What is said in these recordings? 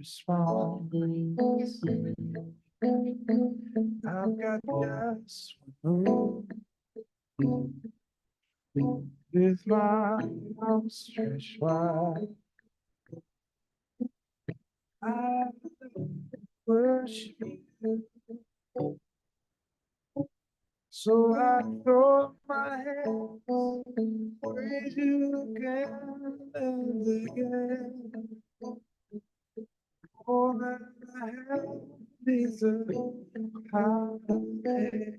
response. I've got just one move with my arms stretched wide. I worship you. So I throw my hands, praise you again and again. All that I have is a holiday.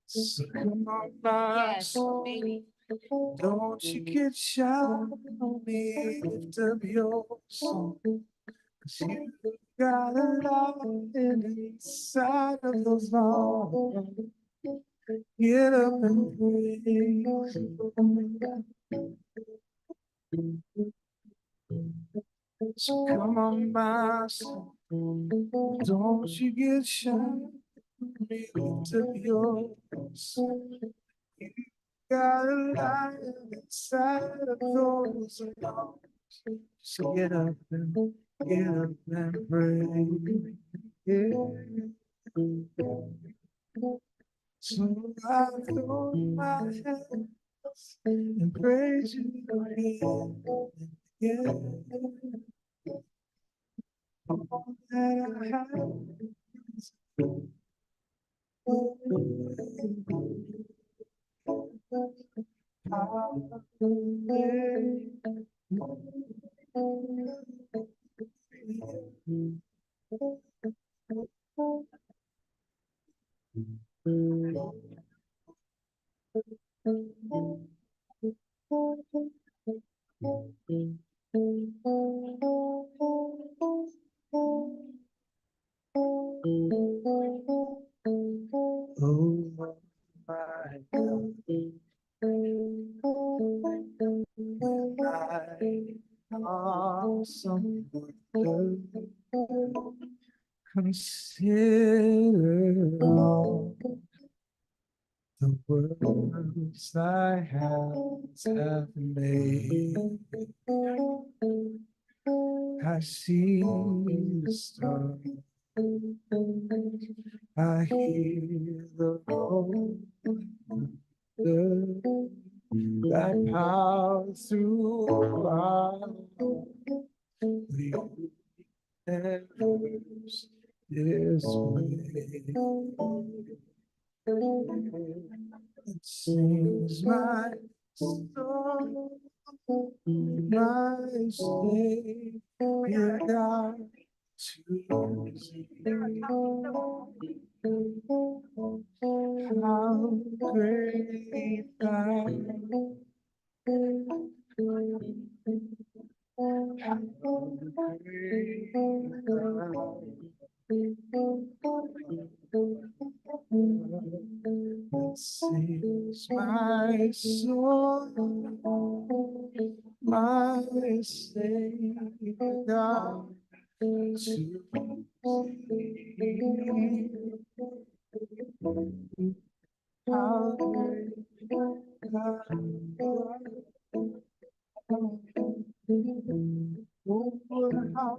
So come on, my soul, don't you get shy on me, lift up your song. 'Cause you got a lot inside of those lungs. Get up and praise. So come on, my soul, don't you get shy on me, lift up your song. You got a lot inside of those lungs. So get up and pray. Yeah. So I throw my hands and praise you again. Yeah. All that I have is oh my God. My awesome wonder. Consider all the worlds thy hands have made. I see the stars, I hear the roar, thy power throughout the universe display. It sings my soul, my Savior God, to thee. How great thou It sings my soul, my Savior God, to thee. How great thou art. Oh, how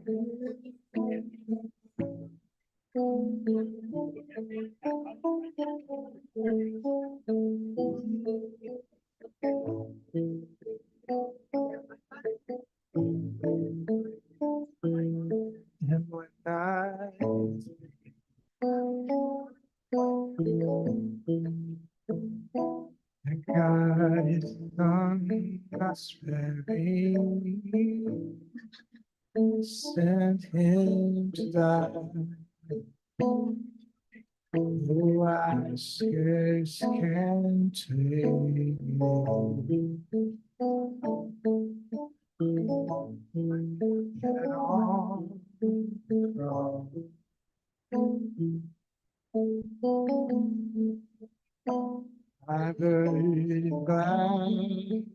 and when God is done prosperity, sent him to die. Oh, I scarce can take it. Yet on the cross, I buried gladly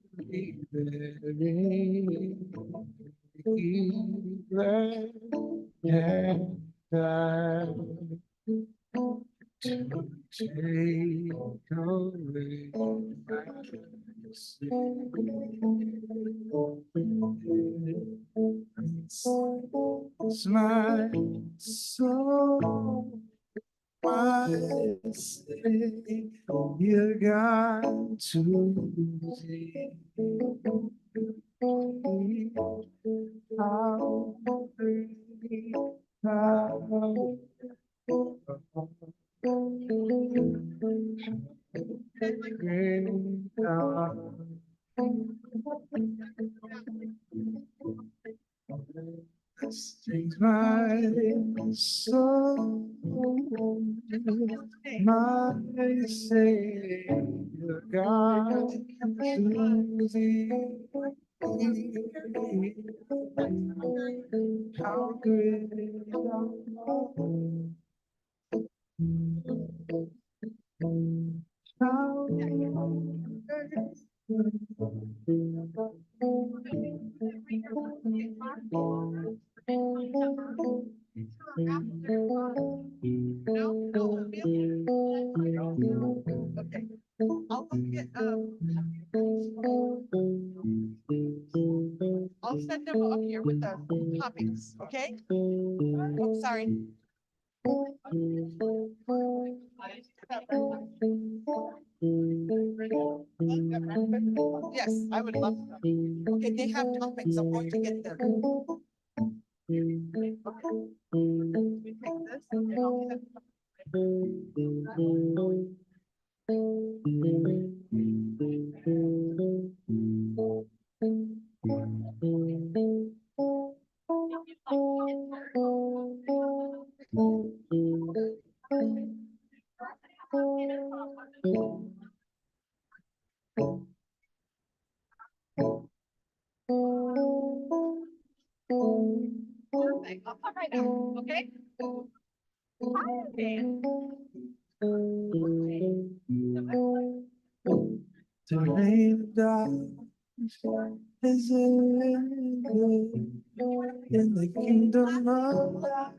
and I to take away my it's my soul, my Savior God to thee. How great thou great art. Sings my soul, my Savior God to thee. How great thou art. How I'll set them up here with the topics, okay? Oh, sorry. Yes, I would love to. Okay, they have topics. I'm going to get them. Okay. We take this and I'll set I'll come right back, okay? Hi, the rain of darkness is in the kingdom of light,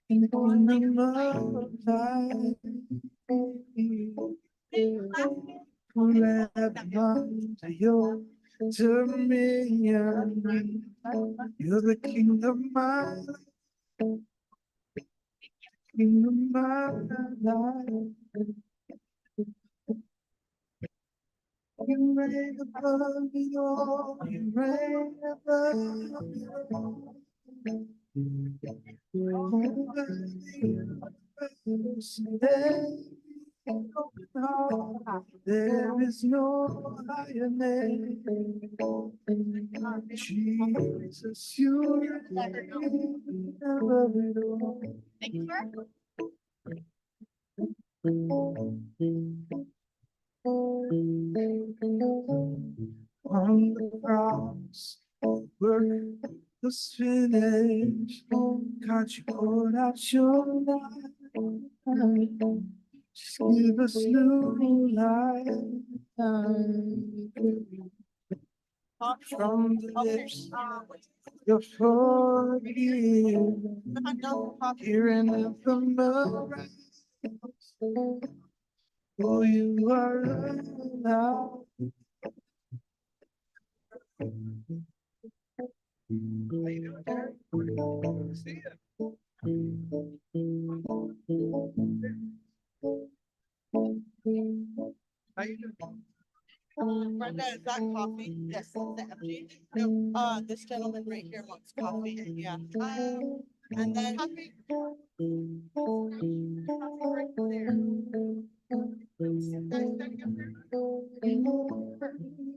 in the kingdom of light. Forever to your dominion, you're the kingdom of kingdom of light. You reign above it all. You reign above it all. Over the universe, there is no higher name. Jesus, you reign above it all. Thank you, sir. On the cross, work was finished. God, you poured out your life. Just give us new life. From the lips, your forgive. Hearing of the mother, oh, you are alive. How you doing, Terry? Good to see you. How you doing? Brenda, is that coffee? Yes, is that empty? No, this gentleman right here wants coffee, and yeah. And then coffee.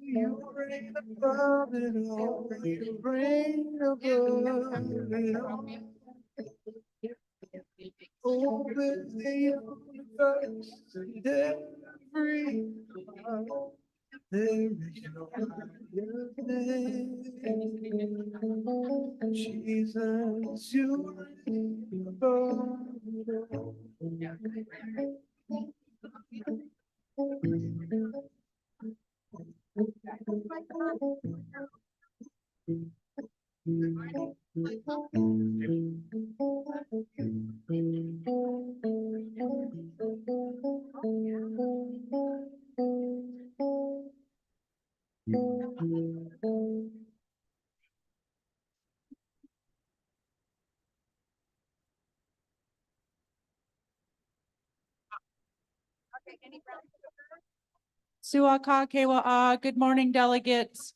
You reign above it all. You reign above it all. Over the universe and every heart. There is no higher name. Jesus, you reign above it all. Suaka Kewa'a, good morning, delegates.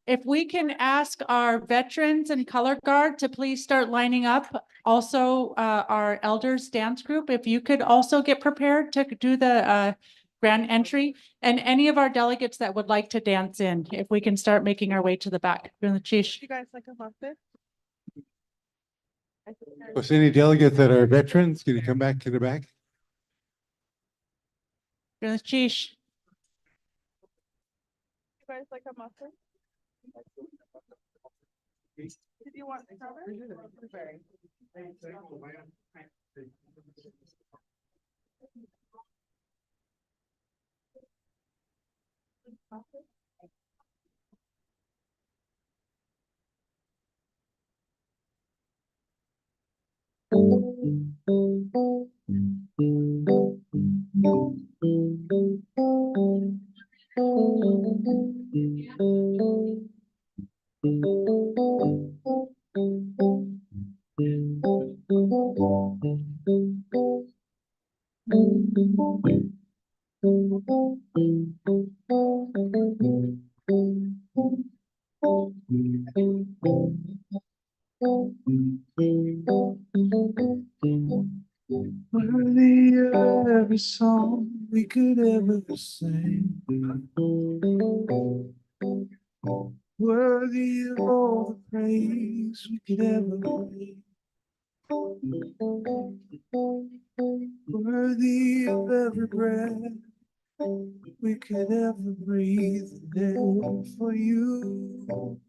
If we can ask our veterans and color guard to please start lining up. Also, our elders dance group, if you could also get prepared to do the grand entry, and any of our delegates that would like to dance in, if we can start making our way to the back. Chief. You guys like a muffin? So any delegates that are veterans, can you come back to the back? Chief. You guys like a muffin? Did you want the cover? Worthy of every song we could ever sing. Worthy of all the praise we could ever bring. Worthy of every breath we could ever breathe. Live for you.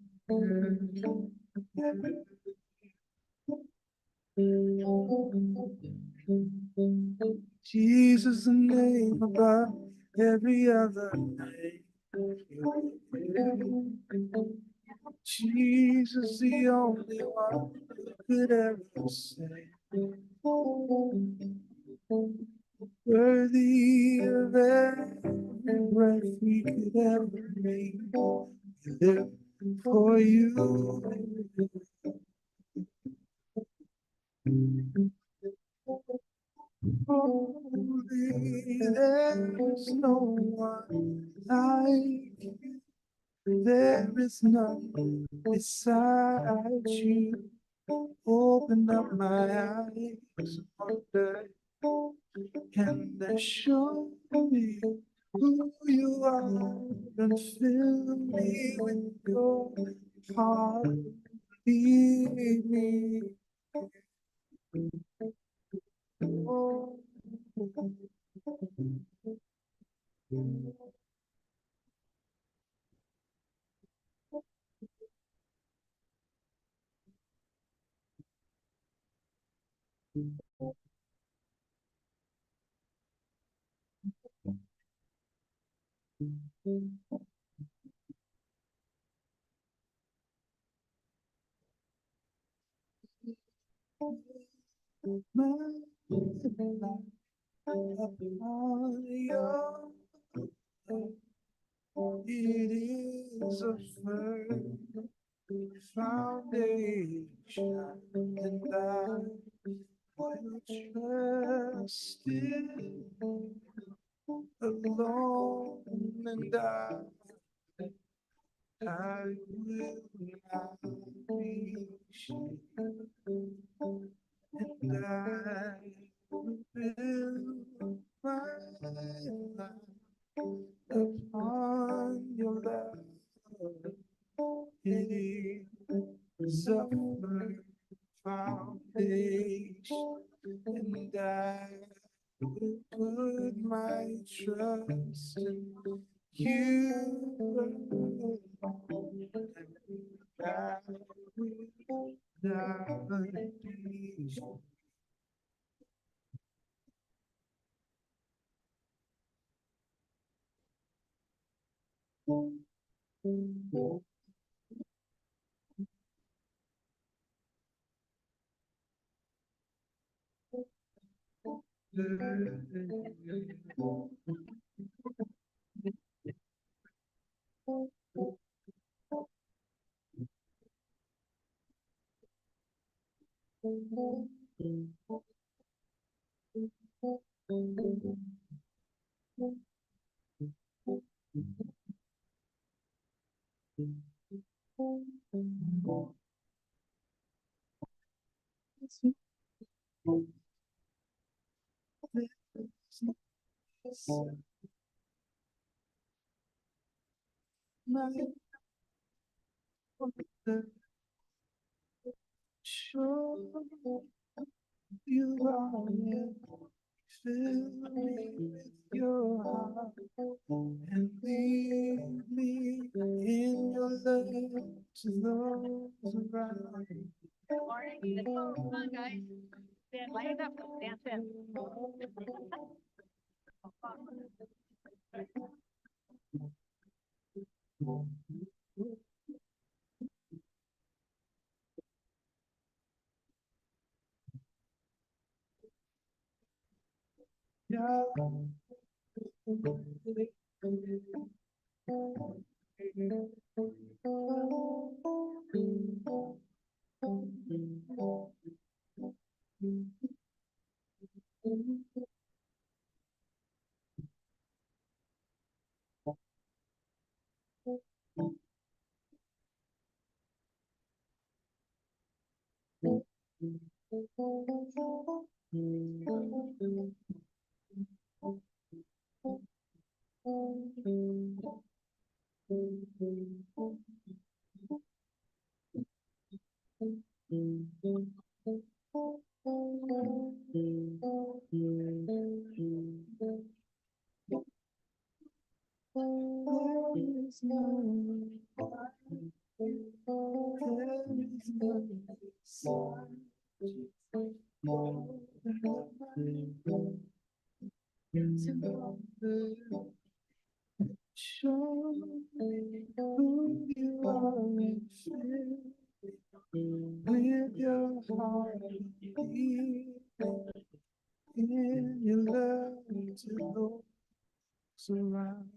Jesus, the name above every other name. Jesus, the only one who could ever say, worthy of every breath we could ever breathe. Live for you. Holy, there's no one like you. There is none beside you. Open up my eyes wonder and show me who you are and fill me with your heart. Lead me. Oh, my life upon your it is a firm foundation, and I will trust in alone, and I will not be shaken, and I will build my life upon your love. It is a firm foundation, and I will put my trust in you alone, and I will not be shaken. Show you are in, fill me with your heart and lead me in your love to those around me. Morning. Let's go. Come on, guys. Stand, line up. Dance in. Yeah. There is none there is none beside you. Show me who you are and fill with your heart and lead in your love to those around.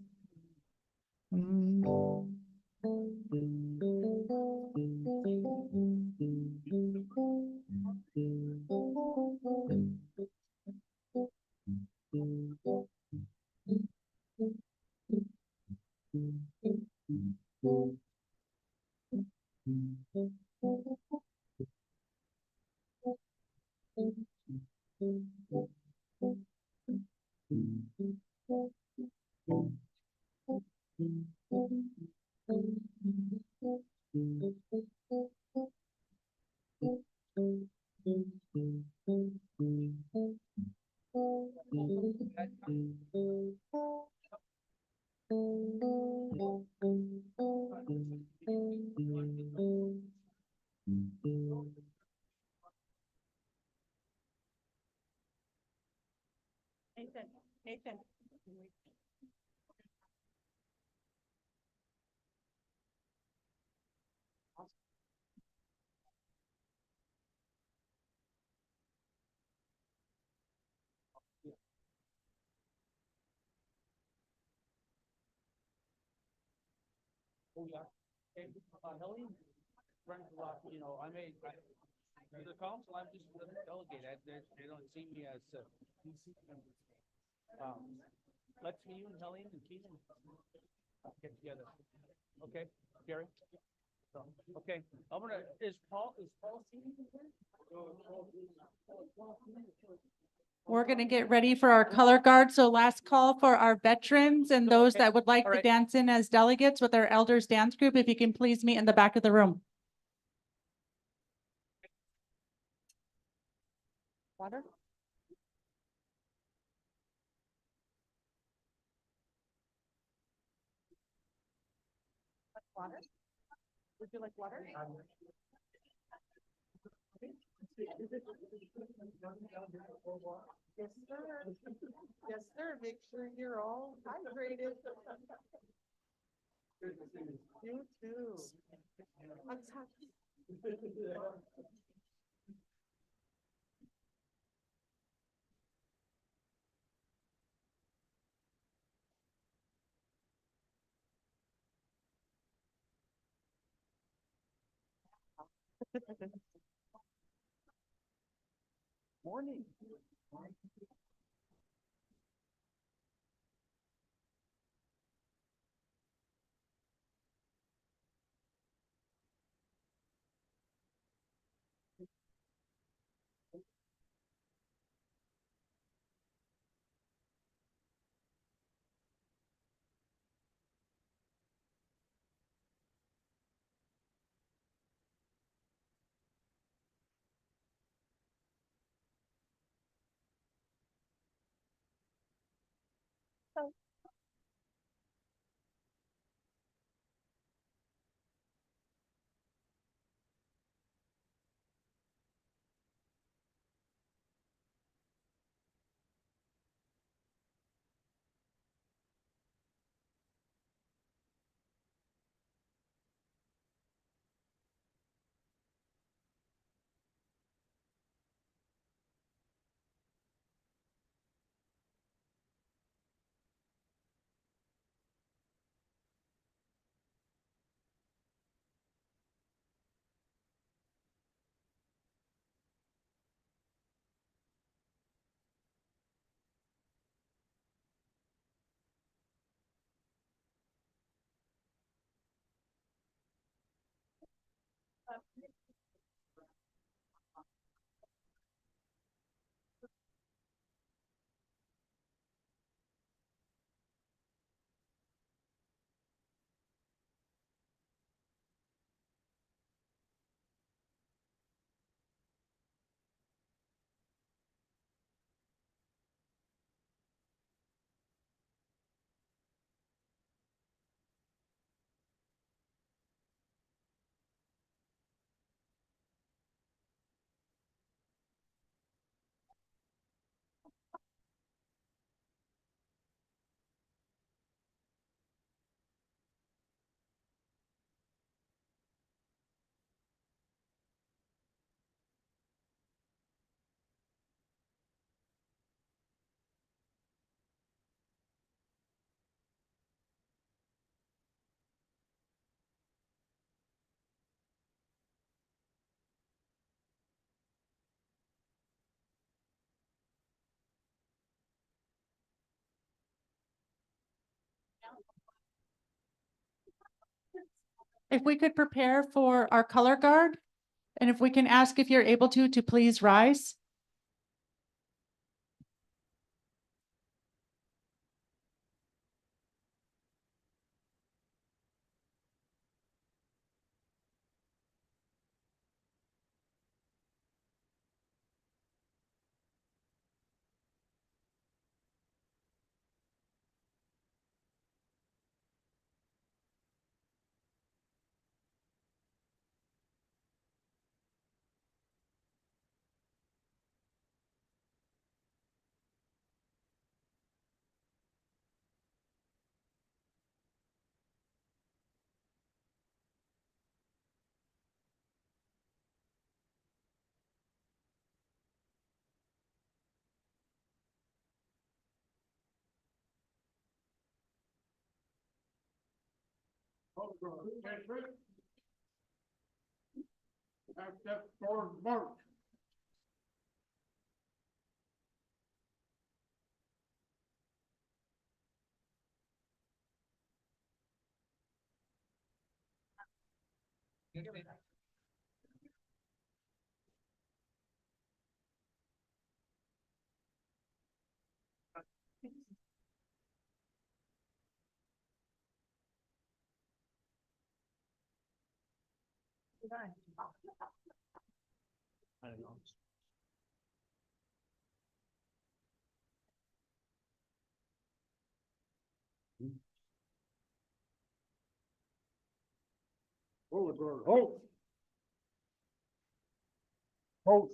Nathan, Nathan. Oh, yeah. Hey, Helene runs a lot, you know, for the council, I'm just a delegate. They don't see me as, let's me, you and Helene and Keenan get together. Okay, Gary? So, okay, is Paul seeing you here? We're going to get ready for our color guard. So last call for our veterans and those that would like All to right. dance in as delegates with our elders dance group. If you can please meet in the back of the room. Water? Water? Would you like water? Yes, sir. Yes, sir. Make sure you're all hydrated. You too. I'm sorry. Morning. If we could prepare for our color guard, and if we can ask if you're able to please rise. Step forward, march. Hold, hold. Hold.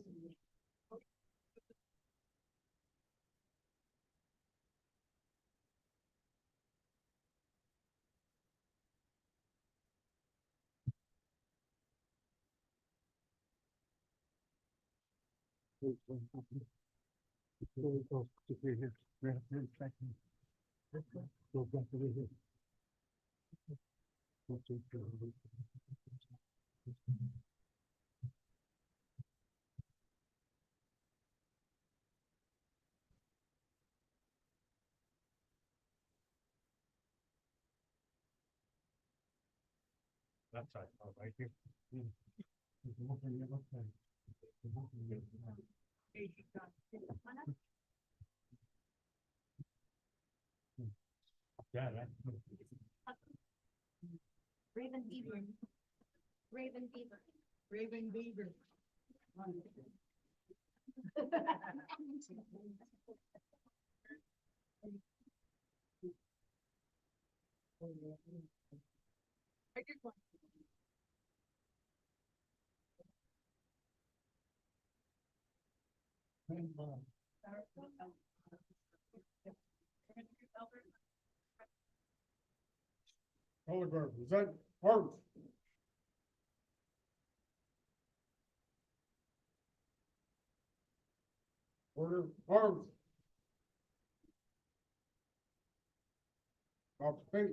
That's right here. Yeah, Raven Beaver. Raven Beaver. Raven Beaver. Oliver, is that Art? Order, Art. Off space.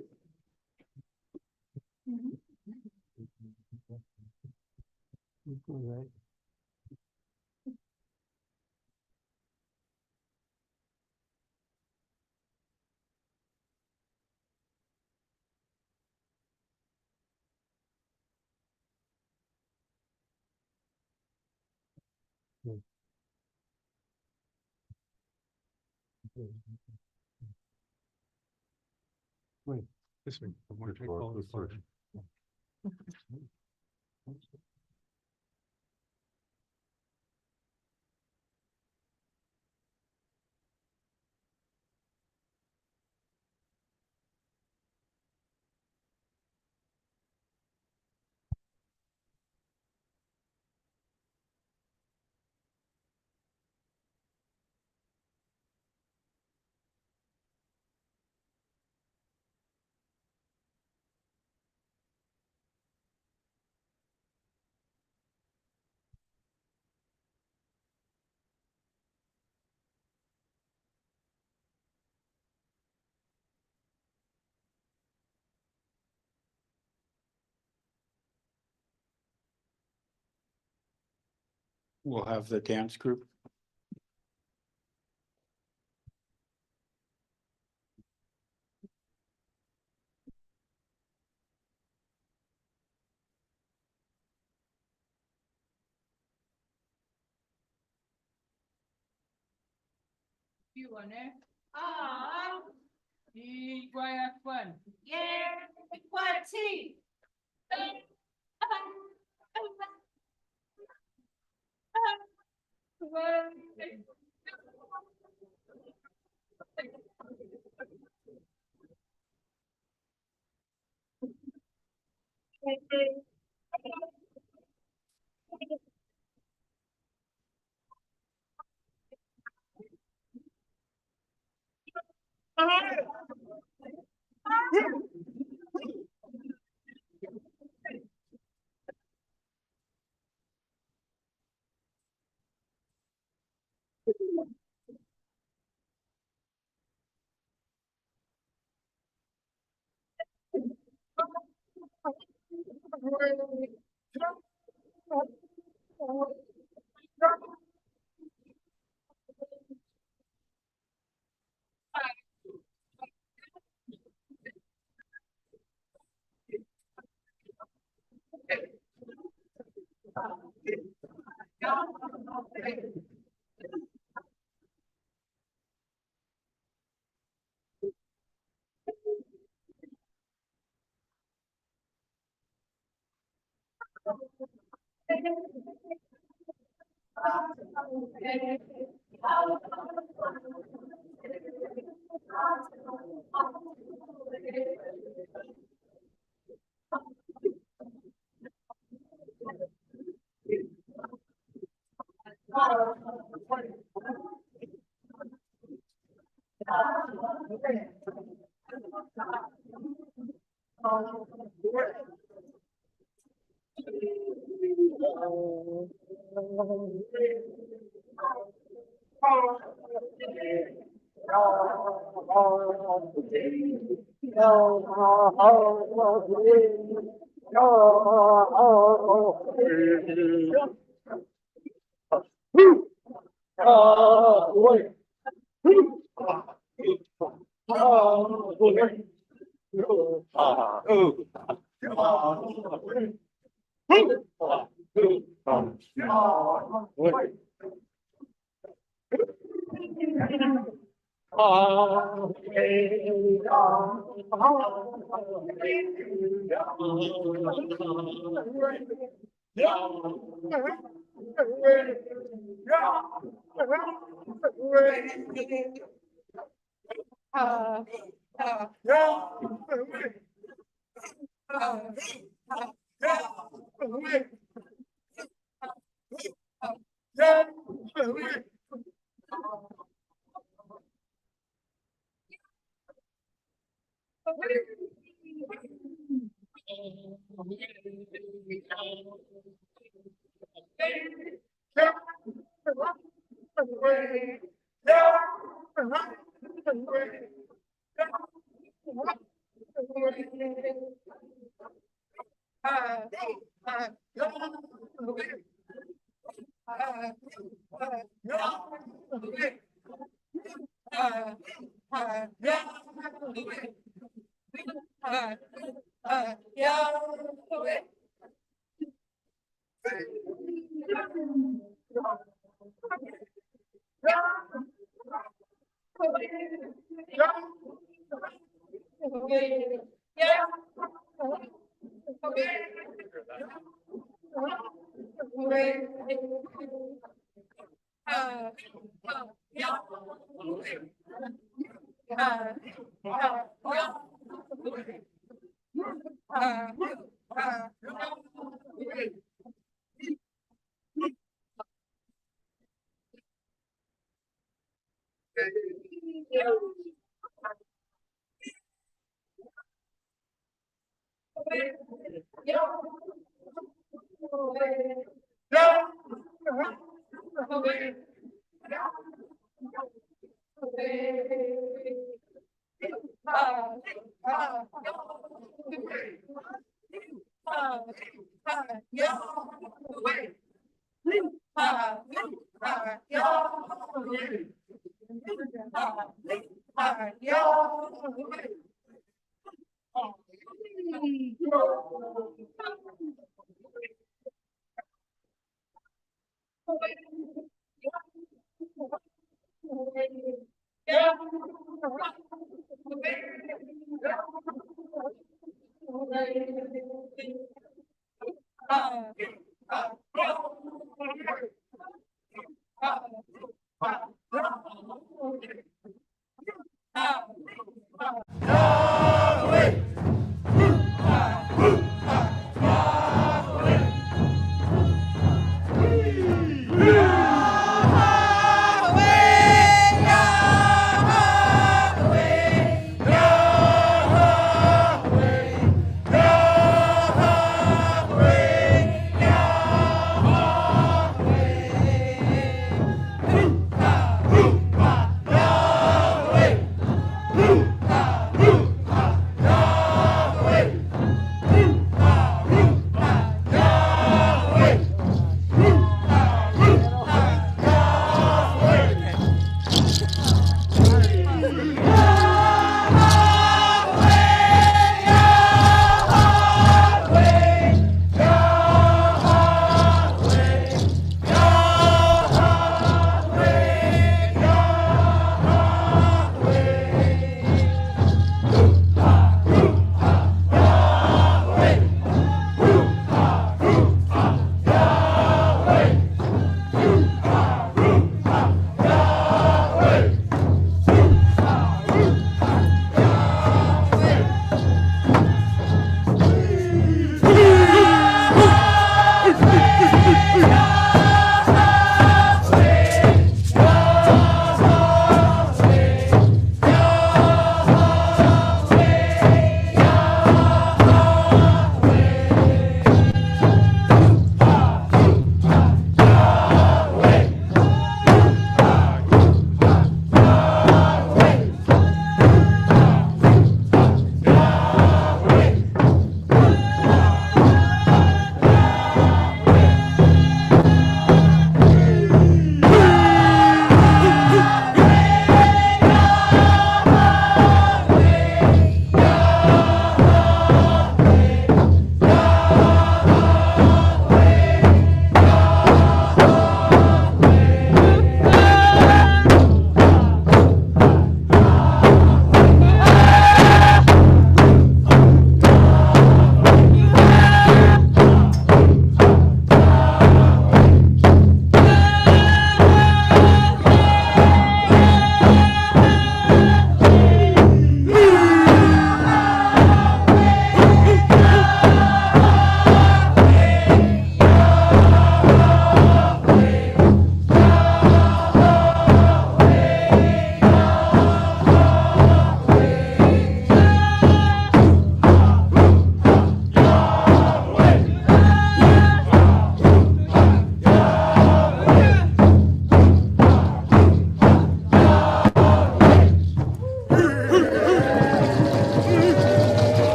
Wait, this way. I want to take all the first. We'll have the dance group. You want it? Ah. Y Guayaquan. Yeah, Guati.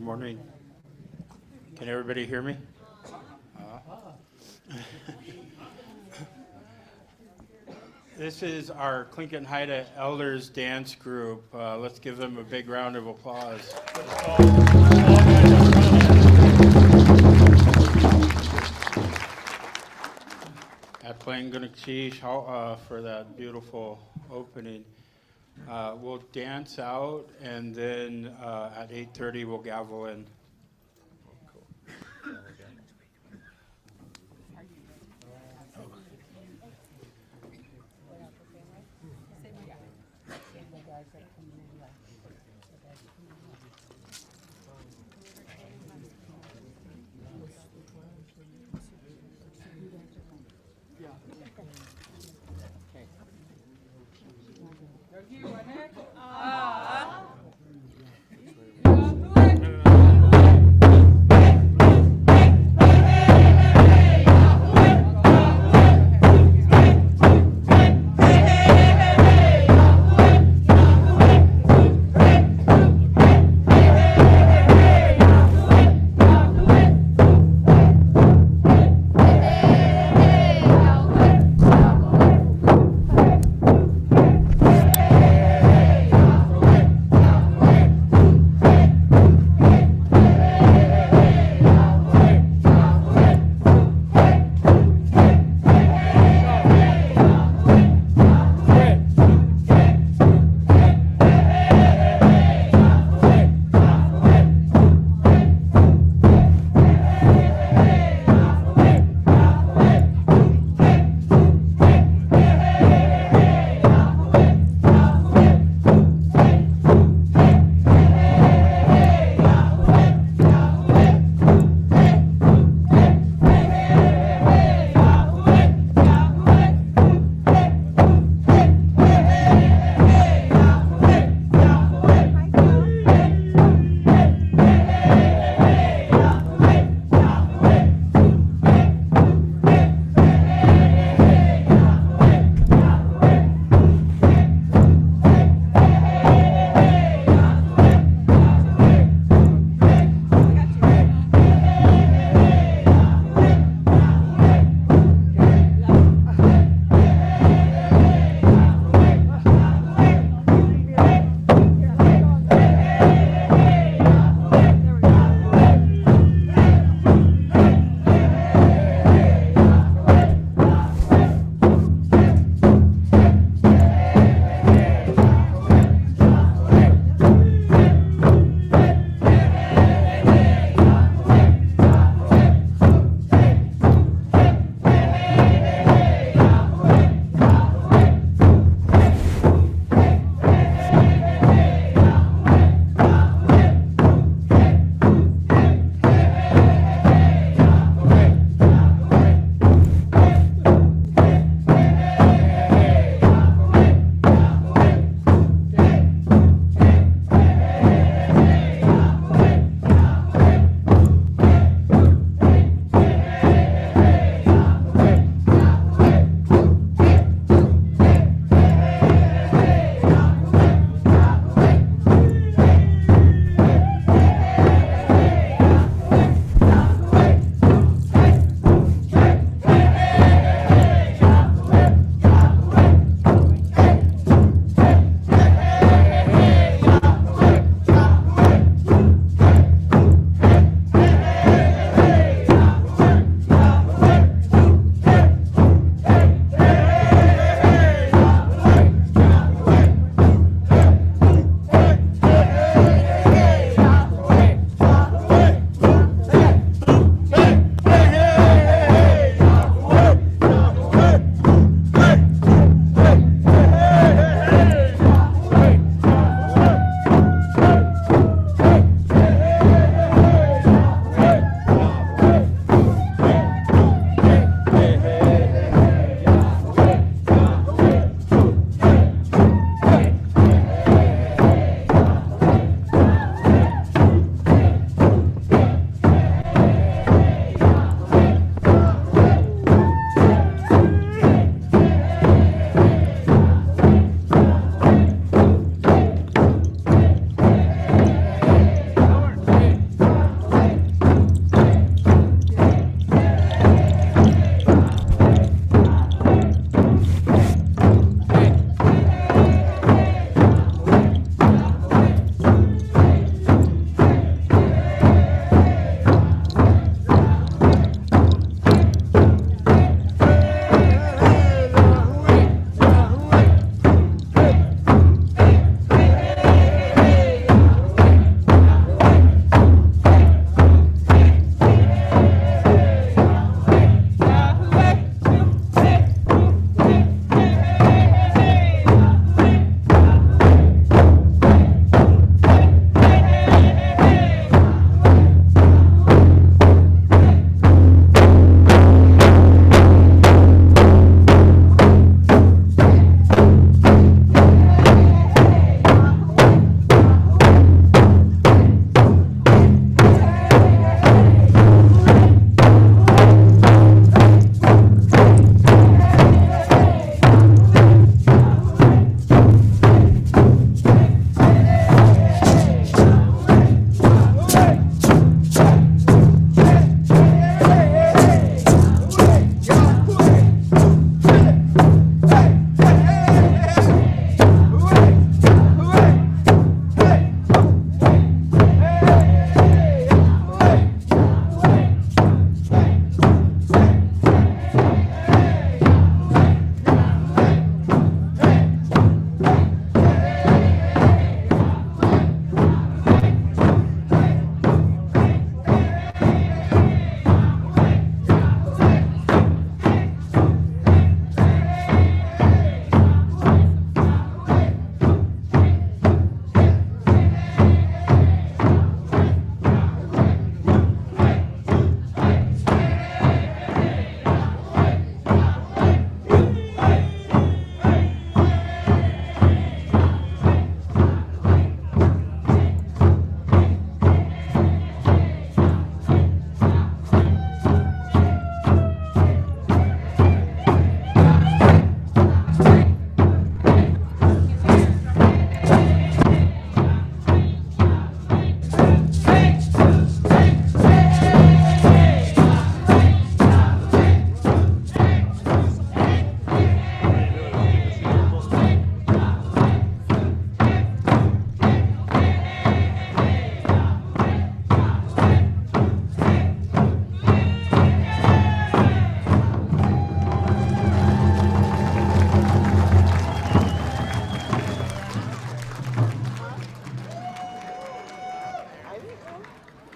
morning. Can everybody hear me? This is our Clinton Haida Elders Dance Group. Let's give them a big round of applause. At Plain Gunakshish for that beautiful opening. We'll dance out, and then at 8:30 we'll gavel in.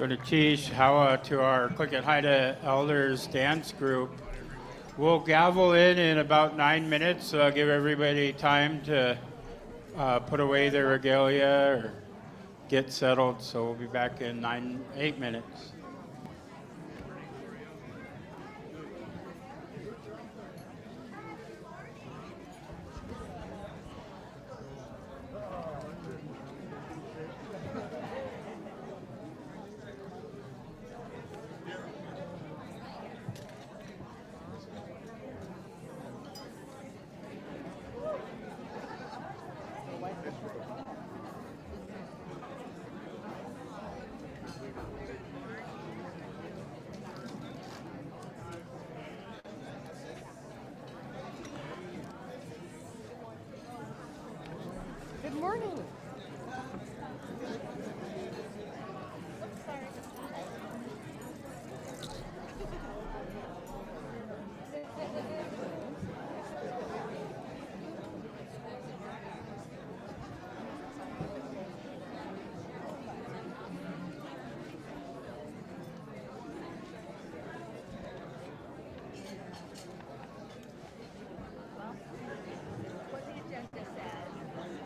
Gunachish, Hawa to our Click at Haida Elders dance group. We'll gavel in about 9 minutes, so I'll give everybody time to put away their regalia or get settled. So we'll be back in 8 minutes. Good morning. What the agenda says,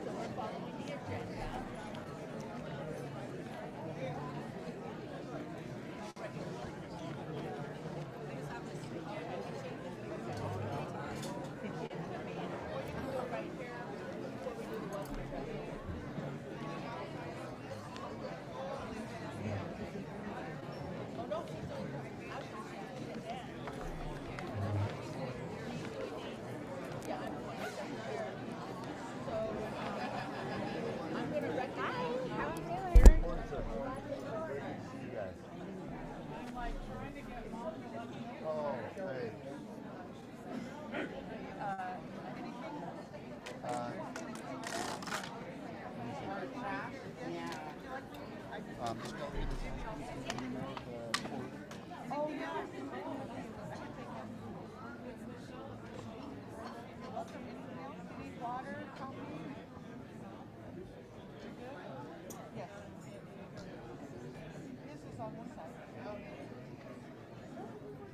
so we're following the agenda.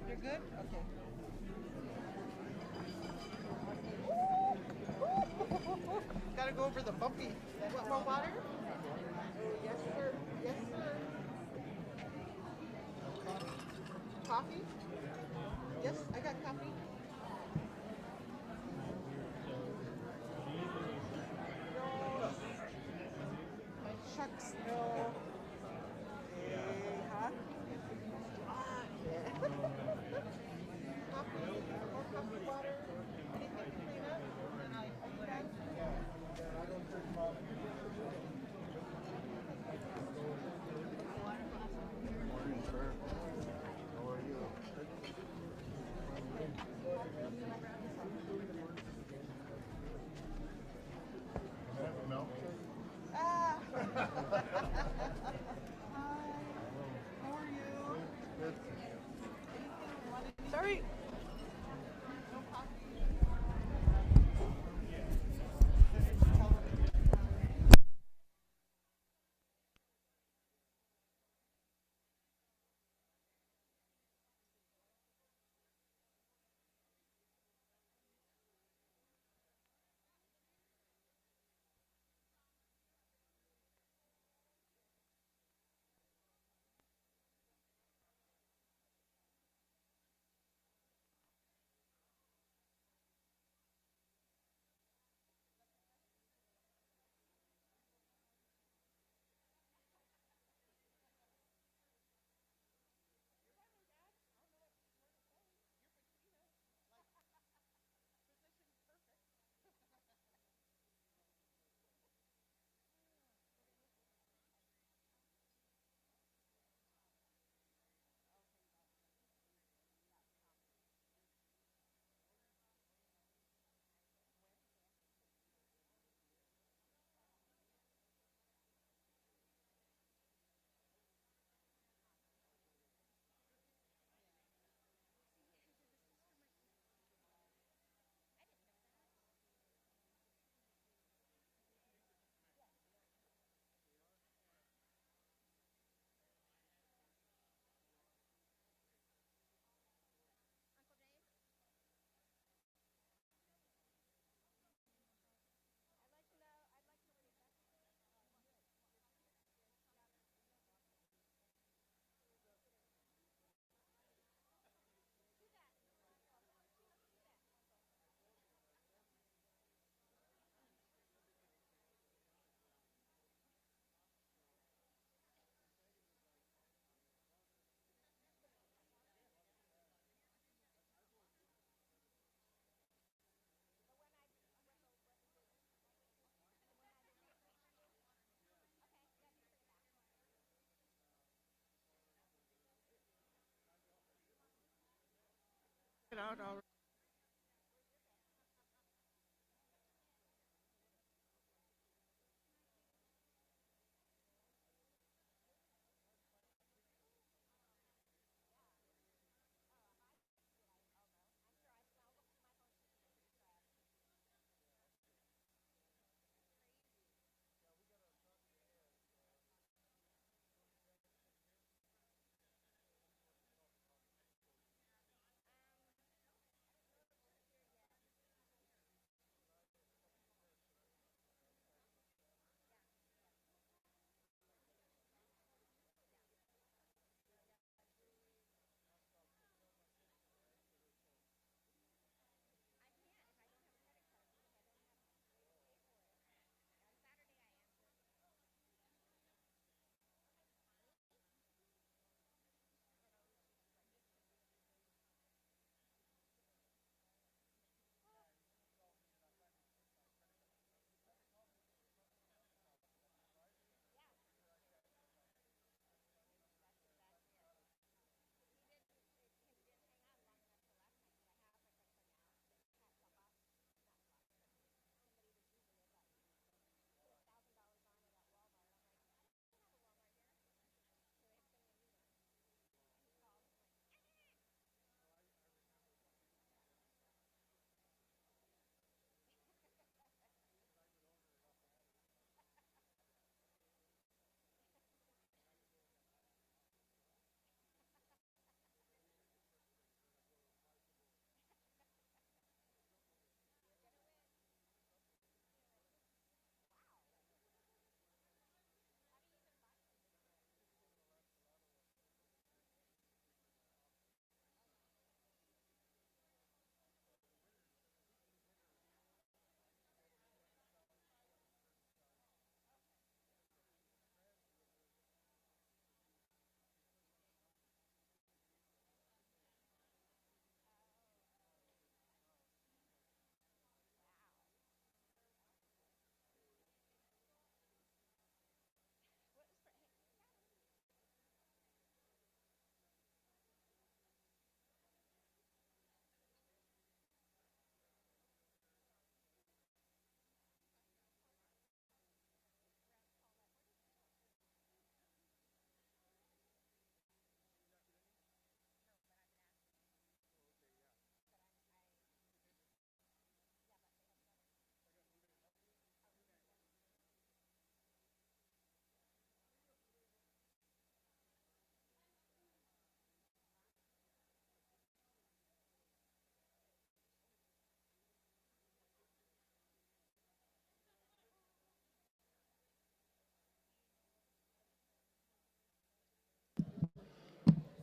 You're good? Okay. Gotta go over the bumpy. Want more water? Yes, sir. Yes, sir. Coffee? Yes, I got coffee. Shucks, no. Huh? Yeah. Coffee, more coffee, water, anything to clean up? Are you done? How are you? out already.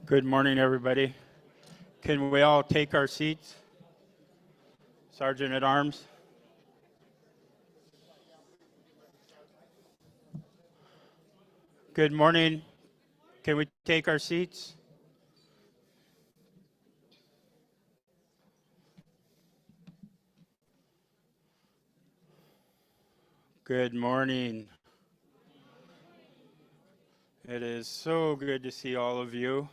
Good morning, everybody. Can we all take our seats? Sergeant at Arms. Good morning. Can we take our seats? Good morning. It is so good to see all of you.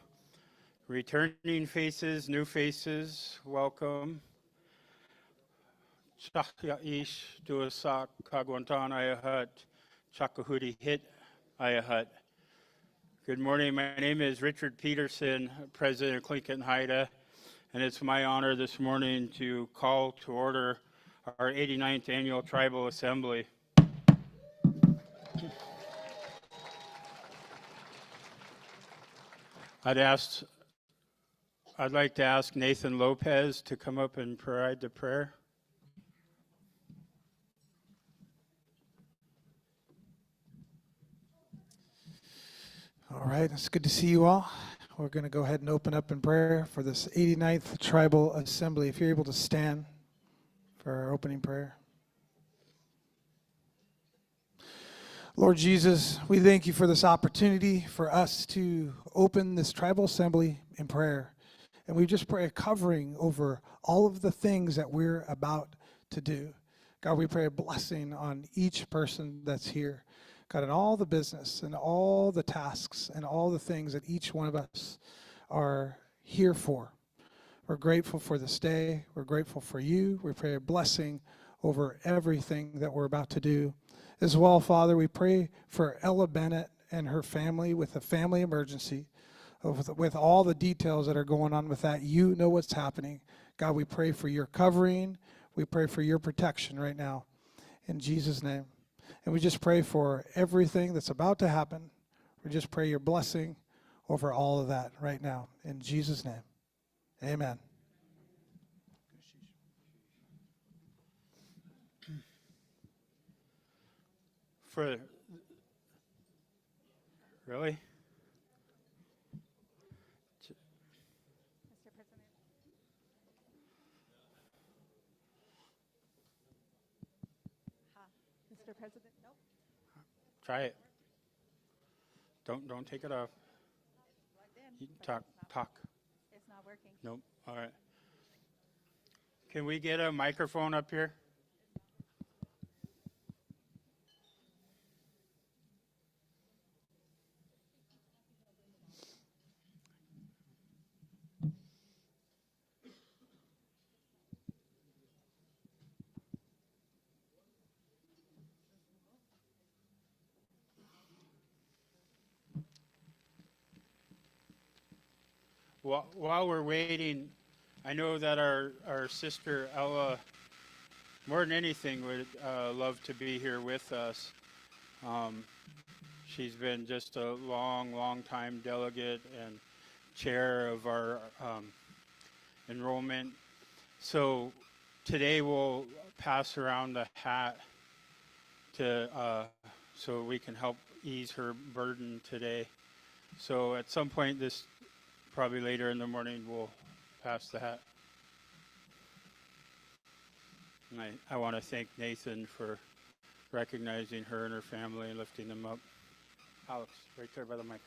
Returning faces, new faces, welcome. Chakyaish duasak kagwantan ayahat, chakahudi hit ayahat. Good morning. My name is Richard Peterson, President of Clinton Haida, and it's my honor this morning to call to order our 89th Annual Tribal Assembly. I'd like to ask Nathan Lopez to come up and provide the prayer. All right, it's good to see you all. We're going to go ahead and open up in prayer for this 89th Tribal Assembly. If you're able to stand for our opening prayer. Lord Jesus, we thank you for this opportunity for us to open this Tribal Assembly in prayer. And we just pray a covering over all of the things that we're about to do. God, we pray a blessing on each person that's here. God, in all the business and all the tasks and all the things that each one of us are here for. We're grateful for this day. We're grateful for you. We pray a blessing over everything that we're about to do. As well, Father, we pray for Ella Bennett and her family with a family emergency, with all the details that are going on with that. You know what's happening. God, we pray for your covering. We pray for your protection right now in Jesus' name. And we just pray for everything that's about to happen. We just pray your blessing over all of that right now in Jesus' name. Amen. For really? Mr. President. Mr. President, nope. Try it. Don't take it off. You talk. It's not working. Nope. All right. Can we get a microphone up here? While we're waiting, I know that our sister Ella, more than anything, would love to be here with us. She's been just a long time delegate and chair of our enrollment. So today we'll pass around the hat to so we can help ease her burden today. So at some point probably later in the morning, we'll pass the hat. And I want to thank Nathan for recognizing her and her family and lifting them up. Alex, right there by the mic.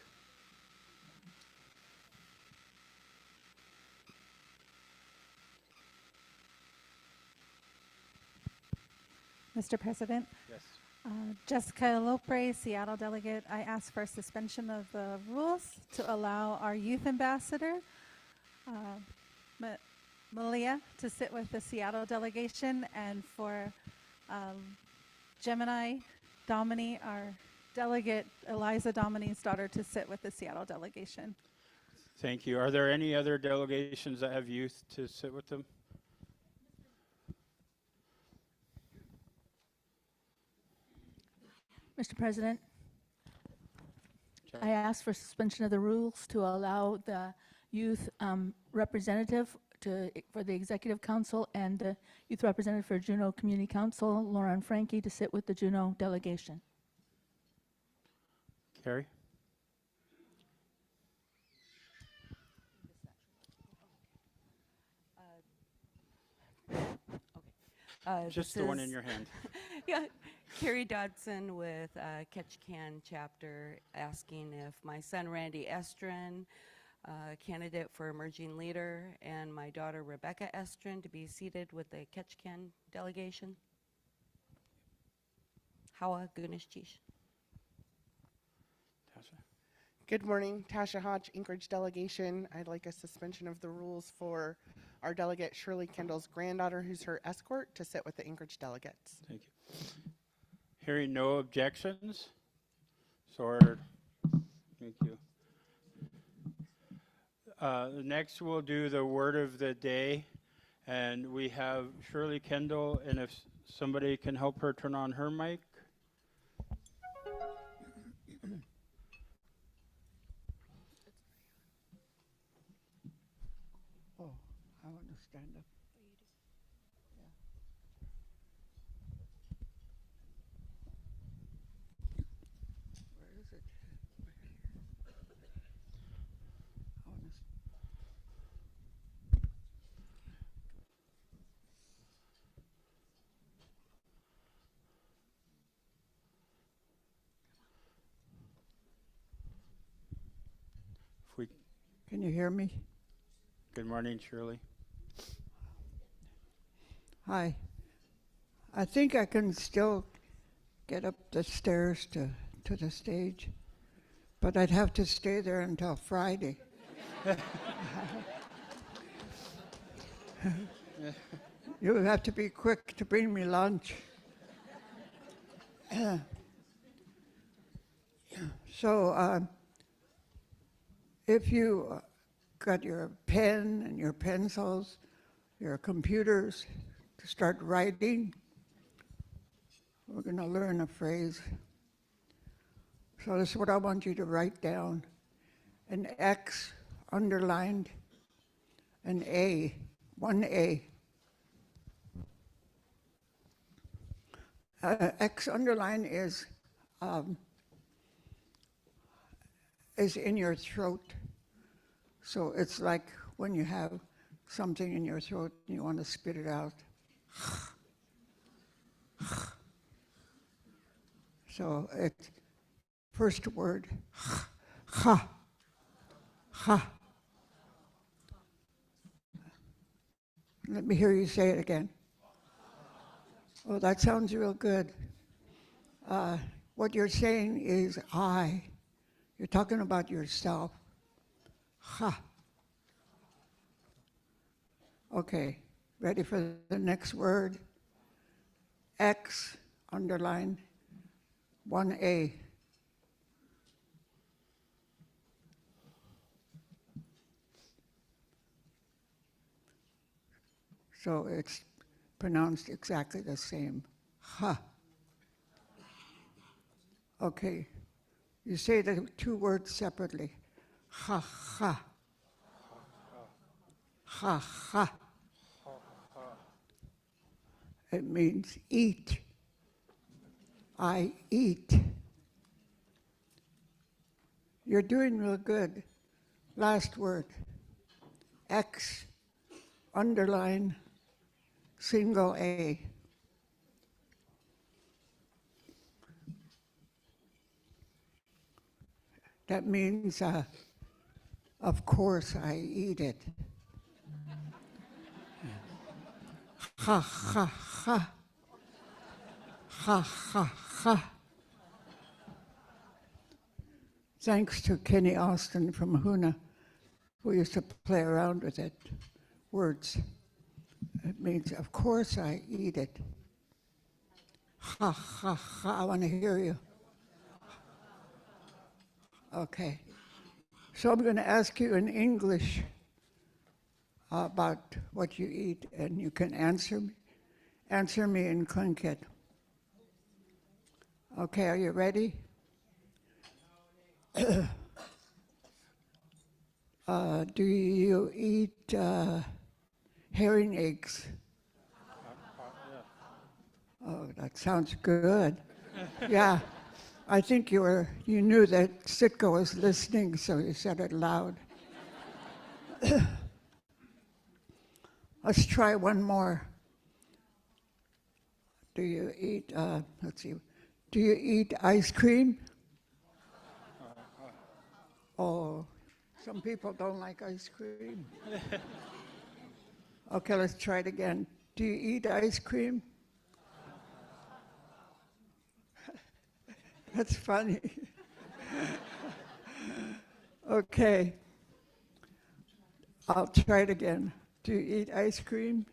Mr. President, Yes. Jessica Lopre, Seattle delegate. I ask for suspension of the rules to allow our youth ambassador, Malia, to sit with the Seattle delegation, and for Gemini Domini, our delegate, Eliza Domini's daughter, to sit with the Seattle delegation. Thank you. Are there any other delegations that have youth to sit with them? Mr. President, I ask for suspension of the rules to allow the youth representative for the Executive Council and the youth representative for Juneau Community Council, Lauren Frankie, to sit with the Juneau delegation. Carrie? Just the one in your hand. Yeah, Carrie Dodson with Ketchikan chapter, asking if my son Randy Estrin, candidate for emerging leader, and my daughter Rebecca Estrin to be seated with the Ketchikan delegation. Hawa Gunishish. Tasha? Good morning, Tasha Hodge, Anchorage delegation. I'd like a suspension of the rules for our delegate Shirley Kendall's granddaughter, who's her escort, to sit with the Anchorage delegates. Thank you. Hearing no objections, so ordered. Thank you. Next, we'll do the word of the day, and we have Shirley Kendall, and if somebody can help her turn on her mic. Oh, I want to stand up. Where is it? I want to If we, Can you hear me? good morning, Shirley. Hi. I think I can still get up the stairs to the stage, but I'd have to stay there until Friday. You have to be quick to bring me lunch. So if you got your pen and your pencils, your computers to start writing, we're going to learn a phrase. So this is what I want you to write down. An X underlined, an A, one A. X underline is in your throat. So it's like when you have something in your throat and you want to spit it out. So it's first word, ha, ha. Let me hear you say it again. Oh, that sounds real good. What you're saying is I. You're talking about yourself. Ha. Okay, ready for the next word? X, underline, 1A. So it's pronounced exactly the same. Ha. Okay, you say the two words separately. Ha, ha. Ha, ha. It means eat. I eat. You're doing real good. Last word. X, underline, single A. That means, of course, I eat it. Ha, ha, ha. Ha, ha, ha. Thanks to Kenny Austin from Huna, who used to play around with it. Words. It means, of course, I eat it. Ha, ha, ha. I want to hear you. Okay. So I'm going to ask you in English about what you eat, and you can answer me in Tlingit. Okay, are you ready? Do you eat herring eggs? Oh, that sounds good. Yeah, I think you knew that Sitka was listening, so you said it loud. Let's try one more. Do you eat, let's see, do you eat ice cream? Oh, some people don't like ice cream. Okay, let's try it again. Do you eat ice cream? That's funny. Okay. I'll try it again. Do you eat ice cream?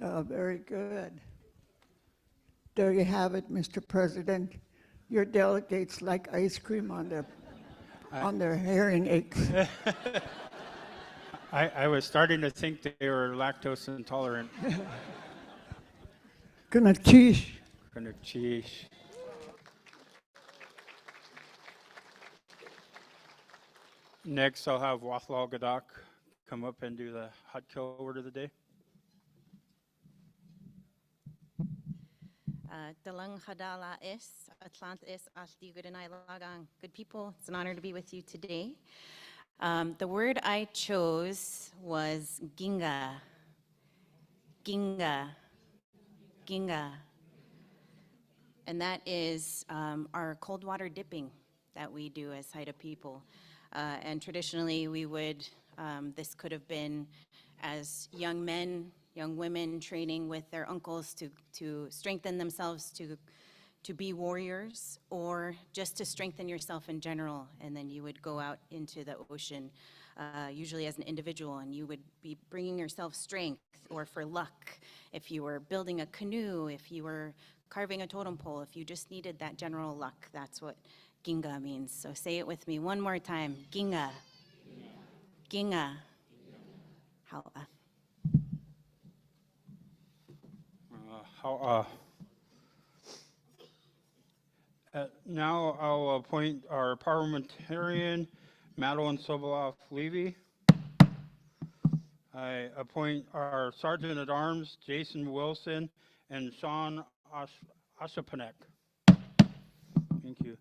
Oh, very good. There you have it, Mr. President. Your delegates like ice cream on their hearing eggs. I was starting to think they were lactose intolerant. Gonna cheese. Next, I'll have Wathlal Gadak come up and do the hot kill word of the day. Dalang Hadala is Atlant is Ashti Lagang. Good people, it's an honor to be with you today. The word I chose was ginga. Ginga. Ginga. And that is our cold water dipping that we do as Haida people. And traditionally we would, this could have been as young men, young women training with their uncles to strengthen themselves to be warriors, or just to strengthen yourself in general, and then you would go out into the ocean. usually as an individual, and you would be bringing yourself strength or for luck. If you were building a canoe, if you were carving a totem pole, if you just needed that general luck, that's what Ginga means. So say it with me one more time. Ginga. Ginga. Ha'a. Now I'll appoint our parliamentarian, Madeline Soboleff-Levy. I appoint our Sergeant at Arms, Jason Wilson, and Sean Ashapanek. Thank you.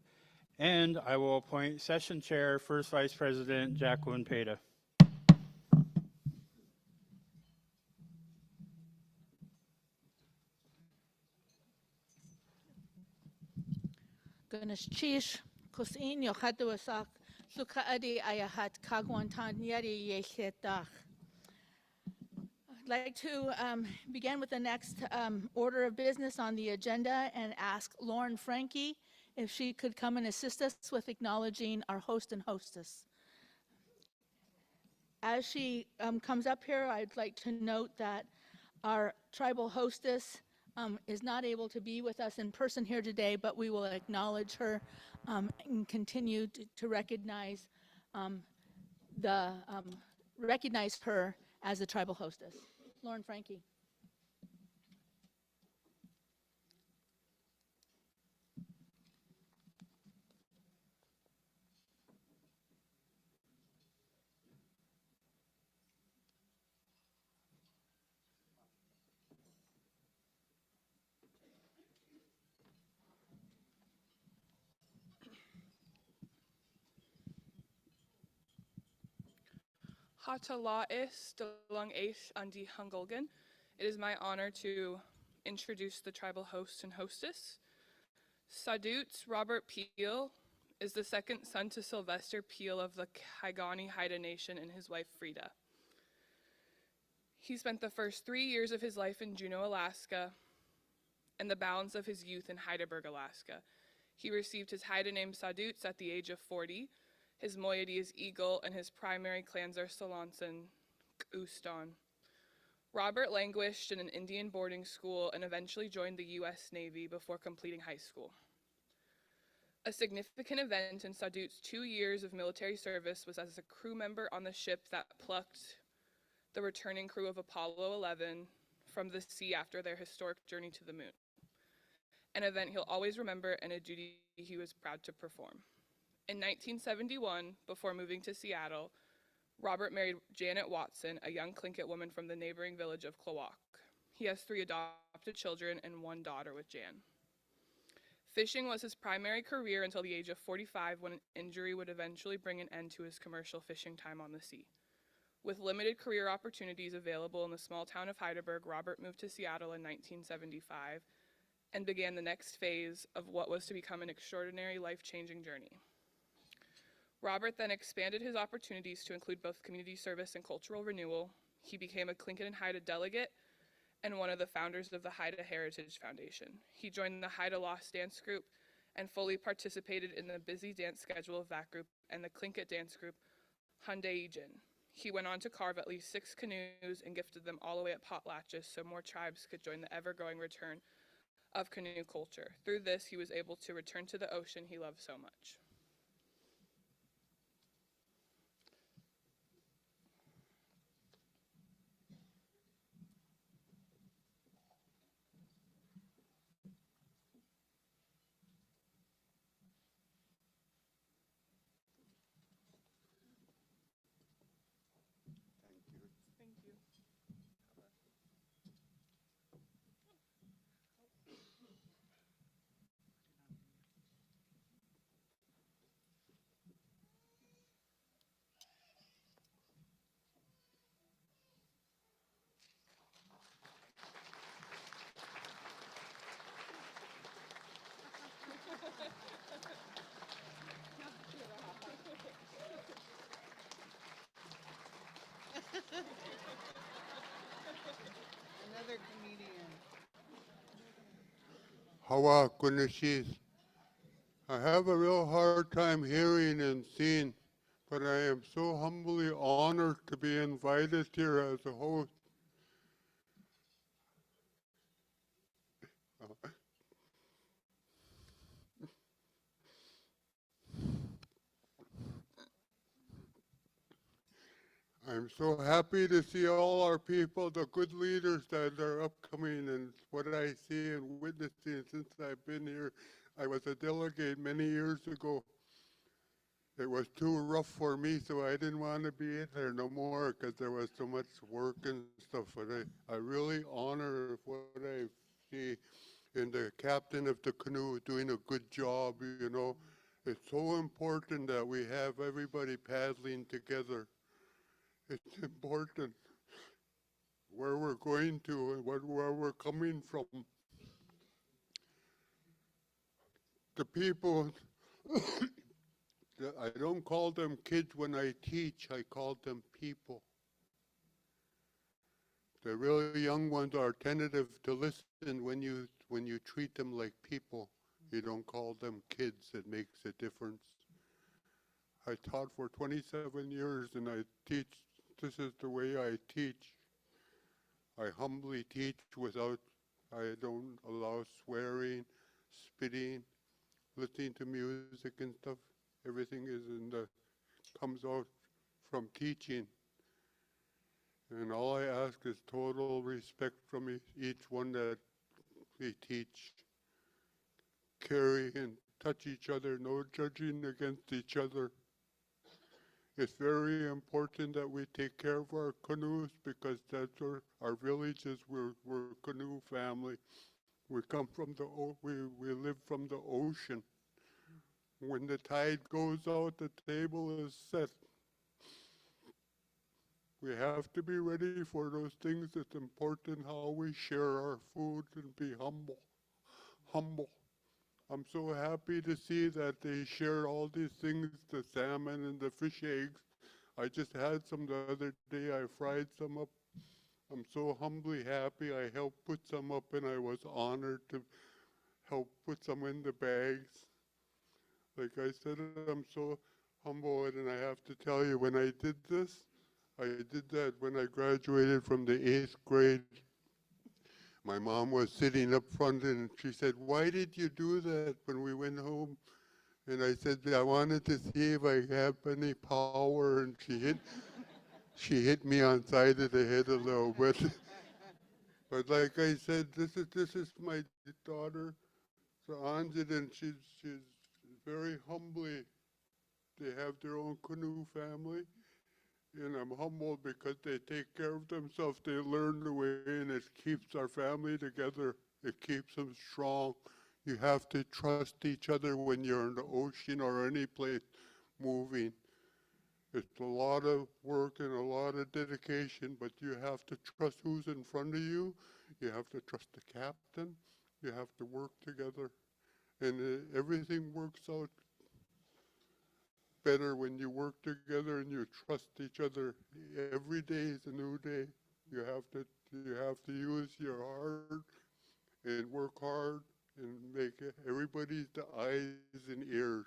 And I will appoint Session Chair, First Vice President, Jacqueline Peda. Ganesh Chish, Kusin Yohatuasak, Sukaadi Ayahat Kagwantan Yeri Yeshetach. I'd like to begin with the next order of business on the agenda and ask Lauren Frankie if she could come and assist us with acknowledging our host and hostess. As she comes up here, I'd like to note that our tribal hostess is not able to be with us in person here today, but we will acknowledge her and continue to recognize recognize her as the tribal hostess. Lauren Frankie. Hatala'is Delung Aish Andi Hungulgan. It is my honor to introduce the tribal host and hostess. Sadut's Robert Peel is the second son to Sylvester Peel of the Kaigani Haida Nation and his wife Frida. He spent the first 3 years of his life in Juneau, Alaska, and the balance of his youth in Heidelberg, Alaska. He received his Haida name Sadut's at the age of 40. His moiety is Eagle, and his primary clans are Solanson, Uston. Robert languished in an Indian boarding school and eventually joined the U.S. Navy before completing high school. A significant event in Sadut's 2 years of military service was as a crew member on the ship that plucked the returning crew of Apollo 11 from the sea after their historic journey to the moon. An event he'll always remember and a duty he was proud to perform. In 1971, before moving to Seattle, Robert married Janet Watson, a young Tlingit woman from the neighboring village of Klawock. He has 3 adopted children and 1 daughter with Jan. Fishing was his primary career until the age of 45, when an injury would eventually bring an end to his commercial fishing time on the sea. With limited career opportunities available in the small town of Heidelberg, Robert moved to Seattle in 1975 and began the next phase of what was to become an extraordinary, life-changing journey. Robert then expanded his opportunities to include both community service and cultural renewal. He became a Tlingit and Haida delegate and one of the founders of the Haida Heritage Foundation. He joined the Haida Lost Dance Group and fully participated in the busy dance schedule of that group and the Tlingit dance group, Hundeijin. He went on to carve at least 6 canoes and gifted them all away at potlatches so more tribes could join the ever-growing return of canoe culture. Through this, he was able to return to the ocean he loved so much. Another comedian. Hawa Kunashis. I have a real hard time hearing and seeing but I am so humbly honored to be invited here as a host. I'm so happy to see all our people, the good leaders that are upcoming, and what I see and witnessing since I've been here. I was a delegate many years ago. It was too rough for me, so I didn't want to be in there no more because there was so much work and stuff. But I really honor what I see in the captain of the canoe doing a good job, you know. It's so important that we have everybody paddling together. It's important where we're going to and where we're coming from. The people, I don't call them kids when I teach, I call them people. The really young ones are tentative to listen when you treat them like people. You don't call them kids. It makes a difference. I taught for 27 years and I teach. This is the way I teach. I humbly teach I don't allow swearing, spitting, listening to music and stuff. Everything comes out from teaching. And all I ask is total respect from each one that we teach. Carry and touch each other, no judging against each other. It's very important that we take care of our canoes because that's our villages. We're a canoe family. We come from we live from the ocean. When the tide goes out, the table is set. We have to be ready for those things. It's important how we share our food and be humble. Humble. I'm so happy to see that they share all these things, the salmon and the fish eggs. I just had some the other day. I fried some up. I'm so humbly happy. I helped put some up and I was honored to help put some in the bags. Like I said, I'm so humbled, and I have to tell you, when I did this, I did that when I graduated from the 8th grade. My mom was sitting up front and she said, "Why did you do that?" when we went home. And I said, "I wanted to see if I have any power," and she hit me on the side of the head a little bit. But like I said, this is my daughter, so Anjit, and she's very humbly, they have their own canoe family. And I'm humbled because they take care of themselves. They learn the way, and it keeps our family together. It keeps them strong. You have to trust each other when you're in the ocean or any place moving. It's a lot of work and a lot of dedication, but you have to trust who's in front of you. You have to trust the captain. You have to work together. And everything works out better when you work together and you trust each other. Every day is a new day. You have to use your heart and work hard and make everybody's the eyes and ears.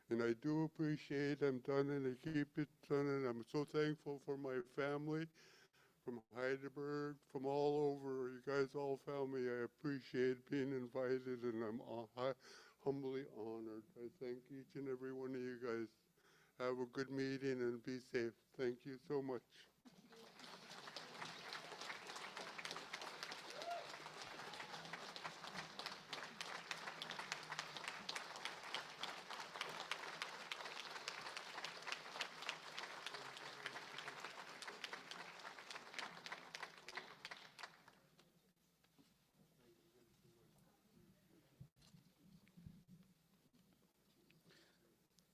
And I do appreciate I'm done and I keep it done, and I'm so thankful for my family from Heidelberg, from all over. You guys all found me. I appreciate being invited, and I'm humbly honored. I thank each and every one of you guys. Have a good meeting and be safe. Thank you so much.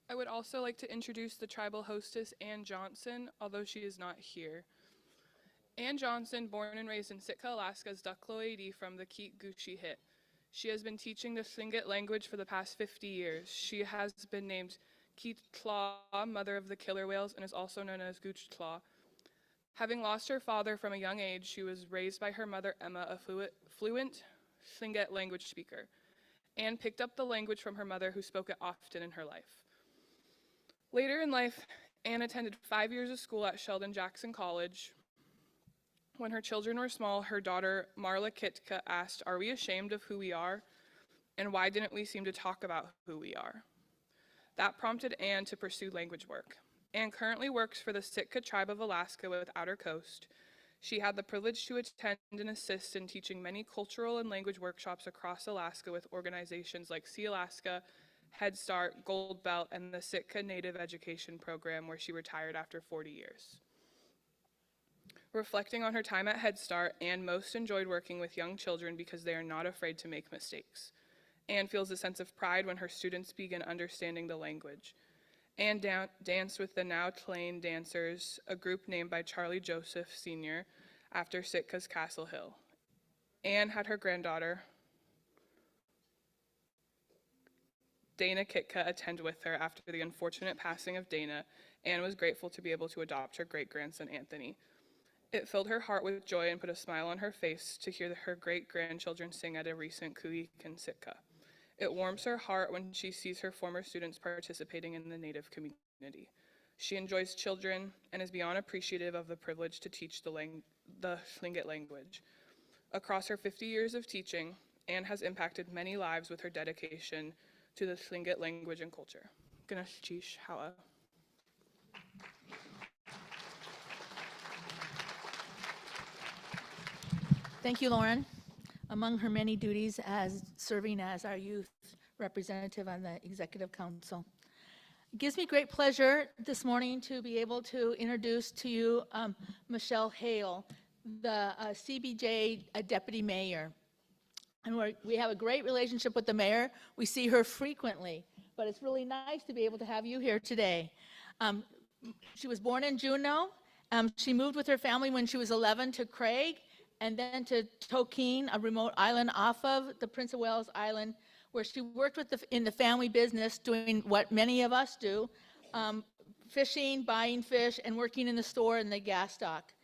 I would also like to introduce the tribal hostess, Ann Johnson, although she is not here. Ann Johnson, born and raised in Sitka, Alaska, is Duckloidy from the Keet Gushi Hit. She has been teaching the Tlingit language for the past 50 years. She has been named Keet Tlaw, mother of the killer whales, and is also known as Gooch Tlaw. Having lost her father from a young age, she was raised by her mother, Emma, a fluent Tlingit language speaker. Ann picked up the language from her mother, who spoke it often in her life. Later in life, Anne attended 5 years of school at Sheldon Jackson College. When her children were small, her daughter, Marla Kitka, asked, "Are we ashamed of who we are? And why didn't we seem to talk about who we are?" That prompted Anne to pursue language work. Anne currently works for the Sitka tribe of Alaska with Outer Coast. She had the privilege to attend and assist in teaching many cultural and language workshops across Alaska with organizations like See Alaska, Head Start, Gold Belt, and the Sitka Native Education Program, where she retired after 40 years. Reflecting on her time at Head Start, Anne most enjoyed working with young children because they are not afraid to make mistakes. Anne feels a sense of pride when her students begin understanding the language. Anne danced with the Now Tlain Dancers, a group named by Charlie Joseph Sr. after Sitka's Castle Hill. Anne had her granddaughter, Dana Kitka, attend with her after the unfortunate passing of Dana. Anne was grateful to be able to adopt her great-grandson, Anthony. It filled her heart with joy and put a smile on her face to hear her great-grandchildren sing at a recent Kuik in Sitka. It warms her heart when she sees her former students participating in the Native community. She enjoys children and is beyond appreciative of the privilege to teach the Tlingit language. Across her 50 years of teaching, Anne has impacted many lives with her dedication to the Tlingit language and culture. Ganesh Chish Hawa. Thank you, Lauren. Among her many duties as serving as our youth representative on the Executive Council. It gives me great pleasure this morning to be able to introduce to you Michelle Hale, the CBJ Deputy Mayor. And we have a great relationship with the mayor. We see her frequently, but it's really nice to be able to have you here today. She was born in Juneau. She moved with her family when she was 11 to Craig, and then to Tokine, a remote island off of the Prince of Wales Island, where she worked in the family business, doing what many of us do, fishing, buying fish, and working in the store and the gas stock.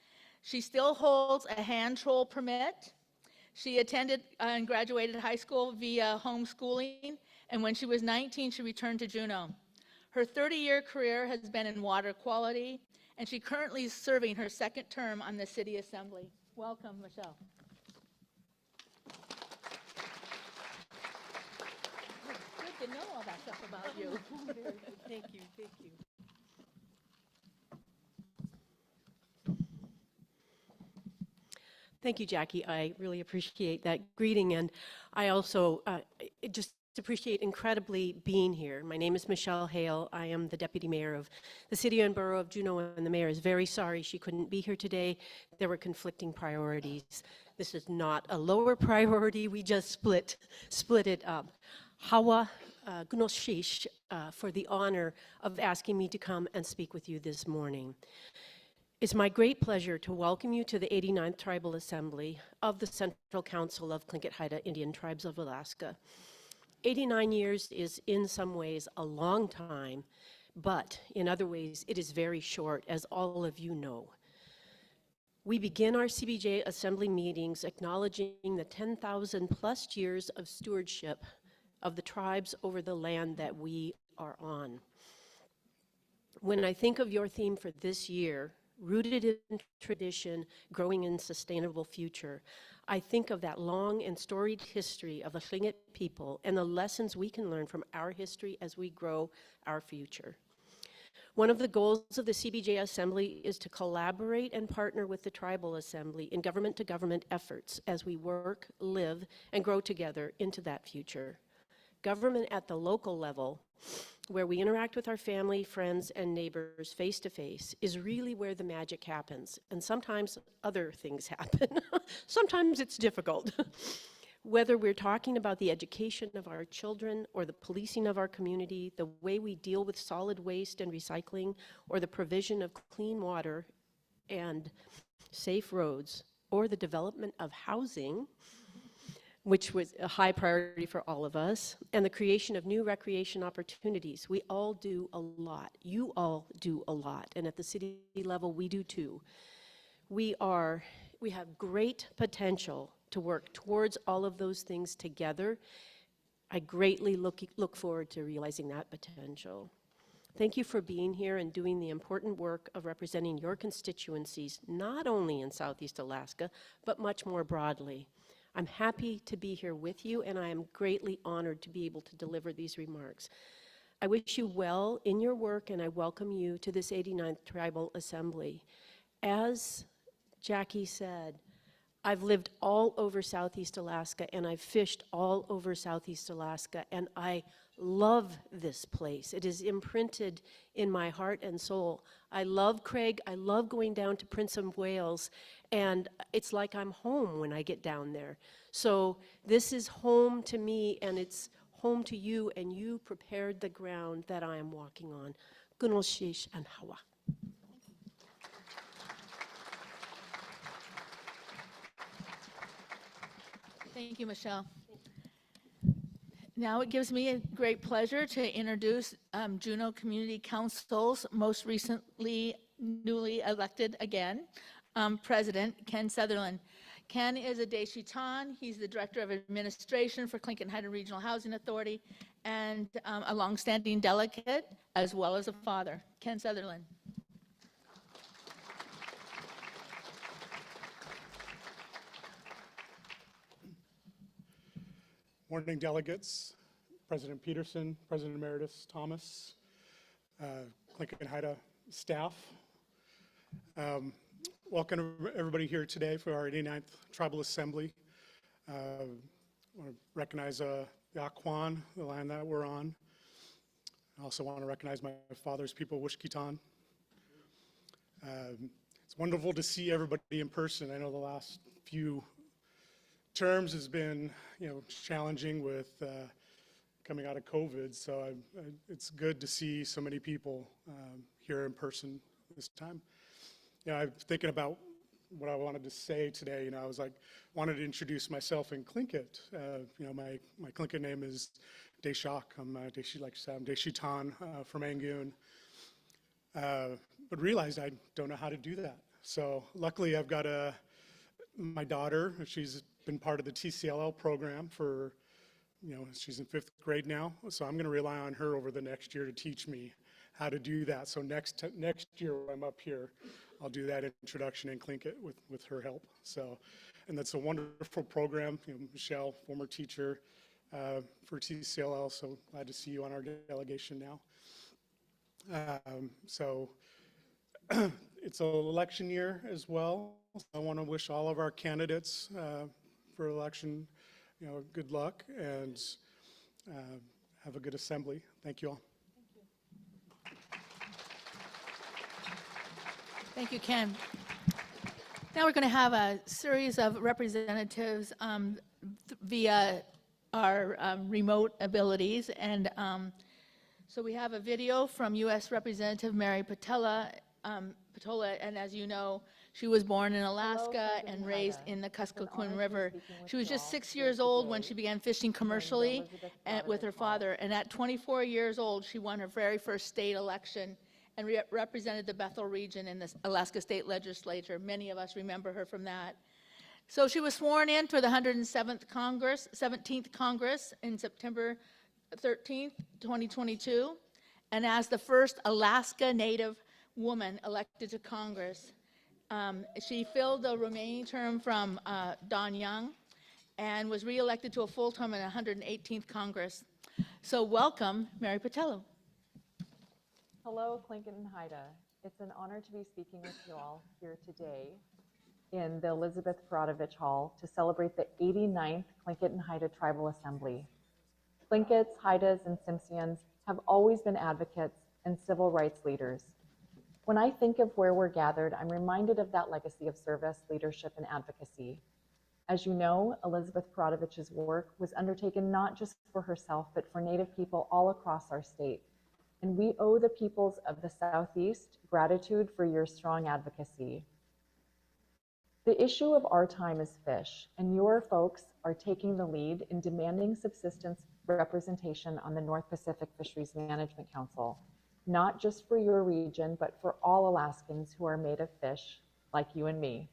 She still holds a hand troll permit. She attended and graduated high school via homeschooling, and when she was 19, she returned to Juneau. Her 30-year career has been in water quality, and she currently is serving her second term on the City Assembly. Welcome, Michelle. Good to know all that stuff about you. Thank you, thank you. Thank you, Jackie. I really appreciate that greeting, and I also just appreciate incredibly being here. My name is Michelle Hale. I am the Deputy Mayor of the City and Borough of Juneau, and the Mayor is very sorry she couldn't be here today. There were conflicting priorities. This is not a lower priority. We just split it up. Hawa Gnoshish for the honor of asking me to come and speak with you this morning. It's my great pleasure to welcome you to the 89th Tribal Assembly of the Central Council of Tlingit Indian Tribes of Alaska. 89 years is in some ways a long time, but in other ways it is very short, as all of you know. We begin our CBJ Assembly meetings acknowledging the 10,000 plus years of stewardship of the tribes over the land that we are on. When I think of your theme for this year, rooted in tradition, growing in sustainable future, I think of that long and storied history of the Tlingit people and the lessons we can learn from our history as we grow our future. One of the goals of the CBJ Assembly is to collaborate and partner with the Tribal Assembly in government-to-government efforts as we work, live, and grow together into that future. Government at the local level, where we interact with our family, friends, and neighbors face to face, is really where the magic happens. And sometimes other things happen. Sometimes it's difficult. Whether we're talking about the education of our children or the policing of our community, the way we deal with solid waste and recycling, or the provision of clean water and safe roads, or the development of housing, which was a high priority for all of us, and the creation of new recreation opportunities. We all do a lot. You all do a lot, and at the city level, we do too. We have great potential to work towards all of those things together. I greatly look forward to realizing that potential. Thank you for being here and doing the important work of representing your constituencies, not only in Southeast Alaska, but much more broadly. I'm happy to be here with you, and I am greatly honored to be able to deliver these remarks. I wish you well in your work, and I welcome you to this 89th Tribal Assembly. As Jackie said, I've lived all over Southeast Alaska, and I've fished all over Southeast Alaska, and I love this place. It is imprinted in my heart and soul. I love Craig. I love going down to Prince of Wales, and it's like I'm home when I get down there. So this is home to me, and it's home to you, and you prepared the ground that I am walking on. Gunal Shish and Hawa. Thank you, Michelle. Now it gives me a great pleasure to introduce Juneau Community Council's most recently newly elected again, President Ken Sutherland. Ken is a Deshitan. He's the Director of Administration for Clinton-Haida Regional Housing Authority and a longstanding delegate as well as a father. Ken Sutherland. Morning, delegates, President Peterson, President Emeritus Thomas, Clinton-Haida staff. Welcome everybody here today for our 89th Tribal Assembly. I want to recognize the Aquan, the land that we're on. I also want to recognize my father's people, Wishkitan. It's wonderful to see everybody in person. I know the last few terms has been, challenging with coming out of COVID, so it's good to see so many people here in person this time. I'm thinking about what I wanted to say today. I was wanted to introduce myself in Tlingit. My Tlingit name is Deshak. I'm Deshitan from Angoon, but realized I don't know how to do that. So luckily, I've got my daughter. She's been part of the TCLL program for, she's in 5th grade now. So I'm going to rely on her over the next year to teach me how to do that. So next year when I'm up here, I'll do that introduction in Tlingit with her help. So, and that's a wonderful program. Michelle, former teacher for TCLL, so glad to see you on our delegation now. So it's an election year as well. I want to wish all of our candidates for election, good luck and have a good assembly. Thank you all. Thank you, Ken. Now we're going to have a series of representatives via our remote abilities. And so we have a video from U.S. Representative Mary Patola, and as you know, she was born in Alaska and raised in the Kuskokwim River. She was just 6 years old when she began fishing commercially with her father. And at 24 years old, she won her very first state election and represented the Bethel region in the Alaska State Legislature. Many of us remember her from that. So she was sworn in for the 107th Congress, 17th Congress in September 13th, 2022, and as the first Alaska Native woman elected to Congress. She filled the remaining term from Don Young and was reelected to a full term in the 118th Congress. So welcome, Mary Patello. Hello, Clinton-Haida. It's an honor to be speaking with you all here today in the Elizabeth Perodovich Hall to celebrate the 89th Tlingit-Haida Tribal Assembly. Tlinkits, Haidas, and Tsimshians have always been advocates and civil rights leaders. When I think of where we're gathered, I'm reminded of that legacy of service, leadership, and advocacy. As you know, Elizabeth Perodovich's work was undertaken not just for herself, but for Native people all across our state. And we owe the peoples of the Southeast gratitude for your strong advocacy. The issue of our time is fish, and your folks are taking the lead in demanding subsistence representation on the North Pacific Fisheries Management Council, not just for your region, but for all Alaskans who are made of fish, like you and me.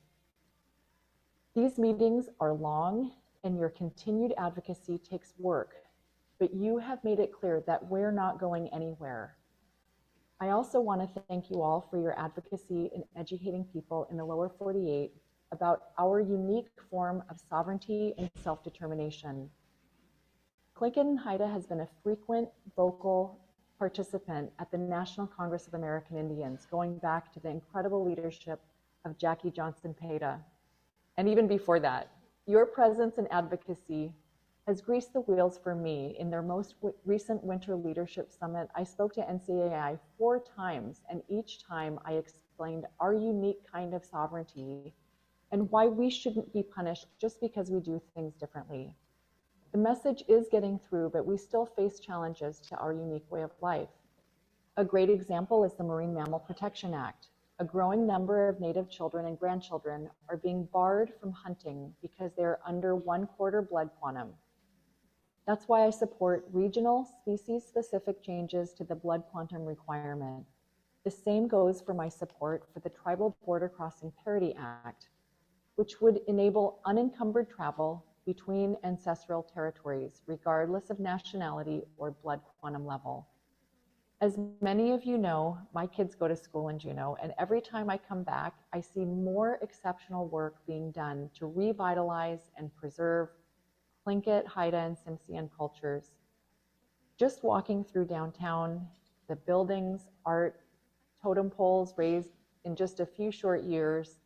These meetings are long, and your continued advocacy takes work, but you have made it clear that we're not going anywhere. I also want to thank you all for your advocacy in educating people in the lower 48 about our unique form of sovereignty and self-determination. Clinton and Haida has been a frequent vocal participant at the National Congress of American Indians, going back to the incredible leadership of Jackie Johnson Peda. And even before that, your presence and advocacy has greased the wheels for me. In their most recent Winter Leadership Summit, I spoke to NCAI 4 times, and each time I explained our unique kind of sovereignty and why we shouldn't be punished just because we do things differently. The message is getting through, but we still face challenges to our unique way of life. A great example is the Marine Mammal Protection Act. A growing number of Native children and grandchildren are being barred from hunting because they are under 1/4 blood quantum. That's why I support regional, species-specific changes to the blood quantum requirement. The same goes for my support for the Tribal Border Crossing Parity Act, which would enable unencumbered travel between ancestral territories, regardless of nationality or blood quantum level. As many of you know, my kids go to school in Juneau, and every time I come back, I see more exceptional work being done to revitalize and preserve Tlingit, Haida, and Tsimshian cultures. Just walking through downtown, the buildings, art, totem poles raised in just a few short years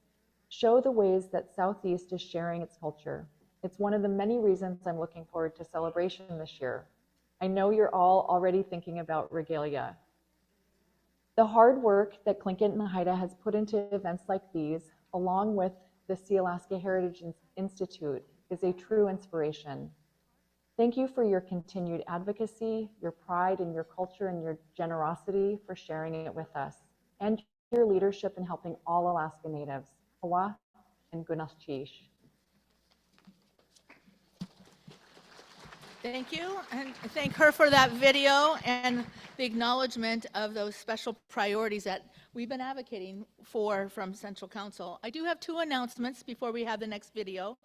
show the ways that Southeast is sharing its culture. It's one of the many reasons I'm looking forward to celebration this year. I know you're all already thinking about regalia. The hard work that Tlingit and Haida has put into events like these, along with the Sea-Alaska Heritage Institute, is a true inspiration. Thank you for your continued advocacy, your pride in your culture, and your generosity for sharing it with us, and your leadership in helping all Alaska Natives. Hawa and Gunaschish. Thank you, and thank her for that video and the acknowledgement of those special priorities that we've been advocating for from Central Council. I do have 2 announcements before we have the next video.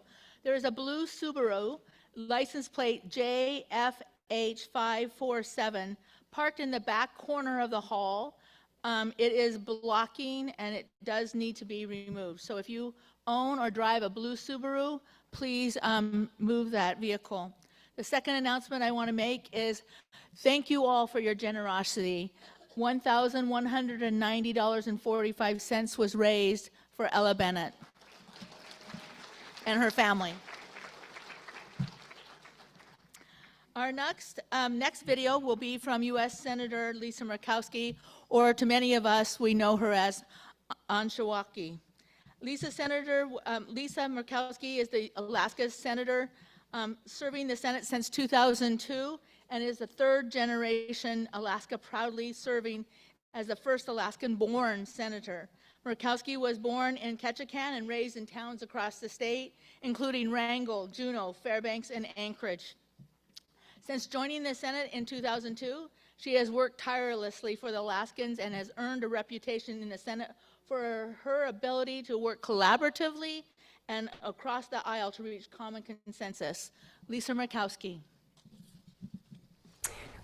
There is a blue Subaru, license plate JFH547, parked in the back corner of the hall. It is blocking and it does need to be removed. So if you own or drive a blue Subaru, please move that vehicle. The second announcement I want to make is thank you all for your generosity. $1,190.45 was raised for Ella Bennett and her family. Our next video will be from U.S. Senator Lisa Murkowski, or to many of us, we know her as Anshawaki. Lisa Murkowski is the Alaska Senator, serving the Senate since 2002, and is the 3rd generation Alaska proudly serving as the first Alaskan-born senator. Murkowski was born in Ketchikan and raised in towns across the state, including Wrangell, Juneau, Fairbanks, and Anchorage. Since joining the Senate in 2002, she has worked tirelessly for the Alaskans and has earned a reputation in the Senate for her ability to work collaboratively and across the aisle to reach common consensus. Lisa Murkowski.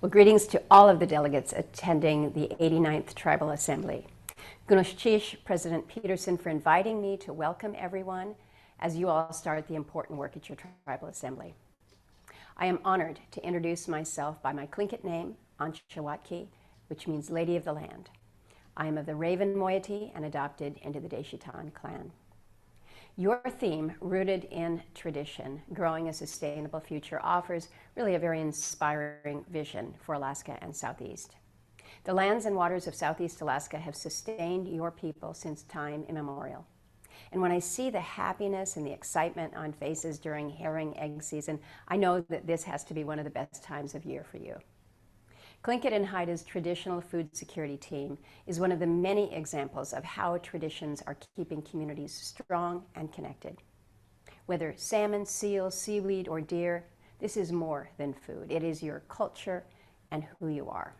Well, greetings to all of the delegates attending the 89th Tribal Assembly. Gunaschish, President Peterson, for inviting me to welcome everyone as you all start the important work at your Tribal Assembly. I am honored to introduce myself by my Tlingit name, Anshawatki, which means Lady of the Land. I am of the Raven moiety and adopted into the Deshitan clan. Your theme, Rooted in Tradition, Growing a Sustainable Future, offers really a very inspiring vision for Alaska and Southeast. The lands and waters of Southeast Alaska have sustained your people since time immemorial. And when I see the happiness and the excitement on faces during herring egg season, I know that this has to be one of the best times of year for you. Tlingit and Haida's traditional food security team is one of the many examples of how traditions are keeping communities strong and connected. Whether salmon, seal, seaweed, or deer, this is more than food. It is your culture and who you are.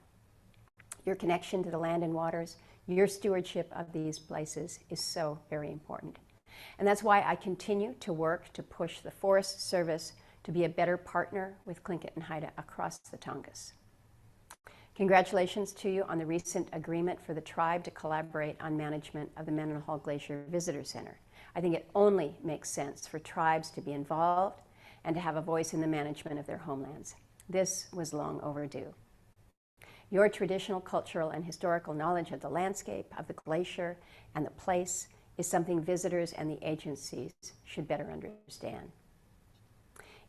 Your connection to the land and waters, your stewardship of these places is so very important. And that's why I continue to work to push the Forest Service to be a better partner with Tlingit and Haida across the Tongass. Congratulations to you on the recent agreement for the tribe to collaborate on management of the Mendenhall Glacier Visitor Center. I think it only makes sense for tribes to be involved and to have a voice in the management of their homelands. This was long overdue. Your traditional, cultural, and historical knowledge of the landscape, of the glacier, and the place is something visitors and the agencies should better understand.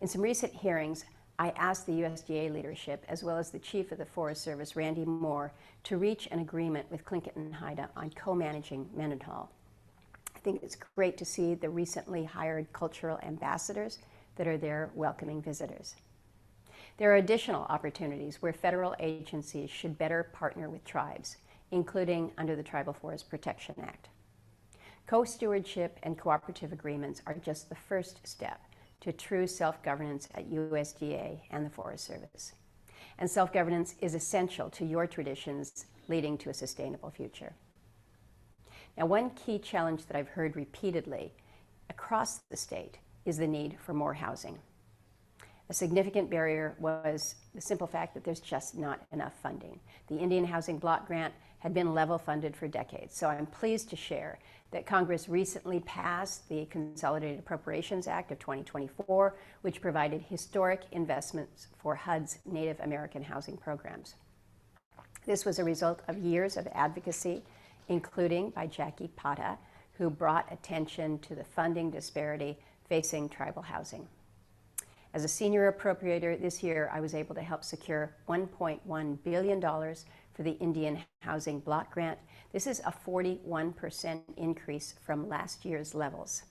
In some recent hearings, I asked the USDA leadership, as well as the Chief of the Forest Service, Randy Moore, to reach an agreement with Tlingit and Haida on co-managing Mendenhall. I think it's great to see the recently hired cultural ambassadors that are there welcoming visitors. There are additional opportunities where federal agencies should better partner with tribes, including under the Tribal Forest Protection Act. Co-stewardship and cooperative agreements are just the first step to true self-governance at USDA and the Forest Service. And self-governance is essential to your traditions leading to a sustainable future. Now, one key challenge that I've heard repeatedly across the state is the need for more housing. A significant barrier was the simple fact that there's just not enough funding. The Indian Housing Block Grant had been level funded for decades, so I'm pleased to share that Congress recently passed the Consolidated Appropriations Act of 2024, which provided historic investments for HUD's Native American housing programs. This was a result of years of advocacy, including by Jackie Pata, who brought attention to the funding disparity facing tribal housing. As a senior appropriator this year, I was able to help secure $1.1 billion for the Indian Housing Block Grant. This is a 41% increase from last year's levels.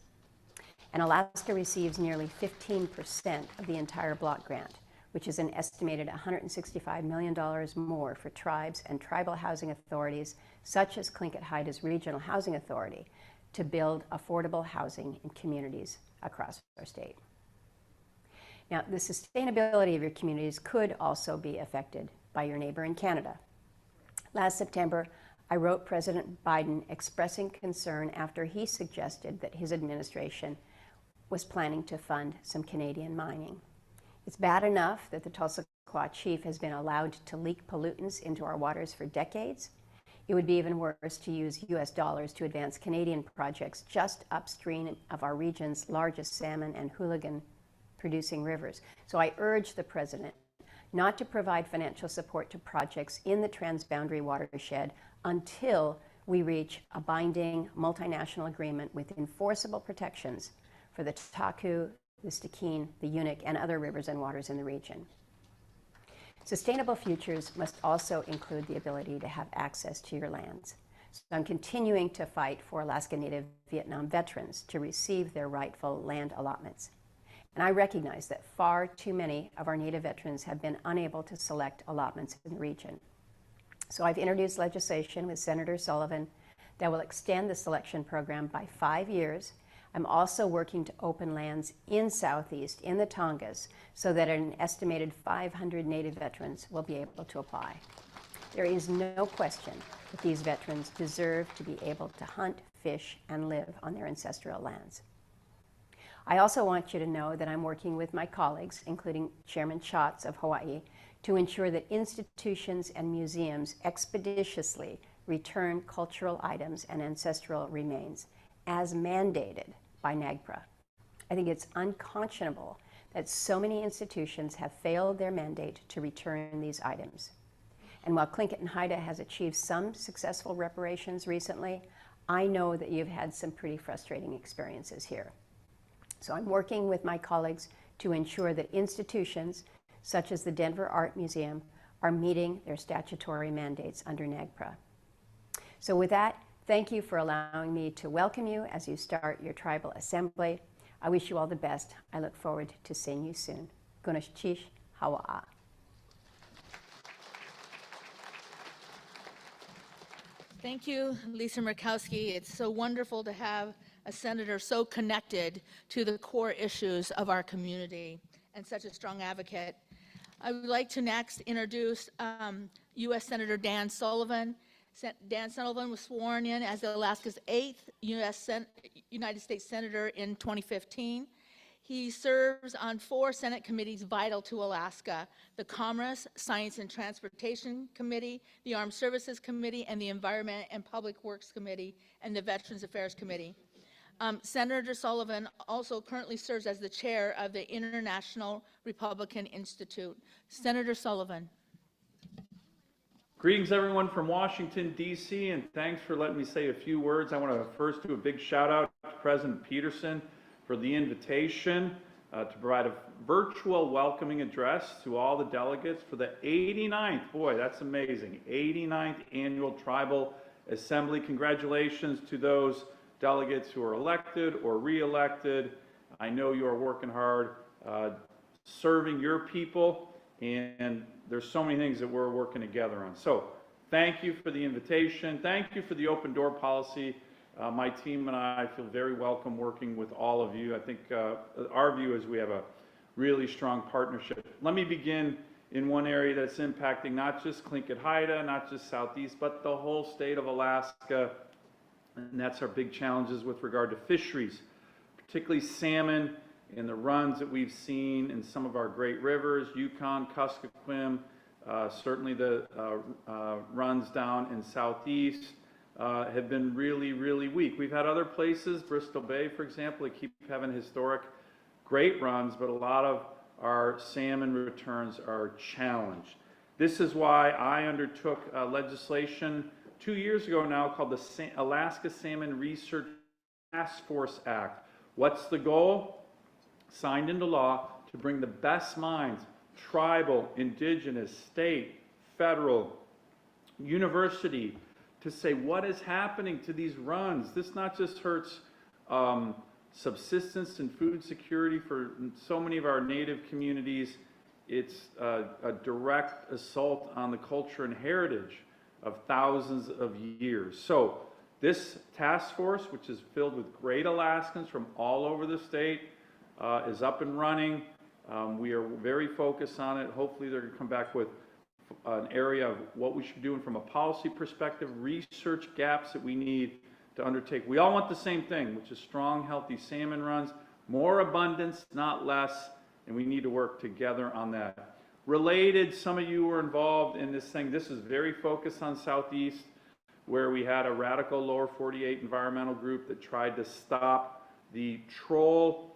And Alaska receives nearly 15% of the entire block grant, which is an estimated $165 million more for tribes and tribal housing authorities, such as Tlingit Haida's Regional Housing Authority, to build affordable housing in communities across our state. Now, the sustainability of your communities could also be affected by your neighbor in Canada. Last September, I wrote President Biden expressing concern after he suggested that his administration was planning to fund some Canadian mining. It's bad enough that the Tulsa Q chief has been allowed to leak pollutants into our waters for decades. It would be even worse to use US dollars to advance Canadian projects just upstream of our region's largest salmon and hooligan producing rivers. So I urge the President not to provide financial support to projects in the transboundary watershed until we reach a binding multinational agreement with enforceable protections for the Taku, the Stikine, the Unuk, and other rivers and waters in the region. Sustainable futures must also include the ability to have access to your lands. So I'm continuing to fight for Alaska Native Vietnam veterans to receive their rightful land allotments. And I recognize that far too many of our Native veterans have been unable to select allotments in the region. So I've introduced legislation with Senator Sullivan that will extend the selection program by 5 years. I'm also working to open lands in Southeast, in the Tongass, so that an estimated 500 Native veterans will be able to apply. There is no question that these veterans deserve to be able to hunt, fish, and live on their ancestral lands. I also want you to know that I'm working with my colleagues, including Chairman Schatz of Hawaii, to ensure that institutions and museums expeditiously return cultural items and ancestral remains as mandated by NAGPRA. I think it's unconscionable that so many institutions have failed their mandate to return these items. And while Tlingit and Haida has achieved some successful reparations recently, I know that you've had some pretty frustrating experiences here. So I'm working with my colleagues to ensure that institutions such as the Denver Art Museum are meeting their statutory mandates under NAGPRA. So with that, thank you for allowing me to welcome you as you start your tribal assembly. I wish you all the best. I look forward to seeing you soon. Gunashchish Hawa'a. Thank you, Lisa Murkowski. It's so wonderful to have a senator so connected to the core issues of our community and such a strong advocate. I would like to next introduce U.S. Senator Dan Sullivan. Dan Sullivan was sworn in as Alaska's 8th United States Senator in 2015. He serves on 4 Senate committees vital to Alaska: the Commerce, Science and Transportation Committee, the Armed Services Committee, and the Environment and Public Works Committee, and the Veterans Affairs Committee. Senator Sullivan also currently serves as the chair of the International Republican Institute. Senator Sullivan. Greetings, everyone from Washington, D.C., and thanks for letting me say a few words. I want to first do a big shout out to President Peterson for the invitation to provide a virtual welcoming address to all the delegates for the 89th, boy, that's amazing, 89th Annual Tribal Assembly. Congratulations to those delegates who are elected or re-elected. I know you are working hard serving your people, and there's so many things that we're working together on. So thank you for the invitation. Thank you for the open door policy. My team and I feel very welcome working with all of you. I think our view is we have a really strong partnership. Let me begin in one area that's impacting not just Tlingit-Haida, not just Southeast, but the whole state of Alaska, and that's our big challenges with regard to fisheries, particularly salmon and the runs that we've seen in some of our great rivers, Yukon, Kuskokwim, certainly the runs down in Southeast have been really, really weak. We've had other places, Bristol Bay, for example, that keep having historic great runs, but a lot of our salmon returns are challenged. This is why I undertook legislation 2 years ago now called the Alaska Salmon Research Task Force Act. What's the goal? Signed into law to bring the best minds, tribal, indigenous, state, federal, university, to say what is happening to these runs. This not just hurts subsistence and food security for so many of our native communities, it's a direct assault on the culture and heritage of thousands of years. So this task force, which is filled with great Alaskans from all over the state, is up and running. We are very focused on it. Hopefully they're going to come back with an area of what we should be doing from a policy perspective, research gaps that we need to undertake. We all want the same thing, which is strong, healthy salmon runs, more abundance, not less, and we need to work together on that. Related, some of you were involved in this thing. This is very focused on Southeast, where we had a radical lower 48 environmental group that tried to stop the troll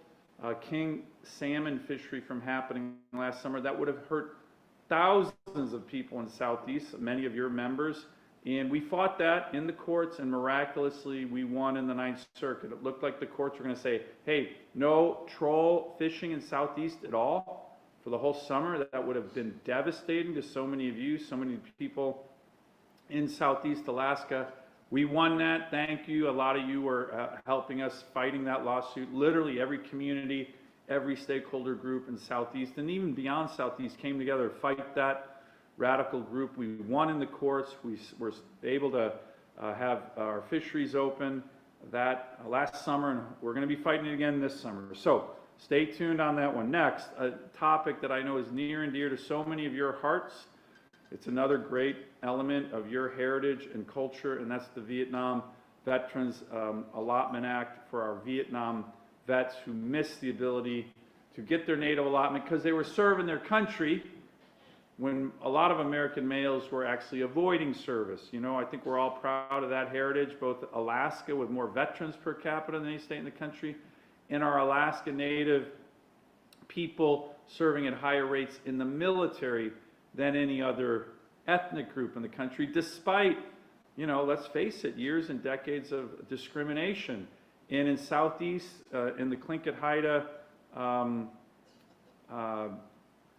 king salmon fishery from happening last summer. That would have hurt thousands of people in Southeast, many of your members, and we fought that in the courts, and miraculously we won in the Ninth Circuit. It looked like the courts were going to say, hey, no troll fishing in Southeast at all for the whole summer. That would have been devastating to so many of you, so many people in Southeast Alaska. We won that. Thank you. A lot of you were helping us fighting that lawsuit. Literally every community, every stakeholder group in Southeast and even beyond Southeast came together to fight that radical group. We won in the courts. We were able to have our fisheries open that last summer, and we're going to be fighting it again this summer. So stay tuned on that one. Next, a topic that I know is near and dear to so many of your hearts. It's another great element of your heritage and culture, and that's the Vietnam Veterans Allotment Act for our Vietnam vets who missed the ability to get their native allotment because they were serving their country when a lot of American males were actually avoiding service. You know, I think we're all proud of that heritage, both Alaska with more veterans per capita than any state in the country, and our Alaska Native people serving at higher rates in the military than any other ethnic group in the country, despite, you know, let's face it, years and decades of discrimination. And in Southeast, in the Tlingit-Haida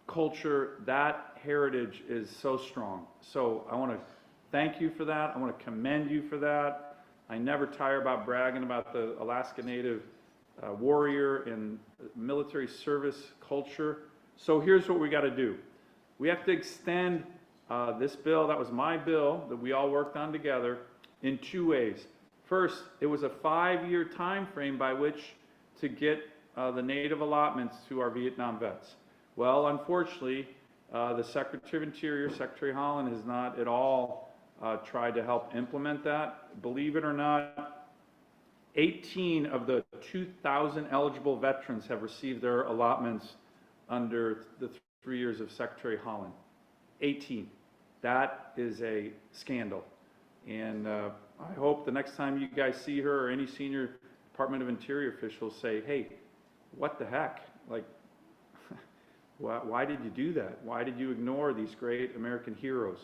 culture, that heritage is so strong. So I want to thank you for that. I want to commend you for that. I never tire about bragging about the Alaska Native warrior and military service culture. So here's what we got to do. We have to extend this bill, that was my bill, that we all worked on together, in two ways. First, it was a 5-year time frame by which to get the native allotments to our Vietnam vets. Well, unfortunately, the Secretary of Interior, Secretary Holland, has not at all tried to help implement that. Believe it or not, 18 of the 2,000 eligible veterans have received their allotments under the 3 years of Secretary Holland. 18. That is a scandal. And I hope the next time you guys see her or any senior Department of Interior officials say, hey, what the heck? Like, why did you do that? Why did you ignore these great American heroes?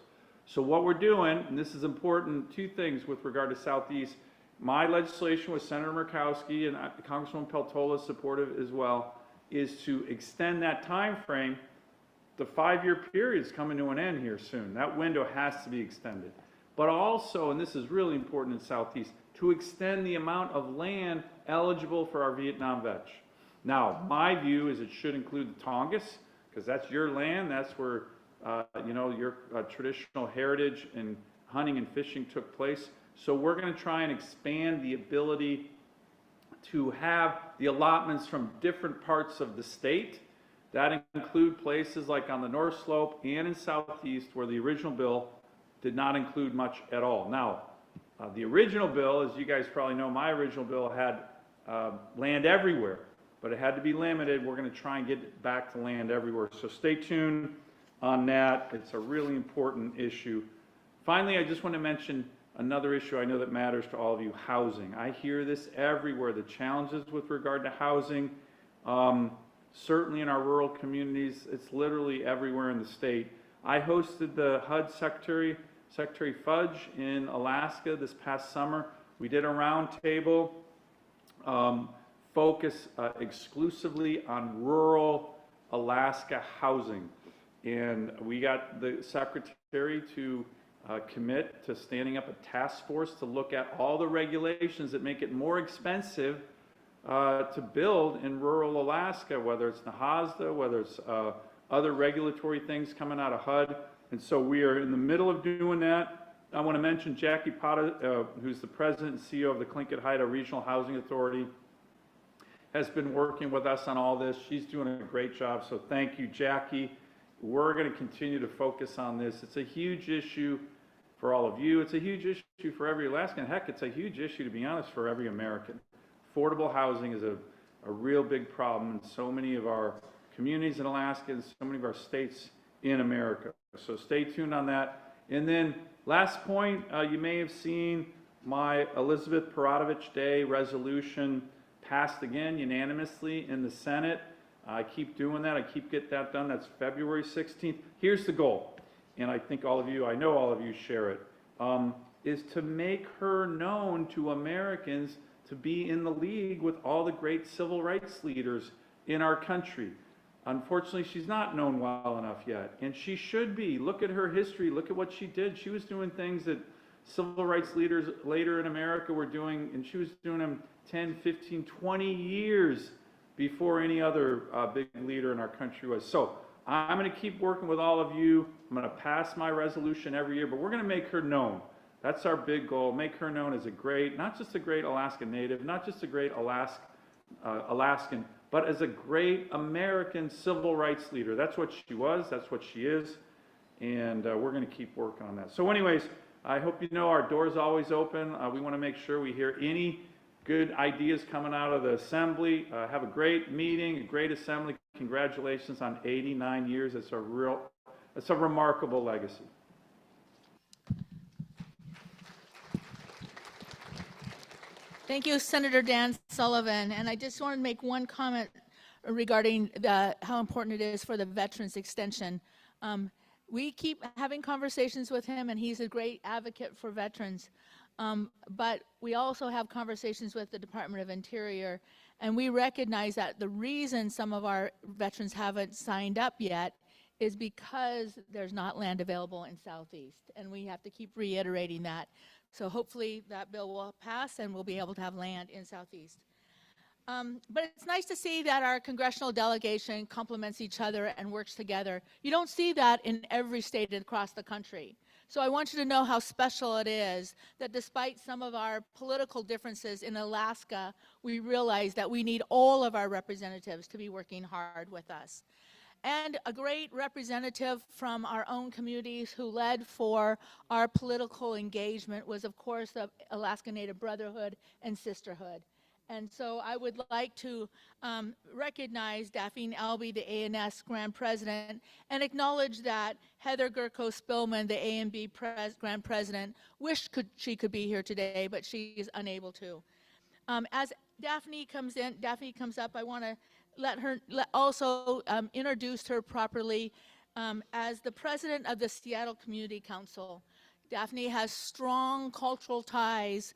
So what we're doing, and this is important, two things with regard to Southeast. My legislation with Senator Murkowski and Congresswoman Peltola supportive as well, is to extend that time frame. The 5-year period is coming to an end here soon. That window has to be extended. But also, and this is really important in Southeast, to extend the amount of land eligible for our Vietnam vets. Now, my view is it should include the Tongass, because that's your land. That's where, you know, your traditional heritage and hunting and fishing took place. So we're going to try and expand the ability to have the allotments from different parts of the state. That include places like on the North Slope and in Southeast, where the original bill did not include much at all. Now, the original bill, as you guys probably know, my original bill had land everywhere, but it had to be limited. We're going to try and get it back to land everywhere. So stay tuned on that. It's a really important issue. Finally, I just want to mention another issue I know that matters to all of you, housing. I hear this everywhere, the challenges with regard to housing. Certainly in our rural communities, it's literally everywhere in the state. I hosted the HUD Secretary Fudge in Alaska this past summer. We did a roundtable focus exclusively on rural Alaska housing. And we got the Secretary to commit to standing up a task force to look at all the regulations that make it more expensive to build in rural Alaska, whether it's NAHASDA, whether it's other regulatory things coming out of HUD. And so we are in the middle of doing that. I want to mention Jackie Pata, who's the president and CEO of the Tlingit-Haida Regional Housing Authority, has been working with us on all this. She's doing a great job, so thank you, Jackie. We're going to continue to focus on this. It's a huge issue for all of you. It's a huge issue for every Alaskan. Heck, it's a huge issue, to be honest, for every American. Affordable housing is a real big problem in so many of our communities in Alaska and so many of our states in America. So stay tuned on that. And then last point, you may have seen my Elizabeth Perodovich Day resolution passed again unanimously in the Senate. I keep doing that. I keep getting that done. That's February 16th. Here's the goal, and I think all of you, I know all of you share it, is to make her known to Americans to be in the league with all the great civil rights leaders in our country. Unfortunately, she's not known well enough yet, and she should be. Look at her history. Look at what she did. She was doing things that civil rights leaders later in America were doing, and she was doing them 10, 15, 20 years before any other big leader in our country was. So I'm going to keep working with all of you. I'm going to pass my resolution every year, but we're going to make her known. That's our big goal. Make her known as a great, not just a great Alaskan native, not just a great Alaskan, but as a great American civil rights leader. That's what she was. That's what she is. And we're going to keep working on that. So anyways, I hope you know our door's always open. We want to make sure we hear any good ideas coming out of the assembly. Have a great meeting, a great assembly. Congratulations on 89 years. It's a remarkable legacy. Thank you, Senator Dan Sullivan. And I just want to make one comment regarding how important it is for the Veterans Extension. We keep having conversations with him, and he's a great advocate for veterans. But we also have conversations with the Department of Interior, and we recognize that the reason some of our veterans haven't signed up yet is because there's not land available in Southeast, and we have to keep reiterating that. So hopefully that bill will pass and we'll be able to have land in Southeast. But it's nice to see that our congressional delegation complements each other and works together. You don't see that in every state across the country. So I want you to know how special it is that despite some of our political differences in Alaska, we realize that we need all of our representatives to be working hard with us. And a great representative from our own communities who led for our political engagement was, of course, the Alaska Native Brotherhood and Sisterhood. And so I would like to recognize Daphne Albee, the ANS Grand President, and acknowledge that Heather Gurko-Spillman, the ANB Grand President, wished she could be here today, but she is unable to. As Daphne comes up, I want to also introduce her properly as the president of the Seattle Community Council. Daphne has strong cultural ties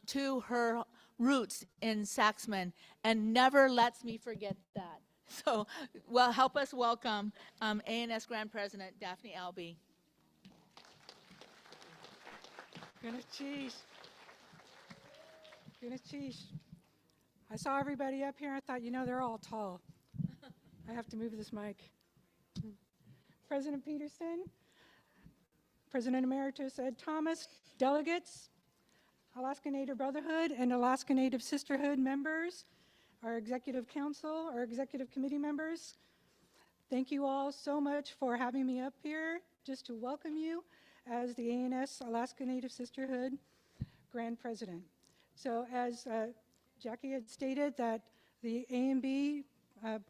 to her roots in Saxman and never lets me forget that. So, well, help us welcome ANS Grand President Daphne Albee. Goodness cheese. Goodness cheese. I saw everybody up here. I thought, you know, they're all tall. I have to move this mic. President Peterson, President Emeritus Ed Thomas, delegates, Alaska Native Brotherhood and Alaska Native Sisterhood members, our Executive Council, our Executive Committee members. Thank you all so much for having me up here just to welcome you as the ANS Alaska Native Sisterhood Grand President. So as Jackie had stated that the ANB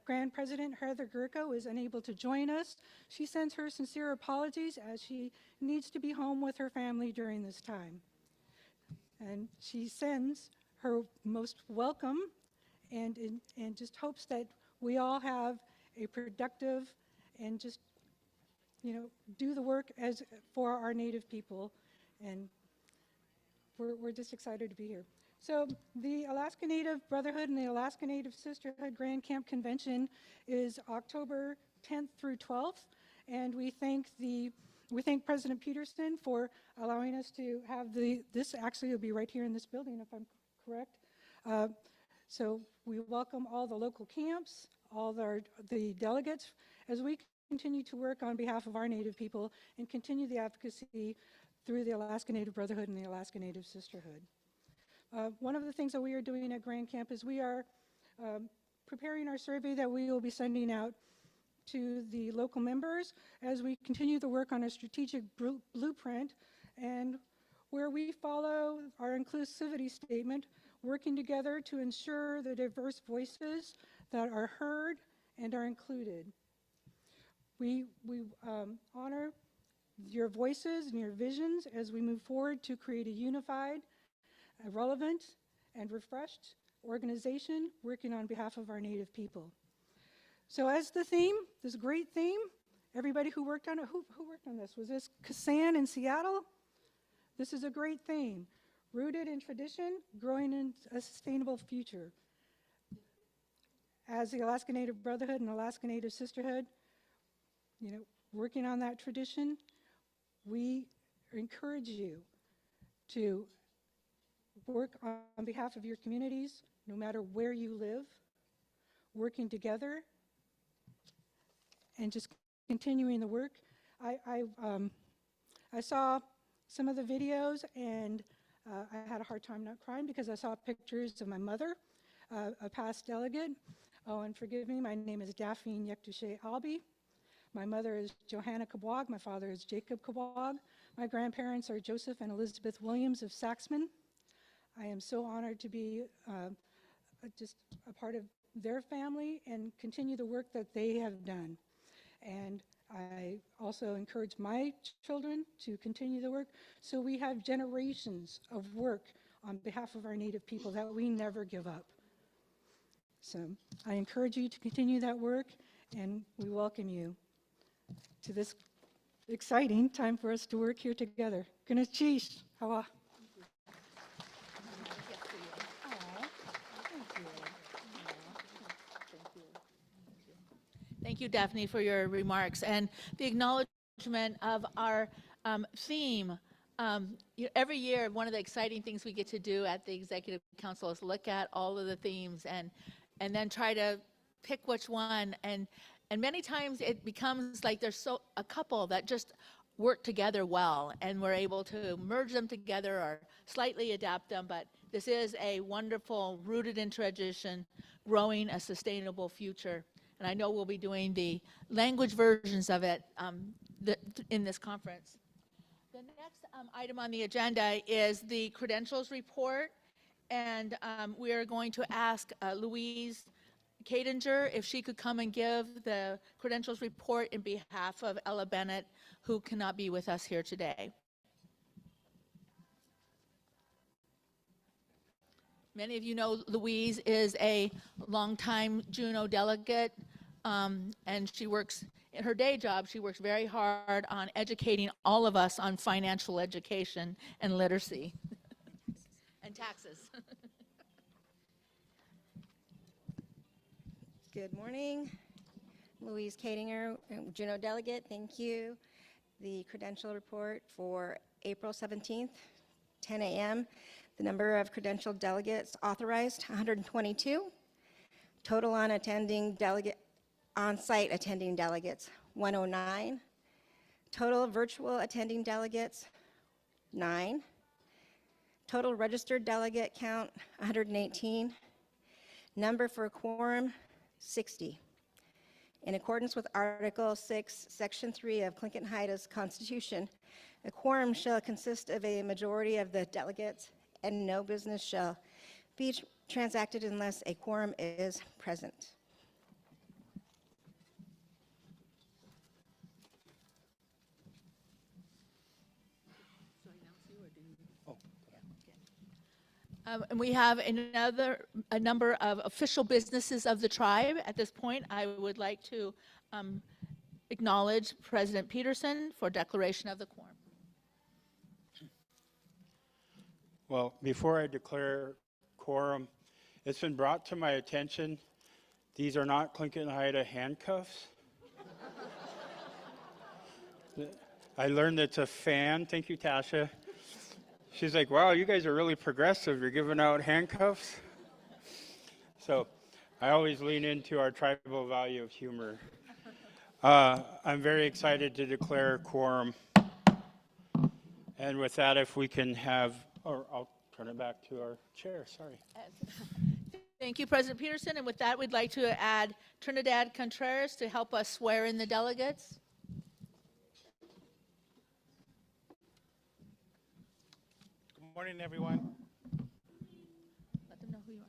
Grand President Heather Gurko is unable to join us. She sends her sincere apologies as she needs to be home with her family during this time. And she sends her most welcome and just hopes that we all have a productive and just, you know, do the work as for our Native people. And we're just excited to be here. So the Alaska Native Brotherhood and the Alaska Native Sisterhood Grand Camp Convention is October 10th through 12th, and we thank President Peterson for allowing us to have this actually will be right here in this building, if I'm correct. So we welcome all the local camps, all the delegates, as we continue to work on behalf of our Native people and continue the advocacy through the Alaska Native Brotherhood and the Alaska Native Sisterhood. One of the things that we are doing at Grand Camp is we are preparing our survey that we will be sending out to the local members as we continue the work on a strategic blueprint and where we follow our inclusivity statement, working together to ensure the diverse voices that are heard and are included. We honor your voices and your visions as we move forward to create a unified, a relevant and refreshed organization working on behalf of our Native people. So as the theme, this great theme, everybody who worked on it, who worked on this? Was this Kassan in Seattle? This is a great theme, rooted in tradition, growing in a sustainable future. As the Alaska Native Brotherhood and Alaska Native Sisterhood, you know, working on that tradition, we encourage you to work on behalf of your communities, no matter where you live, working together, and just continuing the work. I saw some of the videos, and I had a hard time not crying because I saw pictures of my mother, a past delegate. Oh, and forgive me, my name is Daphne Yektushe Albee. My mother is Johanna Kabwag, my father is Jacob Kabwag. My grandparents are Joseph and Elizabeth Williams of Saxman. I am so honored to be just a part of their family and continue the work that they have done. And I also encourage my children to continue the work so we have generations of work on behalf of our Native people that we never give up. So I encourage you to continue that work, and we welcome you to this exciting time for us to work here together. Gonna cheese. Hawa. Thank you, Daphne, for your remarks and the acknowledgement of our theme. Every year, one of the exciting things we get to do at the Executive Council is look at all of the themes and then try to pick which one. And many times it becomes like there's a couple that just work together well, and we're able to merge them together or slightly adapt them. But this is a wonderful, rooted in tradition, growing a sustainable future. And I know we'll be doing the language versions of it in this conference. The next item on the agenda is the credentials report. And we are going to ask Louise Cadinger if she could come and give the credentials report in behalf of Ella Bennett, who cannot be with us here today. Many of you know Louise is a longtime Juneau delegate, and she works, in her day job, she works very hard on educating all of us on financial education and literacy and taxes. Good morning. Louise Cadinger, Juneau delegate, thank you. The credential report for April 17th, 10 a.m. The number of credentialed delegates authorized, 122. Total on-site attending delegates, 109. Total virtual attending delegates, 9. Total registered delegate count, 118. Number for quorum, 60. In accordance with Article 6, Section 3 of Clinton-Haida's Constitution, a quorum shall consist of a majority of the delegates, and no business shall be transacted unless a quorum is present. And we have a number of official businesses of the tribe. At this point, I would like to acknowledge President Peterson for declaration of the quorum. Well, before I declare quorum, it's been brought to my attention, these are not Clinton-Haida handcuffs. I learned it's a fan. Thank you, Tasha. She's like, wow, you guys are really progressive. You're giving out handcuffs. So I always lean into our tribal value of humor. I'm very excited to declare quorum. And with that, if we can have, or I'll turn it back to our chair, sorry. Thank you, President Peterson. And with that, we'd like to add Trinidad Contreras to help us swear in the delegates. Good morning, everyone. Let them know who you are.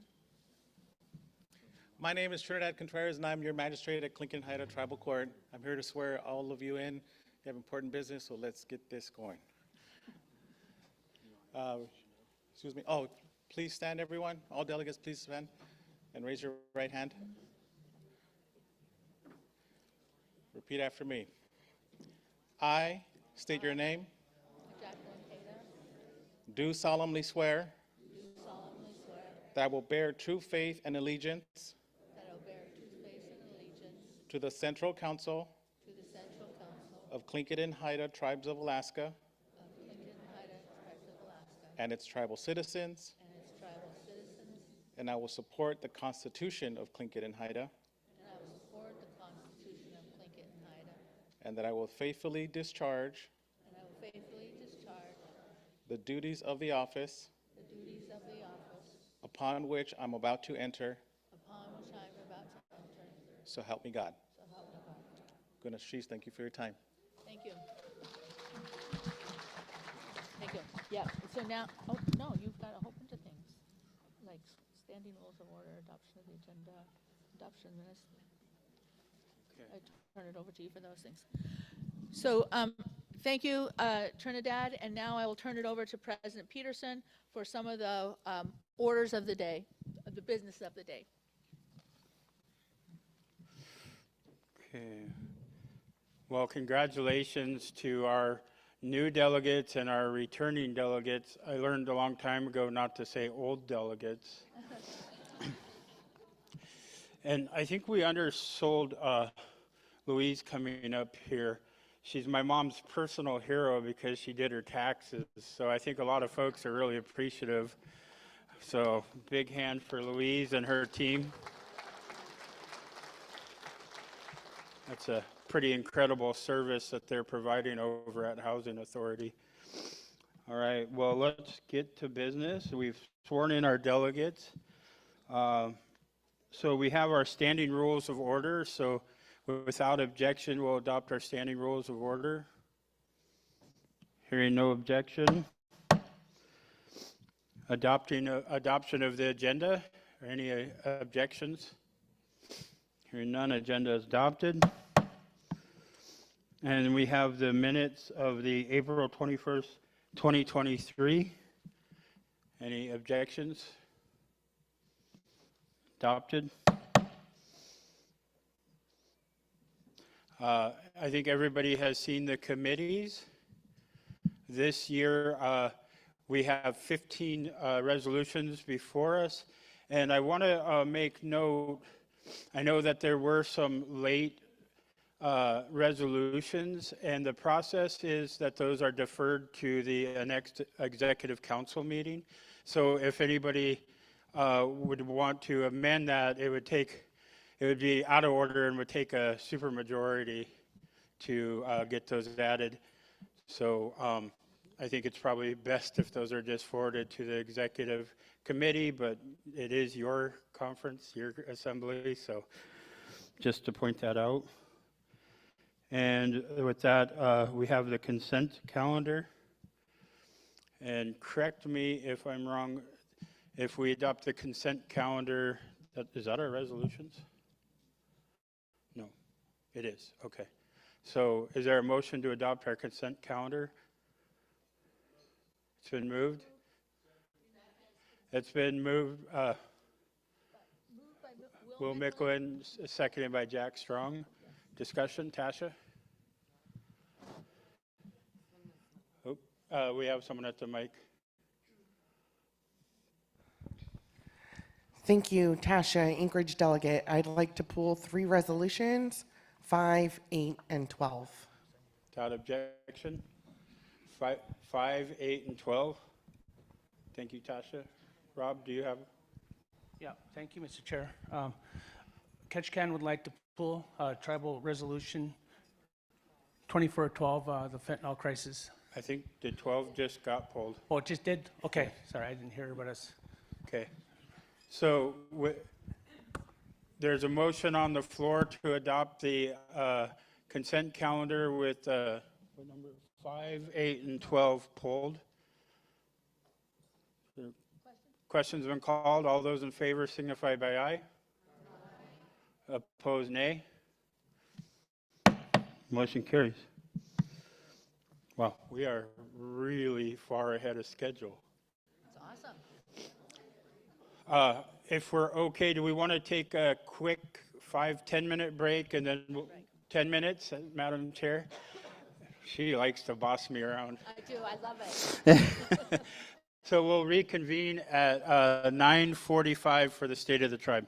My name is Trinidad Contreras, and I'm your magistrate at Clinton-Haida Tribal Court. I'm here to swear all of you in. You have important business, so let's get this going. Excuse me. Oh, please stand, everyone. All delegates, please stand and raise your right hand. Repeat after me. I state your name. Do solemnly swear that I will bear true faith and allegiance to the Central Council of Clinton-Haida Tribes of Alaska and its tribal citizens, and I will support the Constitution of Clinton-Haida, and that I will faithfully discharge the duties of the office upon which I'm about to enter. So help me God. Goodness, Chief, thank you for your time. Thank you. Thank you. Yeah, so now, oh, no, you've got a whole bunch of things, like standing rules of order, adoption of the agenda, adoption minutes. Okay. I turn it over to you for those things. So thank you, Trinidad, and now I will turn it over to President Peterson for some of the orders of the day, the business of the day. Okay. Well, congratulations to our new delegates and our returning delegates. I learned a long time ago not to say old delegates. And I think we undersold Louise coming up here. She's my mom's personal hero because she did her taxes. So I think a lot of folks are really appreciative. So big hand for Louise and her team. That's a pretty incredible service that they're providing over at Housing Authority. All right, well, let's get to business. We've sworn in our delegates. So we have our standing rules of order. So without objection, we'll adopt our standing rules of order. Hearing no objection. Adoption of the agenda. Or any objections? Hearing none, agenda is adopted. And we have the minutes of the April 21st, 2023. Any objections? Adopted. I think everybody has seen the committees. This year, we have 15 resolutions before us. And I want to make note, I know that there were some late resolutions, and the process is that those are deferred to the next executive council meeting. So if anybody would want to amend that, it would be out of order and would take a supermajority to get those added. So I think it's probably best if those are just forwarded to the executive committee, but it is your conference, your assembly, so just to point that out. And with that, we have the consent calendar. And correct me if I'm wrong, if we adopt the consent calendar, is that our resolutions? No, it is, okay. So is there a motion to adopt our consent calendar? It's been moved? It's been moved. Will Micklin, seconded by Jack Strong. Discussion, Tasha? Oh, we have someone at the mic. Thank you, Tasha, Anchorage delegate. I'd like to pull 3 resolutions, 5, 8, and 12. Without objection. 5, 8, and 12. Thank you, Tasha. Rob, do you have? Yeah, thank you, Mr. Chair. Ketchikan would like to pull tribal resolution 2412, the fentanyl crisis. I think the 12 just got pulled. Oh, it just did? Okay, sorry, I didn't hear about us. Okay. So there's a motion on the floor to adopt the consent calendar with what number? 5, 8, and 12 pulled. Questions have been called. All those in favor signify by aye. Opposed, nay. Motion carries. Wow, we are really far ahead of schedule. That's awesome. If we're okay, do we want to take a quick 5-10 minute break and then 10 minutes, Madam Chair? She likes to boss me around. I do, I love it. So we'll reconvene at 9:45 for the State of the Tribe.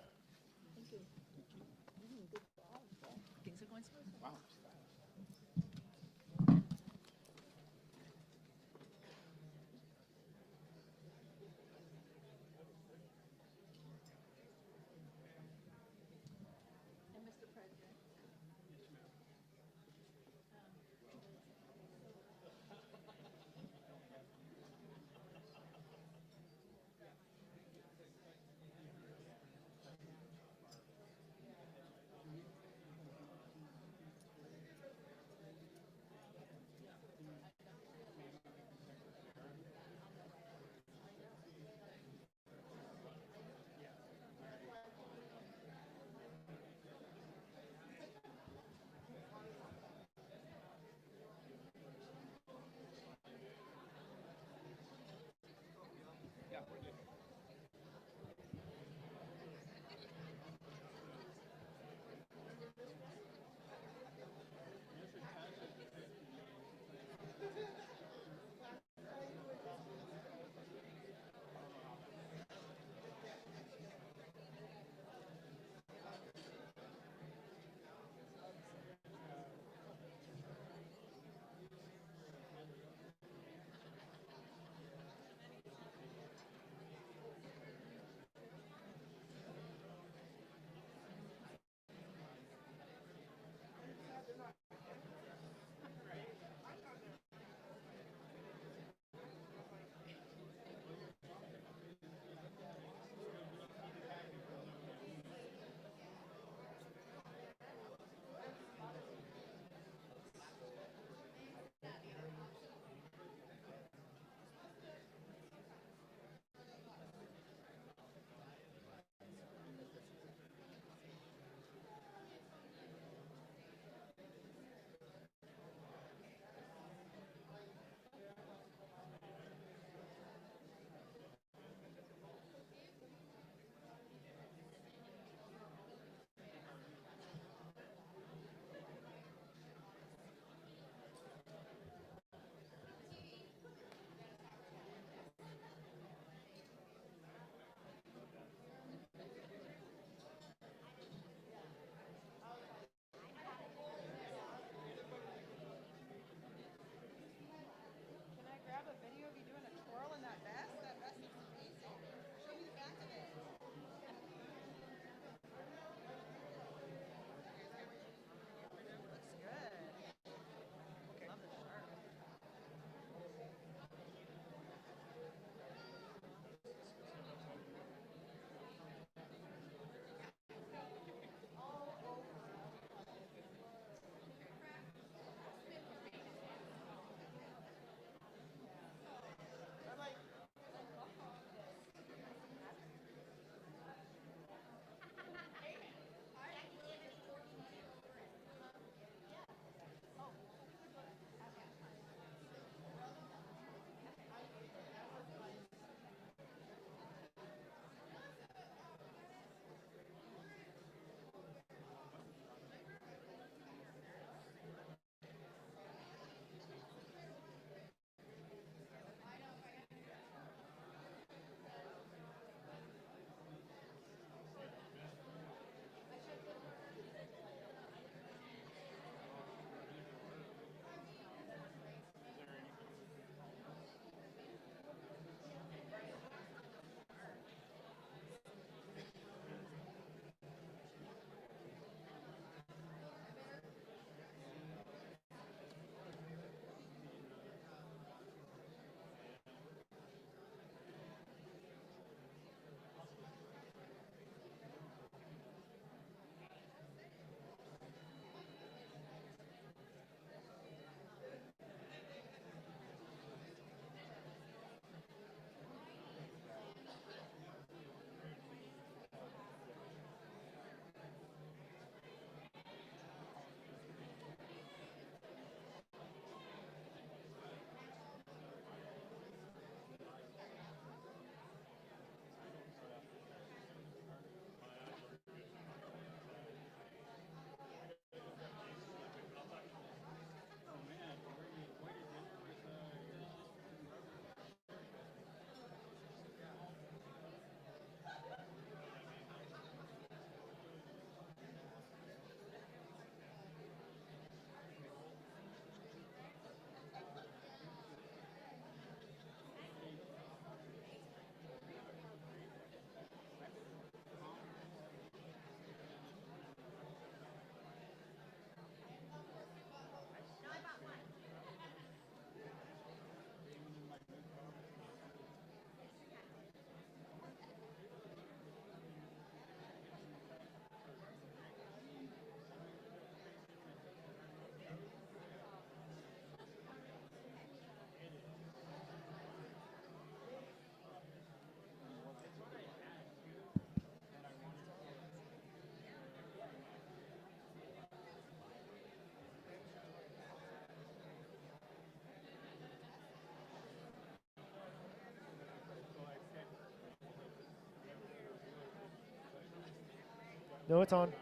No, it's on.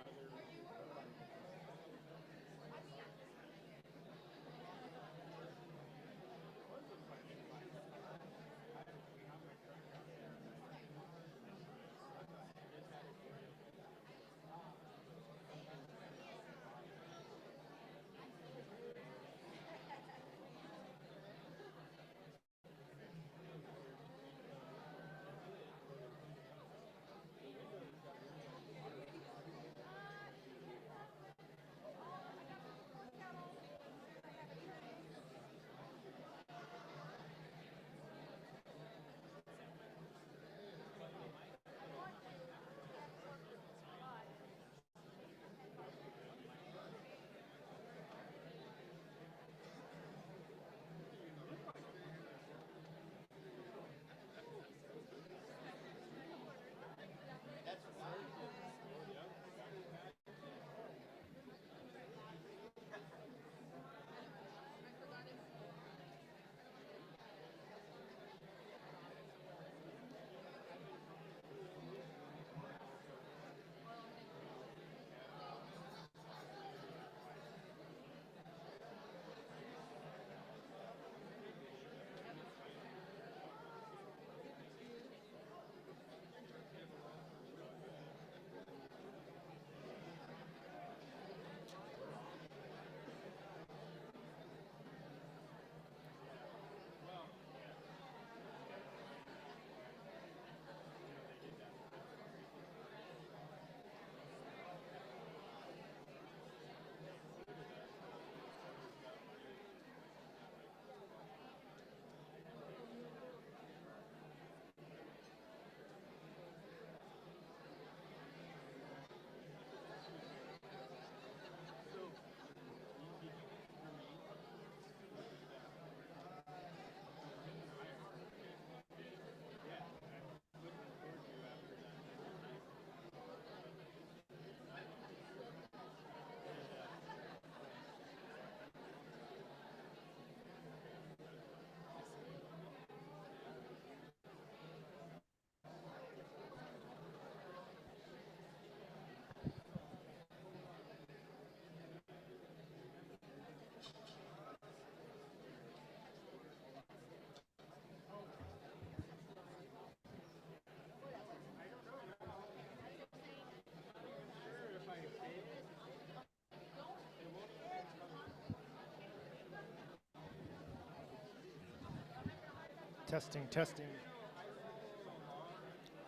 Testing, testing.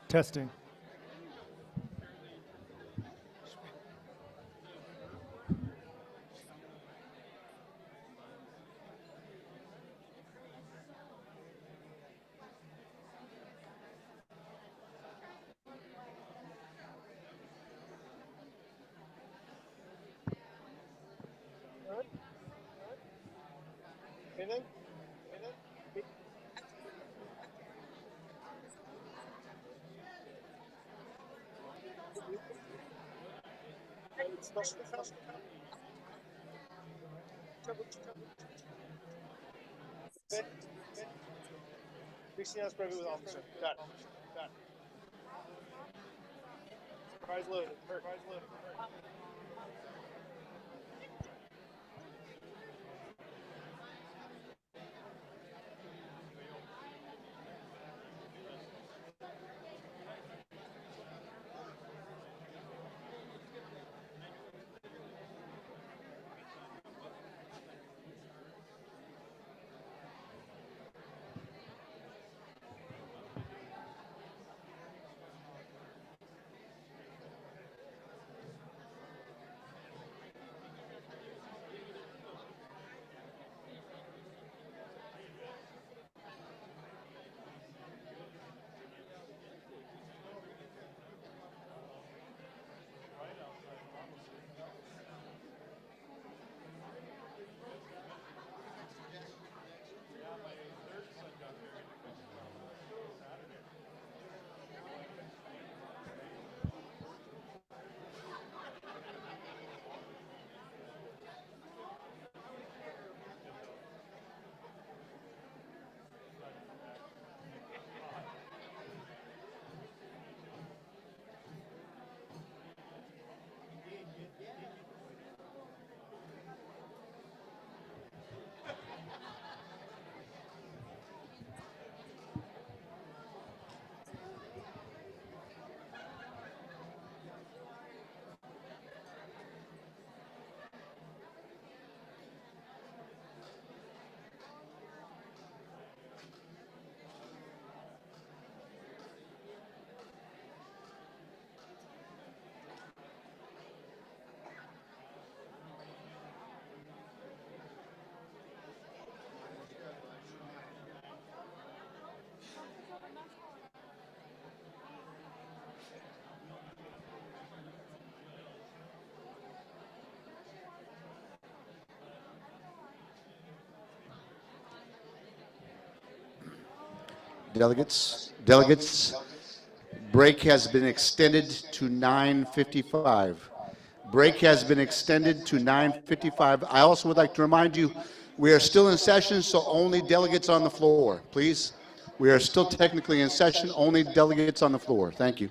Testing. Anything? Christina's privy with officer. Got it. Got it. Surprise loaded. Surprise loaded. delegates. Delegates, break has been extended to 9:55. Break has been extended to 9:55. I also would like to remind you, we are still in session, so only delegates on the floor, please. We are still technically in session, only delegates on the floor. Thank you.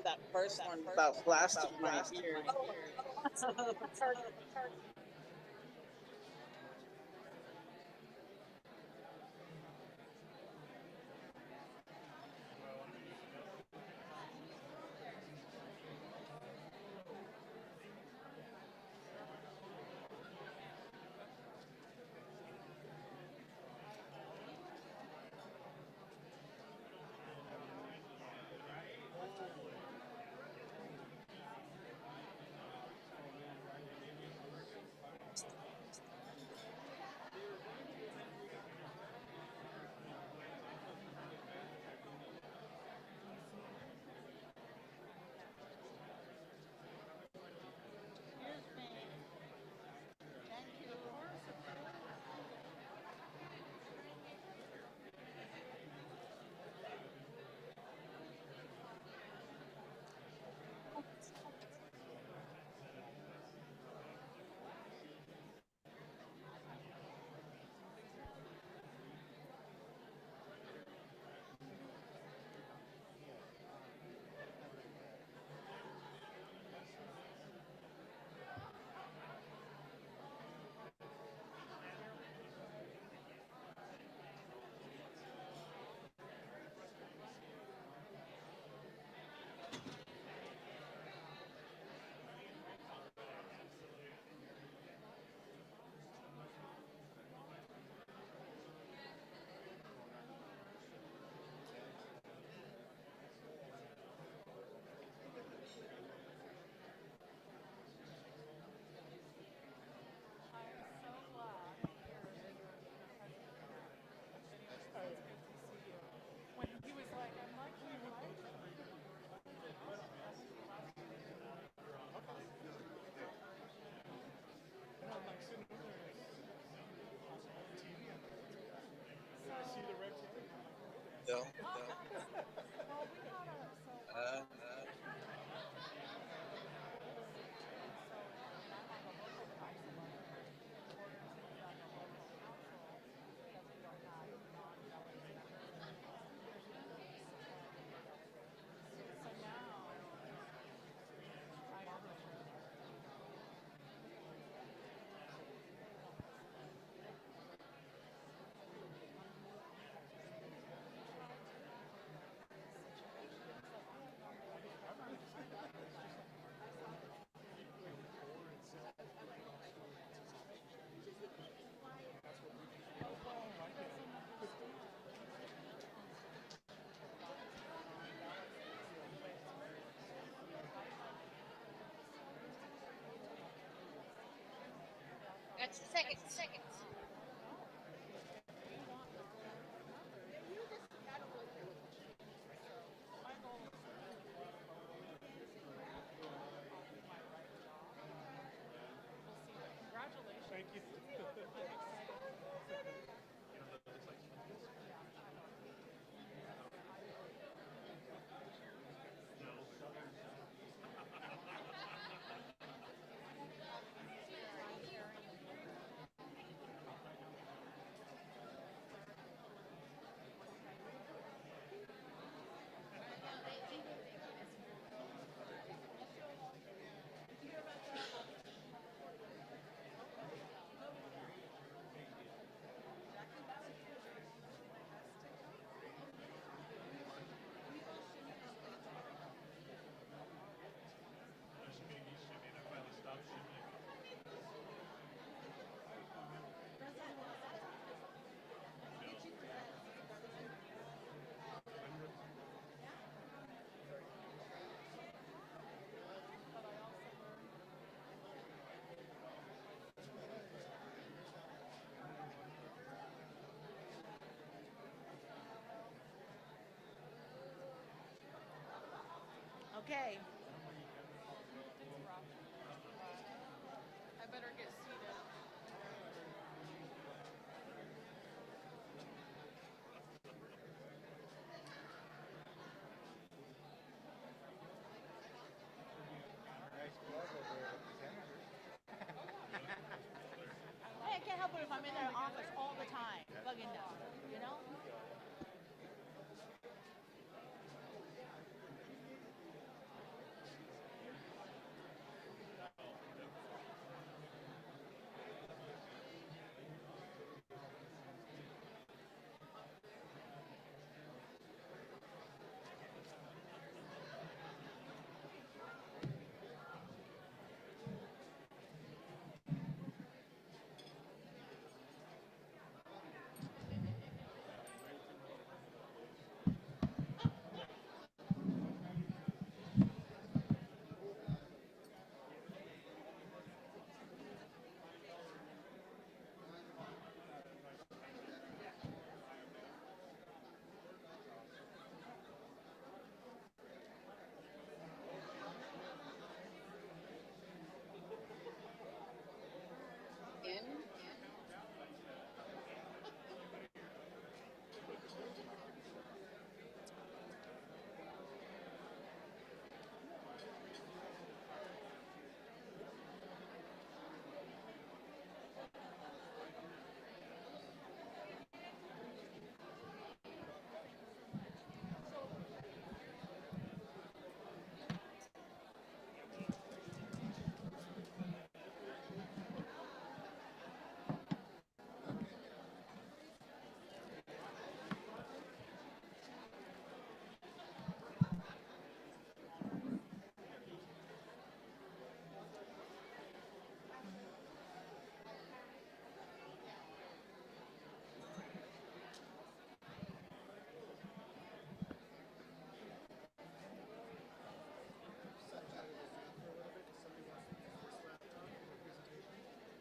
That first one about blasting my ear. No. Okay. I better get seated. Hey, I can't help it if I'm in their office all the time, bugging them, you know?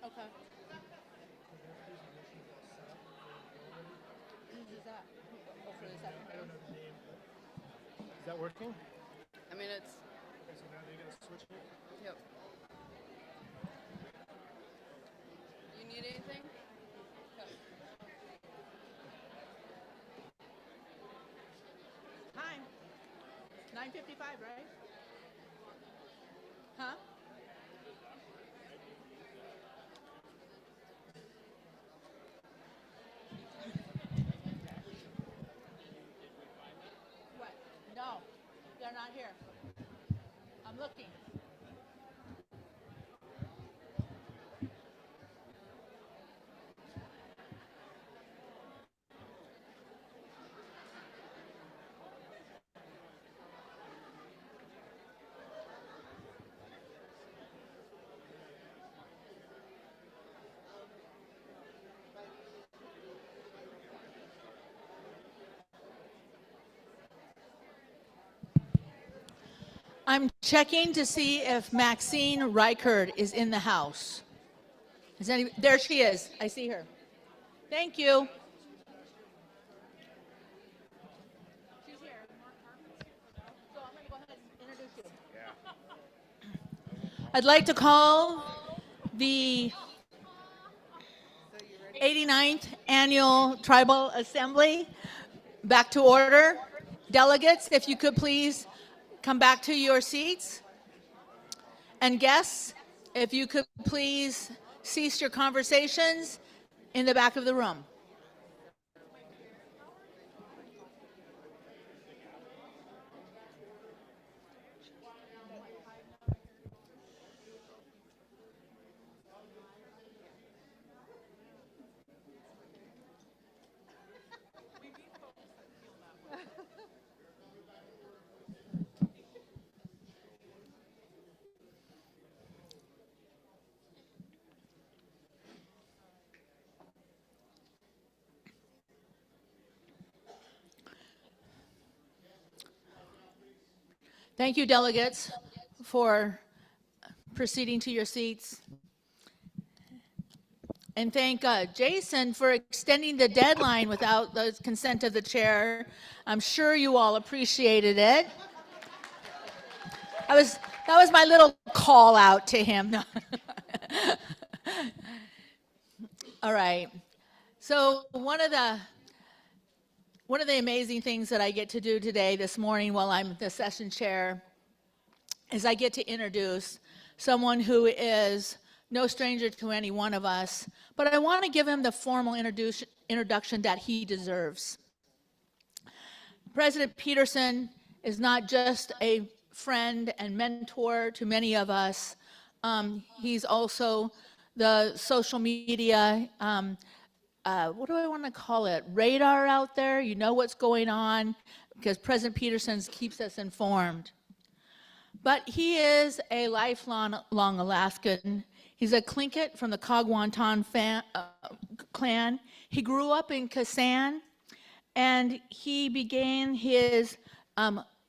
Okay. Whose is that? Oh, for the second one? Is that working? I mean, it's. Okay, so now they're gonna switch it. Yep. You need anything? Okay. Time. 9:55, right? Huh? What? No, they're not here. I'm looking. I'm checking to see if Maxine Reichert is in the house. There she is. I see her. Thank you. I'd like to call the 89th Annual Tribal Assembly back to order. Delegates, if you could please come back to your seats. And guests, if you could please cease your conversations in the back of the room. Thank you, delegates, for proceeding to your seats. And thank Jason for extending the deadline without the consent of the chair. I'm sure you all appreciated it. That was my little call out to him. All right. So one of the amazing things that I get to do today, this morning, while I'm the session chair, is I get to introduce someone who is no stranger to any one of us, but I want to give him the formal introduction that he deserves. President Peterson is not just a friend and mentor to many of us. He's also the social media, what do I want to call it, radar out there. You know what's going on because President Peterson keeps us informed. But he is a lifelong Alaskan. He's a Tlingit from the Kagwantan clan. He grew up in Kasan, and he began his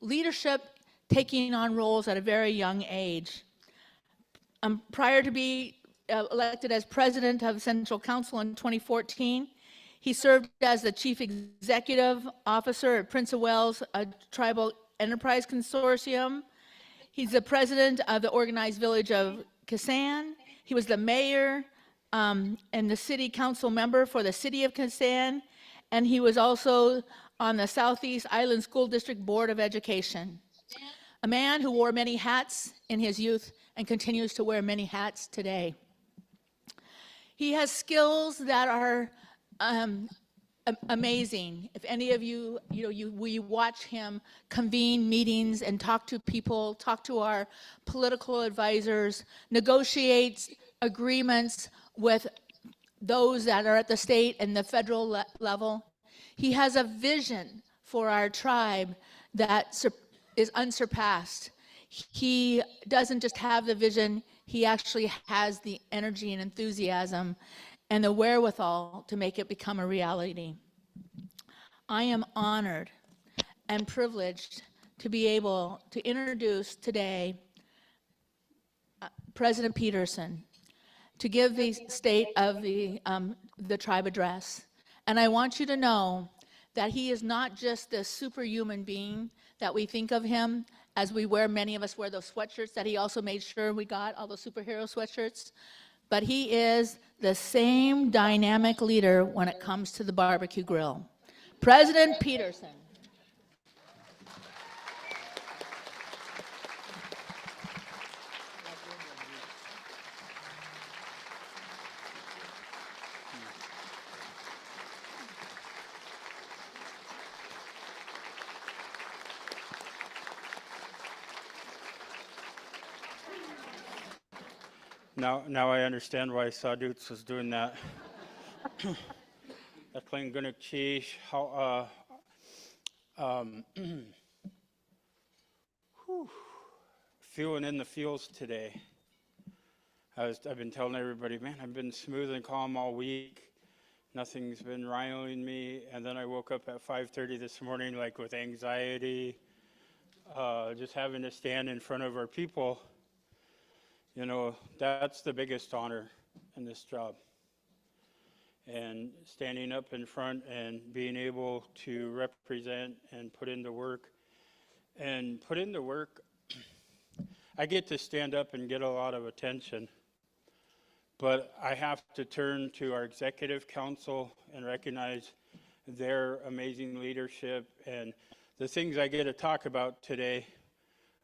leadership taking on roles at a very young age. Prior to being elected as president of Central Council in 2014, he served as the chief executive officer at Prince of Wales Tribal Enterprise Consortium. He's the president of the organized village of Kasan. He was the mayor and the city council member for the city of Kasan, and he was also on the Southeast Island School District Board of Education. A man who wore many hats in his youth and continues to wear many hats today. He has skills that are amazing. If any of you, we watch him convene meetings and talk to people, talk to our political advisors, negotiate agreements with those that are at the state and the federal level. He has a vision for our tribe that is unsurpassed. He doesn't just have the vision, he actually has the energy and enthusiasm and the wherewithal to make it become a reality. I am honored and privileged to be able to introduce today President Peterson to give the state of the tribe address. And I want you to know that he is not just the superhuman being that we think of him as many of us wear those sweatshirts that he also made sure we got, all those superhero sweatshirts, but he is the same dynamic leader when it comes to the barbecue grill. President Peterson. Now I understand why Sadoots was doing that. Feeling in the feels today. I've been telling everybody, man, I've been smooth and calm all week. Nothing's been riling me. And then I woke up at 5:30 this morning, like with anxiety, just having to stand in front of our people. You know, that's the biggest honor. in this job. And standing up in front and being able to represent and put in the work. And put in the work, I get to stand up and get a lot of attention. But I have to turn to our executive council and recognize their amazing leadership. And the things I get to talk about today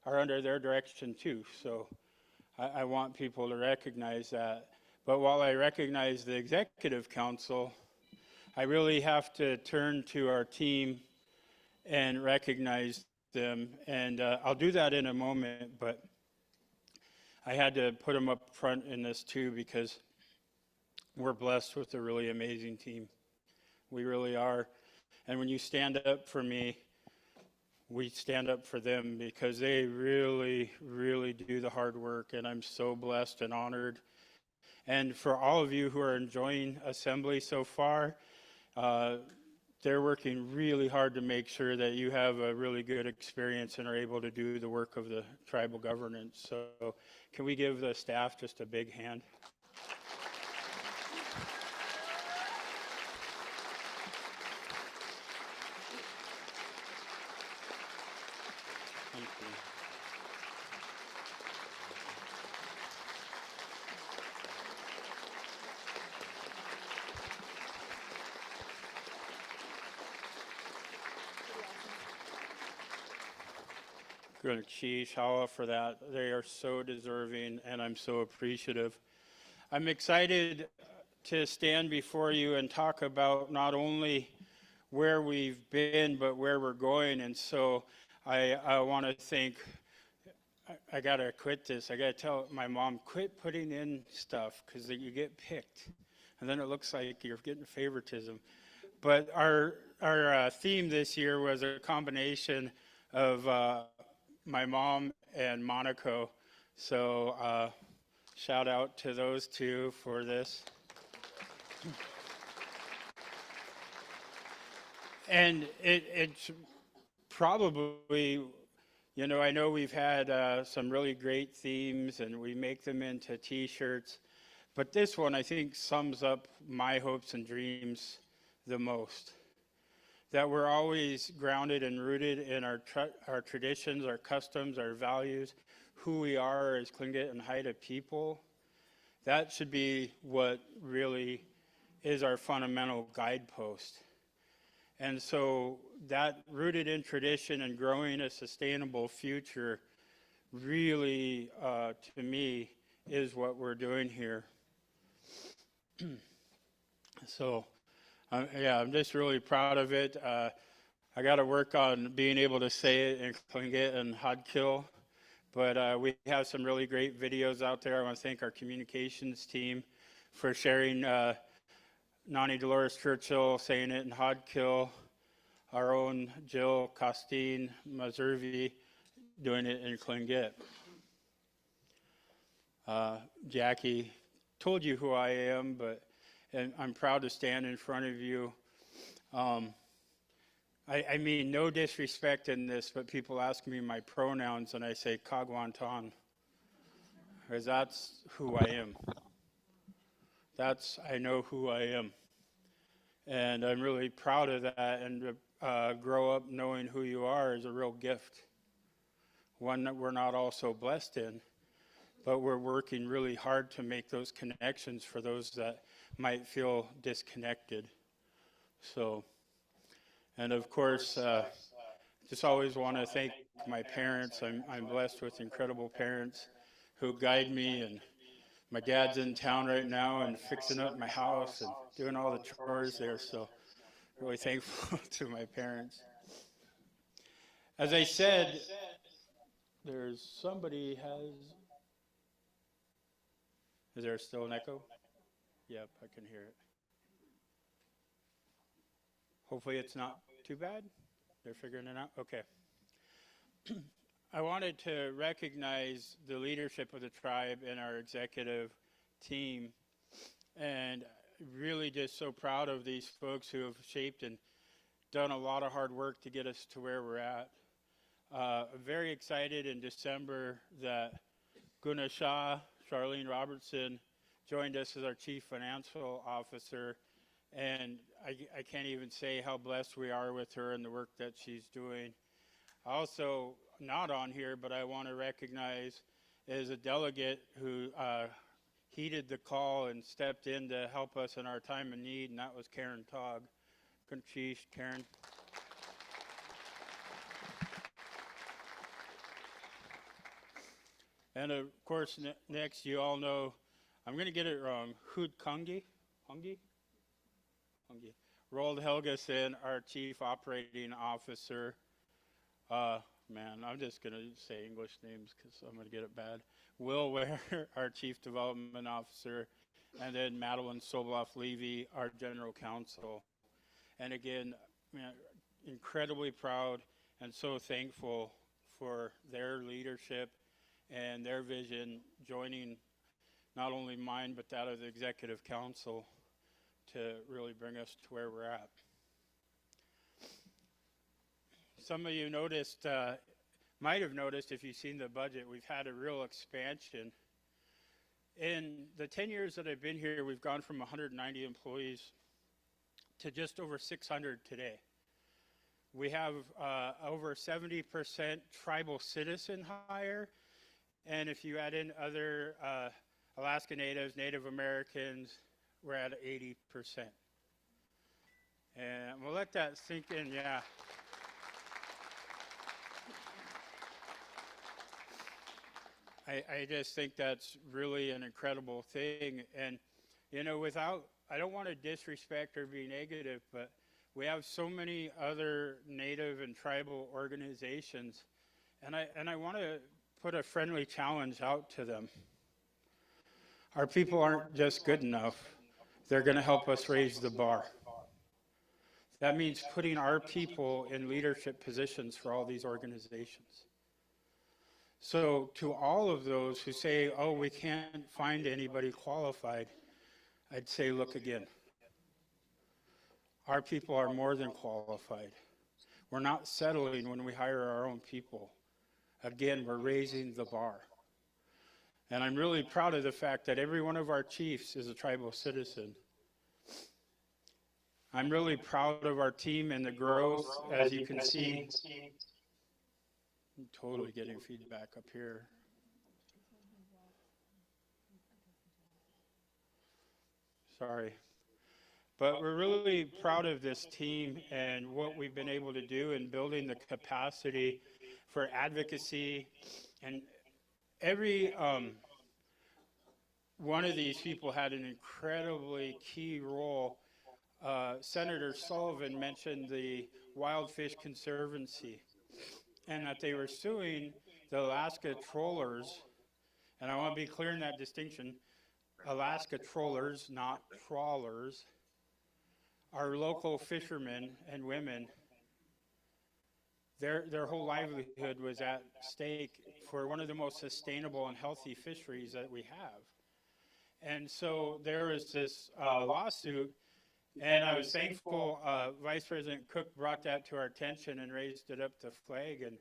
are under their direction too. So I want people to recognize that. But while I recognize the executive council, I really have to turn to our team and recognize them. And I'll do that in a moment, but I had to put them up front in this too because we're blessed with a really amazing team. We really are. And when you stand up for me, we stand up for them because they really, really do the hard work. And I'm so blessed and honored. And for all of you who are enjoying Assembly so far, they're working really hard to make sure that you have a really good experience and are able to do the work of the tribal governance. So can we give the staff just a big hand? Thank you. Good, sheesh, Allah for that. They are so deserving, and I'm so appreciative. I'm excited to stand before you and talk about not only where we've been, but where we're going. And so I want to think, I got to quit this. I got to tell my mom, quit putting in stuff because you get picked. And then it looks like you're getting favoritism. But our theme this year was a combination of my mom and Monaco. So shout out to those two for this. And it's probably, you know, I know we've had some really great themes and we make them into t-shirts, but this one I think sums up my hopes and dreams the most. That we're always grounded and rooted in our traditions, our customs, our values, who we are as Tlingit and Haida people. That should be what really is our fundamental guidepost. And so that rooted in tradition and growing a sustainable future really, to me, is what we're doing here. So, yeah, I'm just really proud of it. I got to work on being able to say it in Tlingit and Hadkil, but we have some really great videos out there. I want to thank our communications team for sharing Nani Dolores Churchill saying it in Hadkil, our own Jill Costine Mazurvi doing it in Tlingit. Jackie told you who I am, and I'm proud to stand in front of you. I mean, no disrespect in this, but people ask me my pronouns, and I say Kagwantan, because that's who I am. I know who I am. And I'm really proud of that, and to grow up knowing who you are is a real gift. One that we're not all so blessed in, but we're working really hard to make those connections for those that might feel disconnected. So, and of course, just always want to thank my parents. I'm blessed with incredible parents who guide me, and my dad's in town right now and fixing up my house and doing all the chores there, so really thankful to my parents. As I said, there's somebody is there still an echo? Yep, I can hear it. Hopefully it's not too bad. They're figuring it out? Okay. I wanted to recognize the leadership of the tribe and our executive team, and really just so proud of these folks who have shaped and done a lot of hard work to get us to where we're at. Very excited in December that Guna Shah, Charlene Robertson, joined us as our Chief Financial Officer. And I can't even say how blessed we are with her and the work that she's doing. Also, not on here, but I want to recognize is a delegate who heeded the call and stepped in to help us in our time of need, and that was Karen Togg. Sheesh, Karen. And of course, next, you all know, I'm going to get it wrong, Hungi? Roald Helgeson, our Chief Operating Officer. Man, I'm just going to say English names because I'm going to get it bad. Will Ware, our Chief Development Officer, and then Madeline Sobloff-Levy, our General Counsel. And again, man, incredibly proud and so thankful for their leadership and their vision, joining not only mine but that of the Executive Council to really bring us to where we're at. Some of you noticed, might have noticed if you've seen the budget, we've had a real expansion. In the 10 years that I've been here, we've gone from 190 employees to just over 600 today. We have over 70% tribal citizen hire, and if you add in other Alaska Natives, Native Americans, we're at 80%. And we'll let that sink in, yeah. I just think that's really an incredible thing. And, you know, I don't want to disrespect or be negative, but we have so many other Native and tribal organizations, and I want to put a friendly challenge out to them. Our people aren't just good enough. They're going to help us raise the bar. That means putting our people in leadership positions for all these organizations. So to all of those who say, oh, we can't find anybody qualified, I'd say, look again. Our people are more than qualified. We're not settling when we hire our own people. Again, we're raising the bar. And I'm really proud of the fact that every one of our chiefs is a tribal citizen. I'm really proud of our team and the growth, as you can see. I'm totally getting feedback up here. Sorry. But we're really proud of this team and what we've been able to do in building the capacity for advocacy. And every one of these people had an incredibly key role. Senator Sullivan mentioned the Wild Fish Conservancy and that they were suing the Alaska trollers. And I want to be clear in that distinction. Alaska trollers, not trawlers, are local fishermen and women. Their whole livelihood was at stake for one of the most sustainable and healthy fisheries that we have. And so there was this lawsuit, and I was thankful Vice President Cook brought that to our attention and raised it up the flag. And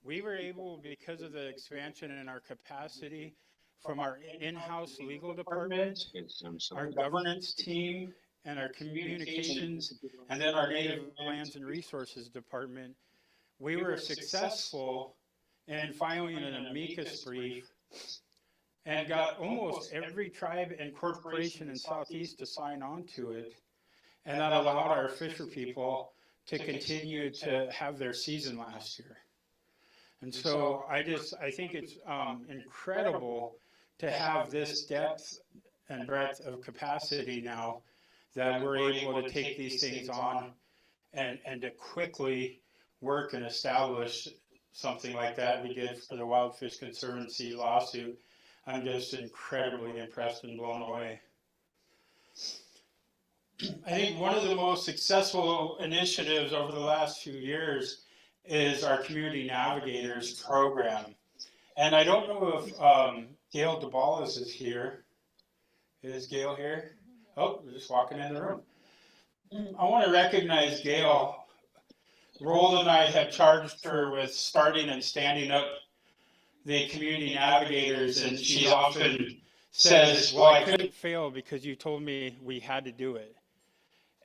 we were able, because of the expansion in our capacity, from our in-house legal department, our governance team, and our communications, and then our Native Lands and Resources Department, we were successful in filing an amicus brief and got almost every tribe and corporation in Southeast to sign on to it. And that allowed our fisher people to continue to have their season last year. And so I think it's incredible to have this depth and breadth of capacity now that we're able to take these things on and to quickly work and establish something like that we did for the Wild Fish Conservancy lawsuit. I'm just incredibly impressed and blown away. I think one of the most successful initiatives over the last few years is our Community Navigators program. And I don't know if Gail DeBallis is here. Is Gail here? Oh, we're just walking in the room. I want to recognize Gail. Roland and I had charged her with starting and standing up the Community Navigators, and she's often says, well, I couldn't fail because you told me we had to do it.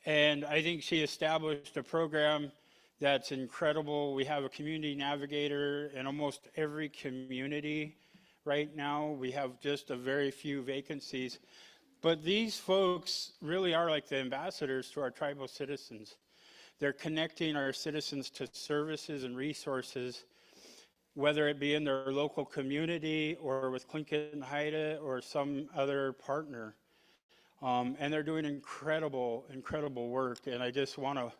And I think she established a program that's incredible. We have a community navigator in almost every community right now. We have just a very few vacancies. But these folks really are like the ambassadors to our tribal citizens. They're connecting our citizens to services and resources, whether it be in their local community or with Tlingit Haida or some other partner. And they're doing incredible, incredible work. And I just want to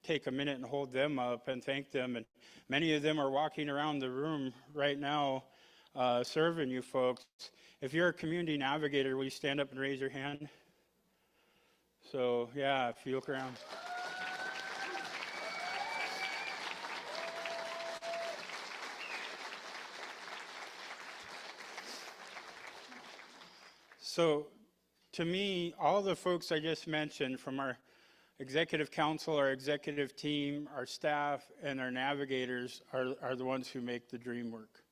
take a minute and hold them up and thank them. And many of them are walking around the room right now serving you folks. If you're a community navigator, will you stand up and raise your hand? So, yeah, if you look around. So, to me, all the folks I just mentioned, from our executive council, our executive team, our staff, and our navigators are the ones who make the dream work.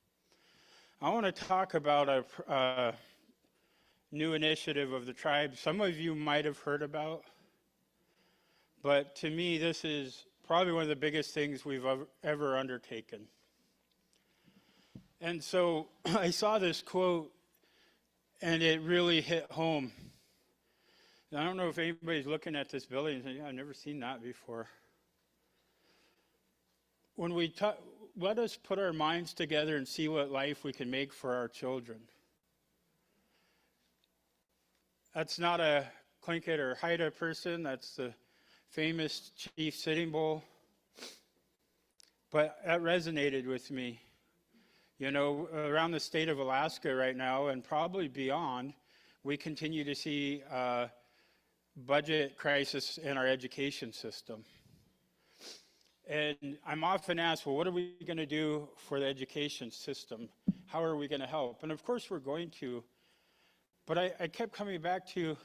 I want to talk about a new initiative of the tribe some of you might have heard about, but to me, this is probably one of the biggest things we've ever undertaken. And so I saw this quote, and it really hit home. And I don't know if anybody's looking at this building and saying, I've never seen that before. When we let us put our minds together and see what life we can make for our children. That's not a Tlingit or Haida person, that's the famous Chief Sitting Bull. But that resonated with me. You know, around the state of Alaska right now, and probably beyond, we continue to see budget crisis in our education system. And I'm often asked, well, what are we going to do for the education system? How are we going to help? And of course we're going to. But I kept coming back to,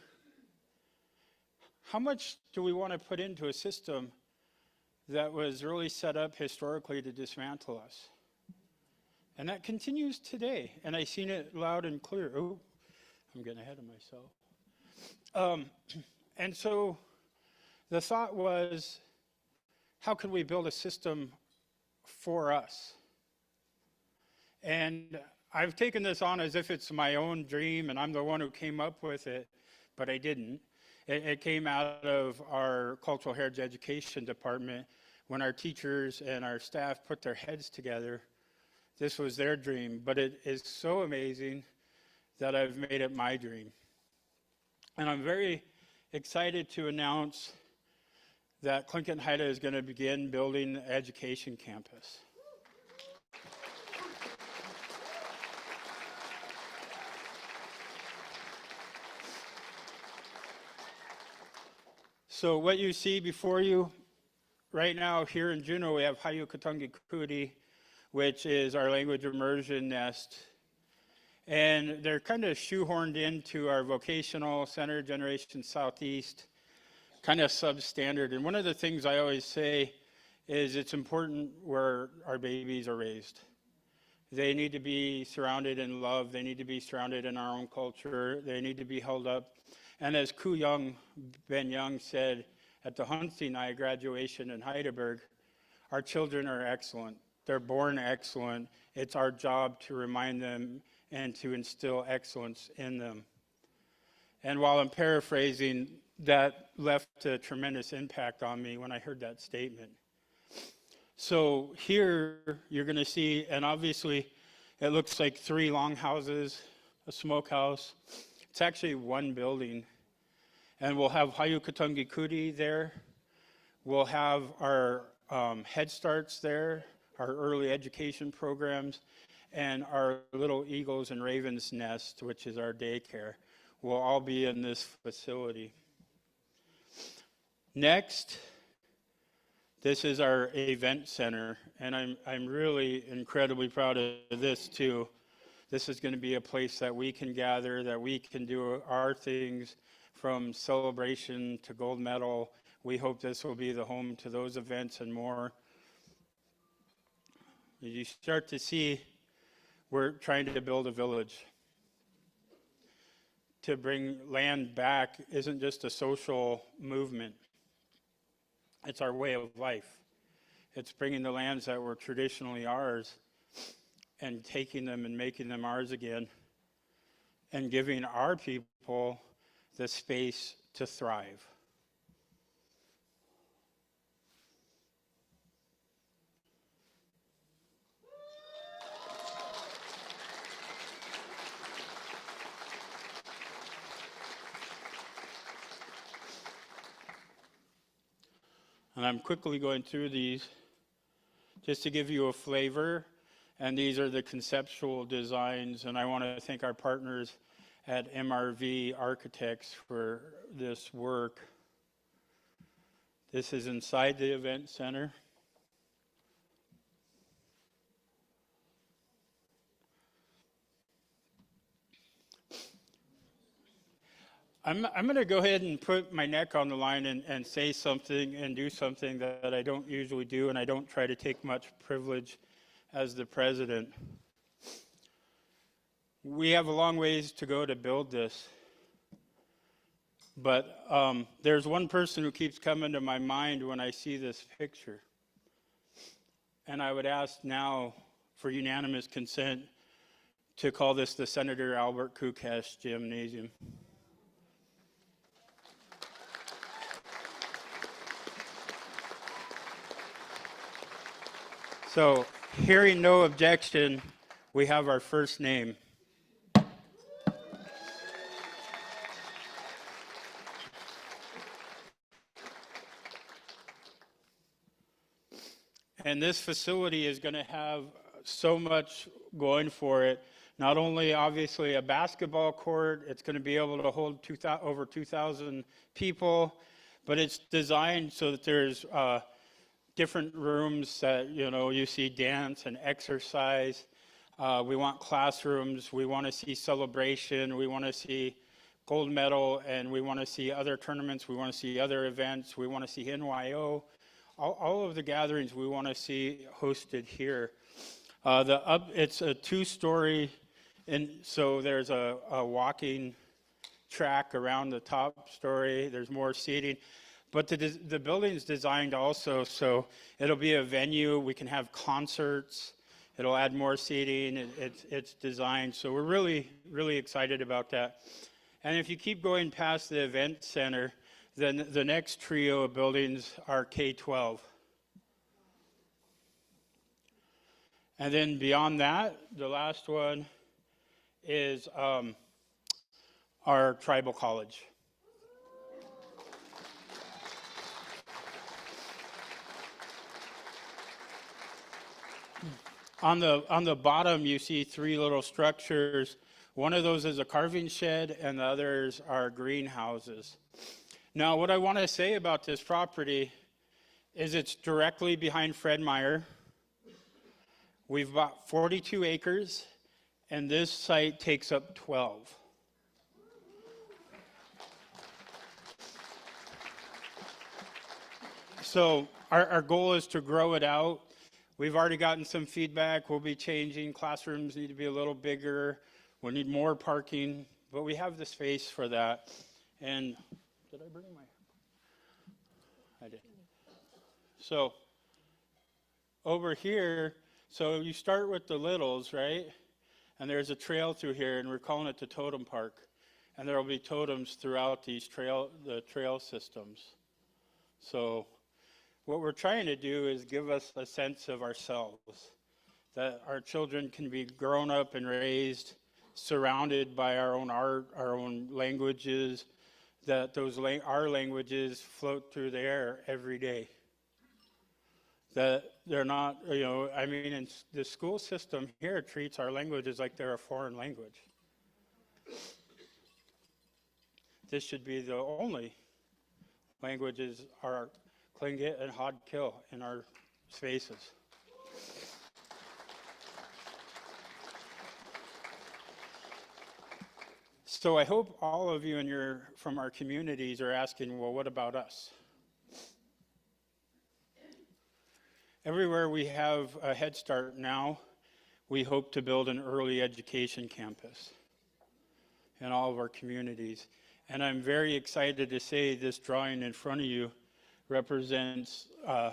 how much do we want to put into a system that was really set up historically to dismantle us? And that continues today. And I've seen it loud and clear. Oh, I'm getting ahead of myself. And so the thought was, how can we build a system for us? And I've taken this on as if it's my own dream and I'm the one who came up with it, but I didn't. It came out of our Cultural Heritage Education Department when our teachers and our staff put their heads together. This was their dream, but it is so amazing that I've made it my dream. And I'm very excited to announce that Tlingit Haida is going to begin building an education campus. So what you see before you right now here in Juneau, we have Hayukatungi Kuti, which is our language immersion nest. And they're kind of shoehorned into our vocational center, Generation Southeast, kind of substandard. And one of the things I always say is it's important where our babies are raised. They need to be surrounded in love. They need to be surrounded in our own culture. They need to be held up. And as Ku Young, Ben Young said at the Hunsinai graduation in Heidelberg, our children are excellent. They're born excellent. It's our job to remind them and to instill excellence in them. And while I'm paraphrasing, that left a tremendous impact on me when I heard that statement. So here you're going to see, and obviously it looks like 3 longhouses, a smokehouse. It's actually one building. And we'll have Hayukatungi Kuti there. We'll have our Head Starts there, our early education programs, and our Little Eagles and Ravens Nest, which is our daycare, will all be in this facility. Next, this is our event center, and I'm really incredibly proud of this too. This is going to be a place that we can gather, that we can do our things, from celebration to gold medal. We hope this will be the home to those events and more. You start to see we're trying to build a village. to bring land back isn't just a social movement. It's our way of life. It's bringing the lands that were traditionally ours and taking them and making them ours again and giving our people the space to thrive. And I'm quickly going through these just to give you a flavor. And these are the conceptual designs. And I want to thank our partners at MRV Architects for this work. This is inside the event center. I'm going to go ahead and put my neck on the line and say something and do something that I don't usually do, and I don't try to take much privilege as the president. We have a long ways to go to build this, but there's one person who keeps coming to my mind when I see this picture, and I would ask now for unanimous consent to call this the Senator Albert Kukash Gymnasium. So, hearing no objection, we have our first name. And this facility is going to have so much going for it. Not only, obviously, a basketball court, it's going to be able to hold over 2,000 people, but it's designed so that there's different rooms that, you see dance and exercise. We want classrooms. We want to see celebration. We want to see gold medal, and we want to see other tournaments. We want to see other events. We want to see NYO. All of the gatherings we want to see hosted here. It's a two-story, and so there's a walking track around the top story. There's more seating. But the building's designed also so it'll be a venue. We can have concerts. It'll add more seating. It's designed. So we're really, really excited about that. And if you keep going past the event center, then the next trio of buildings are K-12. And then beyond that, the last one is our tribal college. On the bottom, you see three little structures. One of those is a carving shed, and the others are greenhouses. Now, what I want to say about this property is it's directly behind Fred Meyer. We've bought 42 acres, and this site takes up 12. So our goal is to grow it out. We've already gotten some feedback. We'll be changing. Classrooms need to be a little bigger. We'll need more parking, but we have the space for that. And did I bring my? I did. So over here, so you start with the littles, right? And there's a trail through here, and we're calling it the Totem Park. And there will be totems throughout these the trail systems. So what we're trying to do is give us a sense of ourselves, that our children can be grown up and raised, surrounded by our own art, our own languages, that our languages float through the air every day. That they're not, in the school system here treats our languages like they're a foreign language. This should be the only languages are Tlingit and Hodkill in our spaces. So I hope all of you from our communities are asking, well, what about us? Everywhere we have a Head Start now, we hope to build an early education campus. in all of our communities. And I'm very excited to say this drawing in front of you represents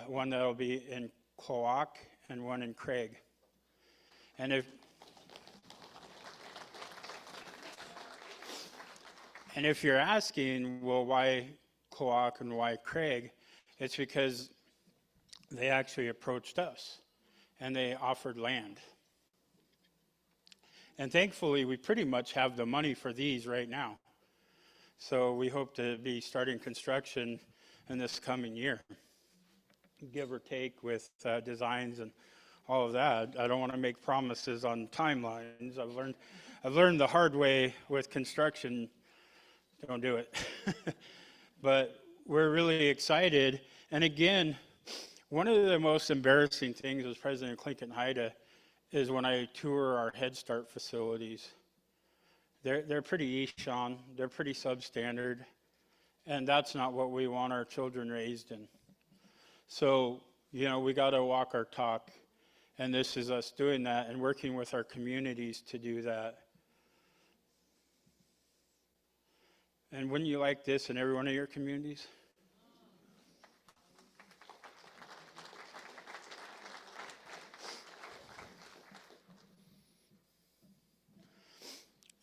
one that will be in Cloac and one in Craig. And if you're asking, well, why Cloac and why Craig, it's because they actually approached us and they offered land. And thankfully, we pretty much have the money for these right now. So we hope to be starting construction in this coming year, give or take with designs and all of that. I don't want to make promises on timelines. I've learned the hard way with construction, don't do it. But we're really excited. And again, one of the most embarrassing things as President Clinton Haida is when I tour our Head Start facilities. They're pretty Eshon, they're pretty substandard, and that's not what we want our children raised in. So, you know, we got to walk our talk, and this is us doing that and working with our communities to do that. And wouldn't you like this in every one of your communities?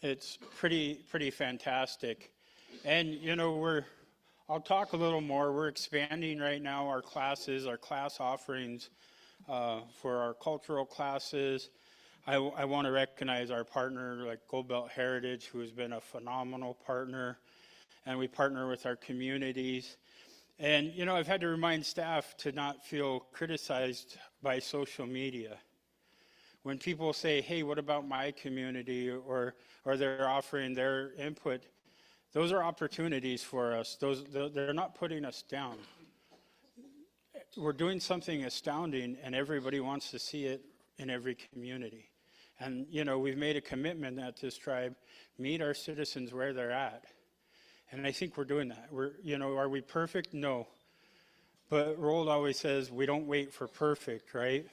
It's pretty fantastic. And, you know, I'll talk a little more. We're expanding right now our classes, our class offerings for our cultural classes. I want to recognize our partner, like Gold Belt Heritage, who has been a phenomenal partner. And we partner with our communities. And, you know, I've had to remind staff to not feel criticized by social media. When people say, hey, what about my community, or they're offering their input, those are opportunities for us. They're not putting us down. We're doing something astounding, and everybody wants to see it in every community. And, you know, we've made a commitment that this tribe meet our citizens where they're at. And I think we're doing that. You know, are we perfect? No. But Roald always says, we don't wait for perfect, right?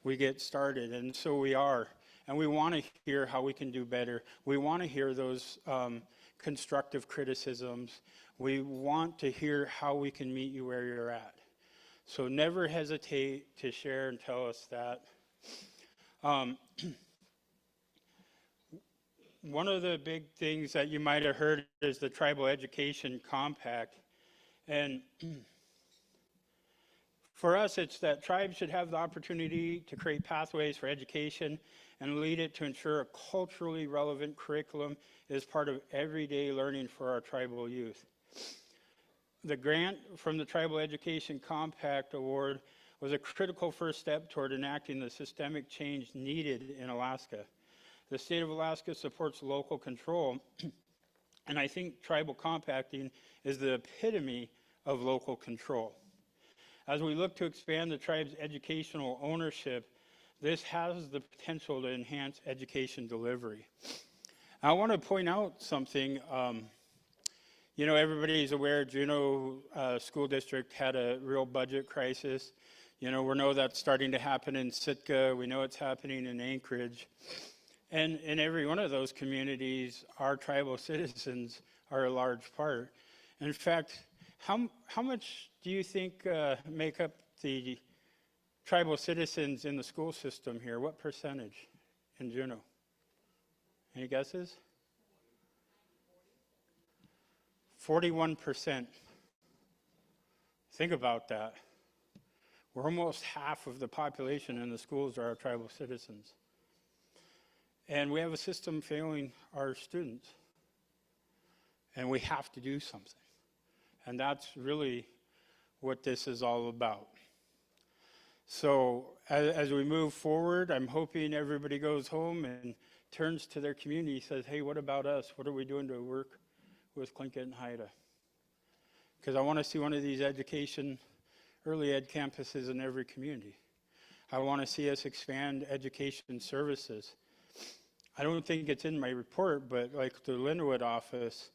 We get started, and so we are. And we want to hear how we can do better. We want to hear those constructive criticisms. We want to hear how we can meet you where you're at. So never hesitate to share and tell us that. One of the big things that you might have heard is the Tribal Education Compact. And for us, it's that tribes should have the opportunity to create pathways for education and lead it to ensure a culturally relevant curriculum is part of everyday learning for our tribal youth. The grant from the Tribal Education Compact Award was a critical first step toward enacting the systemic change needed in Alaska. The state of Alaska supports local control, and I think tribal compacting is the epitome of local control. As we look to expand the tribe's educational ownership, this has the potential to enhance education delivery. I want to point out something. You know, everybody's aware Juneau School District had a real budget crisis. You know, we know that's starting to happen in Sitka. We know it's happening in Anchorage. And in every one of those communities, our tribal citizens are a large part. In fact, how much do you think make up the tribal citizens in the school system here? What percentage in Juneau? Any guesses? 41%. Think about that. We're almost half of the population in the schools are our tribal citizens. And we have a system failing our students. And we have to do something. And that's really what this is all about. So as we move forward, I'm hoping everybody goes home and turns to their community and says, hey, what about us? What are we doing to work with Tlingit and Haida? Because I want to see one of these early ed campuses in every community. I want to see us expand education services. I don't think it's in my report, but like the Linwood office,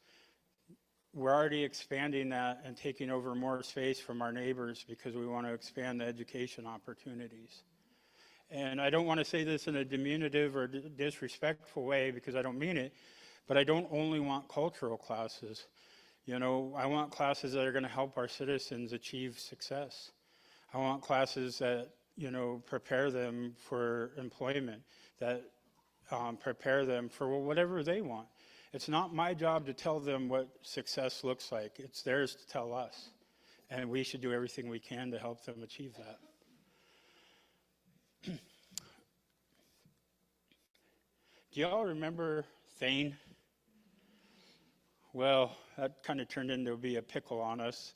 we're already expanding that and taking over more space from our neighbors because we want to expand the education opportunities. And I don't want to say this in a diminutive or disrespectful way because I don't mean it, But I don't only want cultural classes. You know, I want classes that are going to help our citizens achieve success. I want classes that, you know, prepare them for employment, that prepare them for whatever they want. It's not my job to tell them what success looks like. It's theirs to tell us. And we should do everything we can to help them achieve that. Do y'all remember Thane? Well, that kind of turned into be a pickle on us.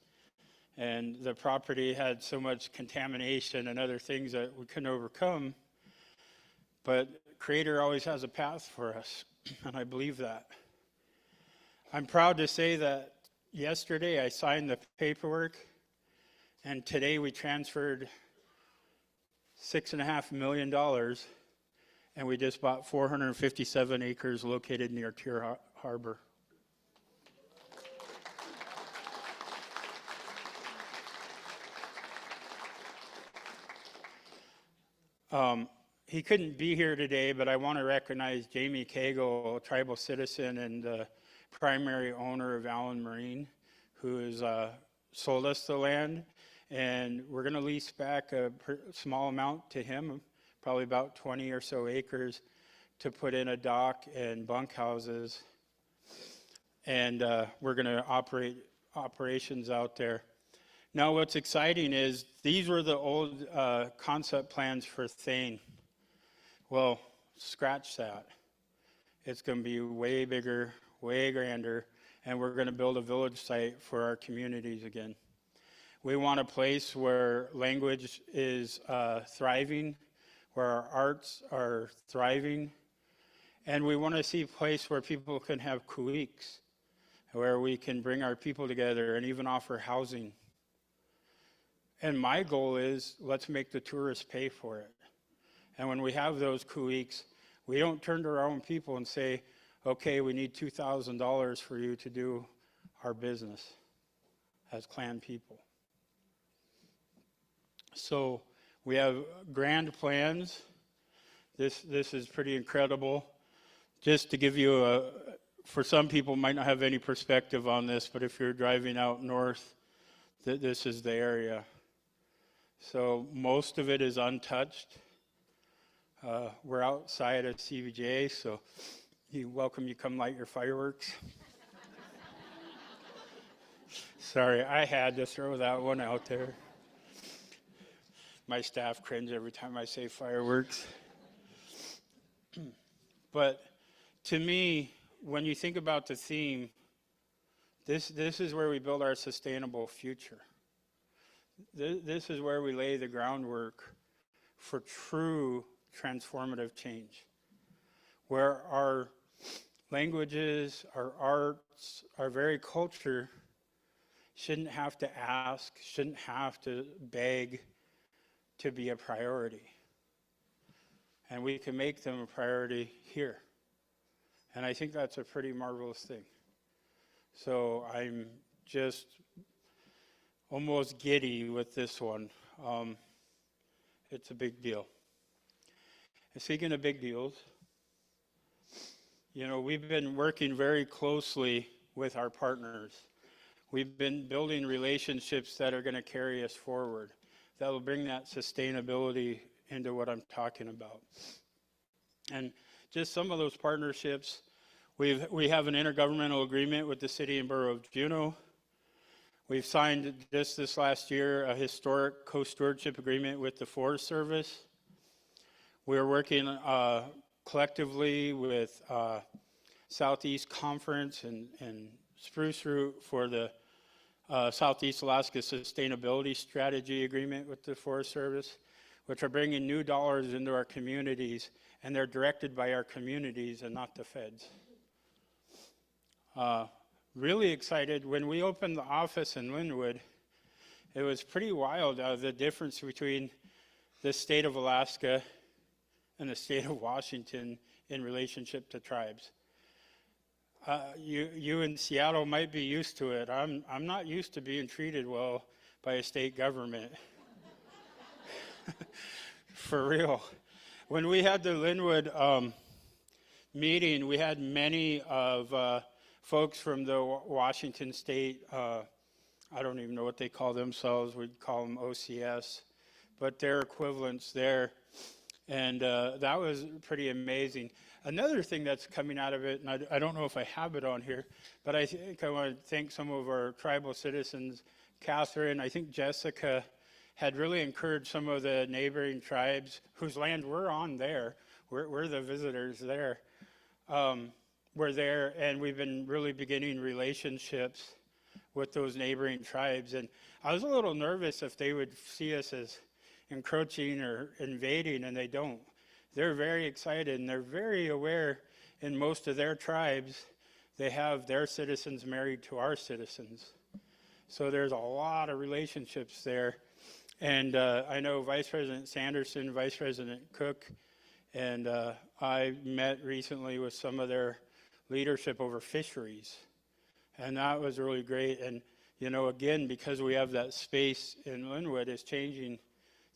And the property had so much contamination and other things that we couldn't overcome. But Creator always has a path for us, and I believe that. I'm proud to say that yesterday I signed the paperwork, and today we transferred $6.5 million, and we just bought 457 acres located near Tier Harbor. He couldn't be here today, but I want to recognize Jamie Cagle, a tribal citizen and the primary owner of Allen Marine, who has sold us the land, and we're going to lease back a small amount to him, probably about 20 or so acres, to put in a dock and bunkhouses, and we're going to operate operations out there. Now, what's exciting is these were the old concept plans for Thane. Well, scratch that. It's going to be way bigger, way grander, and we're going to build a village site for our communities again. We want a place where language is thriving, where our arts are thriving, and we want to see a place where people can have kuiks, where we can bring our people together and even offer housing. And my goal is, let's make the tourists pay for it. And when we have those kuiks, we don't turn to our own people and say, okay, we need $2,000 for you to do our business as clan people. So we have grand plans. This is pretty incredible. Just to give you for some people might not have any perspective on this, but if you're driving out north, this is the area. So most of it is untouched. We're outside of CVJ, so you're welcome. You come light your fireworks. Sorry, I had to throw that one out there. My staff cringe every time I say fireworks. But to me, when you think about the theme, this is where we build our sustainable future. This is where we lay the groundwork for true transformative change, where our languages, our arts, our very culture shouldn't have to ask, shouldn't have to beg to be a priority. And we can make them a priority here. And I think that's a pretty marvelous thing. So I'm just almost giddy with this one. It's a big deal. And speaking of big deals, you know, we've been working very closely with our partners. We've been building relationships that are going to carry us forward, that will bring that sustainability into what I'm talking about. And just some of those partnerships, we have an intergovernmental agreement with the City and Borough of Juneau. We've signed just this last year a historic co-stewardship agreement with the Forest Service. We're working collectively with Southeast Conference and Spruce Root for the Southeast Alaska Sustainability Strategy Agreement with the Forest Service, which are bringing new dollars into our communities, and they're directed by our communities and not the feds. Really excited. When we opened the office in Linwood, it was pretty wild, the difference between the state of Alaska and the state of Washington in relationship to tribes. You in Seattle might be used to it. I'm not used to being treated well by a state government. For real. When we had the Linwood meeting, we had many of folks from the Washington State, I don't even know what they call themselves, we'd call them OCS, but their equivalents there. And that was pretty amazing. Another thing that's coming out of it, and I don't know if I have it on here, but I think I want to thank some of our tribal citizens. Catherine, I think Jessica had really encouraged some of the neighboring tribes whose land we're on there. We're the visitors there. We're there, and we've been really beginning relationships with those neighboring tribes. And I was a little nervous if they would see us as encroaching or invading, and they don't. They're very excited, and they're very aware in most of their tribes, they have their citizens married to our citizens. So there's a lot of relationships there. And I know Vice President Sanderson, Vice President Cook, and I met recently with some of their leadership over fisheries. And that was really great. And, you know, again, because we have that space in Linwood, it's changing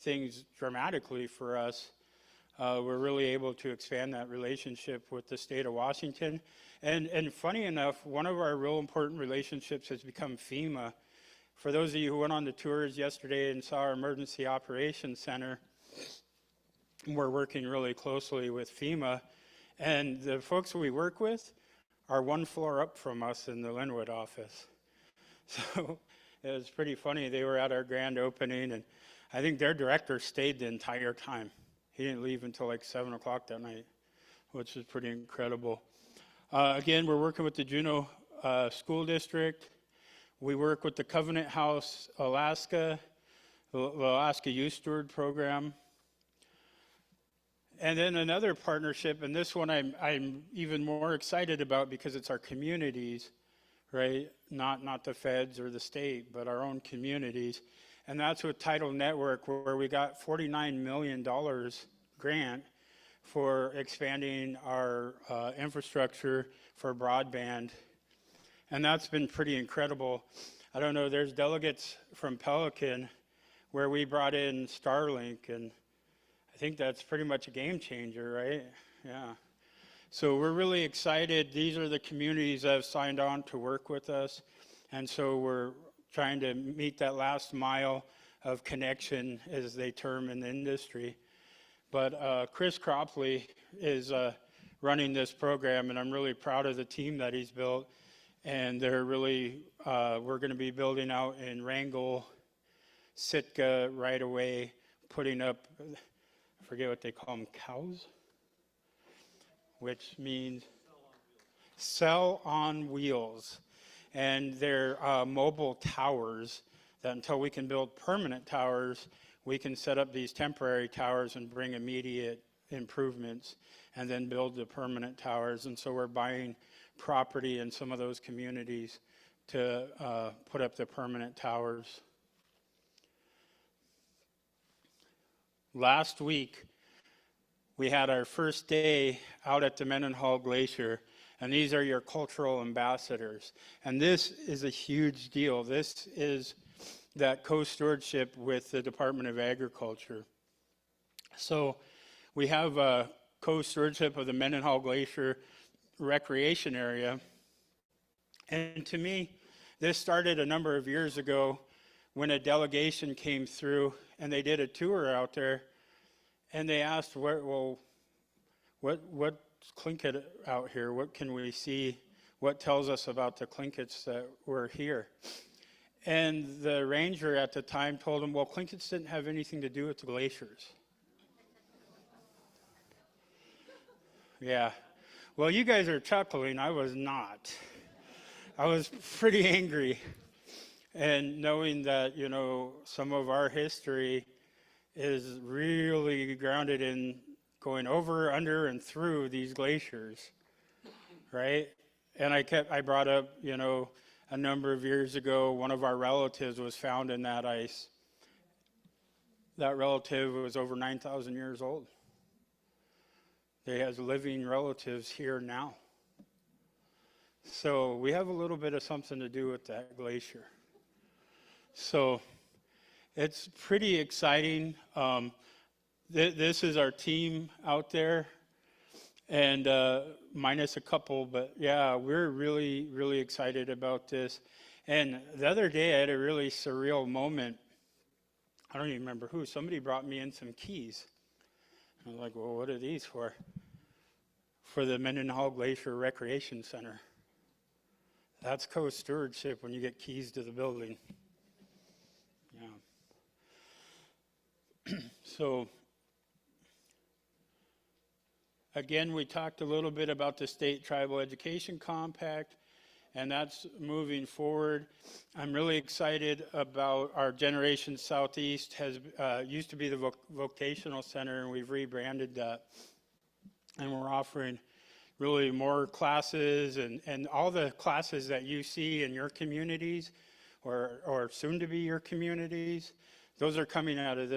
things dramatically for us. We're really able to expand that relationship with the state of Washington. And funny enough, one of our real important relationships has become FEMA. For those of you who went on the tours yesterday and saw our Emergency Operations Center, we're working really closely with FEMA. And the folks we work with are one floor up from us in the Linwood office. So it was pretty funny. They were at our grand opening, and I think their director stayed the entire time. He didn't leave until like 7 o'clock that night, which is pretty incredible. Again, we're working with the Juneau School District. We work with the Covenant House Alaska, the Alaska Youth Steward Program. And then another partnership, and this one I'm even more excited about because it's our communities, right? Not the feds or the state, but our own communities. And that's with Tidal Network, where we got $49 million grant for expanding our infrastructure for broadband. And that's been pretty incredible. I don't know, there's delegates from Pelican where we brought in Starlink, and I think that's pretty much a game changer, right? Yeah. So we're really excited. These are the communities that have signed on to work with us. And so we're trying to meet that last mile of connection, as they term in the industry. But Chris Cropley is running this program, and I'm really proud of the team that he's built. And they're really, we're going to be building out in Wrangell, Sitka right away, putting up, I forget what they call them, cows? Which means cell on wheels. And they're mobile towers that until we can build permanent towers, we can set up these temporary towers and bring immediate improvements and then build the permanent towers. And so we're buying property in some of those communities to put up the permanent towers. Last week, we had our first day out at the Mendenhall Glacier, and these are your cultural ambassadors. And this is a huge deal. This is that co-stewardship with the Department of Agriculture. So we have a co-stewardship of the Mendenhall Glacier recreation area. And to me, this started a number of years ago when a delegation came through and they did a tour out there, and they asked, what's Tlingit out here? What can we see? What tells us about the Tlingits that were here? And the ranger at the time told them, well, Tlingits didn't have anything to do with the glaciers. Yeah. Well, you guys are chuckling. I was not. I was pretty angry. And knowing that, you know, some of our history is really grounded in going over, under, and through these glaciers, right? And I brought up, you know, a number of years ago, one of our relatives was found in that ice. That relative was over 9,000 years old. They have living relatives here now. So we have a little bit of something to do with that glacier. So it's pretty exciting. This is our team out there. and minus a couple, but yeah, we're really, really excited about this. And the other day I had a really surreal moment. I don't even remember who. Somebody brought me in some keys. I was like, well, what are these for? For the Mendenhall Glacier Recreation Center. That's co-stewardship when you get keys to the building. Yeah. So, again, we talked a little bit about the State Tribal Education Compact, and that's moving forward. I'm really excited about our Generation Southeast. Has used to be the vocational center, and we've rebranded that. And we're offering really more classes, and all the classes that you see in your communities or soon to be your communities, those are coming out of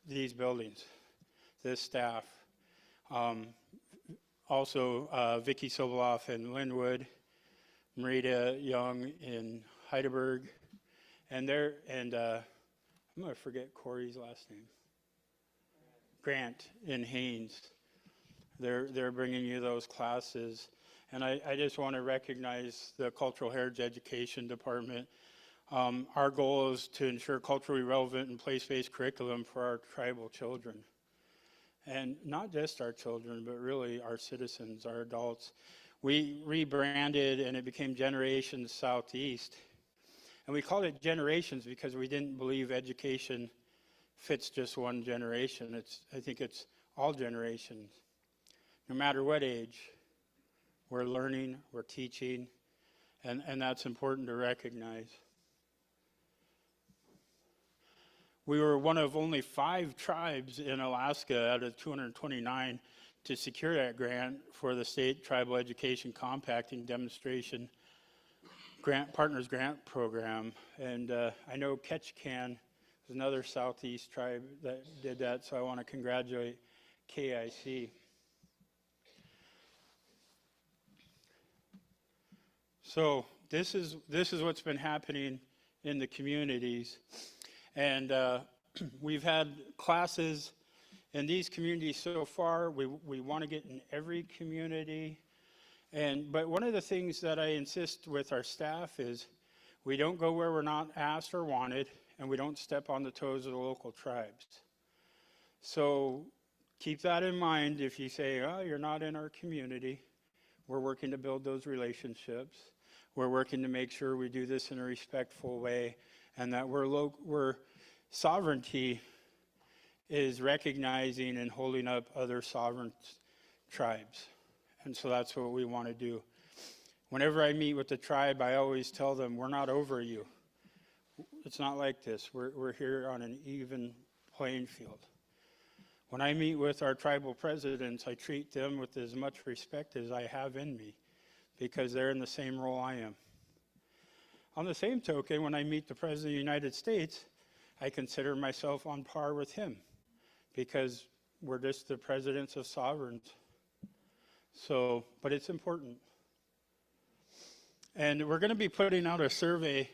these buildings, this staff. Also, Vicki Soboloff in Linwood, Marita Young in Heidelberg, and I'm going to forget Corey's last name. Grant in Haynes. They're bringing you those classes. And I just want to recognize the Cultural Heritage Education Department. Our goal is to ensure culturally relevant and place-based curriculum for our tribal children. And not just our children, but really our citizens, our adults. We rebranded and it became Generation Southeast. And we called it Generations because we didn't believe education fits just one generation. I think it's all generations. No matter what age, we're learning, we're teaching, and that's important to recognize. We were one of only 5 tribes in Alaska out of 229 to secure that grant for the State Tribal Education Compacting Demonstration Partners Grant Program. And I know Ketchikan is another Southeast tribe that did that, so I want to congratulate KIC. So this is what's been happening in the communities. And we've had classes in these communities so far. We want to get in every community. But one of the things that I insist with our staff is we don't go where we're not asked or wanted, and we don't step on the toes of the local tribes. So keep that in mind if you say, oh, you're not in our community. We're working to build those relationships. We're working to make sure we do this in a respectful way, and that we're sovereignty is recognizing and holding up other sovereign tribes. And so that's what we want to do. Whenever I meet with the tribe, I always tell them, we're not over you. It's not like this. We're here on an even playing field. When I meet with our tribal presidents, I treat them with as much respect as I have in me, because they're in the same role I am. On the same token, when I meet the President of the United States, I consider myself on par with him, because we're just the presidents of sovereigns. So, but it's important. And we're going to be putting out a survey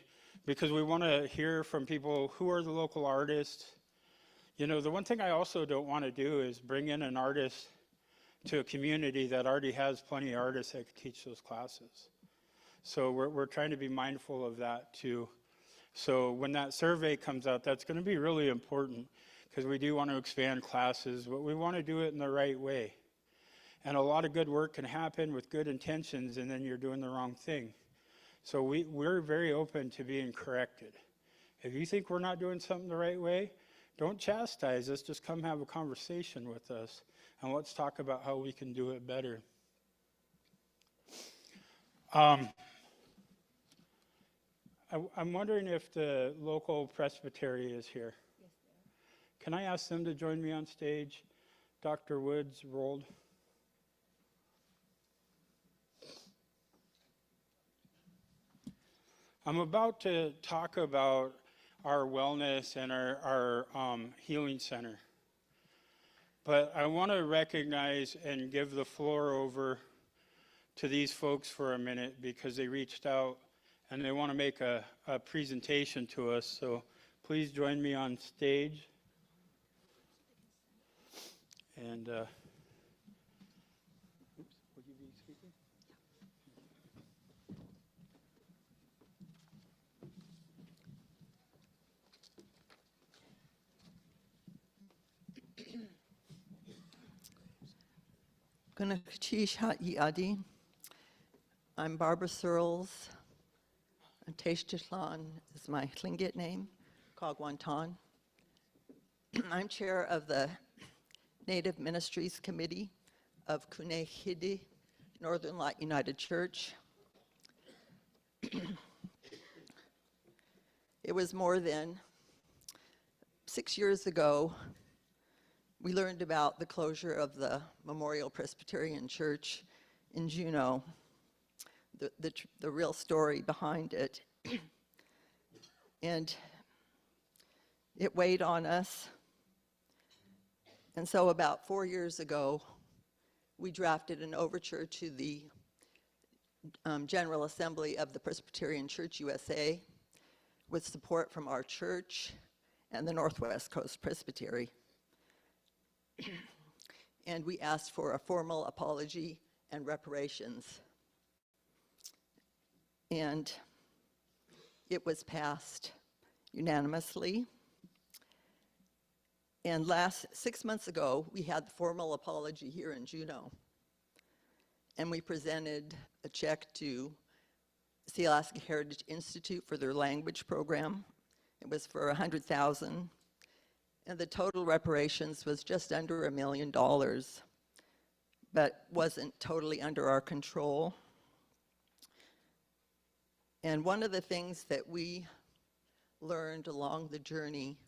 because we want to hear from people who are the local artists. You know, the one thing I also don't want to do is bring in an artist to a community that already has plenty of artists that could teach those classes. So we're trying to be mindful of that too. So when that survey comes out, that's going to be really important, because we do want to expand classes, but we want to do it in the right way. And a lot of good work can happen with good intentions, and then you're doing the wrong thing. So we're very open to being corrected. If you think we're not doing something the right way, don't chastise us, just come have a conversation with us, and let's talk about how we can do it better. I'm wondering if the local presbytery is here. Yes, can I ask them to join me on stage? Dr. Woods, Rold. I'm about to talk about our wellness and our healing center. But I want to recognize and give the floor over to these folks for a minute, because they reached out and they want to make a presentation to us. So please join me on stage. And oops. Gunachish Hat Yadi. I'm Barbara Searles. Teshtislan is my Tlingit name, Kagwantan. I'm chair of the Native Ministries Committee of Kunehidi, Northern Light United Church. It was more than 6 years ago, we learned about the closure of the Memorial Presbyterian Church in Juneau, the real story behind it. And it weighed on us. And so about 4 years ago, we drafted an overture to the General Assembly of the Presbyterian Church USA with support from our church and the Northwest Coast Presbytery. And we asked for a formal apology and reparations. And it was passed unanimously. And 6 months ago, we had the formal apology here in Juneau. And we presented a check to the Alaska Heritage Institute for their language program. It was for $100,000. And the total reparations was just under $1 million, but wasn't totally under our control. And one of the things that we learned along the journey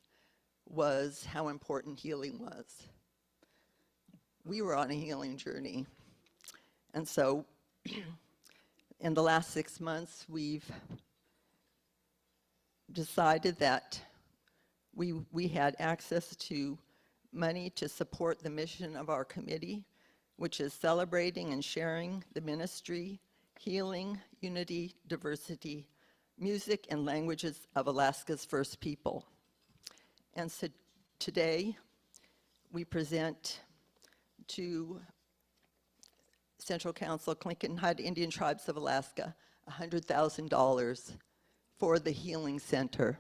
was how important healing was. We were on a healing journey. And so in the last 6 months, we've decided that we had access to money to support the mission of our committee, which is celebrating and sharing the ministry, healing, unity, diversity, music, and languages of Alaska's First People. And so today, we present to Central Council, Clinton Haida Indian Tribes of Alaska, $100,000 for the Healing Center.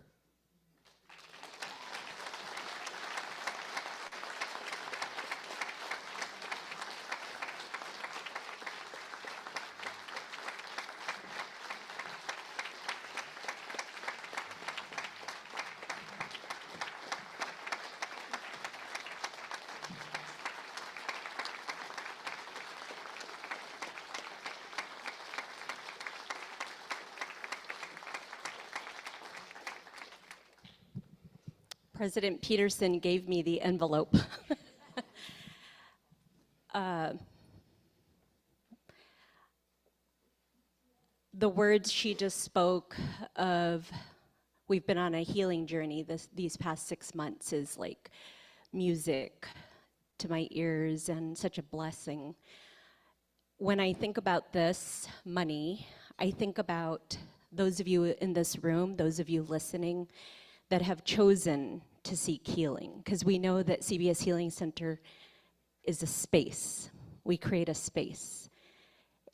President Peterson gave me the envelope. The words she just spoke of, we've been on a healing journey these past 6 months, is like music to my ears and such a blessing. When I think about this money, I think about those of you in this room, those of you listening, that have chosen to seek healing, because we know that CBS Healing Center is a space. We create a space.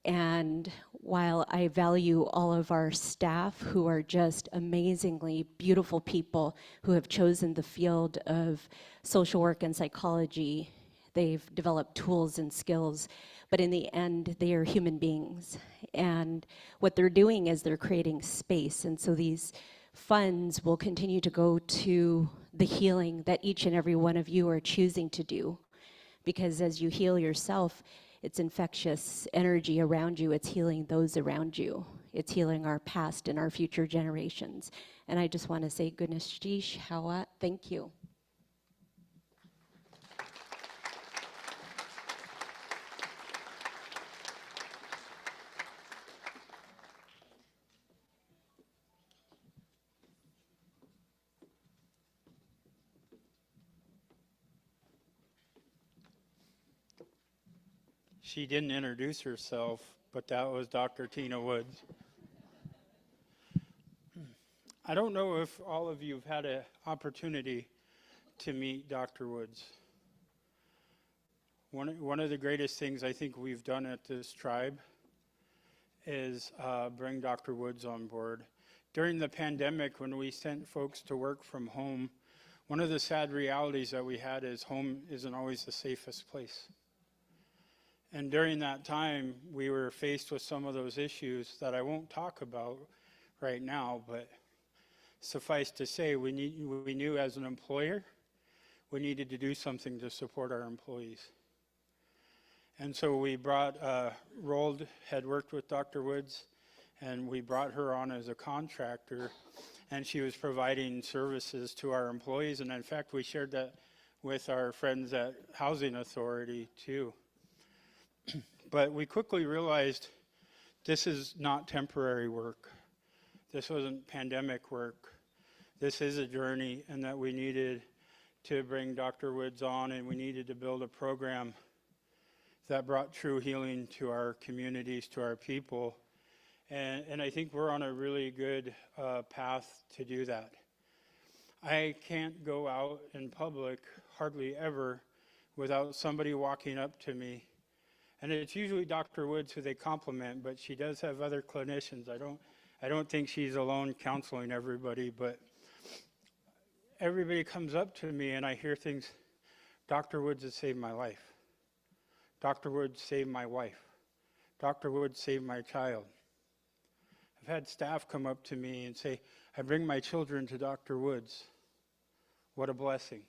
And while I value all of our staff who are just amazingly beautiful people who have chosen the field of social work and psychology, they've developed tools and skills, but in the end, they are human beings. And what they're doing is they're creating space. And so these funds will continue to go to the healing that each and every one of you are choosing to do. Because as you heal yourself, it's infectious energy around you. It's healing those around you. It's healing our past and our future generations. And I just want to say, Gunachish Hawa, thank you. She didn't introduce herself, but that was Dr. Tina Woods. I don't know if all of you have had an opportunity to meet Dr. Woods. One of the greatest things I think we've done at this tribe is bring Dr. Woods on board. During the pandemic, when we sent folks to work from home, one of the sad realities that we had is home isn't always the safest place. And during that time, we were faced with some of those issues that I won't talk about right now, but suffice to say, we knew as an employer, we needed to do something to support our employees. And so we brought, Rold had worked with Dr. Woods, and we brought her on as a contractor, and she was providing services to our employees. And in fact, we shared that with our friends at Housing Authority too. But we quickly realized this is not temporary work. This wasn't pandemic work. This is a journey, and that we needed to bring Dr. Woods on, and we needed to build a program that brought true healing to our communities, to our people. And I think we're on a really good path to do that. I can't go out in public hardly ever without somebody walking up to me. And it's usually Dr. Woods who they compliment, but she does have other clinicians. I don't think she's alone counseling everybody, but everybody comes up to me and I hear things, Dr. Woods has saved my life. Dr. Woods saved my wife. Dr. Woods saved my child. I've had staff come up to me and say, I bring my children to Dr. Woods. What a blessing.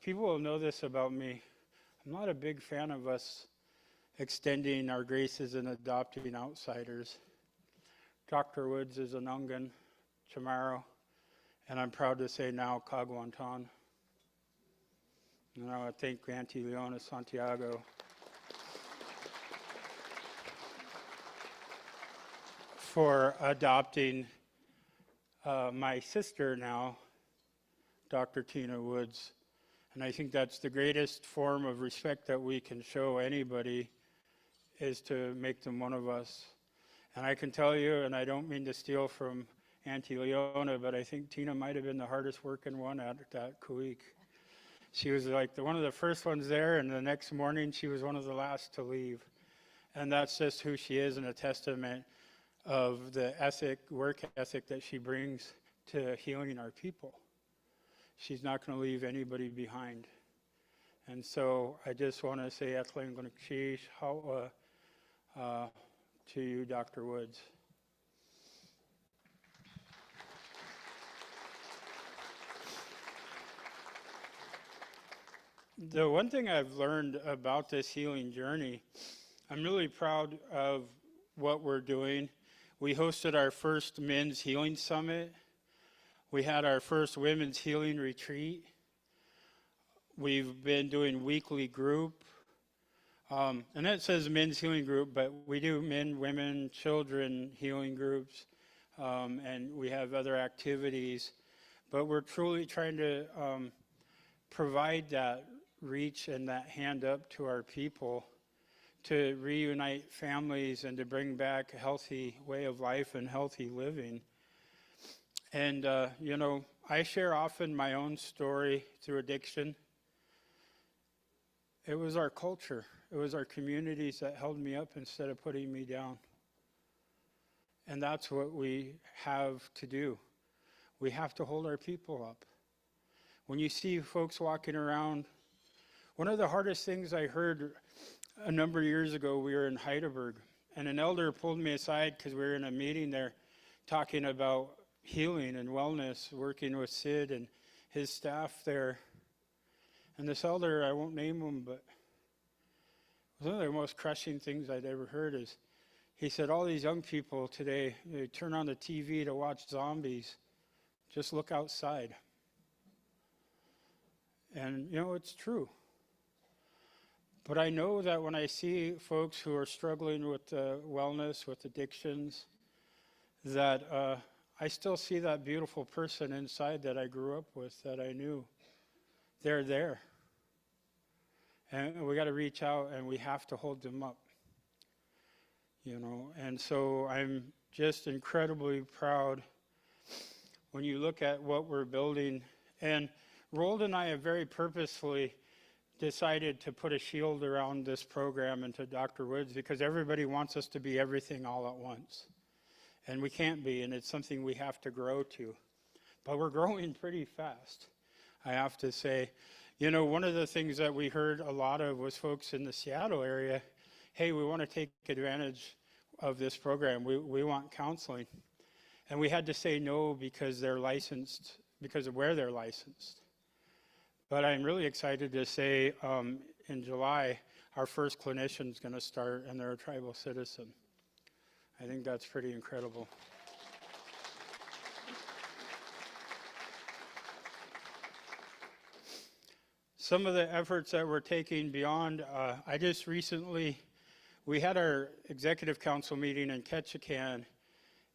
People will know this about me. I'm not a big fan of us extending our graces and adopting outsiders. Dr. Woods is an Ungan, Chamorro, and I'm proud to say now Caguantan. And I want to thank Auntie Leona Santiago for adopting my sister now, Dr. Tina Woods. And I think that's the greatest form of respect that we can show anybody, is to make them one of us. And I can tell you, and I don't mean to steal from Auntie Leona, but I think Tina might have been the hardest working one at that Kuik. She was like one of the first ones there, and the next morning she was one of the last to leave. And that's just who she is, and a testament of the work ethic that she brings to healing our people. She's not going to leave anybody behind. And so I just want to say to you, Dr. Woods. The one thing I've learned about this healing journey, I'm really proud of what we're doing. We hosted our first Men's Healing Summit. We had our first Women's Healing Retreat. We've been doing weekly group. And that says Men's Healing Group, but we do men, women, children healing groups. And we have other activities. But we're truly trying to provide that reach and that hand up to our people to reunite families and to bring back a healthy way of life and healthy living. And, I share often my own story through addiction. It was our culture. It was our communities that held me up instead of putting me down. And that's what we have to do. We have to hold our people up. When you see folks walking around, one of the hardest things I heard a number of years ago, we were in Heidelberg, and an elder pulled me aside because we were in a meeting there talking about healing and wellness, working with Sid and his staff there. And this elder, I won't name him, but one of the most crushing things I'd ever heard is, he said, all these young people today, they turn on the TV to watch zombies. Just look outside. And, it's true. But I know that when I see folks who are struggling with wellness, with addictions, that I still see that beautiful person inside that I grew up with, that I knew. They're there. And we got to reach out and we have to hold them up. And so I'm just incredibly proud when you look at what we're building. And Rold and I have very purposefully decided to put a shield around this program and to Dr. Woods, because everybody wants us to be everything all at once. And we can't be, and it's something we have to grow to. But we're growing pretty fast, I have to say. You know, one of the things that we heard a lot of was folks in the Seattle area, hey, we want to take advantage of this program. We want counseling. And we had to say no because they're licensed, because of where they're licensed. But I'm really excited to say in July, our first clinician is going to start, and they're a tribal citizen. I think that's pretty incredible. Some of the efforts that we're taking beyond, I just recently, we had our executive council meeting in Ketchikan,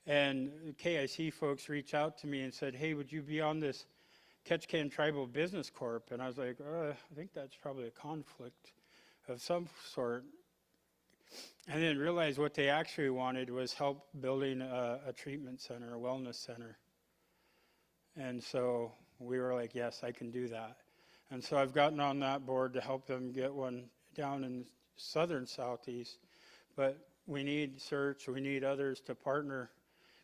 and the KIC folks reached out to me and said, hey, would you be on this Ketchikan Tribal Business Corp? And I was like, I think that's probably a conflict of some sort. And then realized what they actually wanted was help building a treatment center, a wellness center. And so we were like, yes, I can do that. And so I've gotten on that board to help them get one down in southern Southeast. But we need search, we need others to partner,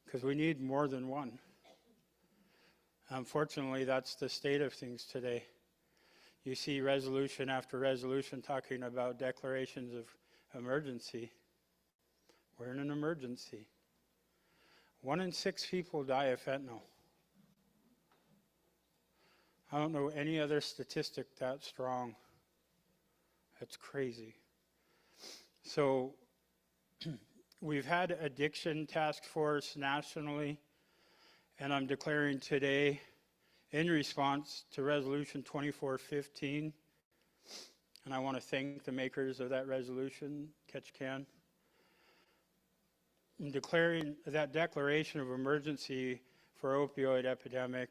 because we need more than one. Unfortunately, that's the state of things today. You see resolution after resolution talking about declarations of emergency. We're in an emergency. 1 in 6 people die of fentanyl. I don't know any other statistic that strong. That's crazy. So we've had addiction task force nationally, and I'm declaring today in response to resolution 2415, and I want to thank the makers of that resolution, Ketchikan. In declaring that declaration of emergency for opioid epidemic,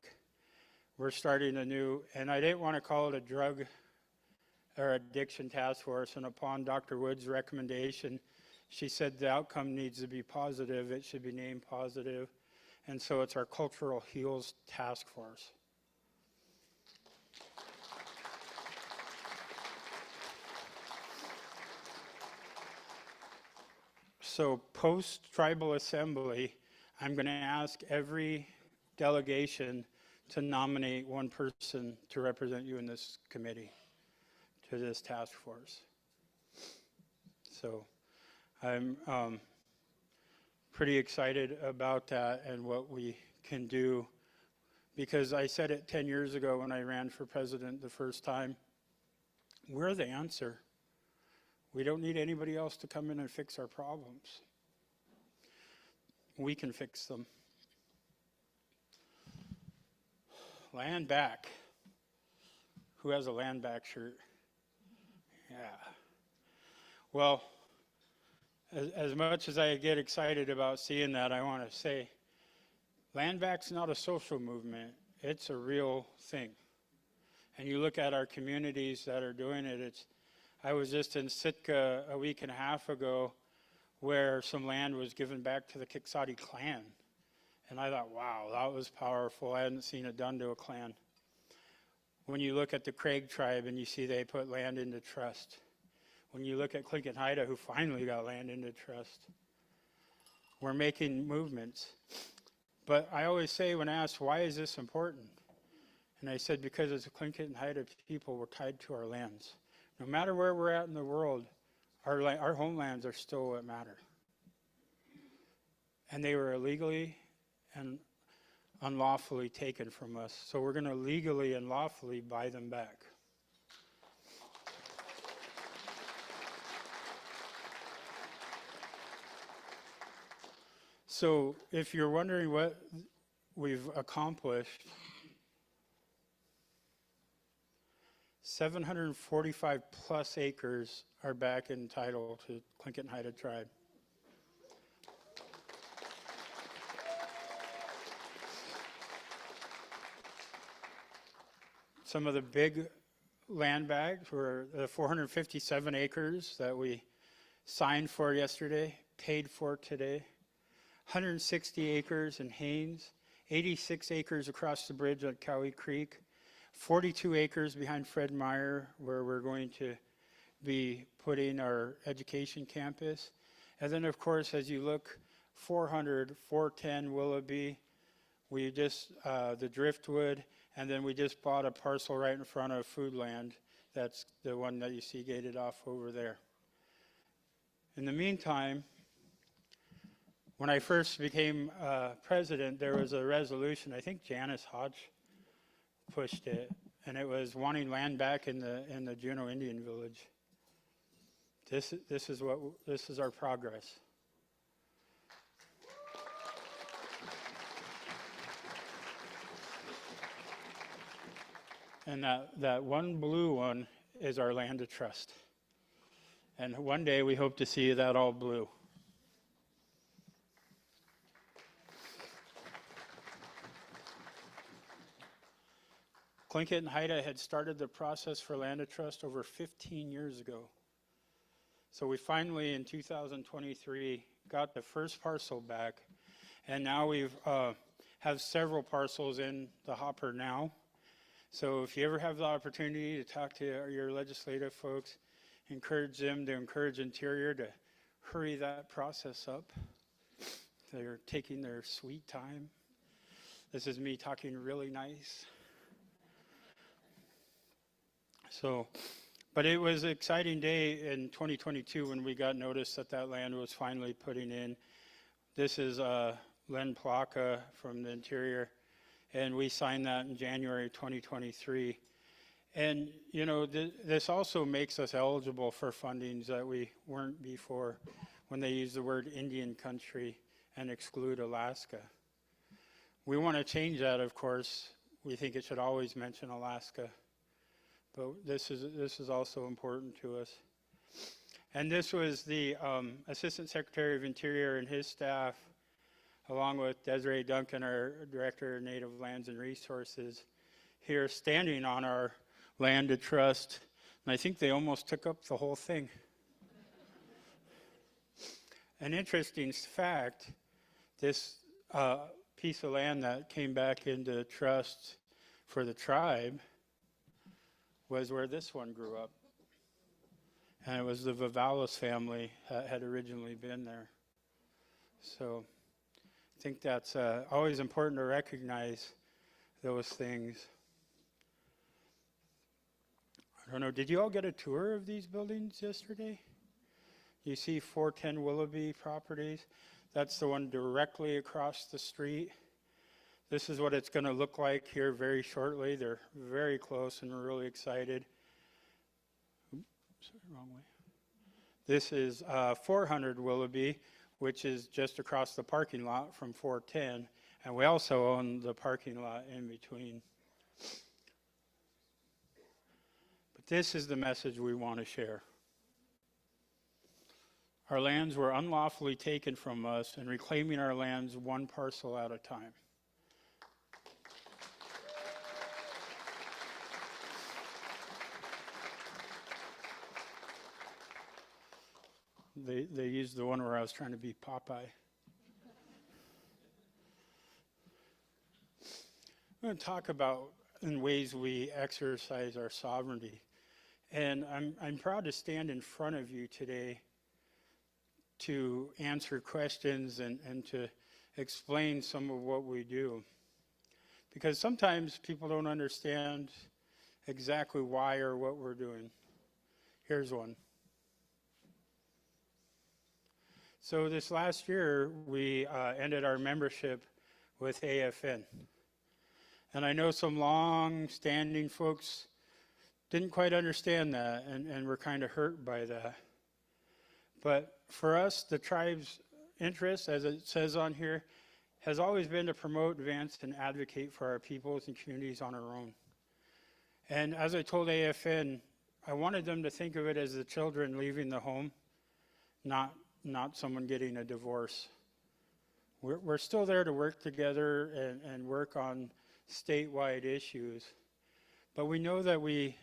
we're starting a new, and I didn't want to call it a drug or addiction task force, and upon Dr. Wood's recommendation, she said the outcome needs to be positive, it should be named positive, and so it's our Cultural Heals Task Force. So post-tribal assembly, I'm going to ask every delegation to nominate one person to represent you in this committee, to this task force. So I'm pretty excited about that and what we can do, because I said it 10 years ago when I ran for president the first time, we're the answer. We don't need anybody else to come in and fix our problems. We can fix them. Land back. Who has a land back shirt? Yeah. Well, as much as I get excited about seeing that, I want to say, land back's not a social movement. It's a real thing. And you look at our communities that are doing it, I was just in Sitka a week and a half ago where some land was given back to the Kiksadi clan. And I thought, wow, that was powerful. I hadn't seen it done to a clan. When you look at the Craig tribe and you see they put land into trust. When you look at Clinton Haida, who finally got land into trust. We're making movements. But I always say when asked, why is this important? And I said, because as a Clinton Haida people, we're tied to our lands. No matter where we're at in the world, our homelands are still what matter. And they were illegally and unlawfully taken from us. So we're going to legally and lawfully buy them back. So if you're wondering what we've accomplished, 745 plus acres are back in title to Tlingit Haida tribe. Some of the big land bags were the 457 acres that we signed for yesterday, paid for today. 160 acres in Haines, 86 acres across the bridge at Cowie Creek, 42 acres behind Fred Meyer, where we're going to be putting our education campus. And then, of course, as you look, 400, 410 Willoughby, we just, the Driftwood, And then we just bought a parcel right in front of Foodland. That's the one that you see gated off over there. In the meantime, when I first became president, there was a resolution, I think Janice Hodge pushed it, and it was wanting land back in the Juneau Indian Village. This is our progress. And that one blue one is our land of trust. And one day we hope to see that all blue. Tlingit and Haida had started the process for land of trust over 15 years ago. So we finally, in 2023, got the first parcel back, and now we've have several parcels in the hopper now. So if you ever have the opportunity to talk to your legislative folks, encourage them to encourage Interior to hurry that process up. They're taking their sweet time. This is me talking really nice. So, but it was an exciting day in 2022 when we got notice that that land was finally putting in. This is Len Plaka from the Interior, and we signed that in January 2023. And, you know, this also makes us eligible for fundings that we weren't before when they use the word Indian country and exclude Alaska. We want to change that, of course. We think it should always mention Alaska. But this is also important to us. And this was the Assistant Secretary of Interior and his staff, along with Desiree Duncan, our Director of Native Lands and Resources, here standing on our land of trust. And I think they almost took up the whole thing. An interesting fact, this piece of land that came back into trust for the tribe was where this one grew up. And it was the Vivalis family that had originally been there. So I think that's always important to recognize those things. I don't know, did you all get a tour of these buildings yesterday? You see 410 Willoughby Properties. That's the one directly across the street. This is what it's going to look like here very shortly. They're very close and we're really excited. Oops, sorry, wrong way. This is 400 Willoughby, which is just across the parking lot from 410. And we also own the parking lot in between. But this is the message we want to share. Our lands were unlawfully taken from us, and reclaiming our lands one parcel at a time. They used the one where I was trying to be Popeye. I'm going to talk about in ways we exercise our sovereignty. And I'm proud to stand in front of you today to answer questions and to explain some of what we do. Because sometimes people don't understand exactly why or what we're doing. Here's one. So this last year, we ended our membership with AFN. And I know some long-standing folks didn't quite understand that and were kind of hurt by that. But for us, the tribe's interest, as it says on here, has always been to promote, advance, and advocate for our peoples and communities on our own. And as I told AFN, I wanted them to think of it as the children leaving the home, not someone getting a divorce. We're still there to work together and work on statewide issues. But we know that we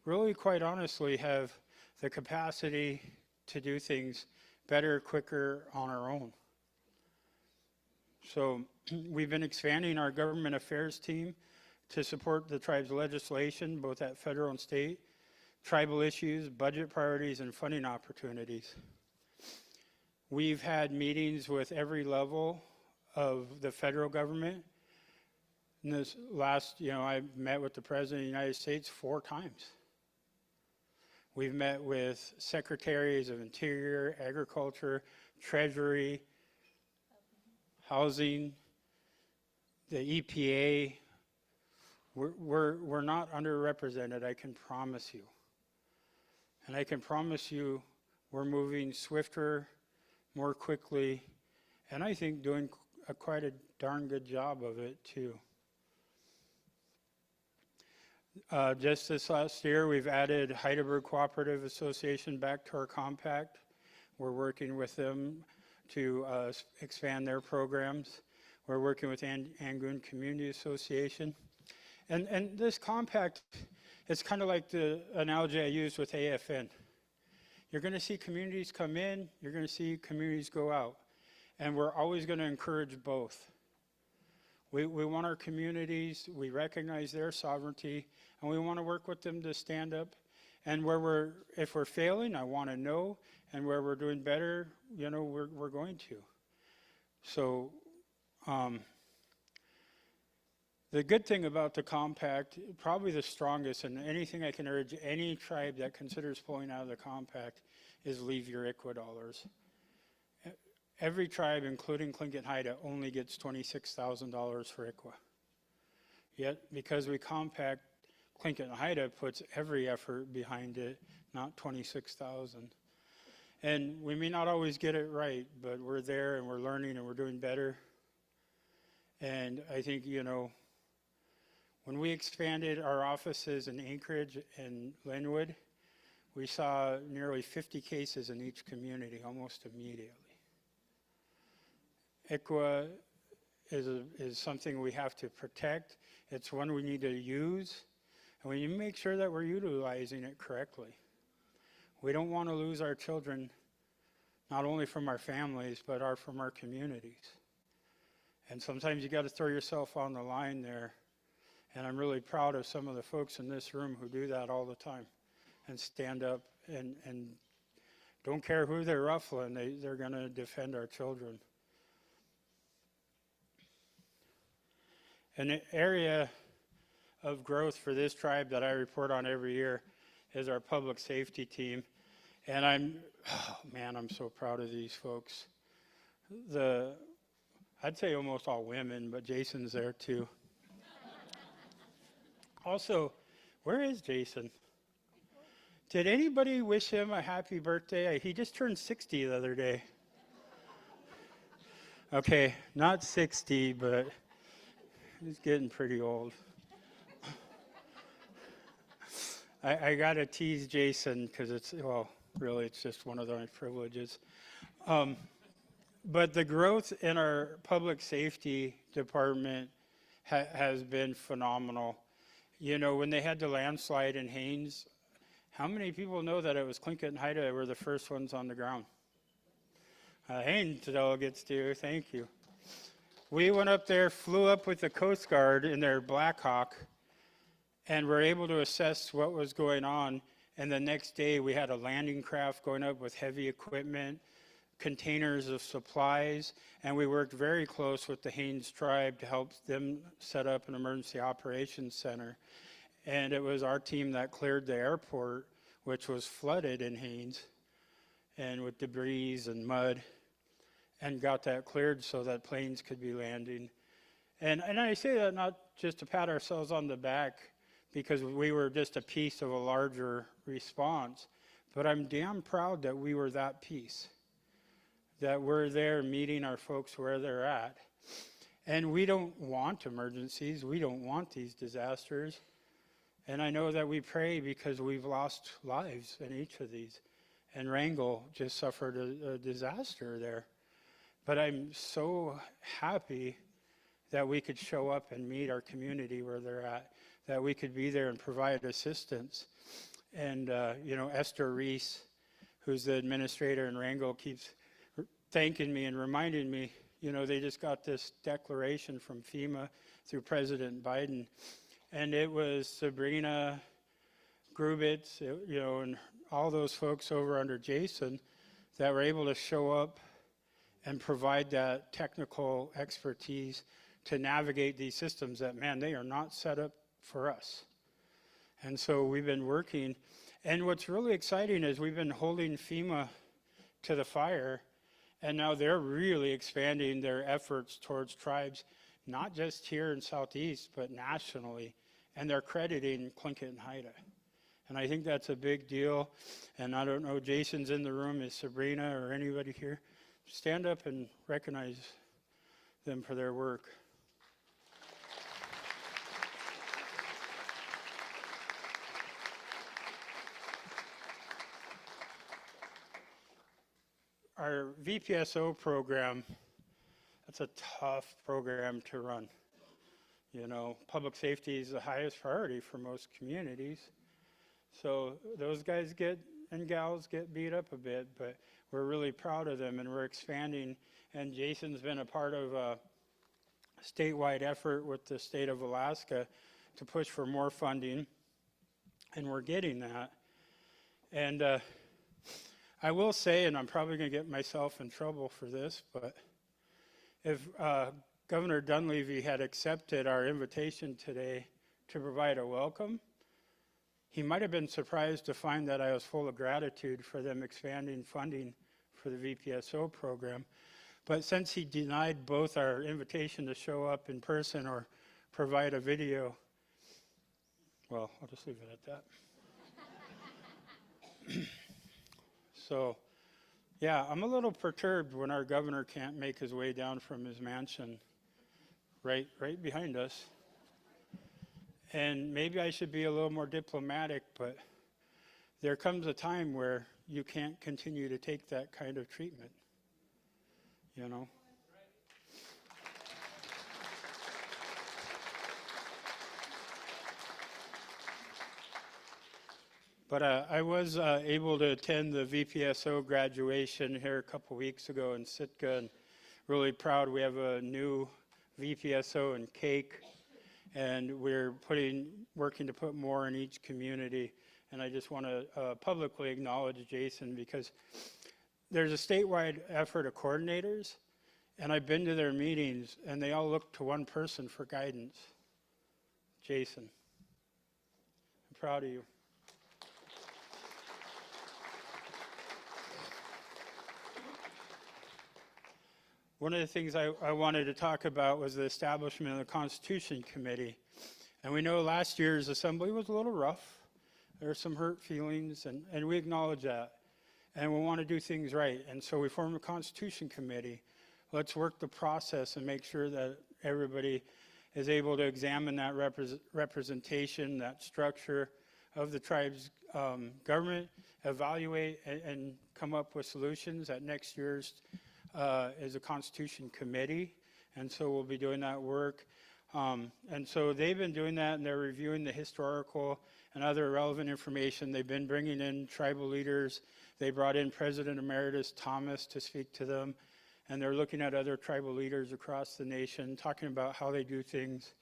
really, quite honestly, have the capacity to do things better, quicker on our own. So we've been expanding our government affairs team to support the tribe's legislation, both at federal and state, tribal issues, budget priorities, and funding opportunities. We've had meetings with every level of the federal government In this last, I met with the President of the United States 4 times. We've met with Secretaries of Interior, Agriculture, Treasury, Housing, the EPA. We're not underrepresented, I can promise you. And I can promise you we're moving swifter, more quickly, and I think doing quite a darn good job of it too. Just this last year, we've added Heidelberg Cooperative Association back to our compact. We're working with them to expand their programs. We're working with Angoon Community Association. And this compact, it's kind of like the analogy I used with AFN. You're going to see communities come in, you're going to see communities go out. And we're always going to encourage both. We want our communities, we recognize their sovereignty, and we want to work with them to stand up. And if we're failing, I want to know, and where we're doing better, we're going to. So the good thing about the compact, probably the strongest, and anything I can urge any tribe that considers pulling out of the compact, is leave your ICWA dollars. Every tribe, including Tlingit Haida, only gets $26,000 for ICWA. Yet, because we compact, Tlingit Haida puts every effort behind it, not $26,000. And we may not always get it right, but we're there and we're learning and we're doing better. And I think, when we expanded our offices in Anchorage and Linwood, we saw nearly 50 cases in each community almost immediately. ICWA is something we have to protect. It's one we need to use, and we need to make sure that we're utilizing it correctly. We don't want to lose our children, not only from our families, but from our communities. And sometimes you got to throw yourself on the line there. And I'm really proud of some of the folks in this room who do that all the time and stand up and don't care who they're ruffling, they're going to defend our children. An area of growth for this tribe that I report on every year is our public safety team. And I'm so proud of these folks. I'd say almost all women, but Jason's there too. Also, where is Jason? Did anybody wish him a happy birthday? He just turned 60 the other day. Okay, not 60, but he's getting pretty old. I got to tease Jason because really it's just one of my privileges. But the growth in our public safety department has been phenomenal. When they had the landslide in Haines, how many people know that it was Tlingit and Haida were the first ones on the ground? Haines delegates do, thank you. We went up there, flew up with the Coast Guard in their Black Hawk, and were able to assess what was going on. And the next day we had a landing craft going up with heavy equipment, containers of supplies, and we worked very close with the Haines tribe to help them set up an emergency operations center. And it was our team that cleared the airport, which was flooded in Haines, and with debris and mud, and got that cleared so that planes could be landing. And I say that not just to pat ourselves on the back, because we were just a piece of a larger response, but I'm damn proud that we were that piece, that we're there meeting our folks where they're at. And we don't want emergencies, we don't want these disasters. And I know that we pray because we've lost lives in each of these. And Wrangell just suffered a disaster there. But I'm so happy that we could show up and meet our community where they're at, that we could be there and provide assistance. And, Esther Reese, who's the administrator in Wrangell, keeps thanking me and reminding me, they just got this declaration from FEMA through President Biden. And it was Sabrina Grubitz, and all those folks over under Jason that were able to show up and provide that technical expertise to navigate these systems that, man, they are not set up for us. And so we've been working. And what's really exciting is we've been holding FEMA to the fire, and now they're really expanding their efforts towards tribes, not just here in Southeast, but nationally. And they're crediting Tlingit and Haida. And I think that's a big deal. And I don't know, Jason's in the room, is Sabrina or anybody here? Stand up and recognize them for their work. Our VPSO program, that's a tough program to run. You know, public safety is the highest priority for most communities. So those guys and gals get beat up a bit, but we're really proud of them, and we're expanding. And Jason's been a part of a statewide effort with the state of Alaska to push for more funding, and we're getting that. And I will say, and I'm probably going to get myself in trouble for this, but if Governor Dunleavy had accepted our invitation today to provide a welcome, he might have been surprised to find that I was full of gratitude for them expanding funding for the VPSO program. But since he denied both our invitation to show up in person or provide a video, well, I'll just leave it at that. So, yeah, I'm a little perturbed when our governor can't make his way down from his mansion right behind us. And maybe I should be a little more diplomatic, but there comes a time where you can't continue to take that kind of treatment, you know? But I was able to attend the VPSO graduation here a couple weeks ago in Sitka, and really proud. We have a new VPSO in Cake, and we're working to put more in each community. And I just want to publicly acknowledge Jason, because there's a statewide effort of coordinators, and I've been to their meetings, and they all look to one person for guidance, Jason. I'm proud of you. One of the things I wanted to talk about was the establishment of the Constitution Committee. And we know last year's assembly was a little rough. There were some hurt feelings, and we acknowledge that. And we want to do things right. And so we formed a Constitution Committee. Let's work the process and make sure that everybody is able to examine that representation, that structure of the tribe's government, evaluate and come up with solutions at next year's is a Constitution Committee, and so we'll be doing that work. And so they've been doing that, and they're reviewing the historical and other relevant information. They've been bringing in tribal leaders. They brought in President Emeritus Thomas to speak to them, and they're looking at other tribal leaders across the nation, talking about how they do things.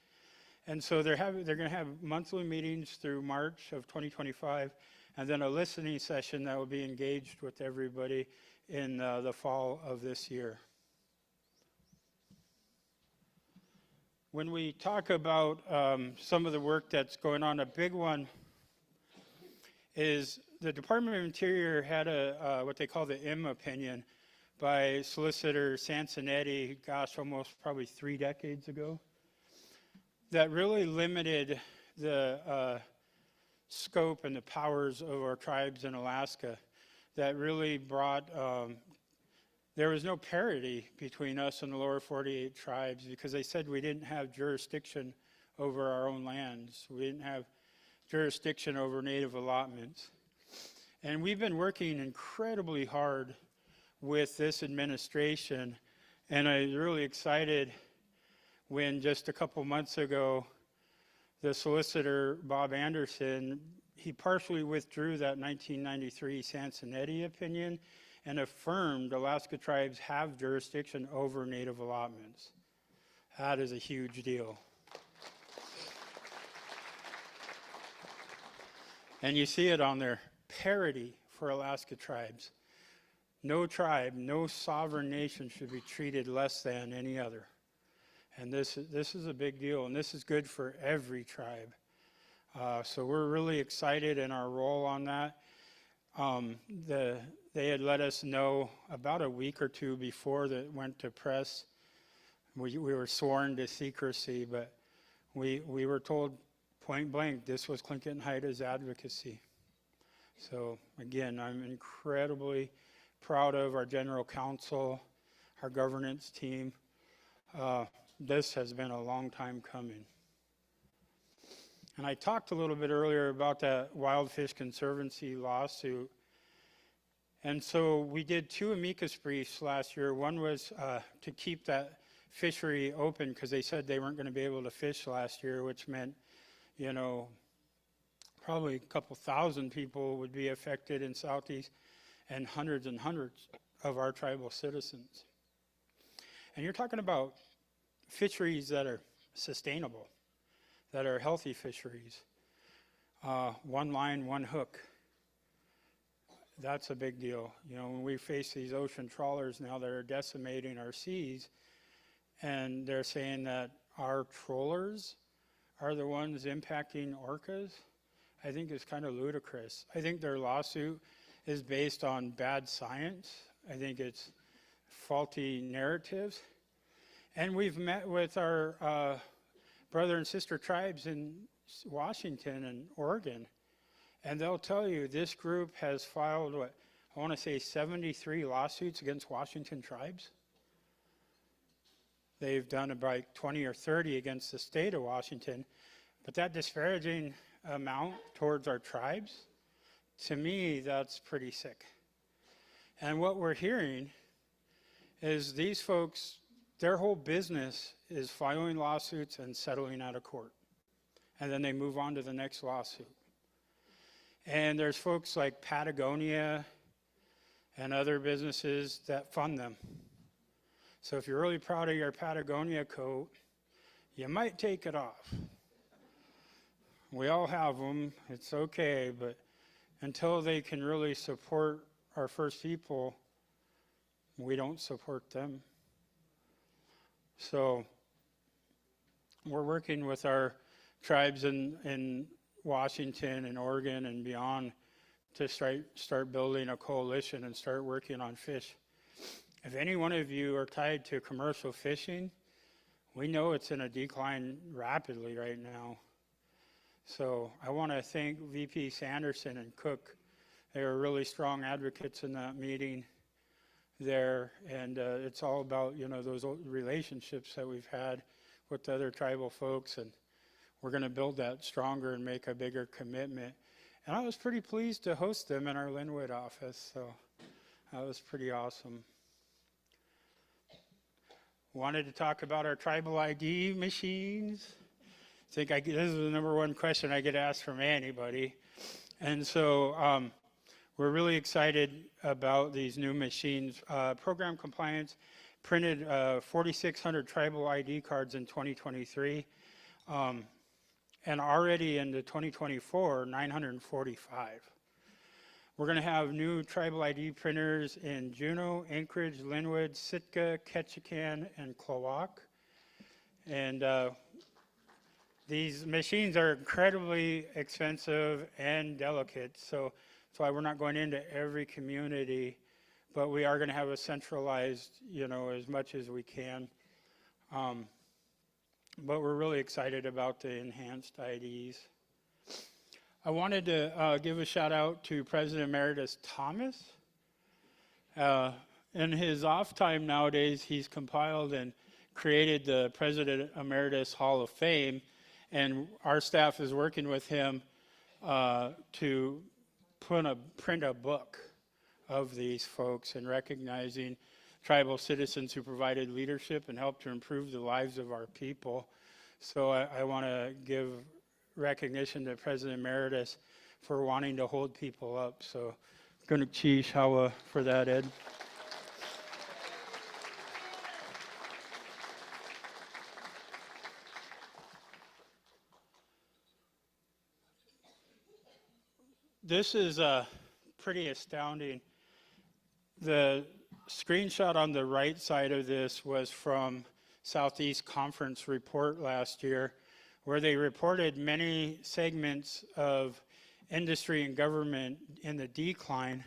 And so they're going to have monthly meetings through March of 2025, and then a listening session that will be engaged with everybody in the fall of this year. When we talk about some of the work that's going on, a big one is the Department of Interior had a what they call the M opinion by Solicitor Sansonetti, gosh, almost probably 3 decades ago, that really limited the scope and the powers of our tribes in Alaska, that really brought, there was no parity between us and the lower 48 tribes, because they said we didn't have jurisdiction over our own lands. We didn't have jurisdiction over native allotments. And we've been working incredibly hard with this administration, and I was really excited when just a couple months ago, the solicitor, Bob Anderson, he partially withdrew that 1993 Sansonetti opinion and affirmed Alaska tribes have jurisdiction over native allotments. That is a huge deal. And you see it on there, parity for Alaska tribes. No tribe, no sovereign nation should be treated less than any other. And this is a big deal, and this is good for every tribe. So we're really excited in our role on that. They had let us know about a week or two before that went to press. We were sworn to secrecy, but we were told point blank this was Clinton Haida's advocacy. So again, I'm incredibly proud of our general counsel, our governance team. This has been a long time coming. And I talked a little bit earlier about that Wild Fish Conservancy lawsuit. And so we did 2 amicus briefs last year. One was to keep that fishery open because they said they weren't going to be able to fish last year, which meant, you know, probably a couple thousand people would be affected in Southeast and hundreds of our tribal citizens. And you're talking about fisheries that are sustainable, that are healthy fisheries. One line, one hook. That's a big deal. You know, when we face these ocean trawlers now that are decimating our seas, and they're saying that our trawlers are the ones impacting orcas, I think it's kind of ludicrous. I think their lawsuit is based on bad science. I think it's faulty narratives. And we've met with our brother and sister tribes in Washington and Oregon, and they'll tell you this group has filed, what, I want to say 73 lawsuits against Washington tribes. They've done about 20 or 30 against the state of Washington, but that disparaging amount towards our tribes, to me, that's pretty sick. And what we're hearing is these folks, their whole business is filing lawsuits and settling out of court. And then they move on to the next lawsuit. And there's folks like Patagonia and other businesses that fund them. So if you're really proud of your Patagonia coat, you might take it off. We all have them, it's okay, but until they can really support our First People, we don't support them. So we're working with our tribes in Washington and Oregon and beyond to start building a coalition and start working on fish. If any one of you are tied to commercial fishing, we know it's in a decline rapidly right now. So I want to thank VP Sanderson and Cook. They were really strong advocates in that meeting there, and it's all about, you know, those relationships that we've had with the other tribal folks, and we're going to build that stronger and make a bigger commitment. And I was pretty pleased to host them in our Linwood office, so that was pretty awesome. Wanted to talk about our tribal ID machines. I think this is the number one question I get asked from anybody. And so we're really excited about these new machines. Program compliance printed 4,600 tribal ID cards in 2023. And already into 2024, 945. We're going to have new tribal ID printers in Juneau, Anchorage, Linwood, Sitka, Ketchikan, and Klawock. And these machines are incredibly expensive and delicate, so that's why we're not going into every community, but we are going to have a centralized, you know, as much as we can. But we're really excited about the enhanced IDs. I wanted to give a shout out to President Emeritus Thomas. In his off time nowadays, he's compiled and created the President Emeritus Hall of Fame, and our staff is working with him to print a book of these folks and recognizing tribal citizens who provided leadership and helped to improve the lives of our people. So I want to give recognition to President Emeritus for wanting to hold people up. So going to cheesh Hawa for that, Ed. This is pretty astounding. The screenshot on the right side of this was from Southeast Conference report last year, where they reported many segments of industry and government in the decline.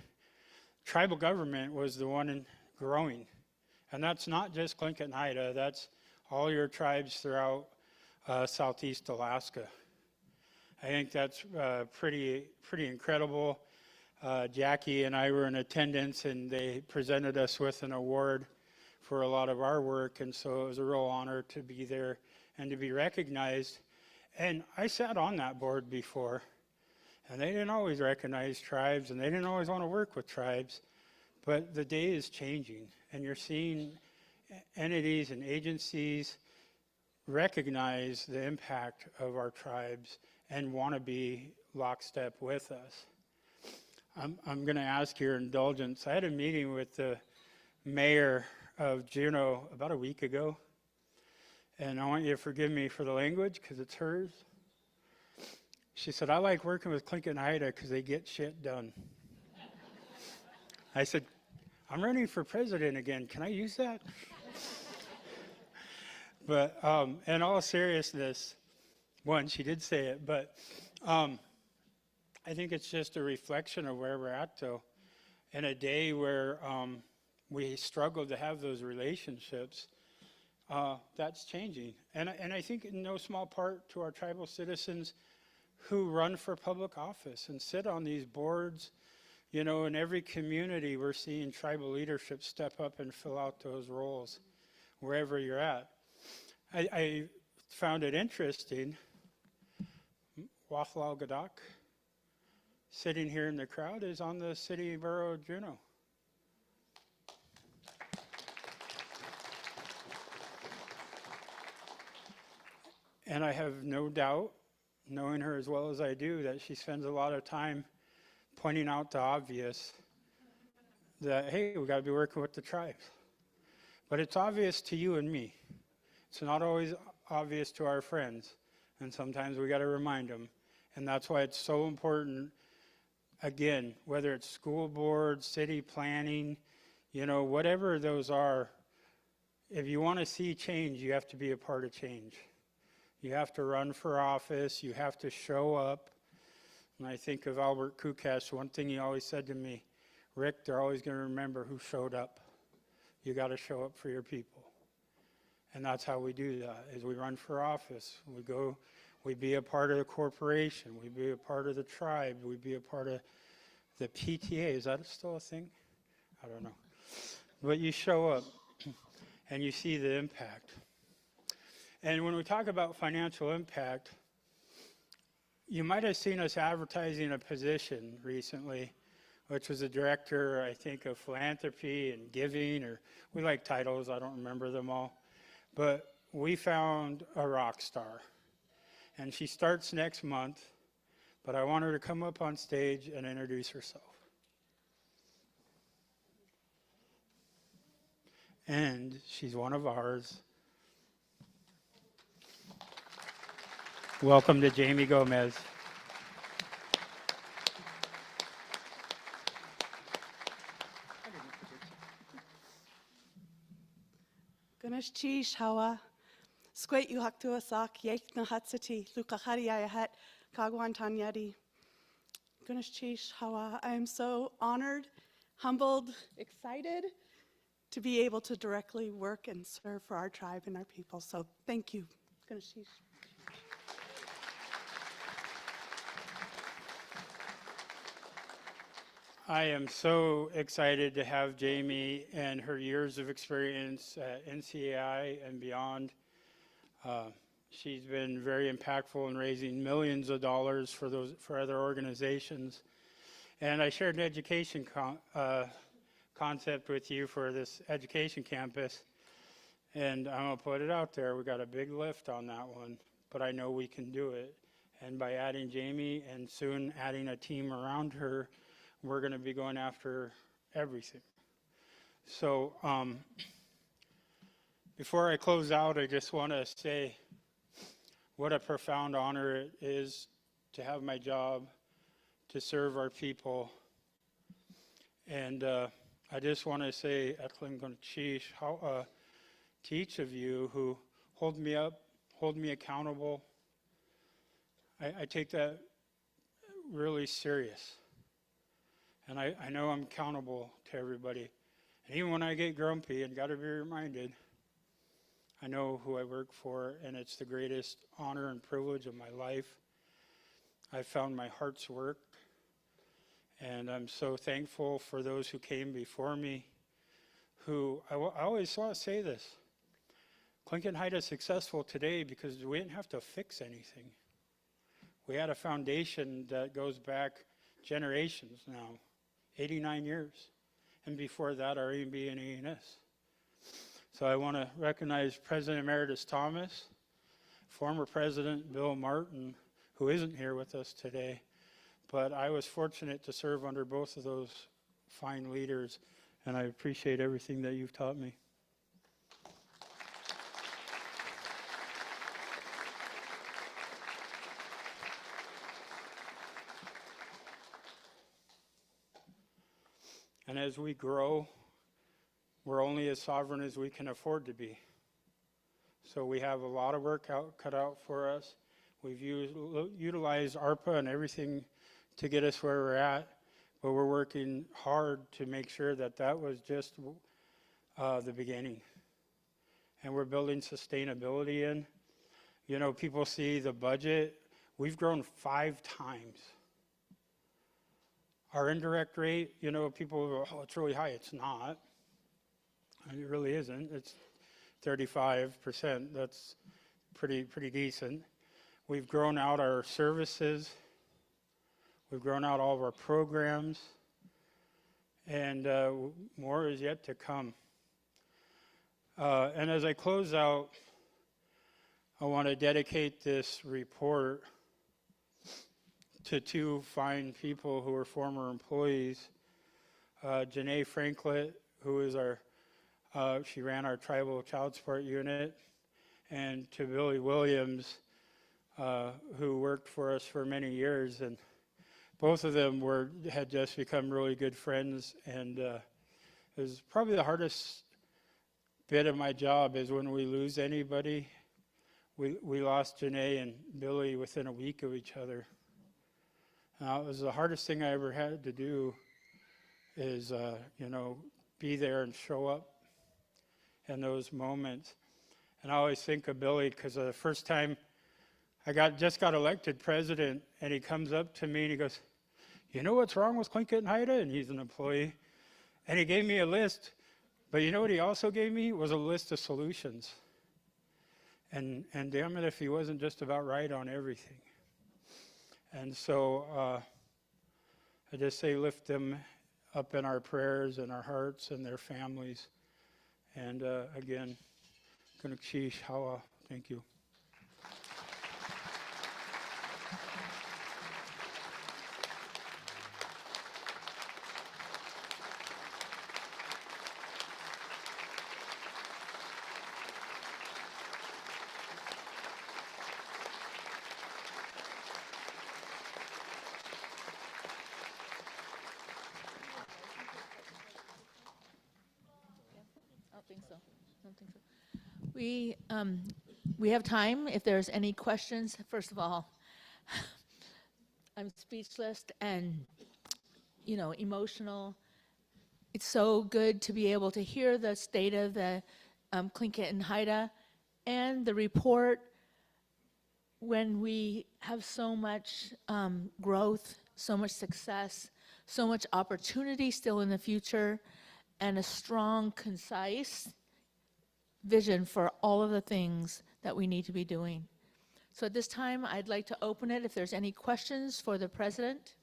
Tribal government was the one growing. And that's not just Tlingit and Haida, that's all your tribes throughout Southeast Alaska. I think that's pretty incredible. Jackie and I were in attendance, and they presented us with an award for a lot of our work, and so it was a real honor to be there and to be recognized. And I sat on that board before, and they didn't always recognize tribes, and they didn't always want to work with tribes, but the day is changing, and you're seeing entities and agencies recognize the impact of our tribes and want to be lockstep with us. I'm going to ask your indulgence. I had a meeting with the mayor of Juneau about a week ago, and I want you to forgive me for the language because it's hers. She said, I like working with Tlingit and Haida because they get shit done. I said, I'm running for president again. Can I use that? But in all seriousness, one, she did say it, but I think it's just a reflection of where we're at, though. In a day where we struggle to have those relationships, that's changing. And I think in no small part to our tribal citizens who run for public office and sit on these boards. You know, in every community, we're seeing tribal leadership step up and fill out those roles wherever you're at. I found it interesting. Wathlal Gadak, sitting here in the crowd, is on the city borough of Juneau. And I have no doubt, knowing her as well as I do, that she spends a lot of time pointing out the obvious, that, hey, we got to be working with the tribes. But it's obvious to you and me. It's not always obvious to our friends, and sometimes we got to remind them. And that's why it's so important, again, whether it's school board, city planning, you know, whatever those are, if you want to see change, you have to be a part of change. You have to run for office, you have to show up. And I think of Albert Kukash, one thing he always said to me, Rick, they're always going to remember who showed up. You got to show up for your people. And that's how we do that, is we run for office. We be a part of the corporation, we be a part of the tribe, we be a part of the PTA. Is that still a thing? I don't know. But you show up and you see the impact. And when we talk about financial impact, you might have seen us advertising a position recently, which was a director, I think, of philanthropy and giving, or we like titles, I don't remember them all. But we found a rock star. And she starts next month, but I want her to come up on stage and introduce herself. And she's one of ours. Welcome to Jamie Gomez. Ganesh Chish Hawa, Squat Yuhaktua Sak, Yek Nahatsati, Lukahari Ayahat, Kagwan Tanyadi. Ganesh Chish Hawa, I am so honored, humbled, excited to be able to directly work and serve for our tribe and our people. So thank you. Ganesh Chish. I am so excited to have Jamie and her years of experience at NCAI and beyond. She's been very impactful in raising millions of dollars for other organizations. And I shared an education concept with you for this education campus. And I'm going to put it out there. We got a big lift on that one, but I know we can do it. And by adding Jamie and soon adding a team around her, we're going to be going after everything. So before I close out, I just want to say what a profound honor it is to have my job, to serve our people. And I just want to say, to each of you who hold me up, hold me accountable. I take that really serious. And I know I'm accountable to everybody. And even when I get grumpy and got to be reminded, I know who I work for, and it's the greatest honor and privilege of my life. I found my heart's work, and I'm so thankful for those who came before me, who, I always want to say this, Clinton Haida is successful today because we didn't have to fix anything. We had a foundation that goes back generations now, 89 years. And before that, our EMB and ANS. So I want to recognize President Emeritus Thomas, former President Bill Martin, who isn't here with us today, but I was fortunate to serve under both of those fine leaders, and I appreciate everything that you've taught me. And as we grow, we're only as sovereign as we can afford to be. So we have a lot of work cut out for us. We've utilized ARPA and everything to get us where we're at, but we're working hard to make sure that that was just the beginning. And we're building sustainability in. You know, people see the budget. We've grown 5 times. Our indirect rate, you know, people go, oh, it's really high. It's not. It really isn't. It's 35%. That's pretty decent. We've grown out our services. We've grown out all of our programs. And more is yet to come. And as I close out, I want to dedicate this report to 2 fine people who are former employees. Janae Franklin, who is she ran our tribal child support unit, and to Billy Williams, who worked for us for many years. And both of them had just become really good friends. And it was probably the hardest bit of my job is when we lose anybody. We lost Janae and Billy within a week of each other. It was the hardest thing I ever had to do is, you know, be there and show up in those moments. And I always think of Billy because the first time I just got elected president, and he comes up to me and he goes, you know what's wrong with Clinton Haida? And he's an employee. And he gave me a list. But you know what he also gave me was a list of solutions. And damn it if he wasn't just about right on everything. And so I just say lift them up in our prayers and our hearts and their families. And again, Kunukshish Hawa, thank you. We have time if there's any questions. First of all, I'm speechless and, you know, emotional. It's so good to be able to hear the state of the Tlingit and Haida and the report when we have so much growth, so much success, so much opportunity still in the future, and a strong, concise vision for all of the things that we need to be doing. So at this time, I'd like to open it if there's any questions for the president.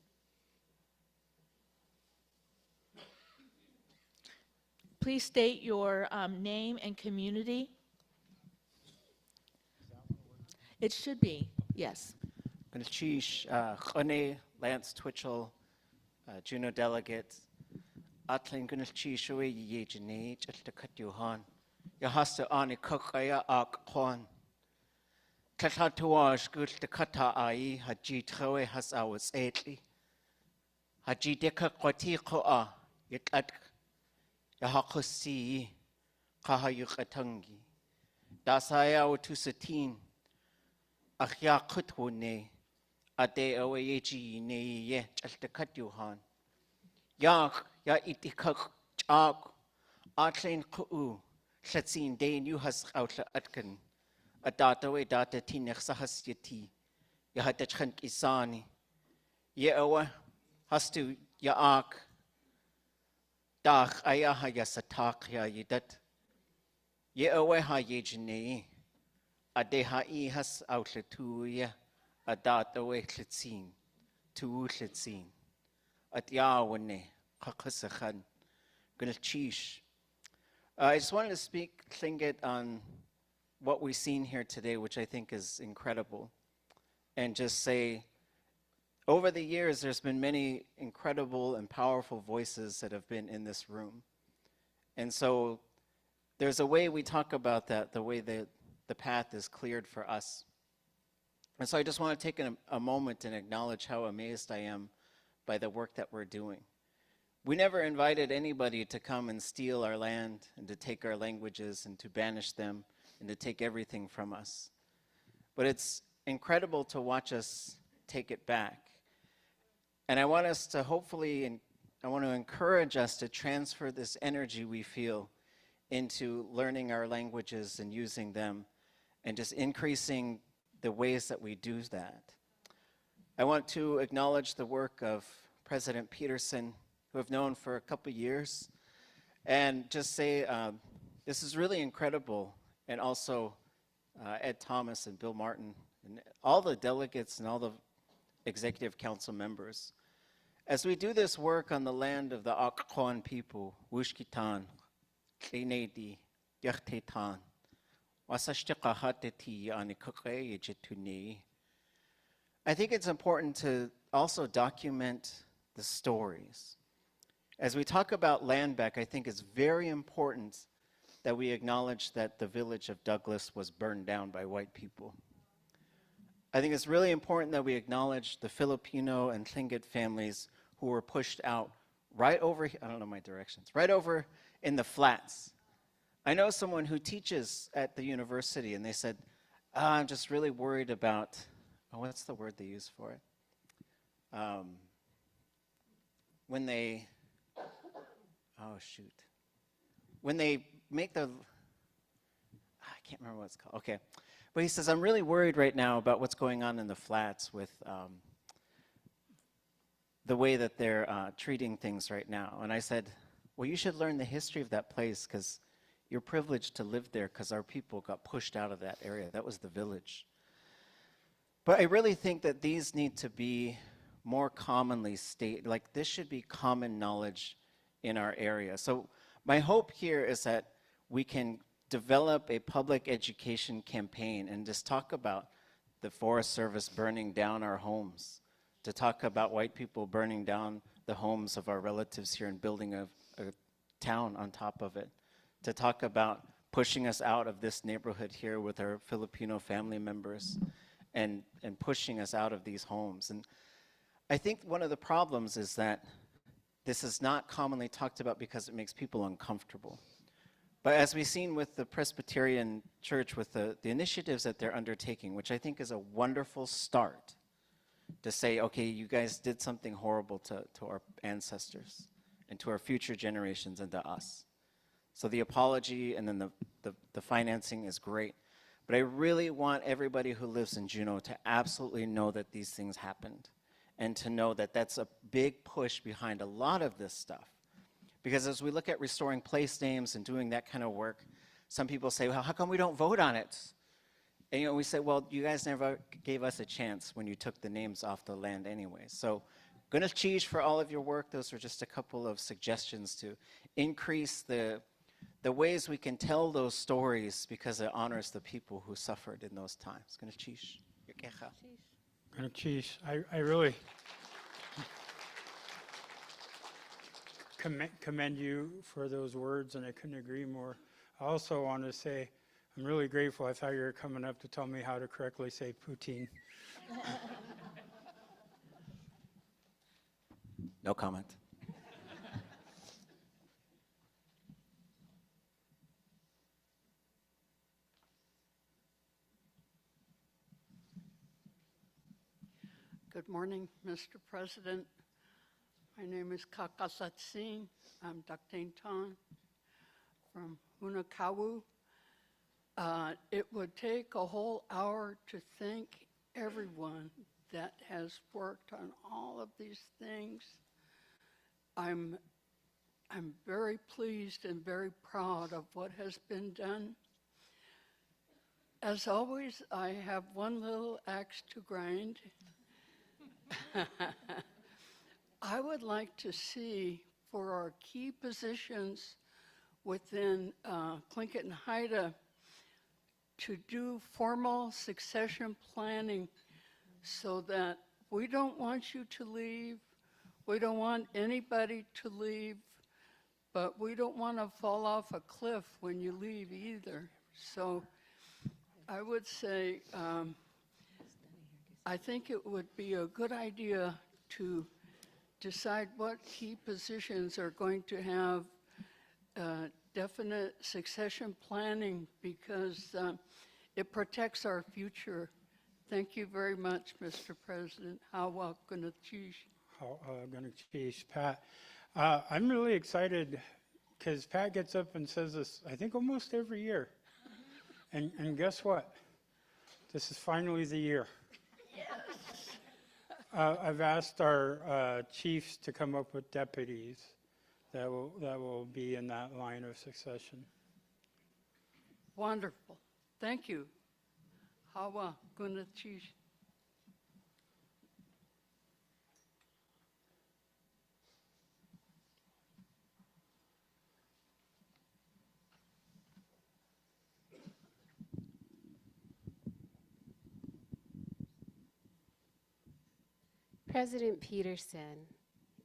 Please state your name and community. It should be, yes. Kunukshish, Khone, Lance Twitchell, Juno delegates, Atlin Kunukshish, Ye Jane, Cheltakatuhan. Yahasta ani kakaya ak hon. Katatuaj good the kata ai, Haji Trawe has ours 8. Haji deka quatikoa, yet at Yahakusi, Kahayukatangi. Dasaya o tusatin. Akhya khutwone. Ade awe yeji ne ye chaltakat yuhan. Yak ya itikak chak. Atlein ku. Shatsin dain you has outla atkan. Adata we data tinach sahas yati. Yahatachant isani. Ye awa hastu yaak. Dach ayaha yasatak ya yidat. Ye awe ha yejne. Adeha I has outlet to ya. Adata we clitzin. Tu clitzin. At yawane. Kakasachan. Gulchish. I just wanted to speak, Tlingit, on what we've seen here today, which I think is incredible. And just say, over the years, there's been many incredible and powerful voices that have been in this room. And so there's a way we talk about that, the way that the path is cleared for us. And so I just want to take a moment and acknowledge how amazed I am by the work that we're doing. We never invited anybody to come and steal our land and to take our languages and to banish them and to take everything from us. But it's incredible to watch us take it back. And I want us to hopefully, and I want to encourage us to transfer this energy we feel into learning our languages and using them and just increasing the ways that we do that. I want to acknowledge the work of President Peterson, who I've known for a couple years, and just say this is really incredible, and also Ed Thomas and Bill Martin, and all the delegates and all the executive council members. As we do this work on the land of the Akkoan people, Wushkitan, Klinedi, Yachtetan, Wasashtiqahateti Anikakayejituni. I think it's important to also document the stories. As we talk about land back, I think it's very important that we acknowledge that the village of Douglas was burned down by white people. I think it's really important that we acknowledge the Filipino and Tlingit families who were pushed out right over, I don't know my directions, right over in the flats. I know someone who teaches at the university, and they said, I'm just really worried about, what's the word they use for it? When they, when they make the, I can't remember what it's called, okay. But he says, I'm really worried right now about what's going on in the flats with the way that they're treating things right now. And I said, well, you should learn the history of that place because you're privileged to live there because our people got pushed out of that area. That was the village. But I really think that these need to be more commonly stated, like this should be common knowledge in our area. So my hope here is that we can develop a public education campaign and just talk about the Forest Service burning down our homes, to talk about white people burning down the homes of our relatives here and building a town on top of it, to talk about pushing us out of this neighborhood here with our Filipino family members and pushing us out of these homes. And I think one of the problems is that this is not commonly talked about because it makes people uncomfortable. But as we've seen with the Presbyterian Church, with the initiatives that they're undertaking, which I think is a wonderful start to say, okay, you guys did something horrible to our ancestors and to our future generations and to us. So the apology and then the financing is great. But I really want everybody who lives in Juneau to absolutely know that these things happened and to know that that's a big push behind a lot of this stuff. Because as we look at restoring place names and doing that kind of work, some people say, well, how come we don't vote on it? And we say, well, you guys never gave us a chance when you took the names off the land anyway. So gonna cheese for all of your work. Those are just a couple of suggestions to increase the ways we can tell those stories because it honors the people who suffered in those times. Gonna cheese. Geez, I really commend you for those words, and I couldn't agree more. I also want to say I'm really grateful. I thought you were coming up to tell me how to correctly say poutine. No comment. Good morning, Mr. President. My name is Kakasatsin. I'm Ductain Ton from Hunakawu. It would take a whole hour to thank everyone that has worked on all of these things. I'm very pleased and very proud of what has been done. As always, I have one little axe to grind. I would like to see for our key positions within Tlingit and Haida to do formal succession planning so that we don't want you to leave, we don't want anybody to leave, but we don't want to fall off a cliff when you leave either. So I would say, I think it would be a good idea to decide what key positions are going to have definite succession planning because it protects our future. Thank you very much, Mr. President. Hawa Gunachish. Gunachish, Pat. I'm really excited because Pat gets up and says this, I think almost every year. And guess what? This is finally the year. I've asked our chiefs to come up with deputies that will be in that line of succession. Wonderful. Thank you. Hawa Gunachish. President Peterson,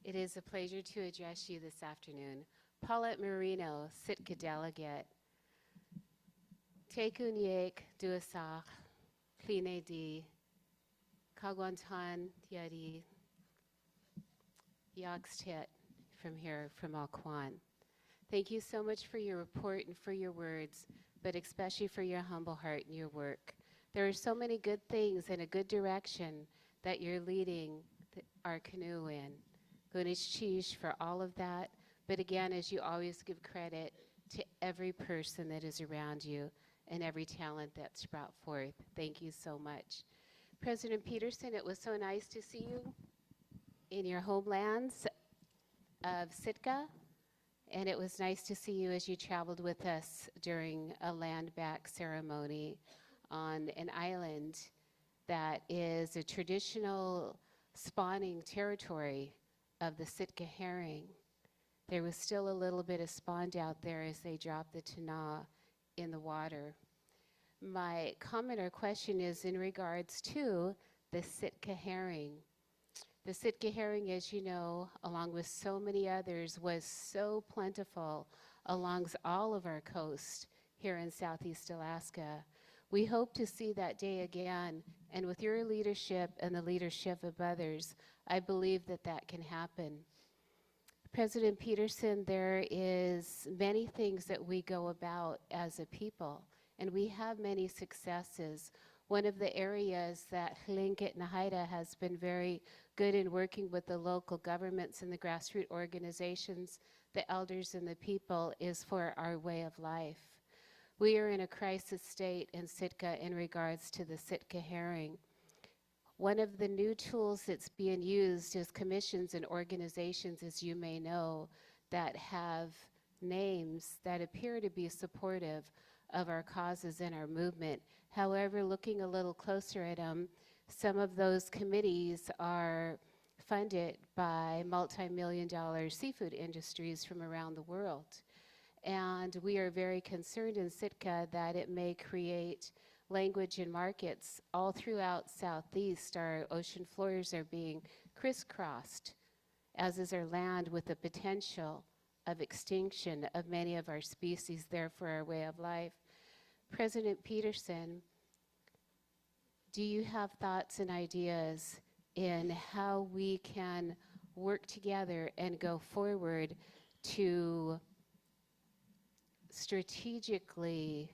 it is a pleasure to address you this afternoon. Paulette Marino, Sitka delegate. Tekunyek Duasach, Kline di, Kagwantan Tiadi, Yogstet from here, from Alquan. Thank you so much for your report and for your words, but especially for your humble heart and your work. There are so many good things and a good direction that you're leading our canoe in. Gunish Chish for all of that, but again, as you always give credit to every person that is around you and every talent that's brought forth. Thank you so much. President Peterson, it was so nice to see you in your homelands of Sitka, and it was nice to see you as you traveled with us during a land back ceremony on an island that is a traditional spawning territory of the Sitka herring. There was still a little bit of spawned out there as they dropped the tuna in the water. My comment or question is in regards to the Sitka herring. The Sitka herring, as you know, along with so many others, was so plentiful along all of our coast here in Southeast Alaska. We hope to see that day again, and with your leadership and the leadership of others, I believe that that can happen. President Peterson, there is many things that we go about as a people, and we have many successes. One of the areas that Tlingit and Haida has been very good in working with the local governments and the grassroots organizations, the elders and the people, is for our way of life. We are in a crisis state in Sitka in regards to the Sitka herring. One of the new tools that's being used is commissions and organizations, as you may know, that have names that appear to be supportive of our causes and our movement. However, looking a little closer at them, some of those committees are funded by multi-million-dollar seafood industries from around the world. And we are very concerned in Sitka that it may create language and markets all throughout Southeast. Our ocean floors are being crisscrossed, as is our land, with the potential of extinction of many of our species there for our way of life. President Peterson, do you have thoughts and ideas in how we can work together and go forward to strategically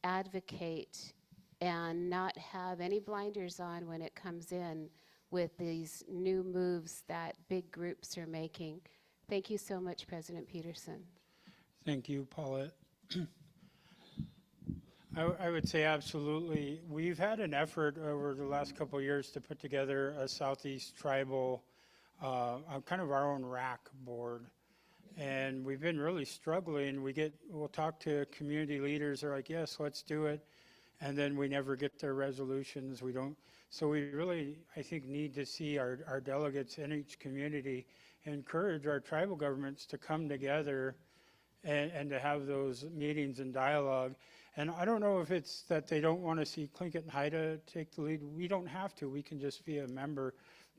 advocate and not have any blinders on when it comes in with these new moves that big groups are making. Thank you so much, President Peterson. Thank you, Paulette. I would say absolutely. We've had an effort over the last couple of years to put together a Southeast Tribal, kind of our own RAC board. And we've been really struggling. We'll talk to community leaders, they're like, yes, let's do it. And then we never get their resolutions. We don't. So we really, I think, need to see our delegates in each community encourage our tribal governments to come together and to have those meetings and dialogue. And I don't know if it's that they don't want to see Tlingit and Haida take the lead. We don't have to. We can just be a member.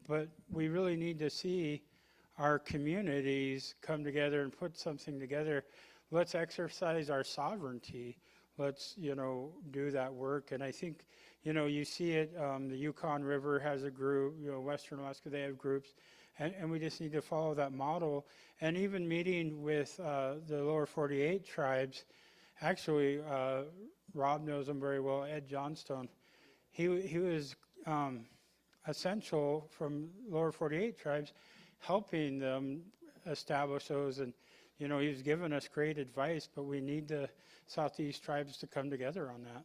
But we really need to see our communities come together and put something together. Let's exercise our sovereignty. Let's, do that work. And I think, you see it, the Yukon River has a group, Western Alaska, they have groups. And we just need to follow that model. And even meeting with the lower 48 tribes, actually, Rob knows them very well, Ed Johnstone. He was essential from lower 48 tribes, helping them establish those. And, he's given us great advice, but we need the Southeast tribes to come together on that.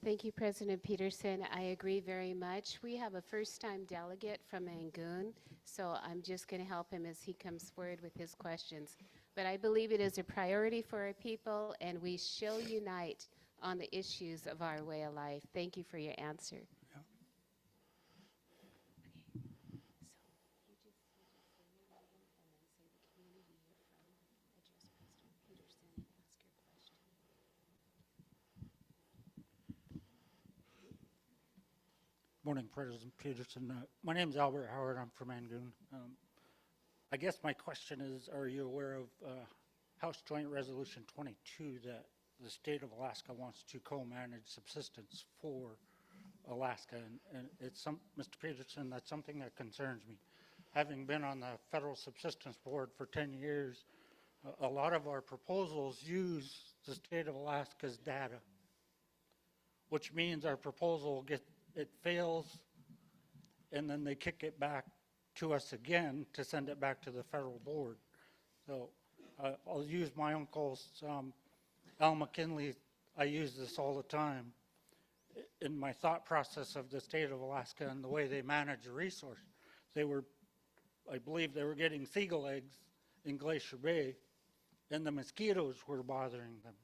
Thank you, President Peterson. I agree very much. We have a first-time delegate from Angoon, so I'm just going to help him as he comes forward with his questions. But I believe it is a priority for our people, and we shall unite on the issues of our way of life. Thank you for your answer. Morning, President Peterson. My name is Albert Howard. I'm from Angoon. I guess my question is, are you aware of House Joint Resolution 22 that the state of Alaska wants to co-manage subsistence for Alaska? And it's Mr. Peterson, that's something that concerns me. Having been on the Federal Subsistence Board for 10 years, a lot of our proposals use the state of Alaska's data, which means our proposal it fails, and then they kick it back to us again to send it back to the federal board. So I'll use my uncle's, Al McKinley. I use this all the time in my thought process of the state of Alaska and the way they manage a resource. I believe they were getting seagull eggs in Glacier Bay, and the mosquitoes were bothering them.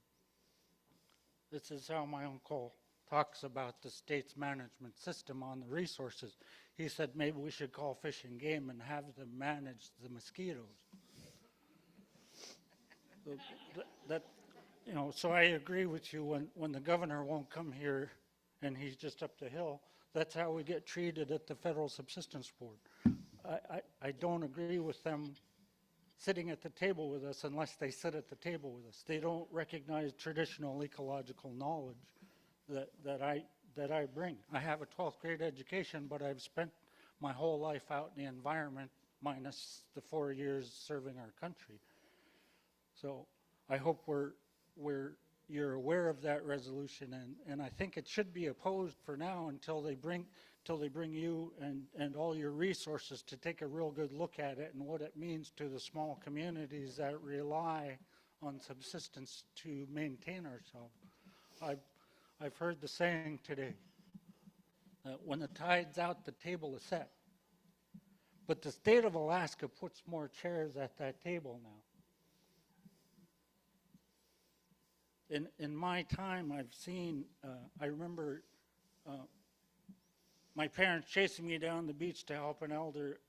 This is how my uncle talks about the state's management system on the resources. He said maybe we should call Fish and Game and have them manage the mosquitoes. So I agree with you when the governor won't come here and he's just up the hill. That's how we get treated at the Federal Subsistence Board. I don't agree with them sitting at the table with us unless they sit at the table with us. They don't recognize traditional ecological knowledge that I bring. I have a 12th grade education, but I've spent my whole life out in the environment minus the 4 years serving our country. So I hope you're aware of that resolution, and I think it should be opposed for now until they bring you and all your resources to take a real good look at it and what it means to the small communities that rely on subsistence to maintain ourselves. I've heard the saying today that when the tide's out, the table is set. But the state of Alaska puts more chairs at that table now. In my time, I've seen, I remember my parents chasing me down the beach to help an elder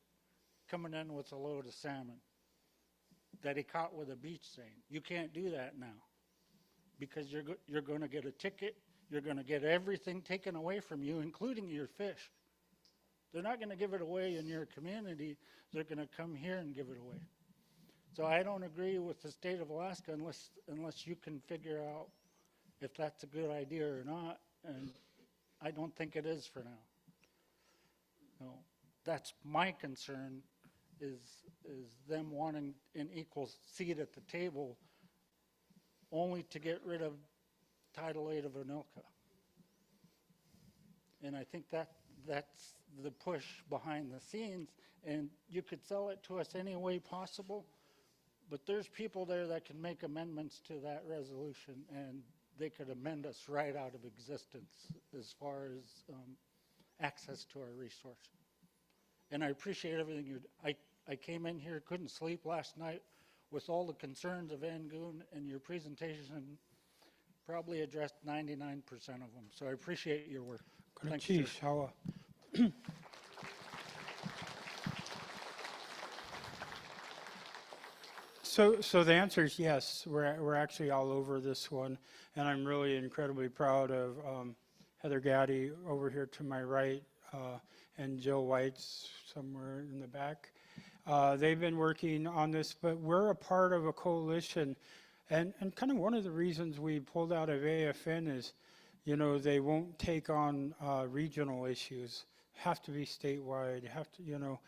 coming in with a load of salmon that he caught with a beach seine. You can't do that now because you're going to get a ticket. You're going to get everything taken away from you, including your fish. They're not going to give it away in your community. They're going to come here and give it away. So I don't agree with the state of Alaska unless you can figure out if that's a good idea or not, and I don't think it is for now. No, that's my concern, is them wanting an equal seat at the table only to get rid of Title 8 of ANILCA. And I think that's the push behind the scenes, and you could sell it to us any way possible, but there's people there that can make amendments to that resolution, and they could amend us right out of existence as far as access to our resource. And I appreciate everything I came in here, couldn't sleep last night with all the concerns of Angoon, and your presentation probably addressed 99% of them. So I appreciate your work. Thanks, Chair. So the answer is yes. We're actually all over this one, and I'm really incredibly proud of Heather Gaddy over here to my right, and Jill White's somewhere in the back. They've been working on this, but we're a part of a coalition, and kind of one of the reasons we pulled out of AFN is, you know, they won't take on regional issues. Have to be statewide. Have to, you know,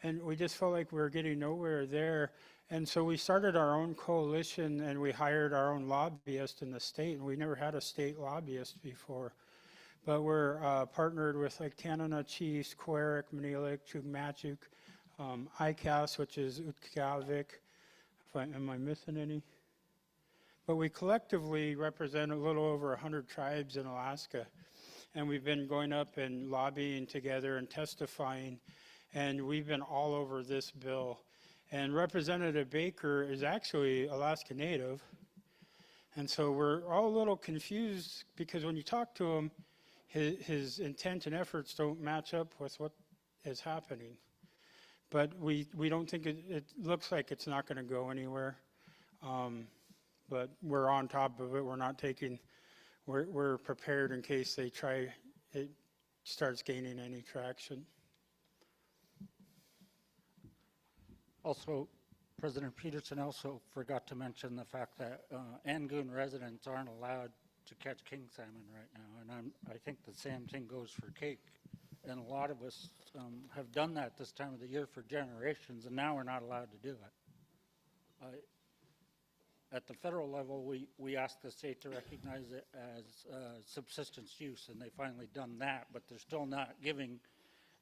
and we just felt like we were getting nowhere there. And so we started our own coalition, and we hired our own lobbyist in the state, and we never had a state lobbyist before. But we're partnered with like Tanana Chiefs, Queric, Manilik, Chugmachuk, ICAS, which is Utkavik. Am I missing any? But we collectively represent a little over 100 tribes in Alaska. And we've been going up and lobbying together and testifying, and we've been all over this bill. And Representative Baker is actually Alaska Native. And so we're all a little confused because when you talk to him, his intent and efforts don't match up with what is happening. But we don't think it looks like it's not going to go anywhere. But we're on top of it. We're not taking, we're prepared in case they try, it starts gaining any traction. Also, President Peterson also forgot to mention the fact that Angoon residents aren't allowed to catch king salmon right now, and I think the same thing goes for cake. And a lot of us have done that this time of the year for generations, and now we're not allowed to do it. At the federal level, we asked the state to recognize it as subsistence use, and they finally done that, but they're still not giving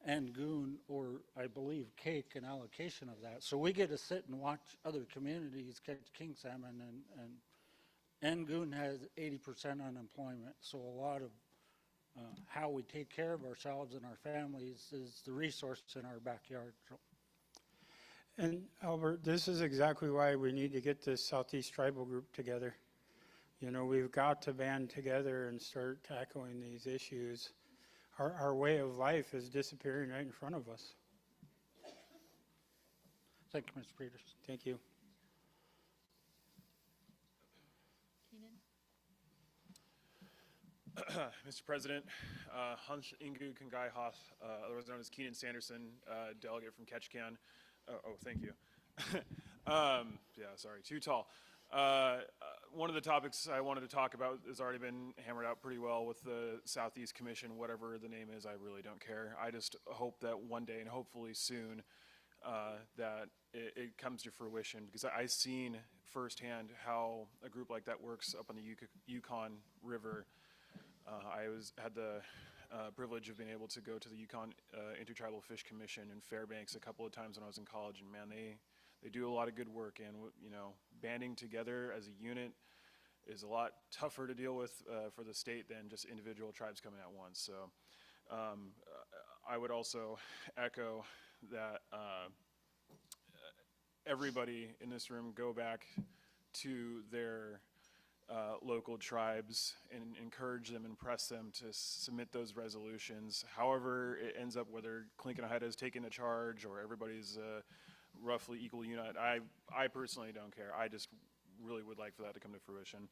Angoon, or I believe cake, an allocation of that. So we get to sit and watch other communities catch king salmon, and Angoon has 80% unemployment. So a lot of how we take care of ourselves and our families is the resource in our backyard. So. And Albert, this is exactly why we need to get this Southeast Tribal Group together. You know, we've got to band together and start tackling these issues. Our way of life is disappearing right in front of us. Thank you, Mr. Peters. Thank you. Mr. President, Hans Ingu Kangai Hoth, otherwise known as Keenan Sanderson, delegate from Ketchikan. Oh, thank you. Yeah, sorry, too tall. One of the topics I wanted to talk about has already been hammered out pretty well with the Southeast Commission, whatever the name is, I really don't care. I just hope that one day, and hopefully soon, that it comes to fruition, because I've seen firsthand how a group like that works up on the Yukon River. I had the privilege of being able to go to the Yukon Intertribal Fish Commission in Fairbanks a couple of times when I was in college, and man, they do a lot of good work, and you know, banding together as a unit is a lot tougher to deal with for the state than just individual tribes coming at once. So I would also echo that everybody in this room go back to their local tribes and encourage them and press them to submit those resolutions. However it ends up, whether Clinton and Haida is taking the charge or everybody's roughly equal unit, I personally don't care. I just really would like for that to come to fruition.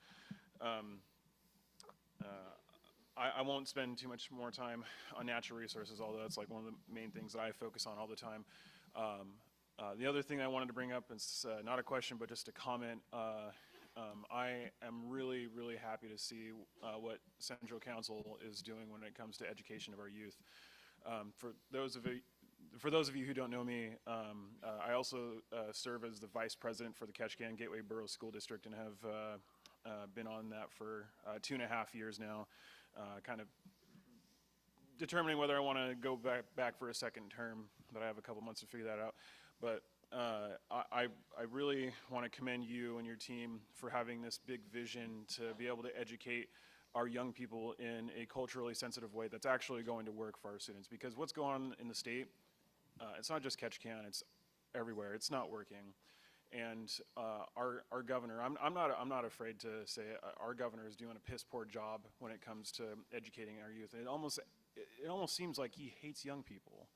I won't spend too much more time on natural resources, although that's like one of the main things that I focus on all the time. The other thing I wanted to bring up is not a question, but just a comment. I am really, really happy to see what Central Council is doing when it comes to education of our youth. For those of you who don't know me, I also serve as the vice president for the Ketchikan Gateway Borough School District and have been on that for 2.5 years now, kind of determining whether I want to go back for a second term, but I have a couple months to figure that out. But I really want to commend you and your team for having this big vision to be able to educate our young people in a culturally sensitive way that's actually going to work for our students. Because what's going on in the state, it's not just Ketchikan, it's everywhere. It's not working. And our governor, I'm not afraid to say it, our governor is doing a piss poor job when it comes to educating our youth. It almost seems like he hates young people.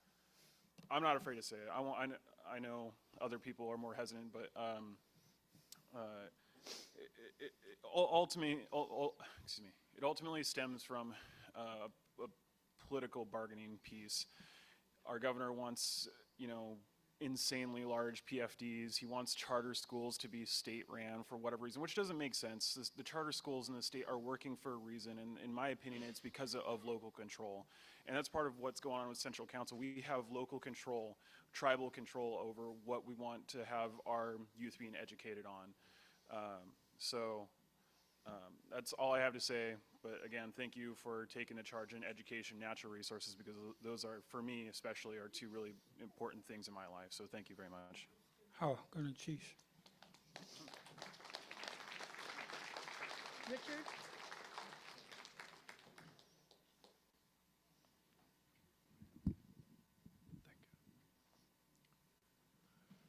I'm not afraid to say it. I know other people are more hesitant, but it ultimately stems from a political bargaining piece. Our governor wants, insanely large PFDs. He wants charter schools to be state-ran for whatever reason, which doesn't make sense. The charter schools in the state are working for a reason, and in my opinion, it's because of local control. And that's part of what's going on with Central Council. We have local control, tribal control over what we want to have our youth being educated on. That's all I have to say. But again, thank you for taking the charge in education, natural resources, because those are, for me especially, are two really important things in my life. So thank you very much. How gonna cheese? Richard?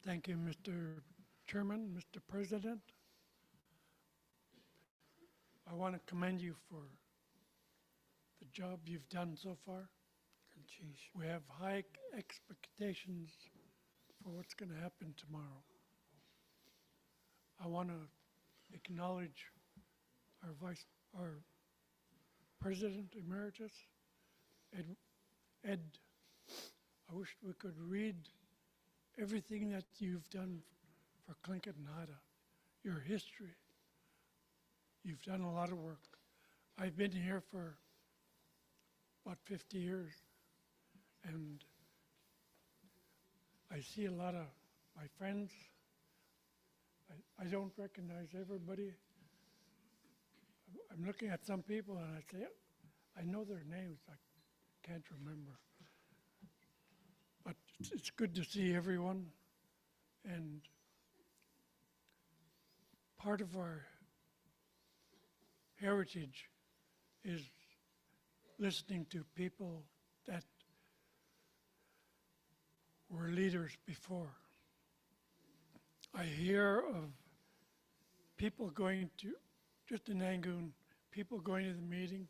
Thank you, Mr. Chairman, Mr. President. I want to commend you for the job you've done so far. We have high expectations for what's going to happen tomorrow. I want to acknowledge our President Emeritus, Ed. I wish we could read everything that you've done for Tlingit and Haida, your history. You've done a lot of work. I've been here for about 50 years, and I see a lot of my friends. I don't recognize everybody. I'm looking at some people and I say, I know their names, I can't remember. But it's good to see everyone, and part of our heritage is listening to people that were leaders before. I hear of people going to, just in Angoon, people going to the meeting,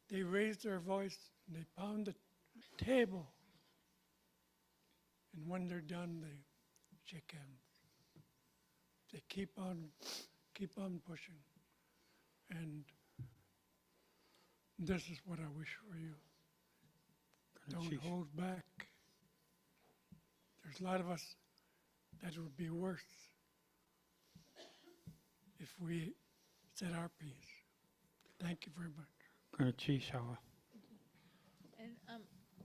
they raise their voice and they pound the table. And when they're done, they shake hands. They keep on pushing. And this is what I wish for you. Don't hold back. There's a lot of us that would be worse if we said our piece. Thank you very much. And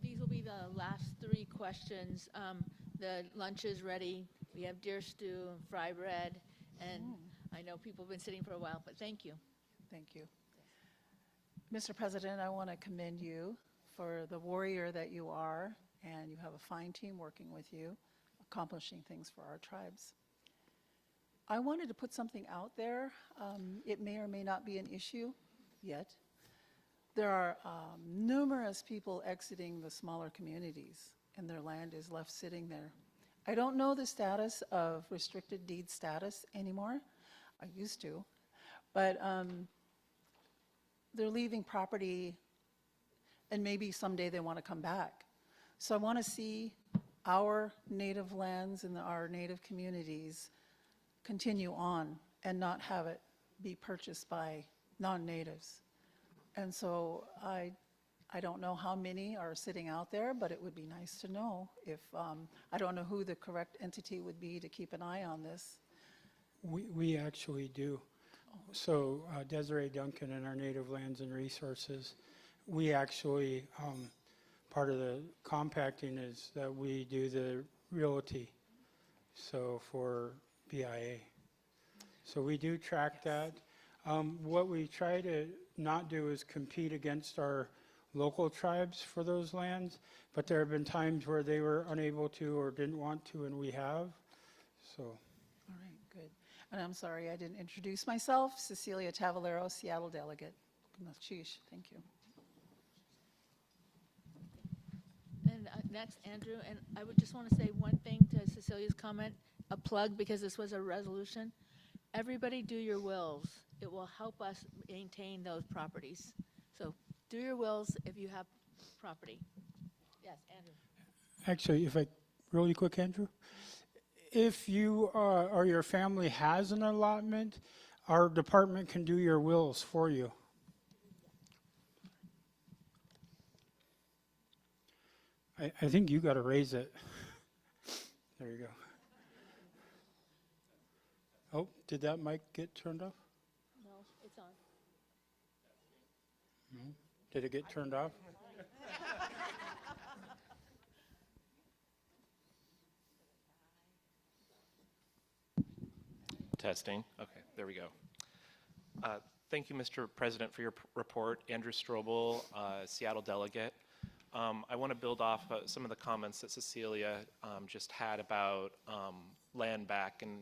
these will be the last three questions. The lunch is ready. We have deer stew and fry bread. And I know people have been sitting for a while, but thank you. Thank you. Mr. President, I want to commend you for the warrior that you are, and you have a fine team working with you, accomplishing things for our tribes. I wanted to put something out there. It may or may not be an issue yet. There are numerous people exiting the smaller communities, and their land is left sitting there. I don't know the status of restricted deed status anymore. I used to. But they're leaving property, and maybe someday they want to come back. So I want to see our native lands and our native communities continue on and not have it be purchased by non-natives. And so I don't know how many are sitting out there, but it would be nice to know if, I don't know who the correct entity would be to keep an eye on this. We actually do. So Desiree Duncan and our Native Lands and Resources, we actually, part of the compacting is that we do the realty, so for BIA. So we do track that. What we try to not do is compete against our local tribes for those lands, but there have been times where they were unable to or didn't want to, and we have. So. All right, good. And I'm sorry, I didn't introduce myself. Cecilia Tavalero, Seattle delegate. Chish, thank you. And next, Andrew, and I would just want to say one thing to Cecilia's comment, a plug, because this was a resolution. Everybody do your wills. It will help us maintain those properties. So do your wills if you have property. Yes, Andrew. Actually, if I, really quick, Andrew, if you or your family has an allotment, our department can do your wills for you. I think you got to raise it. There you go. Oh, did that mic get turned off? No, it's on. No. Did it get turned off? Testing. Okay, there we go. Thank you, Mr. President, for your report. Andrew Strobel, Seattle delegate. I want to build off some of the comments that Cecilia just had about land back, and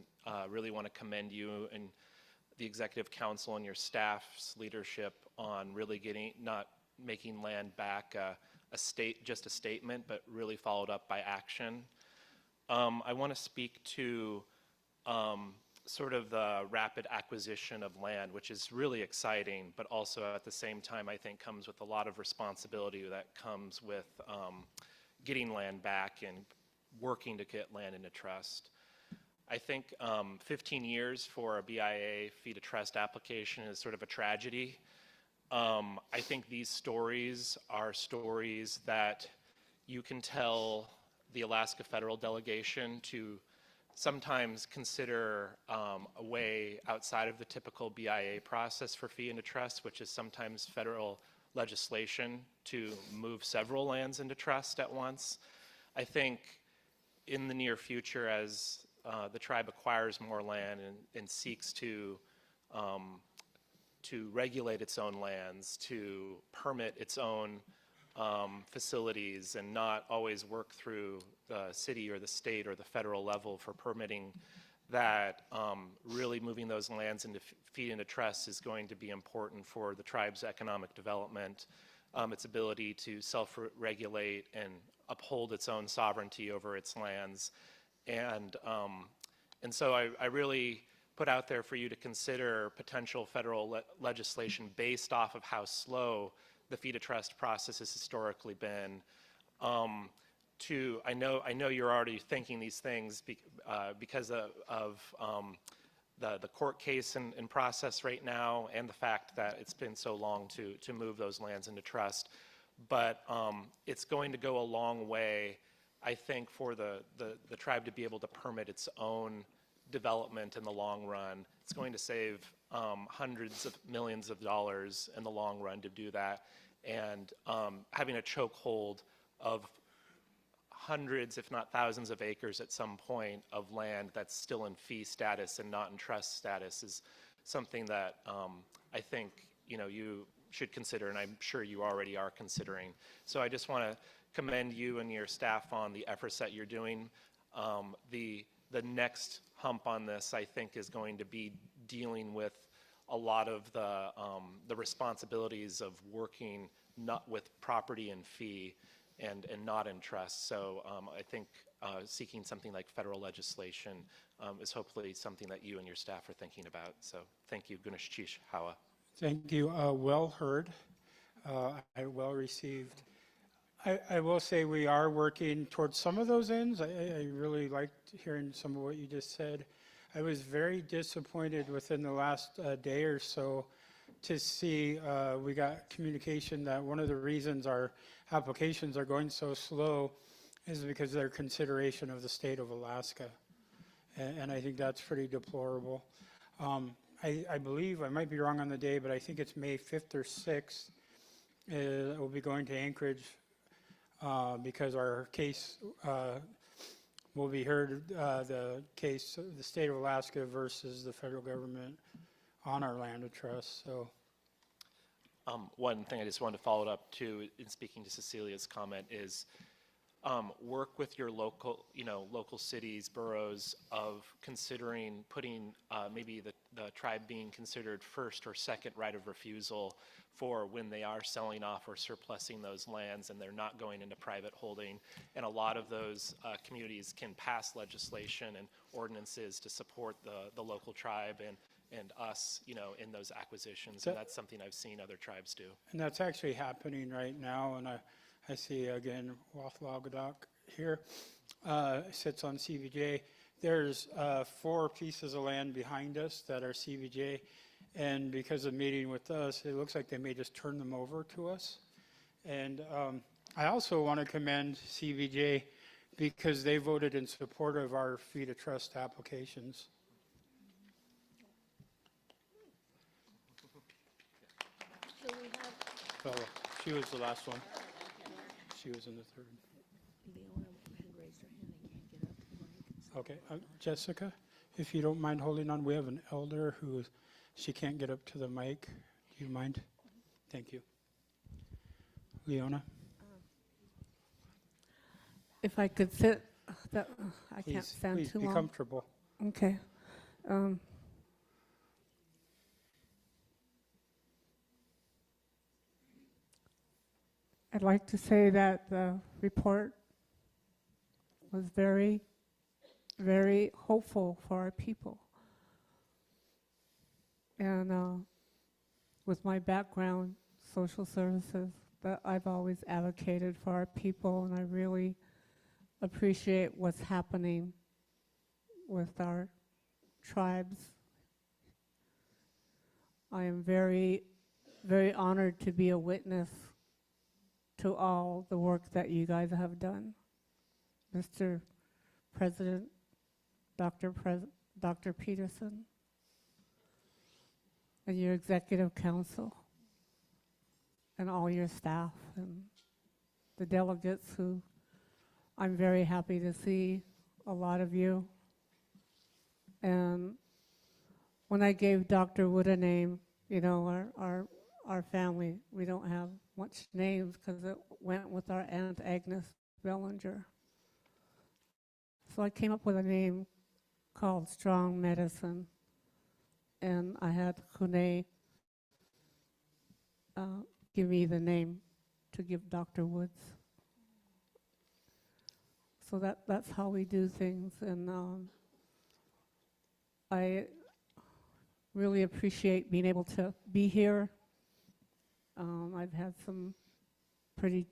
really want to commend you and the Executive Council and your staff's leadership on really not making land back just a statement, but really followed up by action. I want to speak to sort of the rapid acquisition of land, which is really exciting, but also at the same time, I think comes with a lot of responsibility that comes with getting land back and working to get land into trust. I think 15 years for a BIA fee to trust application is sort of a tragedy. I think these stories are stories that you can tell the Alaska federal delegation to sometimes consider a way outside of the typical BIA process for fee into trust, which is sometimes federal legislation to move several lands into trust at once. I think in the near future, as the tribe acquires more land and seeks to regulate its own lands, to permit its own facilities, and not always work through the city or the state or the federal level for permitting, that really moving those lands into fee into trust is going to be important for the tribe's economic development, its ability to self-regulate and uphold its own sovereignty over its lands. And so I really put out there for you to consider potential federal legislation based off of how slow the fee to trust process has historically been. I know you're already thinking these things because of the court case and process right now, and the fact that it's been so long to move those lands into trust. But it's going to go a long way, I think, for the tribe to be able to permit its own development in the long run. It's going to save hundreds of millions of dollars in the long run to do that. And having a chokehold of hundreds, if not thousands of acres at some point of land that's still in fee status and not in trust status is something that I think you should consider, and I'm sure you already are considering. So I just want to commend you and your staff on the efforts that you're doing. The next hump on this, I think, is going to be dealing with a lot of the responsibilities of working not with property and fee and not in trust. So I think seeking something like federal legislation is hopefully something that you and your staff are thinking about. So thank you, Gunesh Chish Hawa. Thank you. Well heard. Well received. I will say we are working towards some of those ends. I really liked hearing some of what you just said. I was very disappointed within the last day or so to see we got communication that one of the reasons our applications are going so slow is because of their consideration of the state of Alaska. And I think that's pretty deplorable. I believe, I might be wrong on the day, but I think it's May 5th or 6th. We'll be going to Anchorage because our case will be heard, the case of the state of Alaska versus the federal government on our land of trust. So One thing I just wanted to follow up to in speaking to Cecilia's comment is work with your local, local cities, boroughs of considering putting maybe the tribe being considered first or second right of refusal for when they are selling off or surplusing those lands and they're not going into private holding. And a lot of those communities can pass legislation and ordinances to support the local tribe and us, in those acquisitions. And that's something I've seen other tribes do. And that's actually happening right now, and I see, again, Wathwagadock here, sits on CVJ. There's 4 pieces of land behind us that are CVJ, and because of meeting with us, it looks like they may just turn them over to us. And I also want to commend CVJ because they voted in support of our fee to trust applications. Oh, she was the last one. She was in the third. Okay, Jessica, if you don't mind holding on, we have an elder she can't get up to the mic. Do you mind? Thank you. Leona? If I could sit, I can't stand Please too be long. comfortable. Okay. I'd like to say that the report was very, very hopeful for our people. And with my background, social services, that I've always advocated for our people, and I really appreciate what's happening with our tribes. I am very, very honored to be a witness to all the work that you guys have done. Mr. President, Dr. Peterson, and your executive council, and all your staff, and the delegates who I'm very happy to see a lot of you. And when I gave Dr. Wood a name, our family, we don't have much names because it went with our Aunt Agnes Bellinger. So I came up with a name called Strong Medicine, and I had Kune give me the name to give Dr. Woods. So that's how we do things, and I really appreciate being able to be here. I've had some pretty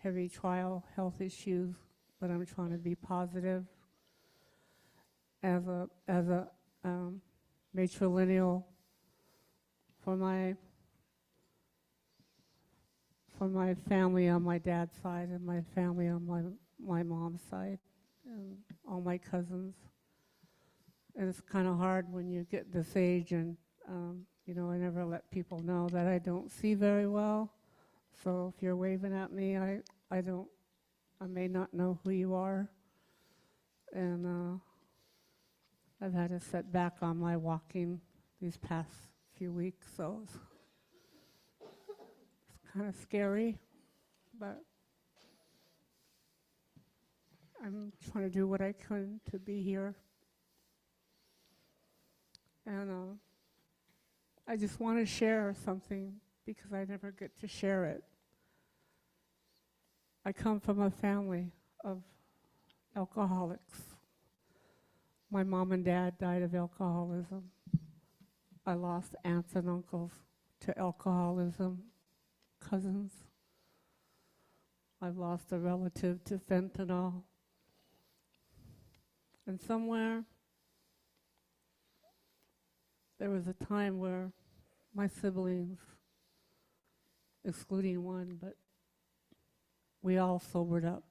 heavy trial health issues, but I'm trying to be positive. As a matrilineal for my family on my dad's side and my family on my mom's side and all my cousins. And it's kind of hard when you get this age, and I never let people know that I don't see very well. So if you're waving at me, I may not know who you are. And I've had to set back on my walking these past few weeks, so it's kind of scary, but I'm trying to do what I can to be here. And I just want to share something because I never get to share it. I come from a family of alcoholics. My mom and dad died of alcoholism. I lost aunts and uncles to alcoholism, cousins. I've lost a relative to fentanyl. And somewhere, there was a time where my siblings, excluding one, but we all sobered up.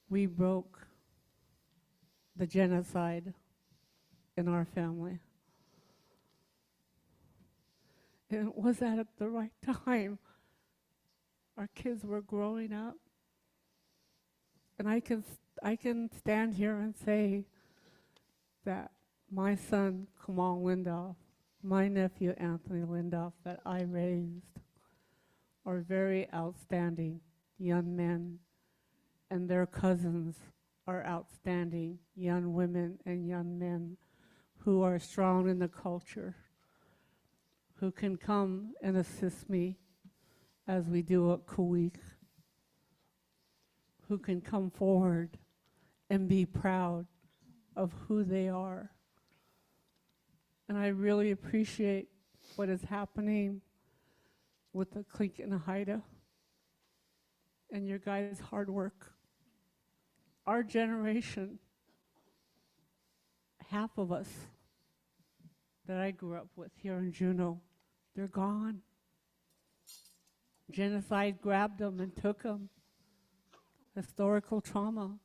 We broke the genocide in our family. And it was at the right time. Our kids were growing up. And I can stand here and say that my son, Kamal Lindoff, my nephew Anthony Lindoff that I raised are very outstanding young men, and their cousins are outstanding young women and young men who are strong in the culture, who can come and assist me as we do at Kuwik, who can come forward and be proud of who they are. And I really appreciate what is happening with the Clinton Haida and your guys' hard work. Our generation, half of us that I grew up with here in Juneau, they're gone. Genocide grabbed them and took them. Historical trauma.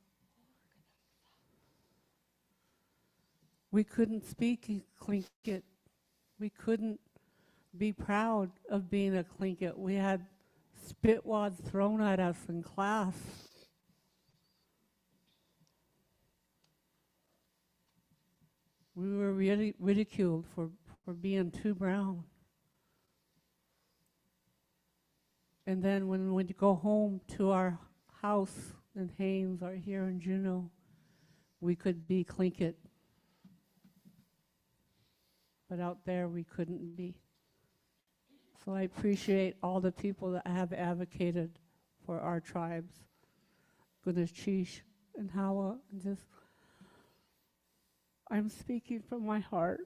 We couldn't speak Tlingit. We couldn't be proud of being a Tlingit. We had spitwads thrown at us in class. We were really ridiculed for being too brown. And then when we go home to our house in Haines or here in Juneau, we could be Tlingit. But out there we couldn't be. So I appreciate all the people that have advocated for our tribes. Goodness Chish and Hawa, and just, I'm speaking from my heart.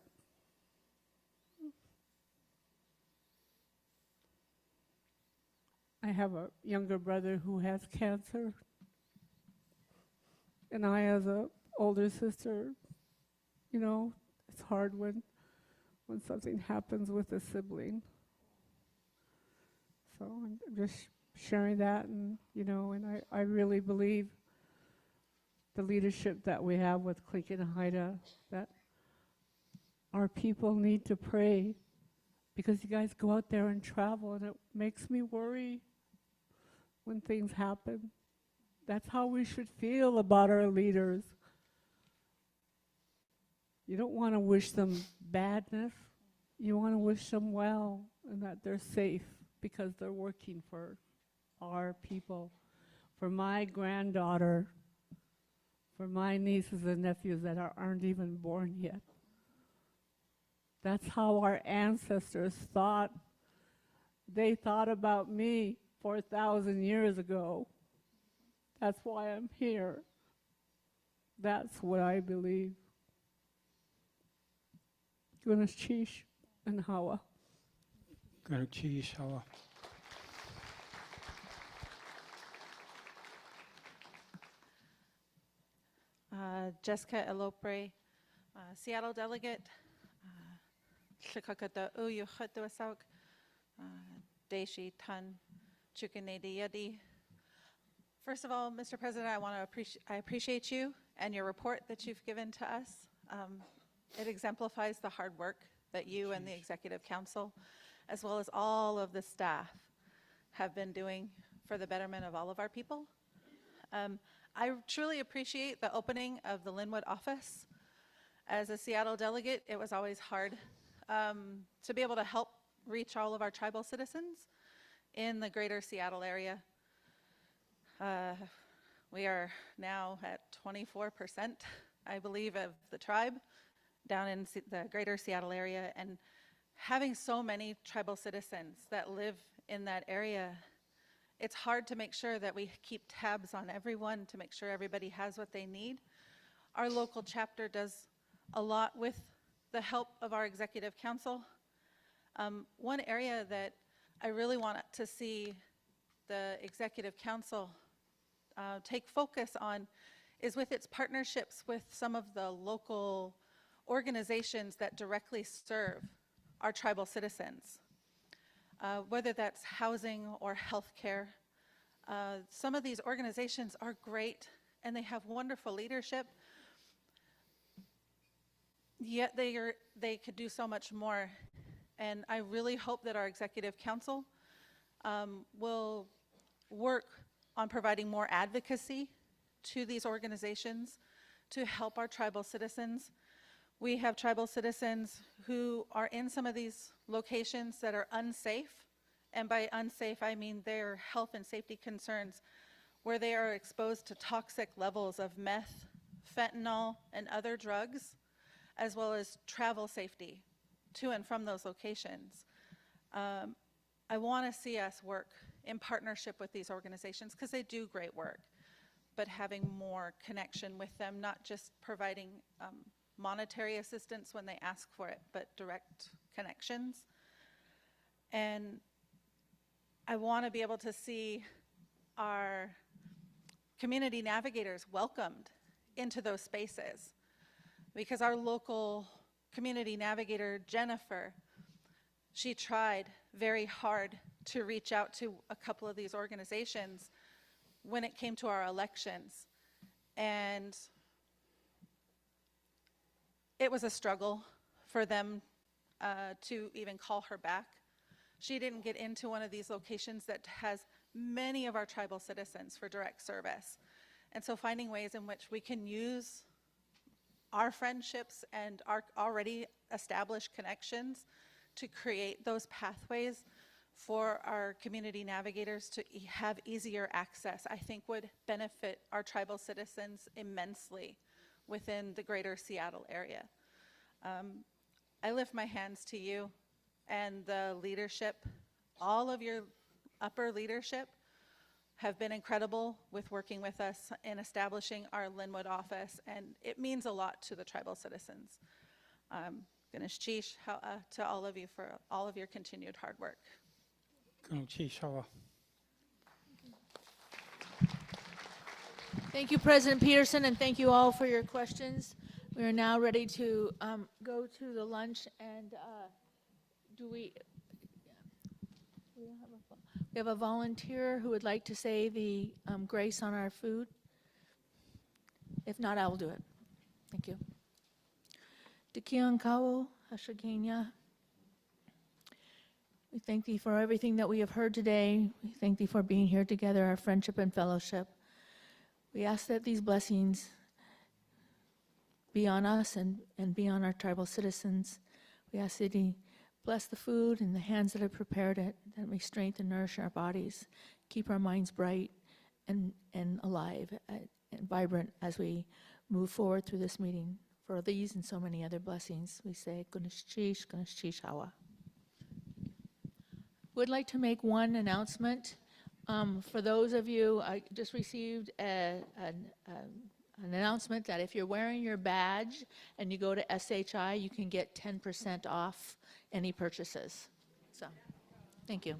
I have a younger brother who has cancer. And I, as an older sister, you know, it's hard when something happens with a sibling. So I'm just sharing that, and you know, and I really believe the leadership that we have with Clinton and Haida, that our people need to pray, because you guys go out there and travel, and it makes me worry when things happen. That's how we should feel about our leaders. You don't want to wish them badness. You want to wish them well and that they're safe, because they're working for our people, for my granddaughter, for my nieces and nephews that aren't even born yet. That's how our ancestors thought. They thought about me 4,000 years ago. That's why I'm here. That's what I believe. Goodness Chish and Hawa. Good cheese, Hawa. Jessica Elopre, Seattle delegate. Shikakata Uyu Khatuasok, Deshi Tan Chukanedi Yadi. First of all, Mr. President, I appreciate you and your report that you've given to us. It exemplifies the hard work that you and the Executive Council, as well as all of the staff, have been doing for the betterment of all of our people. I truly appreciate the opening of the Linwood office. As a Seattle delegate, it was always hard to be able to help reach all of our tribal citizens in the greater Seattle area. We are now at 24%, I believe, of the tribe down in the greater Seattle area, and having so many tribal citizens that live in that area, it's hard to make sure that we keep tabs on everyone to make sure everybody has what they need. Our local chapter does a lot with the help of our Executive Council. One area that I really want to see the Executive Council take focus on is with its partnerships with some of the local organizations that directly serve our tribal citizens, whether that's housing or healthcare. Some of these organizations are great and they have wonderful leadership, yet they could do so much more. And I really hope that our Executive Council will work on providing more advocacy to these organizations to help our tribal citizens. We have tribal citizens who are in some of these locations that are unsafe. And by unsafe, I mean their health and safety concerns, where they are exposed to toxic levels of meth, fentanyl, and other drugs, as well as travel safety to and from those locations. I want to see us work in partnership with these organizations because they do great work, but having more connection with them, not just providing monetary assistance when they ask for it, but direct connections. And I want to be able to see our community navigators welcomed into those spaces, because our local community navigator, Jennifer, she tried very hard to reach out to a couple of these organizations when it came to our elections. And it was a struggle for them to even call her back. She didn't get into one of these locations that has many of our tribal citizens for direct service. And so finding ways in which we can use our friendships and our already established connections to create those pathways for our community navigators to have easier access, I think would benefit our tribal citizens immensely within the greater Seattle area. I lift my hands to you and the leadership. All of your upper leadership have been incredible with working with us in establishing our Linwood office, and it means a lot to the tribal citizens. Ganesh Chish to all of you for all of your continued hard work. Thank you, President Peterson, and thank you all for your questions. We are now ready to go to the lunch, and we have a volunteer who would like to say the grace on our food. If not, I will do it. Thank you. Dikian Kawo, Hashagenya. We thank thee for everything that we have heard today. We thank thee for being here together, our friendship and fellowship. We ask that these blessings be on us and be on our tribal citizens. We ask that he bless the food and the hands that have prepared it, that we strengthen and nourish our bodies, keep our minds bright and alive and vibrant as we move forward through this meeting. For these and so many other blessings, we say, Ganesh Chish Hawa. Would like to make one announcement. For those of you, I just received an announcement that if you're wearing your badge and you go to SHI, you can get 10% off any purchases. So, thank you.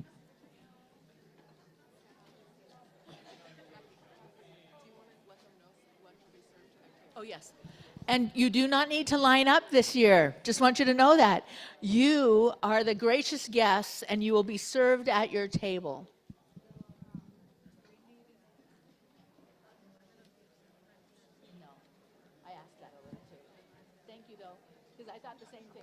Oh, yes. And you do not need to line up this year. Just want you to know that. You are the gracious guests, and you will be served at your table. No, I asked that already too. Thank you, though, because I thought the same thing.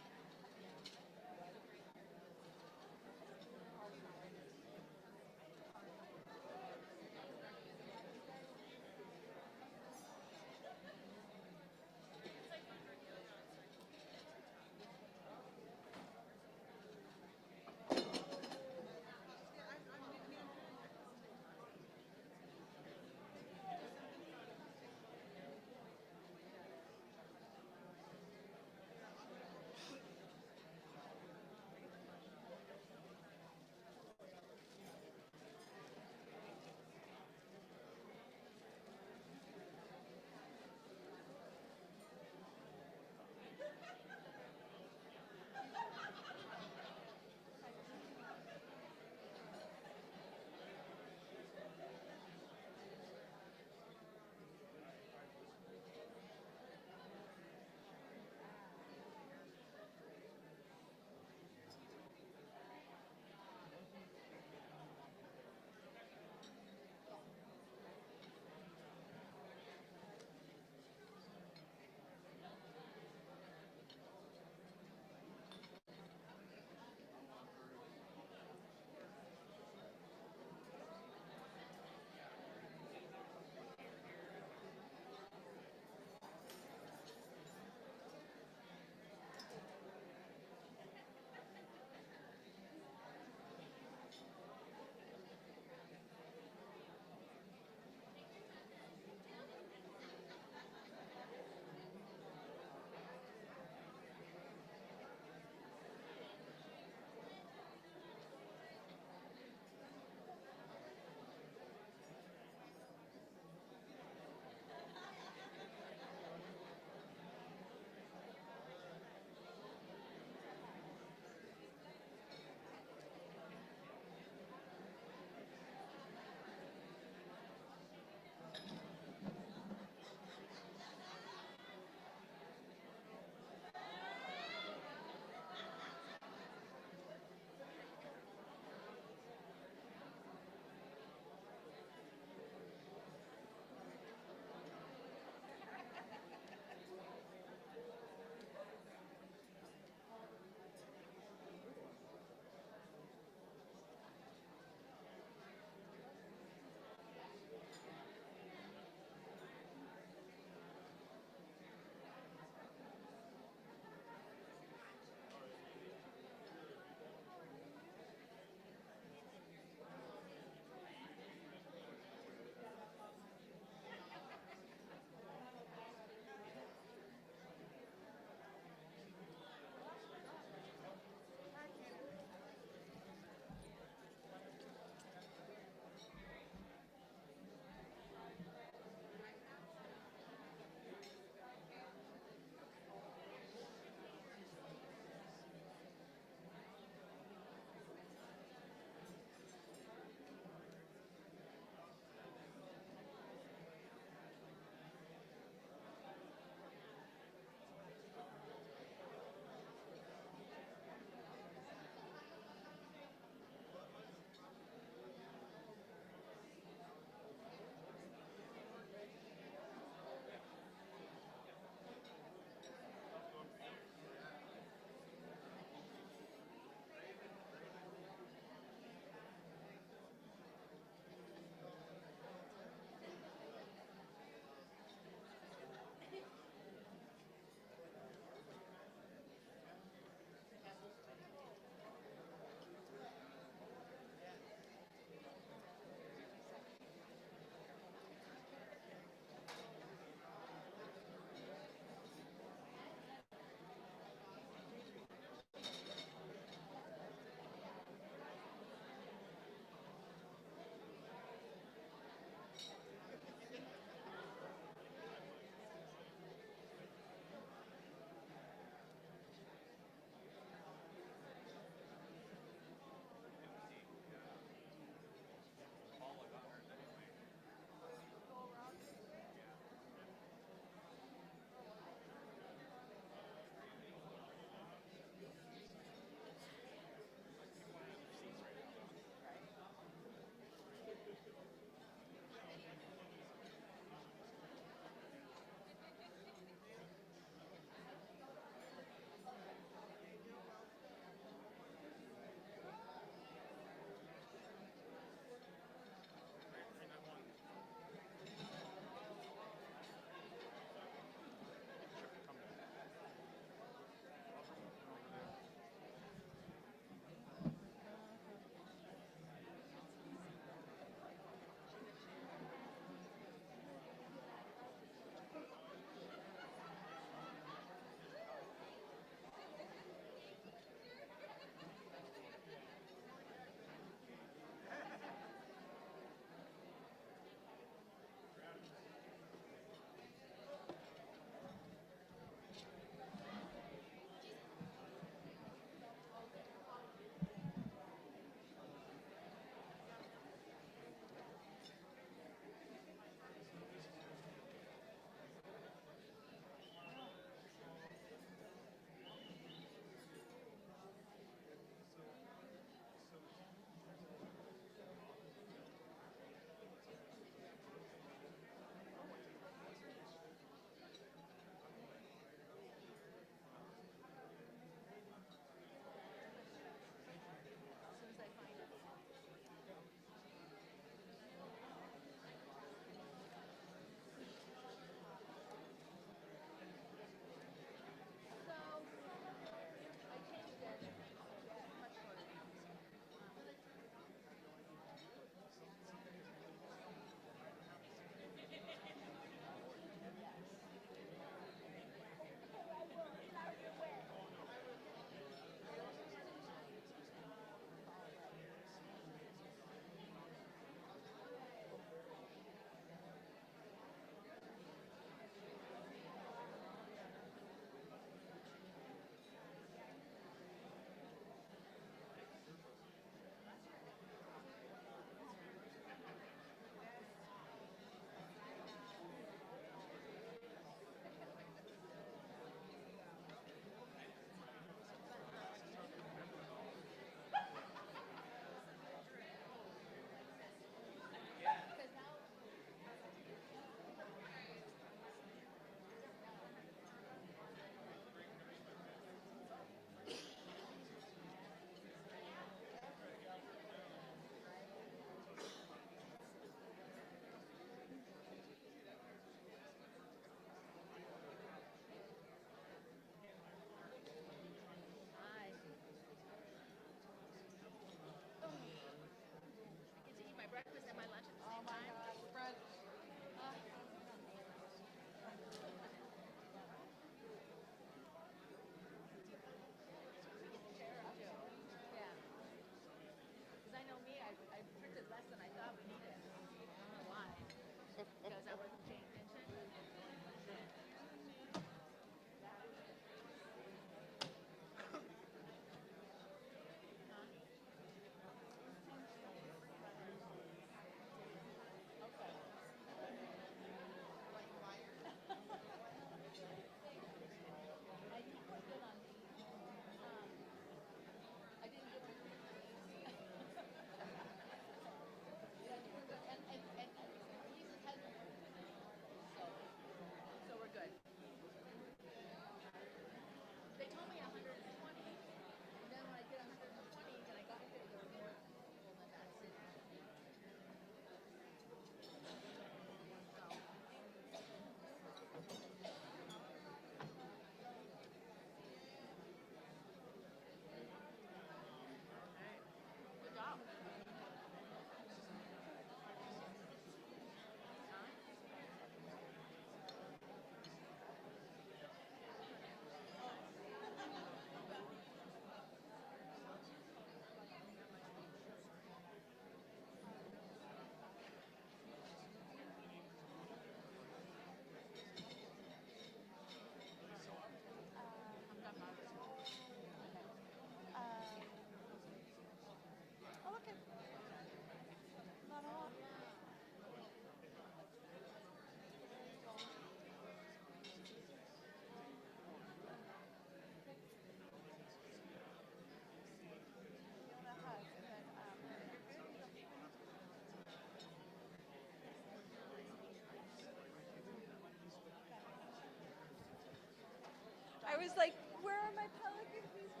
was like, where are my pelican people?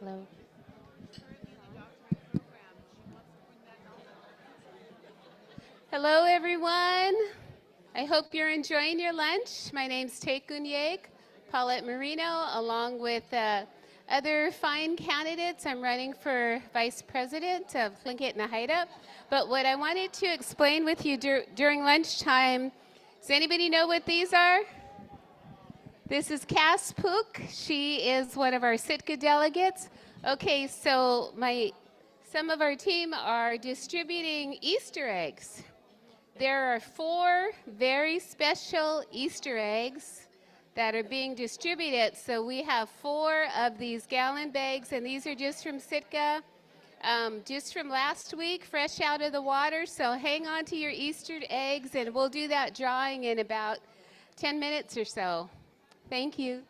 Hello. Hello, everyone. I hope you're enjoying your lunch. My name's Tekun Yeg, Paulette Marino, along with other fine candidates. I'm running for Vice President of Tlingit and Haida. But what I wanted to explain with you during lunchtime, does anybody know what these are? This is Cass Pook. She is one of our Sitka delegates. Okay, so some of our team are distributing Easter eggs. There are 4 very special Easter eggs that are being distributed. So we have 4 of these gallon bags, and these are just from Sitka, just from last week, fresh out of the water. So hang on to your Easter eggs, and we'll do that drawing in about 10 minutes or so. Thank you.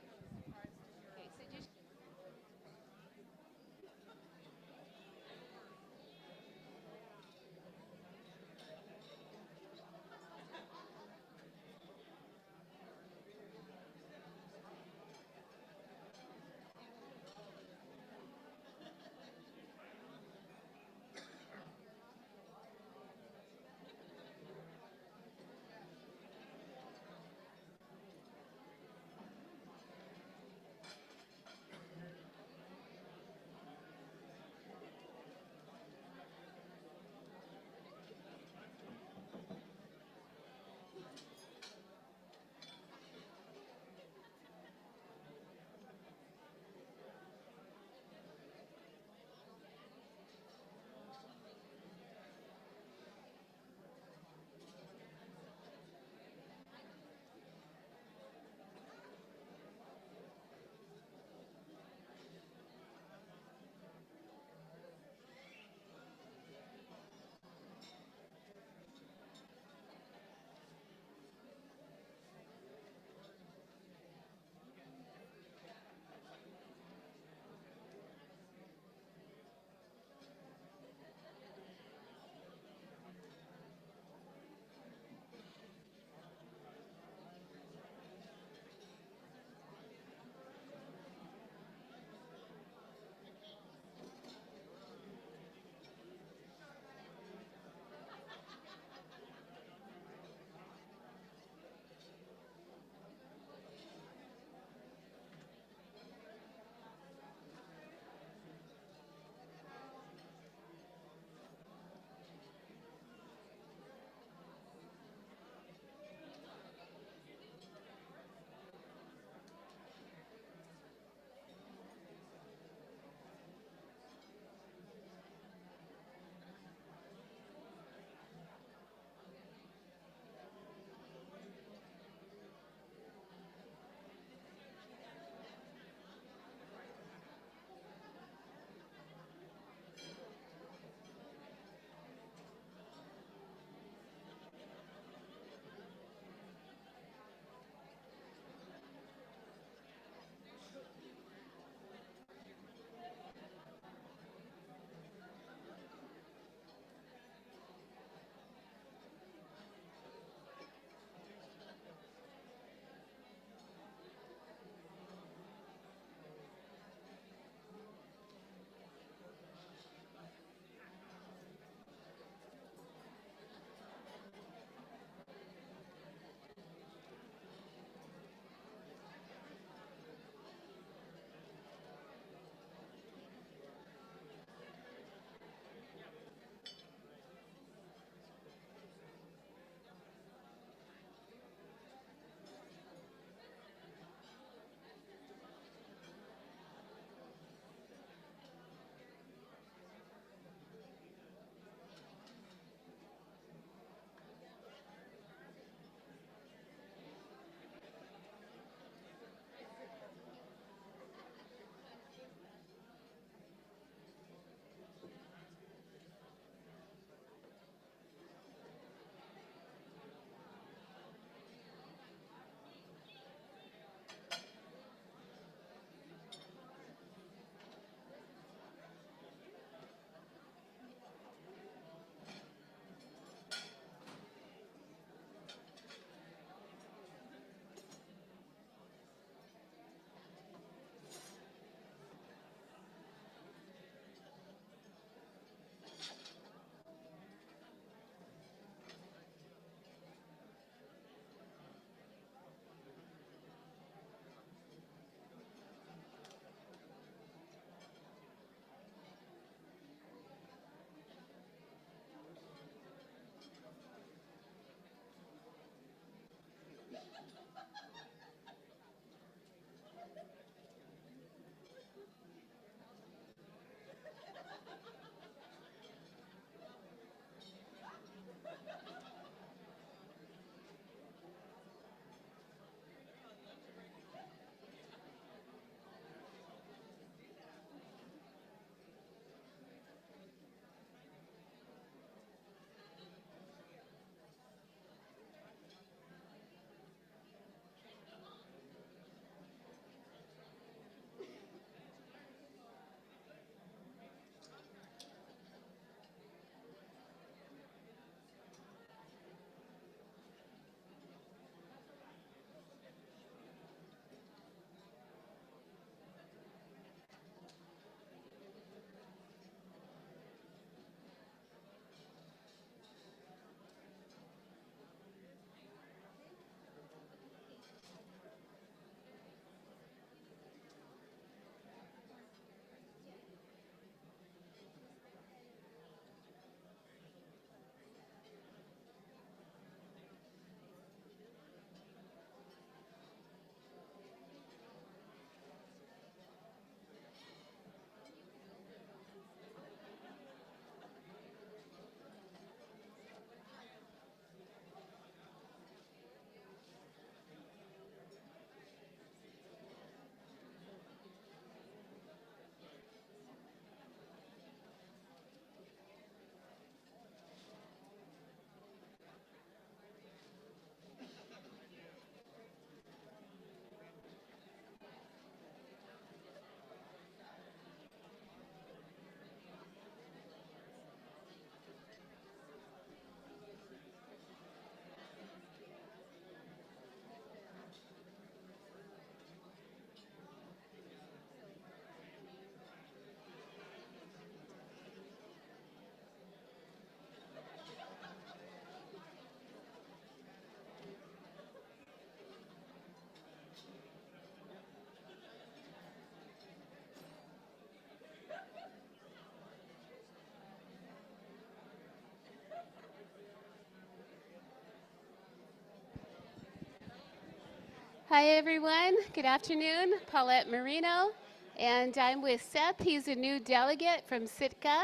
Hi, everyone. Good afternoon. Paulette Marino, and I'm with Seth. He's a new delegate from Sitka,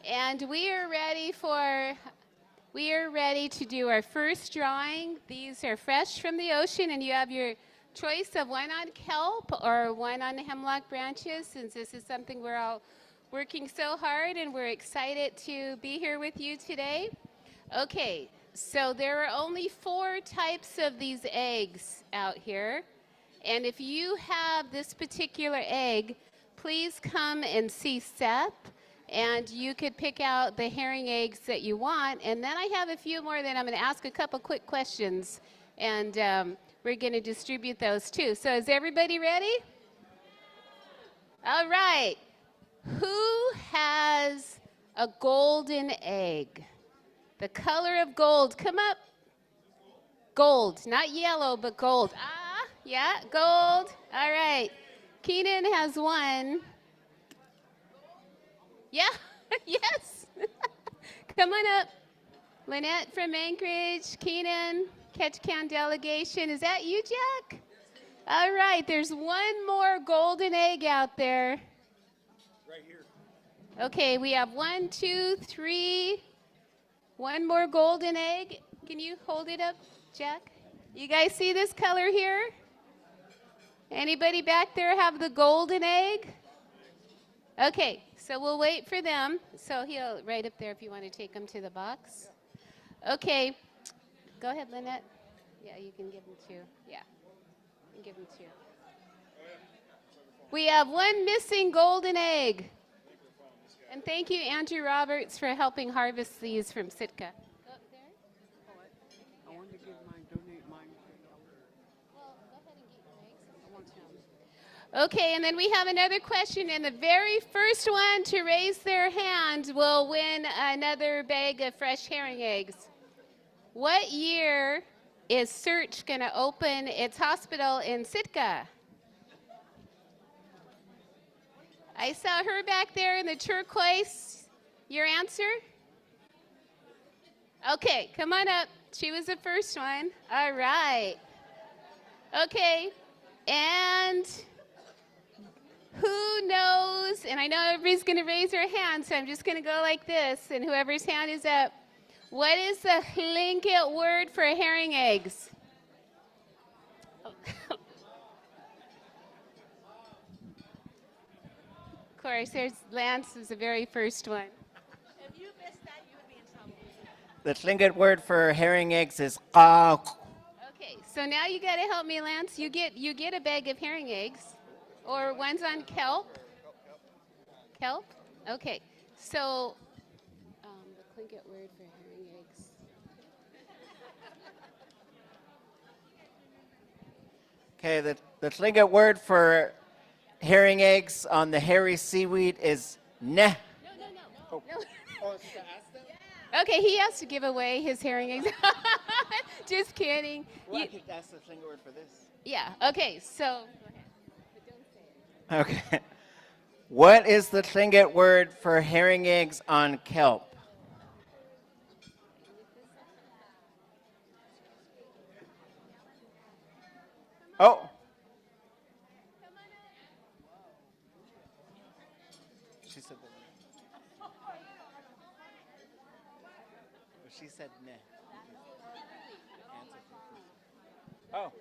and we are ready to do our first drawing. These are fresh from the ocean, and you have your choice of one on kelp or one on hemlock branches, since this is something we're all working so hard, and we're excited to be here with you today. Okay, so there are only 4 types of these eggs out here. And if you have this particular egg, please come and see Seth. And you could pick out the herring eggs that you want. And then I have a few more that I'm going to ask a couple quick questions. And we're going to distribute those too. So is everybody ready? All right. Who has a golden egg? The color of gold. Come up. Gold. Not yellow, but gold. Ah, yeah, gold. All right. Keenan has one. Yeah, yes. Come on up. Lynette from Anchorage. Keenan, Ketchikan delegation. Is that you, Jack? All right. There's one more golden egg out there. Right here. Okay, we have 1, 2, 3. One more golden egg. Can you hold it up, Jack? You guys see this color here? Anybody back there have the golden egg? Okay, so we'll wait for them. So he'll right up there if you want to take them to the box. Okay, go ahead, Lynette. Yeah, you can give them 2. Yeah, you can give them 2. We have one missing golden egg. And thank you, Andrew Roberts, for helping harvest these from Sitka. I want to give mine, donate mine. Okay, and then we have another question, and the very first one to raise their hand will win another bag of fresh herring eggs. What year is Search going to open its hospital in Sitka? I saw her back there in the turquoise. Your answer? Okay, come on up. She was the first one. All right. Okay, and who knows? And I know everybody's going to raise their hand, so I'm just going to go like this, and whoever's hand is up. What is the Tlingit word for herring eggs? Of course, there's Lance is the very first one. If you missed that, you would be in trouble. The Tlingit word for herring eggs is qa. Okay, so now you got to help me, Lance. You get a bag of herring eggs, or one's on kelp. Kelp. Okay, so the Tlingit word for herring eggs. Okay, the Tlingit word for herring eggs on the hairy seaweed is neh. No. Okay, he has to give away his herring eggs. Just kidding. Well, I could ask the Tlingit word for this. Yeah, okay, so. Okay. What is the Tlingit word for herring eggs on kelp? Oh. She said that. She said nah. Oh.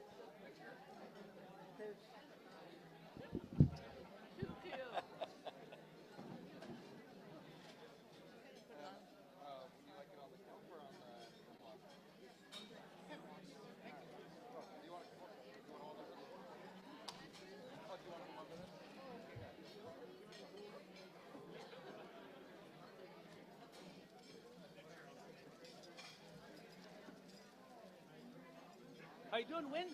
How you doing, Win?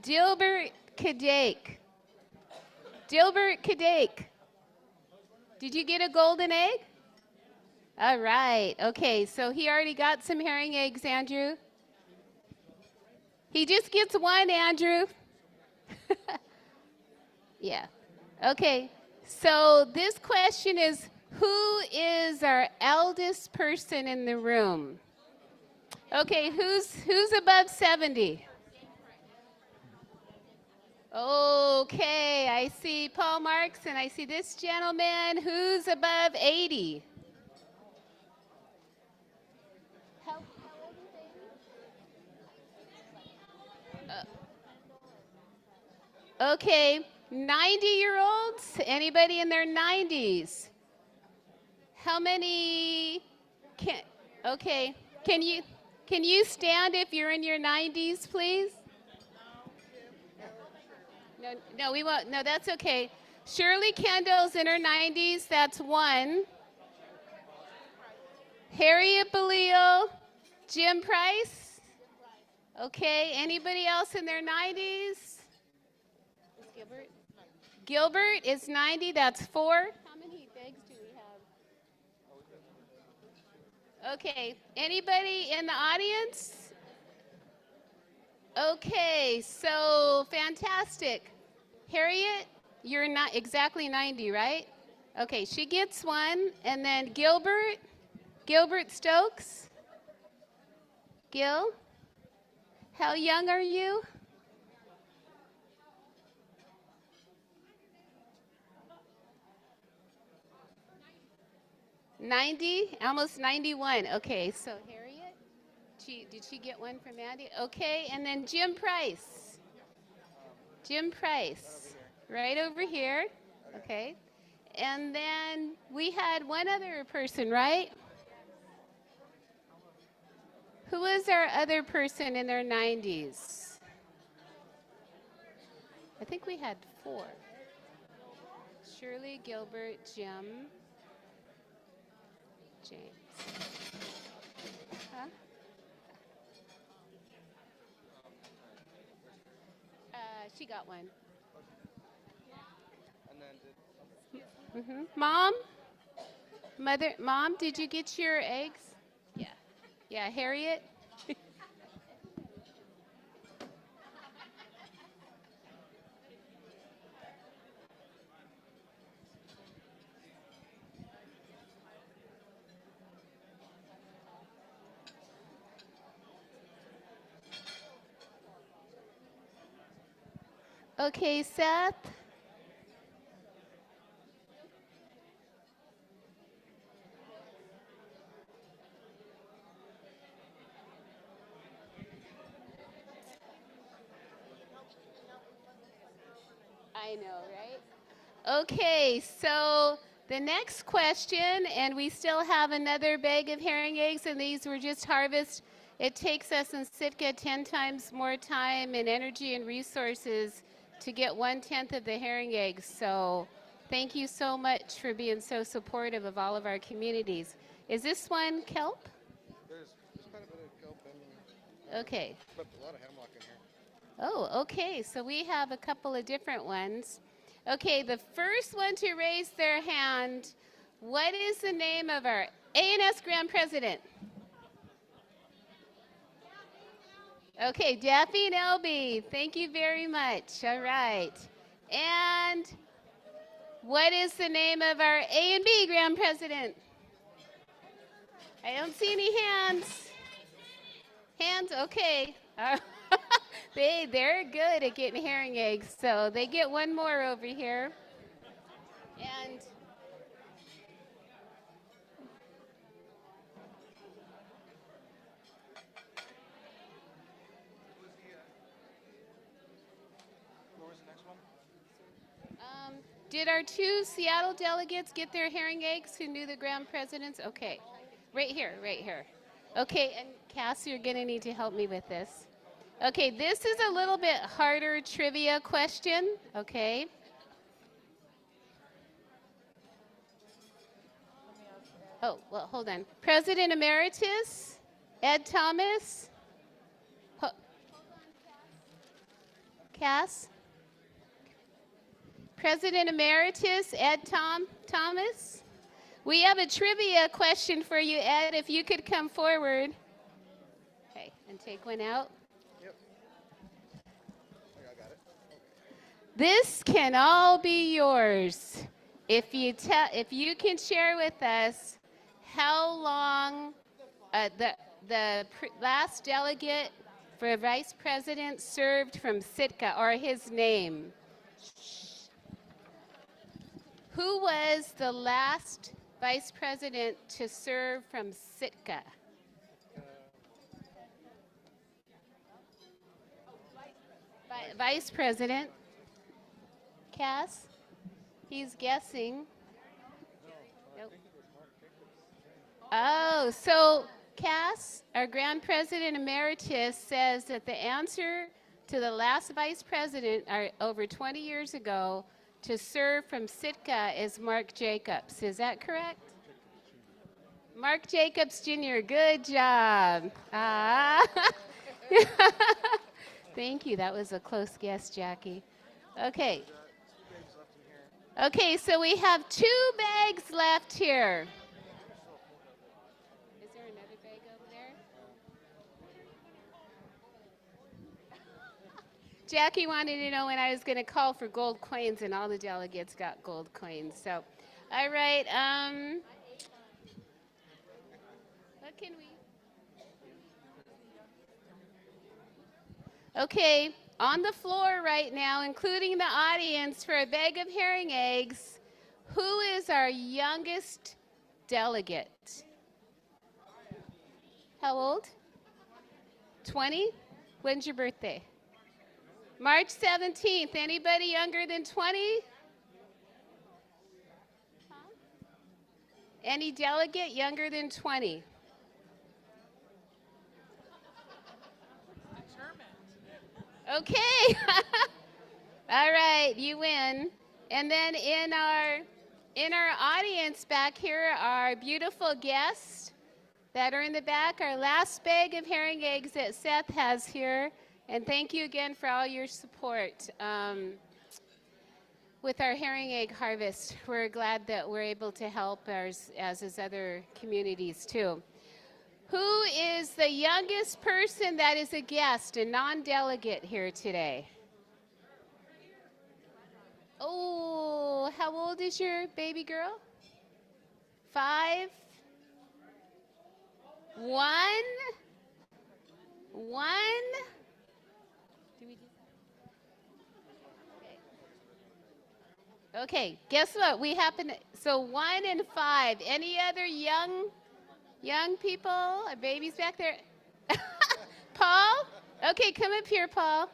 Dilbert Kadek. Dilbert Kadek. Did you get a golden egg? All right. Okay, so he already got some herring eggs, Andrew. He just gets one, Andrew. Yeah. Okay. So this question is, who is our eldest person in the room? Okay, who's above 70? Okay, I see Paul Marks and I see this gentleman who's above 80. How old is 80? Okay, 90-year-olds? Anybody in their 90s? How many can, okay, can you stand if you're in your 90s, please? No, we won't. No, that's okay. Shirley Kendall's in her 90s. That's one. Harriet Belisle, Jim Price. Okay. Anybody else in their 90s? Gilbert? Gilbert is 90. That's four. How many bags do we have? Okay. Anybody in the audience? Okay, so fantastic. Harriet, you're not exactly 90, right? Okay, she gets one. And then Gilbert Stokes. Gil, how young are you? Almost 91. Okay, so Harriet, did she get one from Andy? Okay, and then Jim Price. Jim Price, right over here. Okay, and then we had one other person, right? Who was our other person in their 90s? I think we had four. Shirley, Gilbert, Jim, James. Huh? She got one. Mom? Mom, did you get your eggs? Yeah. Yeah, Harriet? Okay, Seth? I know, right? Okay, so the next question, and we still have another bag of herring eggs, and these were just harvested. It takes us in Sitka 10 times more time and energy and resources to get 1/10 of the herring eggs. So thank you so much for being so supportive of all of our communities. Is this one kelp? There's quite a bit of kelp in Okay. but a lot of hemlock in here. Oh, okay. So we have a couple of different ones. Okay, the first one to raise their hand, what is the name of our A&S Grand President? Okay, Daphne Elby. Thank you very much. All right. And what is the name of our A&B Grand President? I don't see any hands. Hands, okay. They're good at getting herring eggs, so they get one more over here. And did our two Seattle delegates get their herring eggs who knew the Grand Presidents? Okay, right here, right here. Okay, and Cass, you're gonna need to help me with this. Okay, this is a little bit harder trivia question, okay? Oh, well, hold on. President Emeritus, Ed Thomas. Cass? President Emeritus, Ed Thomas. We have a trivia question for you, Ed, if you could come forward. Okay, and take one out. Yep. I got it. This can all be yours if you can share with us how long the last delegate for vice president served from Sitka, or his name? Who was the last vice president to serve from Sitka? Vice President. Cass? He's guessing. Nope. Oh, so Cass, our Grand President Emeritus, says that the answer to the last vice president over 20 years ago to serve from Sitka is Mark Jacobs. Is that correct? Mark Jacobs Jr., good job. Ah. Thank you. That was a close guess, Jackie. Okay. Okay, so we have 2 bags left here. Is there another bag over there? Jackie wanted to know when I was going to call for gold coins, and all the delegates got gold coins. So, all right. What can we? Okay, on the floor right now, including the audience, for a bag of herring eggs, who is our youngest delegate? How old? 20? When's your birthday? March 17th. Anybody younger than 20? Huh? Any delegate younger than 20? Okay. All right, you win. And then in our audience back here are beautiful guests that are in the back. Our last bag of herring eggs that Seth has here. And thank you again for all your support with our herring egg harvest. We're glad that we're able to help as is other communities too. Who is the youngest person that is a guest, a non-delegate here today? Oh, how old is your baby girl? 5? 1? 1? Okay, guess what? We happen to, so 1 and 5. Any other young people, babies back there? Paul? Okay, come up here, Paul.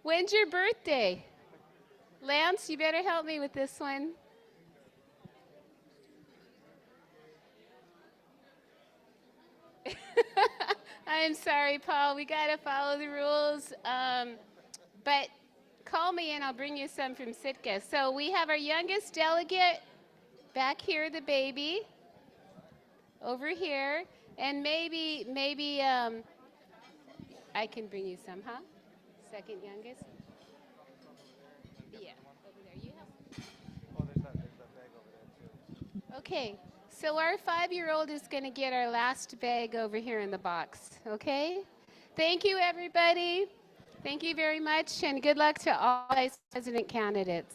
When's your birthday? Lance, you better help me with this one. I'm sorry, Paul. We got to follow the rules. But call me and I'll bring you some from Sitka. So we have our youngest delegate back here, the baby, over here. And maybe I can bring you some, huh? Second youngest? Yeah, over there. You have one? Oh, there's that bag over there, too. Okay, so our 5-year-old is going to get our last bag over here in the box, okay? Thank you, everybody. Thank you very much, and good luck to all vice president candidates.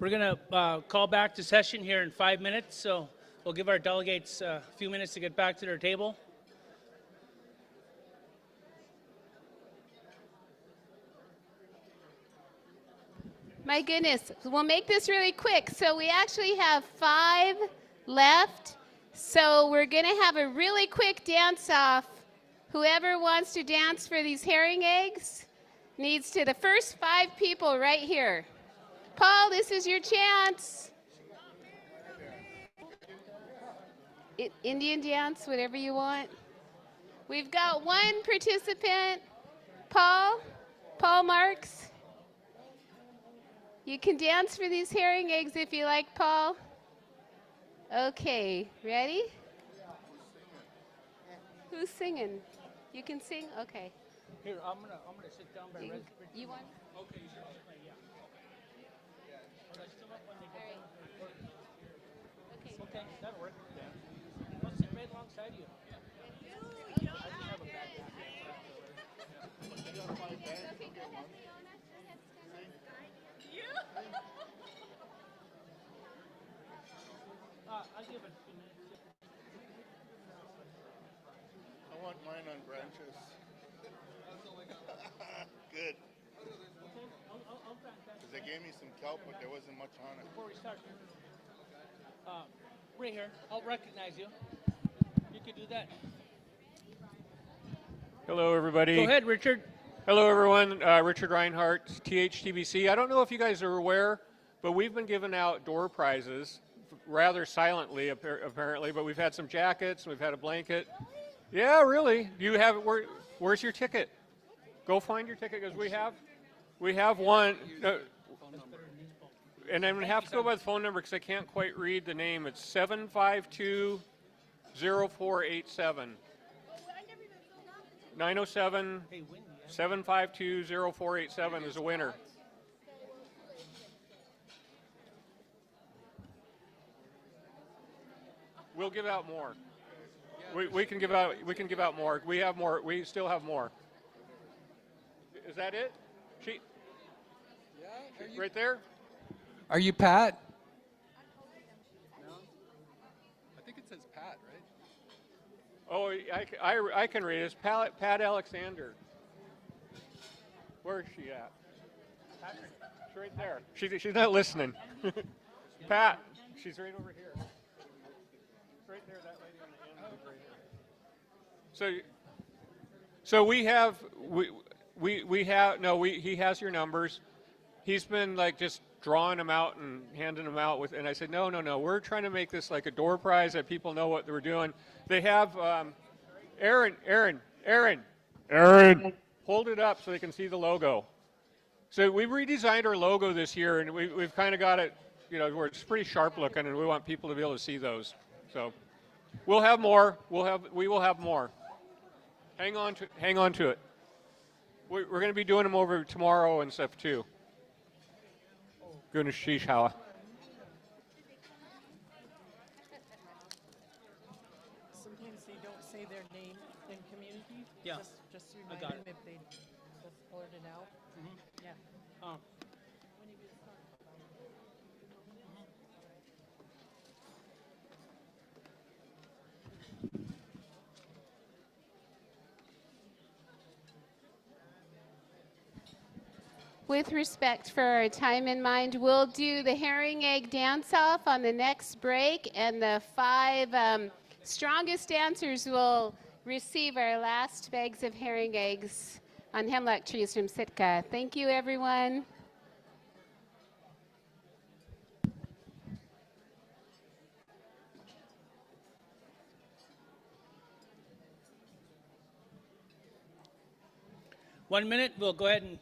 We're going to call back to session here in 5 minutes, so we'll give our delegates a few minutes to get back to their table. My goodness, we'll make this really quick. So we actually have 5 left. So we're going to have a really quick dance-off. Whoever wants to dance for these herring eggs needs to, the first 5 people right here. Paul, this is your chance. Indian dance, whatever you want. We've got one participant, Paul Marks. You can dance for these herring eggs if you like, Paul. Okay, ready? Who's singing? You can sing? Okay. Here, I'm gonna sit down by Red. You want? Okay, sure. Yeah. Okay, that'll work. Yeah. I'll sit right alongside you. I just have a bad back. I'll give it 2 minutes. I want mine on branches. Good. Because they gave me some kelp, but there wasn't much on it. Before we start, right here, I'll recognize you. You can do that. Hello, everybody. Go ahead, Richard. Hello, everyone. Richard Reinhardt, THTBC. I don't know if you guys are aware, but we've been giving out door prizes rather silently, apparently, but we've had some jackets, we've had a blanket. Yeah, really. You have where's your ticket? Go find your ticket, because we have one. And I'm going to have to go by the phone number because I can't quite read the name. It's 752-0487. 907-752-0487 is a winner. We'll give out more. We can give out more. We have more. We still have more. Is that it? Right there? Are you Pat? No. I think it says Pat, right? Oh, I can read it. It's Pat Alexander. Where is she at? She's right there. She's not listening. Pat, she's right over here. It's right there, that lady on the end is right here. So we have he has your numbers. He's been like just drawing them out and handing them out and I said, no, we're trying to make this like a door prize that people know what we're doing. They have, Aaron, hold it up so they can see the logo. So we redesigned our logo this year and we've kind of got it, where it's pretty sharp looking and we want people to be able to see those. So we'll have more, we will have more. Hang on to it. We're going to be doing them over tomorrow and stuff too. Goodness, sheesh, Howa. Sometimes they don't say their name in community. Yeah. Just I remind got them it. if they just blurt it out. Yeah. With respect for our time in mind, we'll do the herring egg dance-off on the next break, and the 5 strongest dancers will receive our last bags of herring eggs on hemlock trees from Sitka. Thank you, everyone. One minute, we'll go ahead and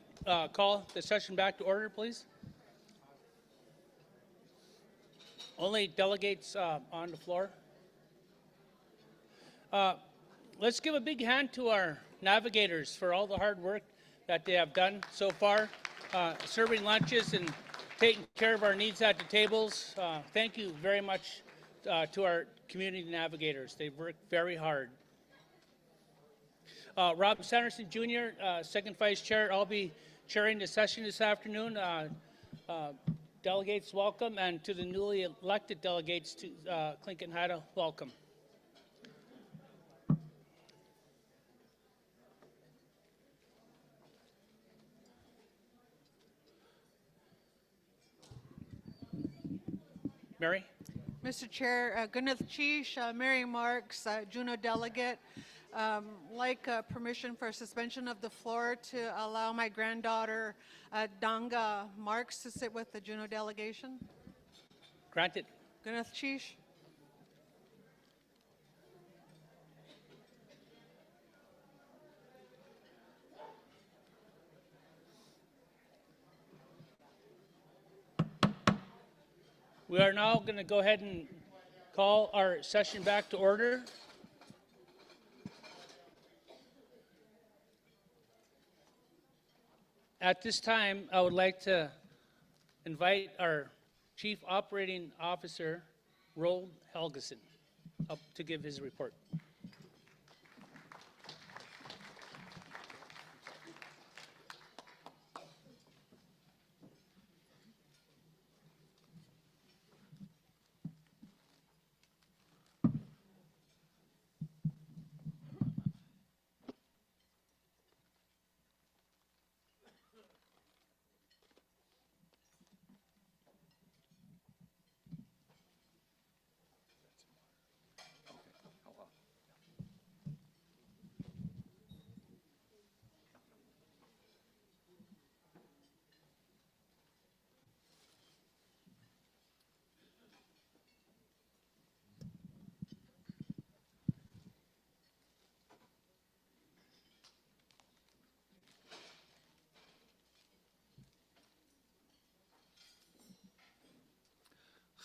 call the session back to order, please. Only delegates on the floor. Let's give a big hand to our navigators for all the hard work that they have done so far, serving lunches and taking care of our needs at the tables. Thank you very much to our community navigators. They've worked very hard. Rob Sanderson Jr., second vice chair. I'll be chairing the session this afternoon. Delegates, welcome, and to the newly elected delegates to Clinton Haida, welcome. Mary? Mr. Chair, Gwyneth Chish, Mary Marks, Juneau delegate. like permission for suspension of the floor to allow my granddaughter Danga Marks to sit with the Juneau delegation. Granted. Gwyneth Chish. We are now going to go ahead and call our session back to order. At this time, I would like to invite our Chief Operating Officer, Roald Helgeson, up to give his report.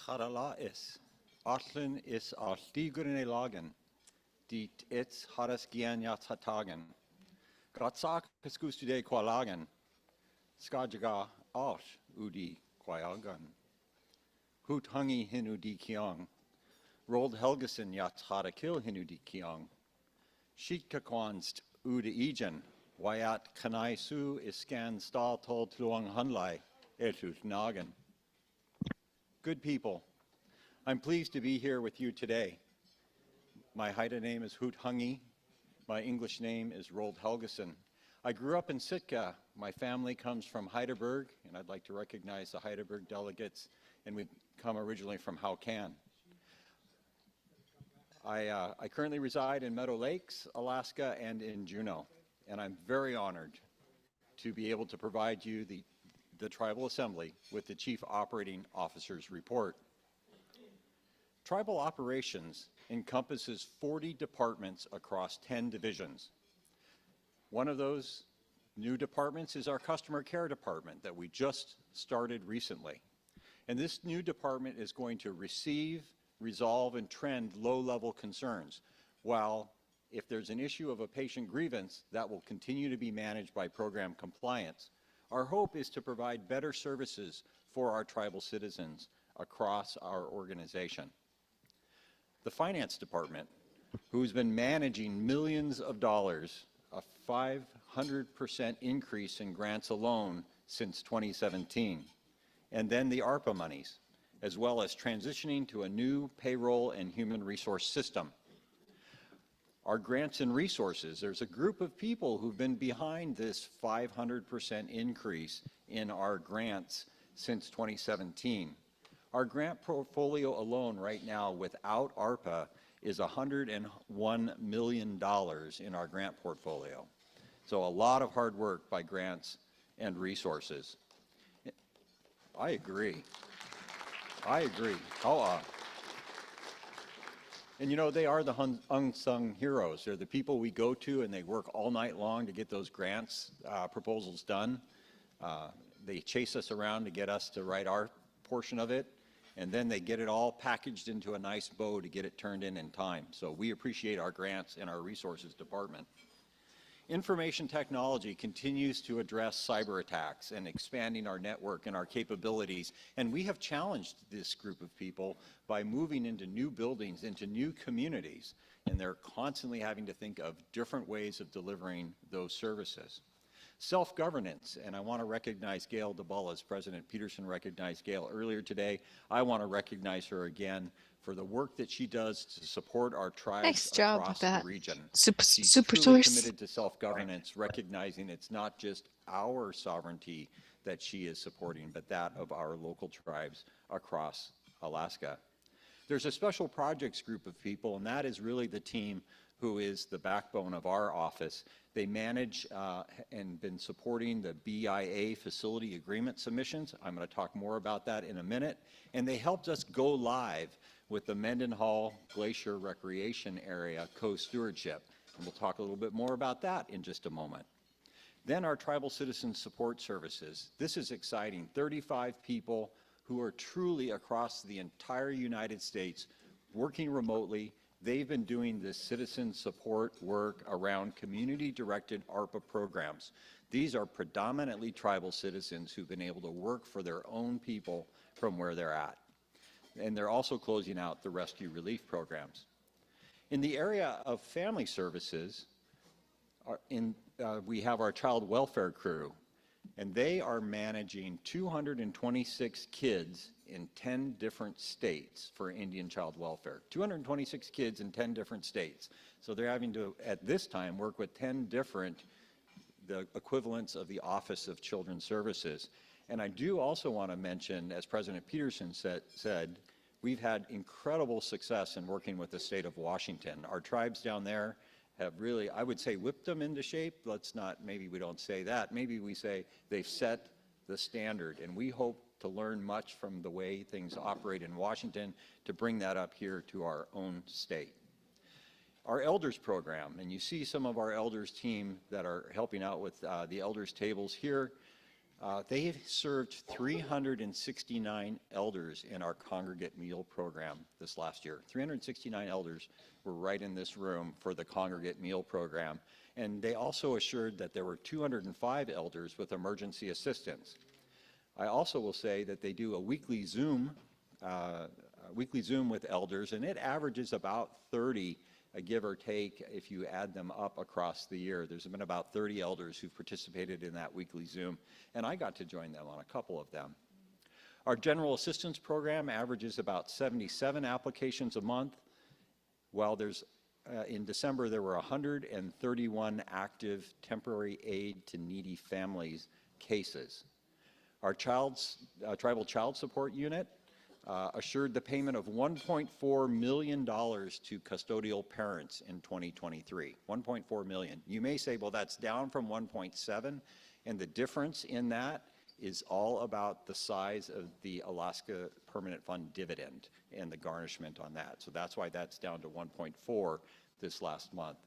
Charala is. Artlin is al tigrin e lagen. Dit its haras gian yat hatagen. Gratsak pescustude qualagen. Skajaga arsh udi quayagan. Hoot hungi hinudi kiong. Rolled Helgeson yat hara kill hinudi kiong. Sheet kakwanst ude egen. Wayat kanai su iskan stal tol tluang hunlai. Etut nagen. Good people, I'm pleased to be here with you today. My Haida name is Hoot Hungi. My English name is Roald Helgeson. I grew up in Sitka. My family comes from Heidelberg, and I'd like to recognize the Heidelberg delegates, and we come originally from Haukan. I currently reside in Meadow Lakes, Alaska, and in Juneau, and I'm very honored to be able to provide you the Tribal Assembly with the Chief Operating Officer's report. Tribal operations encompasses 40 departments across 10 divisions. One of those new departments is our customer care department that we just started recently. And this new department is going to receive, resolve, and trend low-level concerns, while if there's an issue of a patient grievance, that will continue to be managed by program compliance. Our hope is to provide better services for our tribal citizens across our organization. The finance department, who's been managing millions of dollars, a 500% increase in grants alone since 2017, and then the ARPA monies, as well as transitioning to a new payroll and human resource system. Our grants and resources, there's a group of people who've been behind this 500% increase in our grants since 2017. Our grant portfolio alone right now without ARPA is $101 million in our grant portfolio. So a lot of hard work by grants and resources. I agree. I agree. And you know, they are the unsung heroes. They're the people we go to and they work all night long to get those grants proposals done. They chase us around to get us to write our portion of it, and then they get it all packaged into a nice bow to get it turned in time. So we appreciate our grants and our resources department. Information technology continues to address cyber attacks and expanding our network and our capabilities, and we have challenged this group of people by moving into new buildings, into new communities, and they're constantly having to think of different ways of delivering those services. Self-governance, and I want to recognize Gail DeBull, as President Peterson recognized Gail earlier today. I want to recognize her again for the work that she does to support our tribes Nice job across with that. the region. She's truly source. committed to self-governance, recognizing it's not just our sovereignty that she is supporting, but that of our local tribes across Alaska. There's a special projects group of people, and that is really the team who is the backbone of our office. They manage and been supporting the BIA facility agreement submissions. I'm going to talk more about that in a minute. And they helped us go live with the Mendenhall Glacier Recreation Area co-stewardship. And we'll talk a little bit more about that in just a moment. Then our Tribal Citizen Support Services. This is exciting. 35 people who are truly across the entire United States working remotely. They've been doing this citizen support work around community-directed ARPA programs. These are predominantly tribal citizens who've been able to work for their own people from where they're at. And they're also closing out the rescue relief programs. In the area of family services, we have our child welfare crew, and they are managing 226 kids in 10 different states for Indian child welfare. 226 kids in 10 different states. So they're having to, at this time, work with 10 different, the equivalents of the Office of Children's Services. And I do also want to mention, as President Peterson said, we've had incredible success in working with the state of Washington. Our tribes down there have really, I would say, whipped them into shape. Let's not, maybe we don't say that. Maybe we say they've set the standard, and we hope to learn much from the way things operate in Washington to bring that up here to our own state. Our elders program, and you see some of our elders team that are helping out with the elders tables here. They have served 369 elders in our congregate meal program this last year. 369 elders were right in this room for the congregate meal program. And they also assured that there were 205 elders with emergency assistance. I also will say that they do a weekly Zoom with elders, and it averages about 30, give or take, if you add them up across the year. There's been about 30 elders who've participated in that weekly Zoom, and I got to join them on a couple of them. Our general assistance program averages about 77 applications a month, while there's in December there were 131 active temporary aid to needy families cases. Our tribal child support unit assured the payment of $1.4 million to custodial parents in 2023. $1.4 million. You may say, well, that's down from 1.7, and the difference in that is all about the size of the Alaska Permanent Fund dividend and the garnishment on that. So that's why that's down to 1.4 this last month.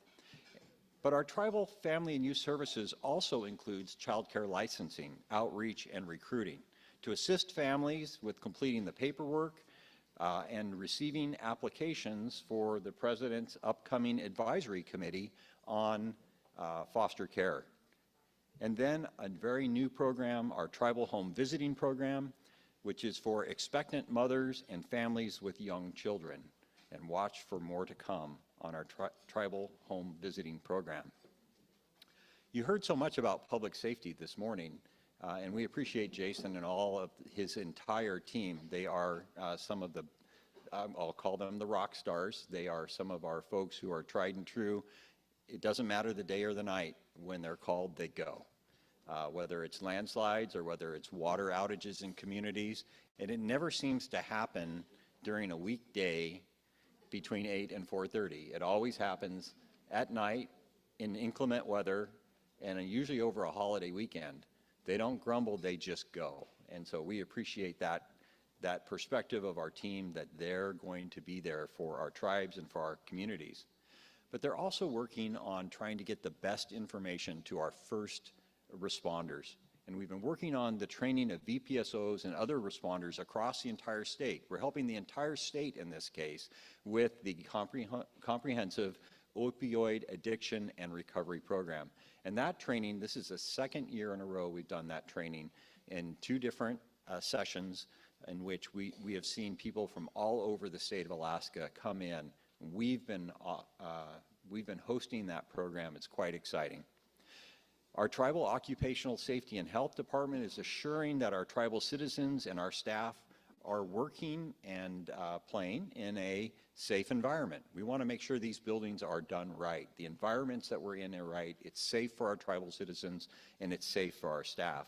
But our Tribal Family and Youth Services also includes child care licensing, outreach, and recruiting to assist families with completing the paperwork and receiving applications for the President's upcoming advisory committee on foster care. And then a very new program, our Tribal Home Visiting Program, which is for expectant mothers and families with young children. And watch for more to come on our Tribal Home Visiting Program. You heard so much about public safety this morning. And we appreciate Jason and all of his entire team. They are some of the, I'll call them the rock stars. They are some of our folks who are tried and true. It doesn't matter the day or the night. When they're called, they go. Whether it's landslides or whether it's water outages in communities. And it never seems to happen during a weekday between 8 and 4:30. It always happens at night in inclement weather and usually over a holiday weekend. They don't grumble, they just go. And so we appreciate that perspective of our team, that they're going to be there for our tribes and for our communities. But they're also working on trying to get the best information to our first responders. And we've been working on the training of VPSOs and other responders across the entire state. We're helping the entire state in this case with the comprehensive opioid addiction and recovery program. And that training, this is the second year in a row we've done that training in 2 different sessions in which we have seen people from all over the state of Alaska come in. We've been hosting that program. It's quite exciting. Our Tribal Occupational Safety and Health Department is assuring that our tribal citizens and our staff are working and playing in a safe environment. We want to make sure these buildings are done right. The environments that we're in are right. It's safe for our tribal citizens and it's safe for our staff.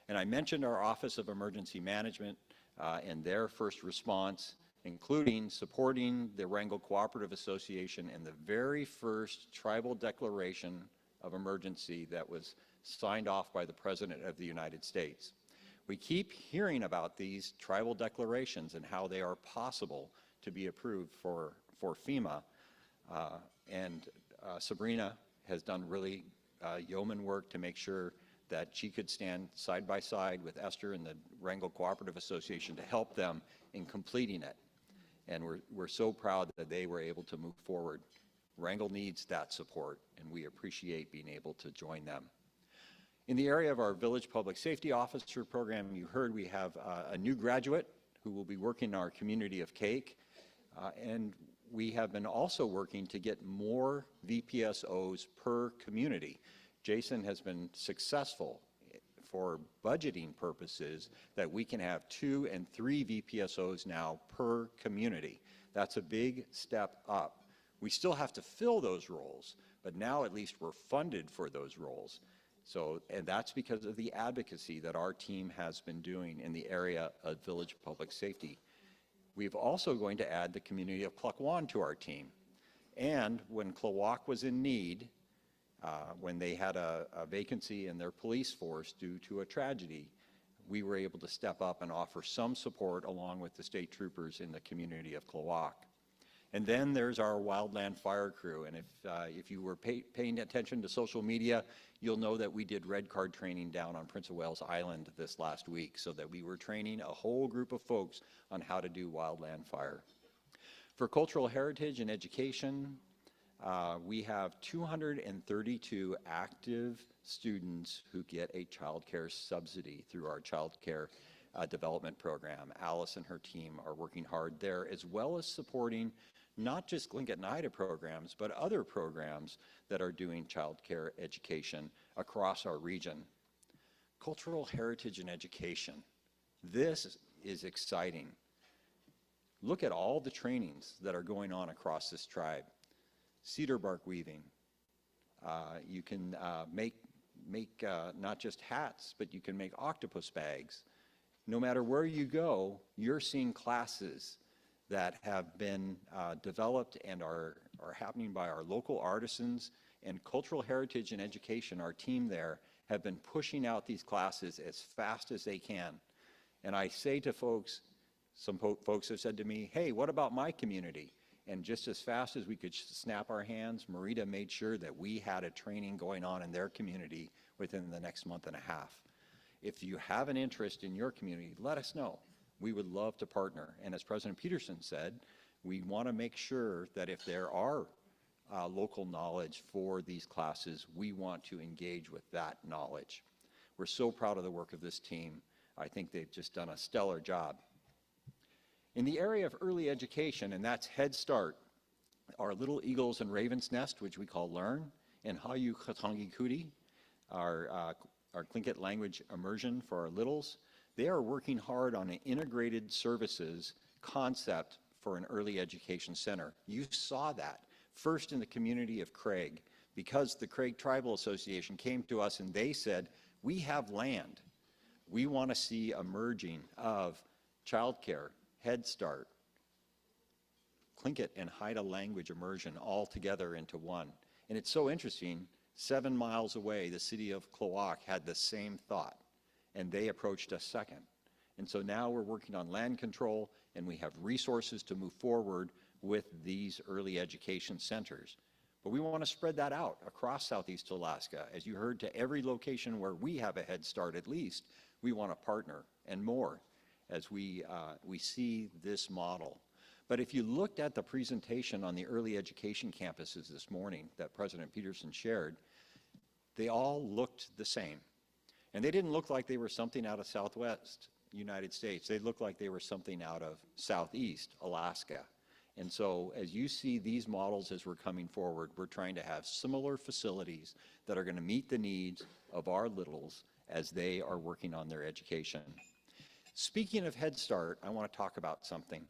And I mentioned our Office of Emergency Management and their first response. including supporting the Wrangell Cooperative Association and the very first tribal declaration of emergency that was signed off by the President of the United States. We keep hearing about these tribal declarations and how they are possible to be approved for FEMA. Sabrina has done really yeoman work to make sure that she could stand side by side with Esther and the Wrangell Cooperative Association to help them in completing it. And we're so proud that they were able to move forward. Wrangell needs that support, and we appreciate being able to join them. In the area of our Village Public Safety Officer program, you heard we have a new graduate who will be working in our community of Cake. And we have been also working to get more VPSOs per community. Jason has been successful for budgeting purposes that we can have 2 and 3 VPSOs now per community. That's a big step up. We still have to fill those roles, but now at least we're funded for those roles. And that's because of the advocacy that our team has been doing in the area of village public safety. We've also going to add the community of Klukwan to our team. And when Klawak was in need, when they had a vacancy in their police force due to a tragedy, we were able to step up and offer some support along with the state troopers in the community of Klawak. And then there's our wildland fire crew. And if you were paying attention to social media, you'll know that we did red card training down on Prince of Wales Island this last week, so that we were training a whole group of folks on how to do wildland fire. For cultural heritage and education, we have 232 active students who get a child care subsidy through our child care development program. Alice and her team are working hard there, as well as supporting not just Tlingit and Ida programs, but other programs that are doing child care education across our region. Cultural heritage and education. This is exciting. Look at all the trainings that are going on across this tribe. Cedar bark weaving. You can make not just hats, but you can make octopus bags. No matter where you go, you're seeing classes that have been developed and are happening by our local artisans. And cultural heritage and education, our team there, have been pushing out these classes as fast as they can. And I say to folks, some folks have said to me, hey, what about my community? And just as fast as we could snap our hands, Marita made sure that we had a training going on in their community within the next month and a half. If you have an interest in your community, let us know. We would love to partner. And as President Peterson said, we want to make sure that if there are local knowledge for these classes, we want to engage with that knowledge. We're so proud of the work of this team. I think they've just done a stellar job. In the area of early education, and that's Head Start, our Little Eagles and Ravens Nest, which we call Learn, and Hayu Katangi Kuti, our Tlingit language immersion for our littles, they are working hard on an integrated services concept for an early education center. You saw that first in the community of Craig, because the Craig Tribal Association came to us and they said, we have land. We want to see a merging of childcare, Head Start, Tlingit and Haida language immersion all together into one. And it's so interesting, 7 miles away, the city of Klawak had the same thought, and they approached us second. And so now we're working on land control, and we have resources to move forward with these early education centers. But we want to spread that out across Southeast Alaska. As you heard, to every location where we have a Head Start at least, we want to partner and more as we see this model. But if you looked at the presentation on the early education campuses this morning that President Peterson shared, they all looked the same. And they didn't look like they were something out of Southwest United States. They looked like they were something out of Southeast Alaska. And so as you see these models as we're coming forward, we're trying to have similar facilities that are going to meet the needs of our littles as they are working on their education. Speaking of Head Start, I want to talk about something.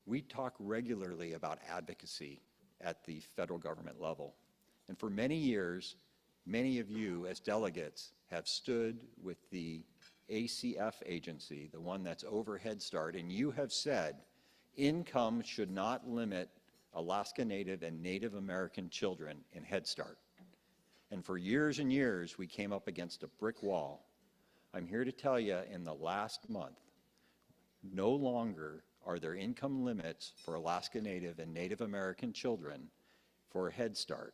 We talk regularly about advocacy at the federal government level. And for many years, many of you as delegates have stood with the ACF agency, the one that's over Head Start, and you have said, Income should not limit Alaska Native and Native American children in Head Start. And for years and years, we came up against a brick wall. I'm here to tell you, in the last month, no longer are there income limits for Alaska Native and Native American children for Head Start.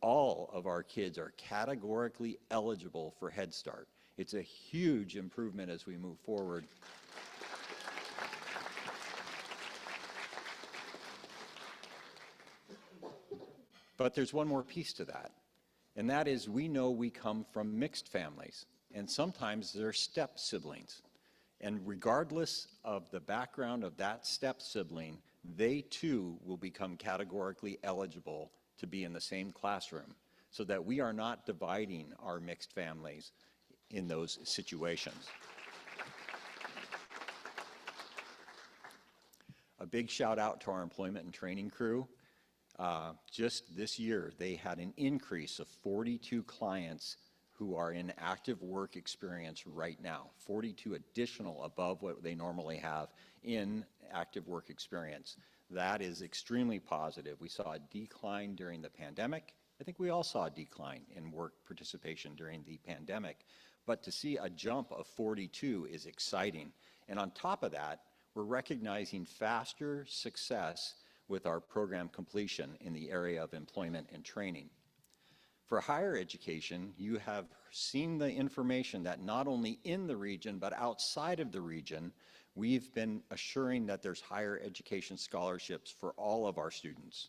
All of our kids are categorically eligible for Head Start. It's a huge improvement as we move forward. But there's one more piece to that, and that is we know we come from mixed families, and sometimes they're step siblings. And regardless of the background of that step sibling, they too will become categorically eligible to be in the same classroom, so that we are not dividing our mixed families in those situations. A big shout out to our employment and training crew. Just this year, they had an increase of 42 clients who are in active work experience right now, 42 additional above what they normally have in active work experience. That is extremely positive. We saw a decline during the pandemic. I think we all saw a decline in work participation during the pandemic, but to see a jump of 42 is exciting. And on top of that, we're recognizing faster success with our program completion in the area of employment and training. For higher education, you have seen the information that not only in the region, but outside of the region, we've been assuring that there's higher education scholarships for all of our students.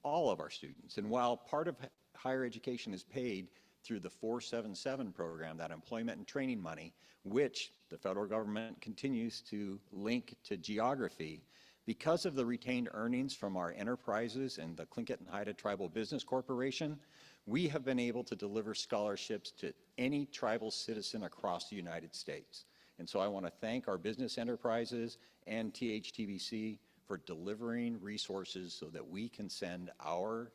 All of our students. And while part of higher education is paid through the 477 program, that employment and training money, which the federal government continues to link to geography, because of the retained earnings from our enterprises and the Tlingit and Haida Tribal Business Corporation, we have been able to deliver scholarships to any tribal citizen across the United States. And so I want to thank our business enterprises and THTBC for delivering resources so that we can send our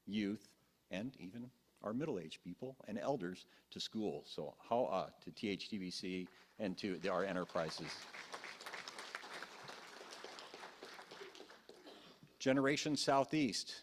youth and even our middle-aged people and elders to school. So ha'a to THTBC and to our enterprises. Generation Southeast,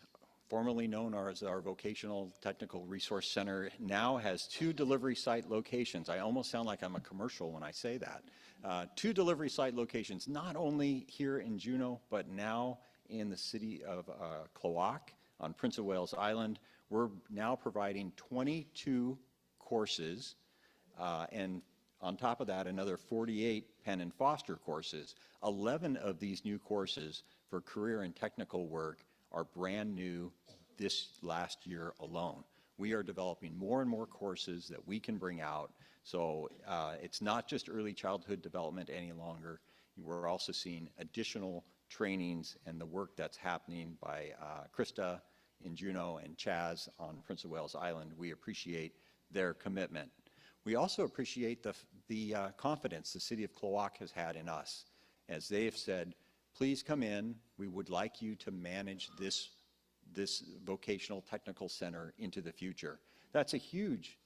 formerly known as our Vocational Technical Resource Center, now has 2 delivery site locations. I almost sound like I'm a commercial when I say that. 2 delivery site locations, not only here in Juneau, but now in the city of Klawock on Prince of Wales Island. We're now providing 22 courses, and on top of that, another 48 Penn and Foster courses. 11 of these new courses for career and technical work are brand new this last year alone. We are developing more and more courses that we can bring out. So it's not just early childhood development any longer. We're also seeing additional trainings and the work that's happening by Krista in Juneau and Chaz on Prince of Wales Island. We appreciate their commitment. We also appreciate the confidence the city of Klawock has had in us, as they have said, please come in. We would like you to manage this vocational technical center into the future. That's a huge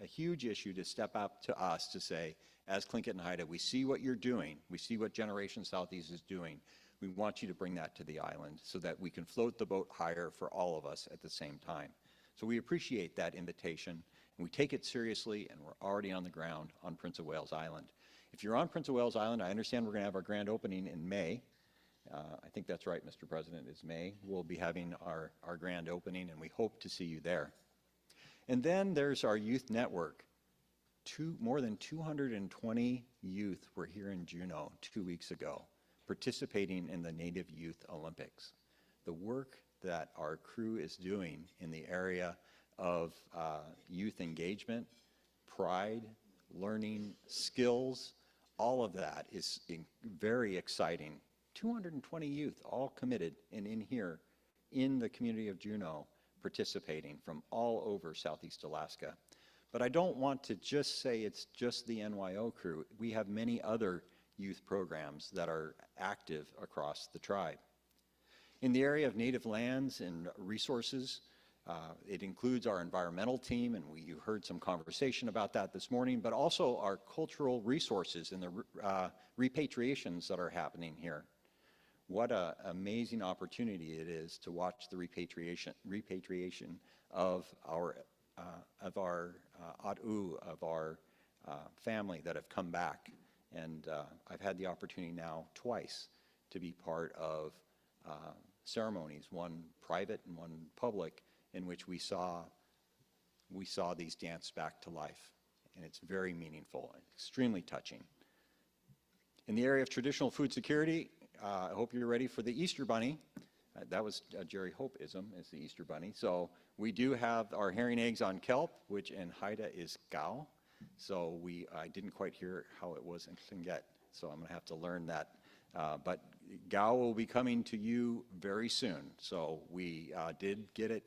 issue to step up to us to say, as Tlingit and Haida, we see what you're doing. We see what Generation Southeast is doing. We want you to bring that to the island so that we can float the boat higher for all of us at the same time. So we appreciate that invitation, and we take it seriously, and we're already on the ground on Prince of Wales Island. If you're on Prince of Wales Island, I understand we're going to have our grand opening in May. I think that's right, Mr. President, it's May. We'll be having our grand opening, and we hope to see you there. And then there's our youth network. More than 220 youth were here in Juneau 2 weeks ago, participating in the Native Youth Olympics. The work that our crew is doing in the area of youth engagement, pride, learning, skills, all of that is very exciting. 220 youth all committed and in here in the community of Juneau participating from all over Southeast Alaska. But I don't want to just say it's just the NYO crew. We have many other youth programs that are active across the tribe. In the area of native lands and resources, it includes our environmental team, and you heard some conversation about that this morning, but also our cultural resources and the repatriations that are happening here. what an amazing opportunity it is to watch the repatriation of our atu, of our family that have come back. And I've had the opportunity now twice to be part of ceremonies, one private and one public, in which we saw these dance back to life. And it's very meaningful, extremely touching. In the area of traditional food security, I hope you're ready for the Easter Bunny. That was a Jerry Hope-ism, is the Easter Bunny. So we do have our herring eggs on kelp, which in Haida is gao. So I didn't quite hear how it was in Tlingit, so I'm going to have to learn that. But gao will be coming to you very soon. So we did get it.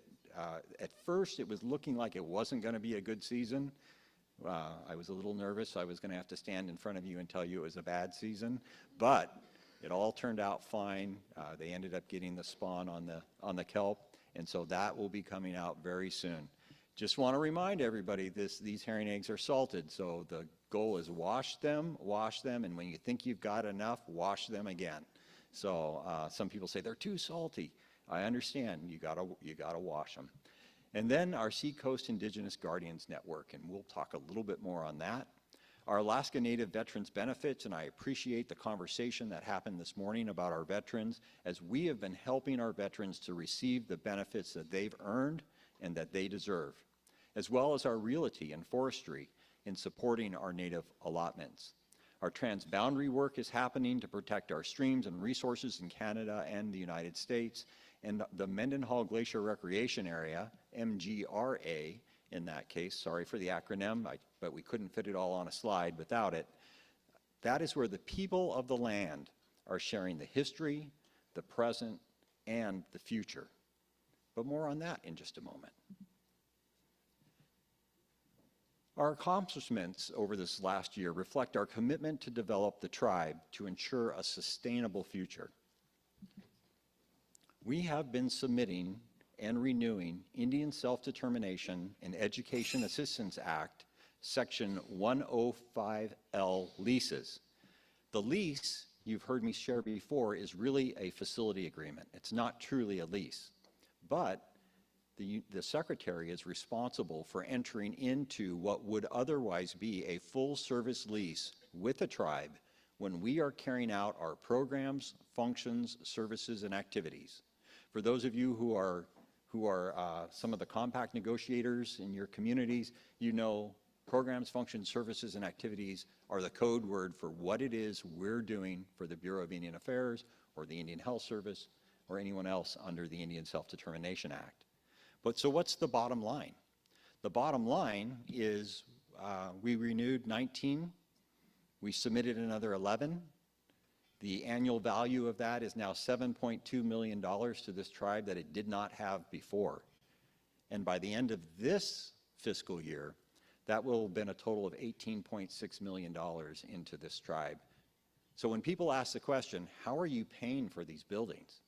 At first, it was looking like it wasn't going to be a good season. I was a little nervous. I was going to have to stand in front of you and tell you it was a bad season. But it all turned out fine. They ended up getting the spawn on the kelp, and so that will be coming out very soon. Just want to remind everybody, these herring eggs are salted, so the goal is wash them, and when you think you've got enough, wash them again. So some people say they're too salty. I understand. You gotta wash them. And then our Seacoast Indigenous Guardians Network, and we'll talk a little bit more on that. Our Alaska Native Veterans Benefits, and I appreciate the conversation that happened this morning about our veterans, as we have been helping our veterans to receive the benefits that they've earned and that they deserve, as well as our realty and forestry in supporting our Native allotments. Our transboundary work is happening to protect our streams and resources in Canada and the United States, and the Mendenhall Glacier Recreation Area, MGRA in that case, sorry for the acronym, but we couldn't fit it all on a slide without it. That is where the people of the land are sharing the history, the present, and the future. But more on that in just a moment. Our accomplishments over this last year reflect our commitment to develop the tribe to ensure a sustainable future. We have been submitting and renewing Indian Self-Determination and Education Assistance Act, Section 105L leases. The lease, you've heard me share before, is really a facility agreement. It's not truly a lease. But the Secretary is responsible for entering into what would otherwise be a full-service lease with a tribe when we are carrying out our programs, functions, services, and activities. For those of you who are some of the compact negotiators in your communities, you know programs, functions, services, and activities are the code word for what it is we're doing for the Bureau of Indian Affairs or the Indian Health Service or anyone else under the Indian Self-Determination Act. But so what's the bottom line? The bottom line is we renewed 19, we submitted another 11. The annual value of that is now $7.2 million to this tribe that it did not have before. And by the end of this fiscal year, that will have been a total of $18.6 million into this tribe. So when people ask the question, how are you paying for these buildings?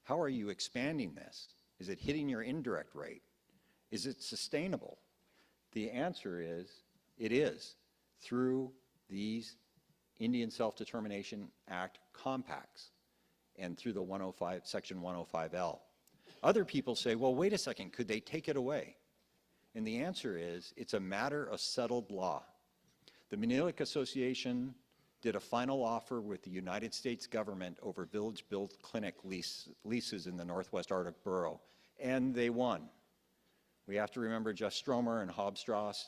How are you expanding this? Is it hitting your indirect rate? Is it sustainable? The answer is, it is, through these Indian Self-Determination Act compacts and through the Section 105L. Other people say, well, wait a second, could they take it away? And the answer is, it's a matter of settled law. The Minelik Association did a final offer with the United States government over village-built clinic leases in the Northwest Arctic Borough, and they won. We have to remember Jeff Stromer and Hobstrass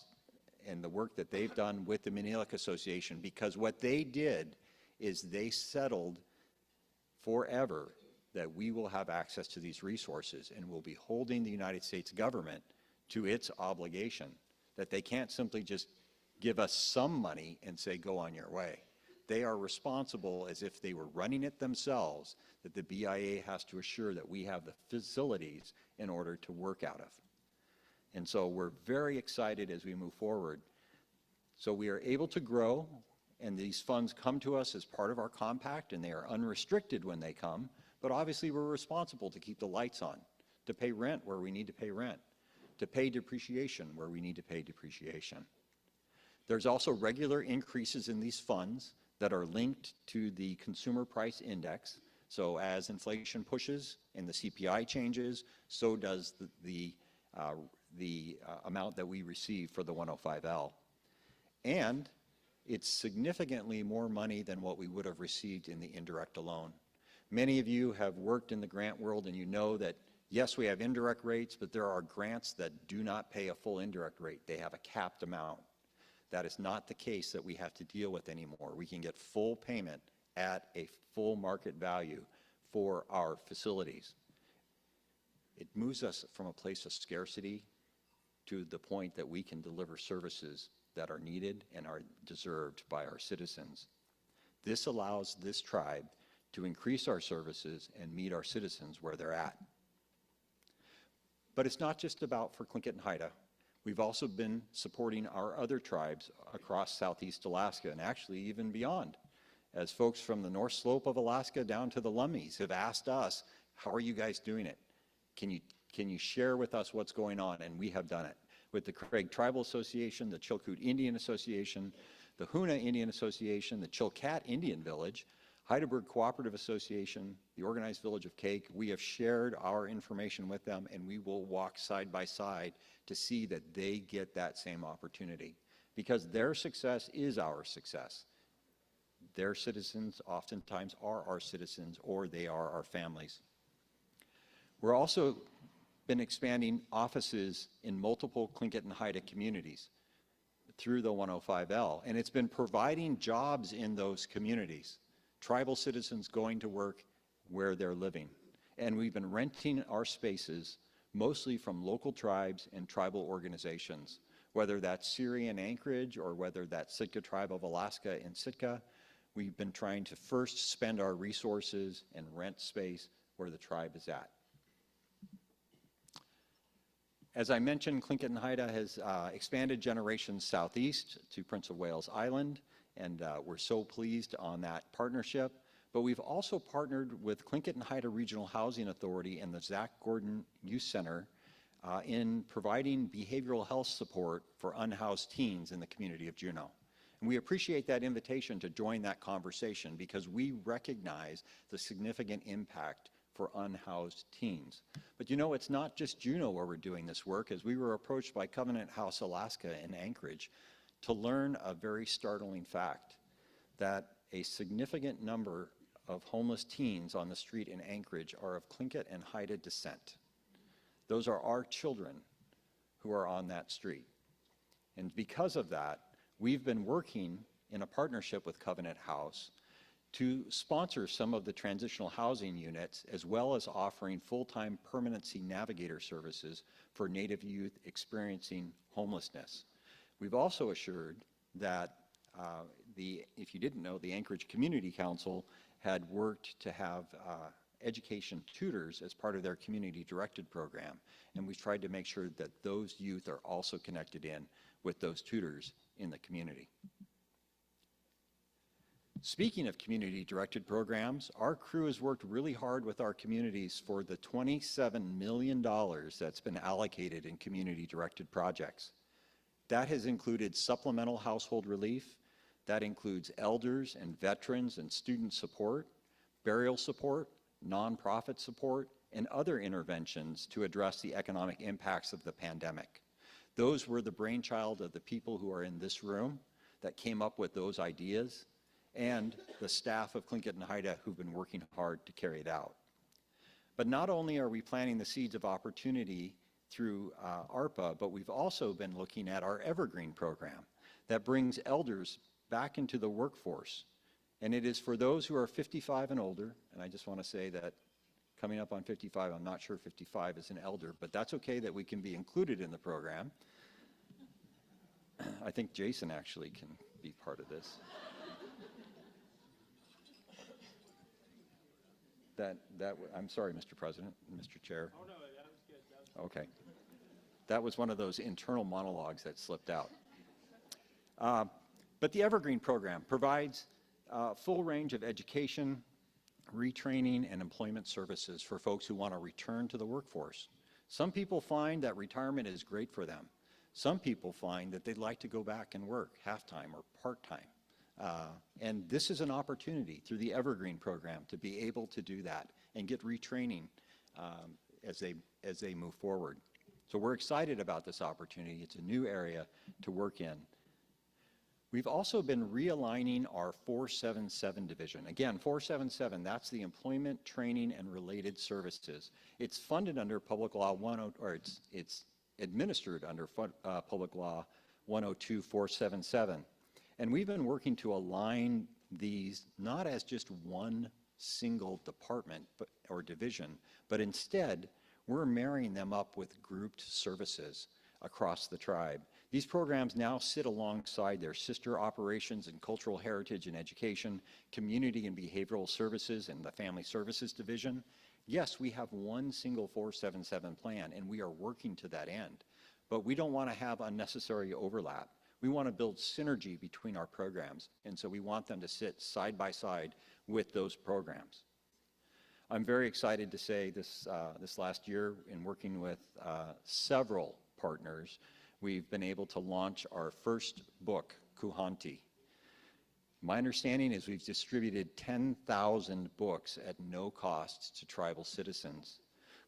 and the work that they've done with the Minelik Association, because what they did is they settled forever that we will have access to these resources and will be holding the United States government to its obligation, that they can't simply just give us some money and say, go on your way. They are responsible as if they were running it themselves, that the BIA has to assure that we have the facilities in order to work out of. And so we're very excited as we move forward. So we are able to grow, and these funds come to us as part of our compact, and they are unrestricted when they come, but obviously we're responsible to keep the lights on, to pay rent where we need to pay rent, to pay depreciation where we need to pay depreciation. There's also regular increases in these funds that are linked to the Consumer Price Index. So as inflation pushes and the CPI changes, so does the amount that we receive for the 105L. And it's significantly more money than what we would have received in the indirect alone. Many of you have worked in the grant world and you know that, yes, we have indirect rates, but there are grants that do not pay a full indirect rate. They have a capped amount. That is not the case that we have to deal with anymore. We can get full payment at a full market value for our facilities. It moves us from a place of scarcity to the point that we can deliver services that are needed and are deserved by our citizens. This allows this tribe to increase our services and meet our citizens where they're at. But it's not just about for Tlingit and Haida. We've also been supporting our other tribes across Southeast Alaska and actually even beyond. As folks from the North Slope of Alaska down to the Lummies have asked us, how are you guys doing it? Can you share with us what's going on? And we have done it. With the Craig Tribal Association, the Chilkoot Indian Association, the Hoona Indian Association, the Chilkat Indian Village, Heidelberg Cooperative Association, the Organized Village of Cake, we have shared our information with them and we will walk side by side to see that they get that same opportunity. Because their success is our success. Their citizens oftentimes are our citizens or they are our families. We're also been expanding offices in multiple Tlingit and Haida communities through the 105L, and it's been providing jobs in those communities. Tribal citizens going to work where they're living. And we've been renting our spaces mostly from local tribes and tribal organizations, whether that's Syrian Anchorage or whether that's Sitka Tribe of Alaska in Sitka. We've been trying to first spend our resources and rent space where the tribe is at. As I mentioned, Tlingit and Haida has expanded Generations Southeast to Prince of Wales Island, and we're so pleased on that partnership. But we've also partnered with Tlingit and Haida Regional Housing Authority and the Zach Gordon Youth Center in providing behavioral health support for unhoused teens in the community of Juneau. And we appreciate that invitation to join that conversation because we recognize the significant impact for unhoused teens. But you know, it's not just Juneau where we're doing this work, as we were approached by Covenant House Alaska in Anchorage to learn a very startling fact, that a significant number of homeless teens on the street in Anchorage are of Tlingit and Haida descent. Those are our children who are on that street. And because of that, we've been working in a partnership with Covenant House to sponsor some of the transitional housing units, as well as offering full-time permanency navigator services for Native youth experiencing homelessness. We've also assured that if you didn't know, the Anchorage Community Council had worked to have education tutors as part of their community-directed program, and we've tried to make sure that those youth are also connected in with those tutors in the community. Speaking of community-directed programs, our crew has worked really hard with our communities for the $27 million that's been allocated in community-directed projects. That has included supplemental household relief, that includes elders and veterans and student support, burial support, nonprofit support, and other interventions to address the economic impacts of the pandemic. Those were the brainchild of the people who are in this room that came up with those ideas, and the staff of Tlingit and Haida who've been working hard to carry it out. But not only are we planting the seeds of opportunity through ARPA, but we've also been looking at our Evergreen program that brings elders back into the workforce. And it is for those who are 55 and older, and I just want to say that coming up on 55, I'm not sure 55 is an elder, but that's okay that we can be included in the program. I think Jason actually can be part of this. I'm sorry, Mr. President, Mr. Chair. Oh, no, that was good. That was Okay. That was one of those internal monologues that slipped out. But the Evergreen program provides a full range of education, retraining, and employment services for folks who want to return to the workforce. Some people find that retirement is great for them. Some people find that they'd like to go back and work half-time or part-time. And this is an opportunity through the Evergreen program to be able to do that and get retraining as they move forward. So we're excited about this opportunity. It's a new area to work in. We've also been realigning our 477 division. Again, 477, that's the Employment, Training, and Related Services. It's funded under Public Law 10, or it's administered under Public Law 102-477. And we've been working to align these not as just one single department or division, but instead we're marrying them up with grouped services across the tribe. These programs now sit alongside their sister operations in cultural heritage and education, community and behavioral services, and the family services division. Yes, we have one single 477 plan, and we are working to that end, but we don't want to have unnecessary overlap. We want to build synergy between our programs, and so we want them to sit side by side with those programs. I'm very excited to say this last year, in working with several partners, we've been able to launch our first book, Kuhanti. My understanding is we've distributed 10,000 books at no cost to tribal citizens.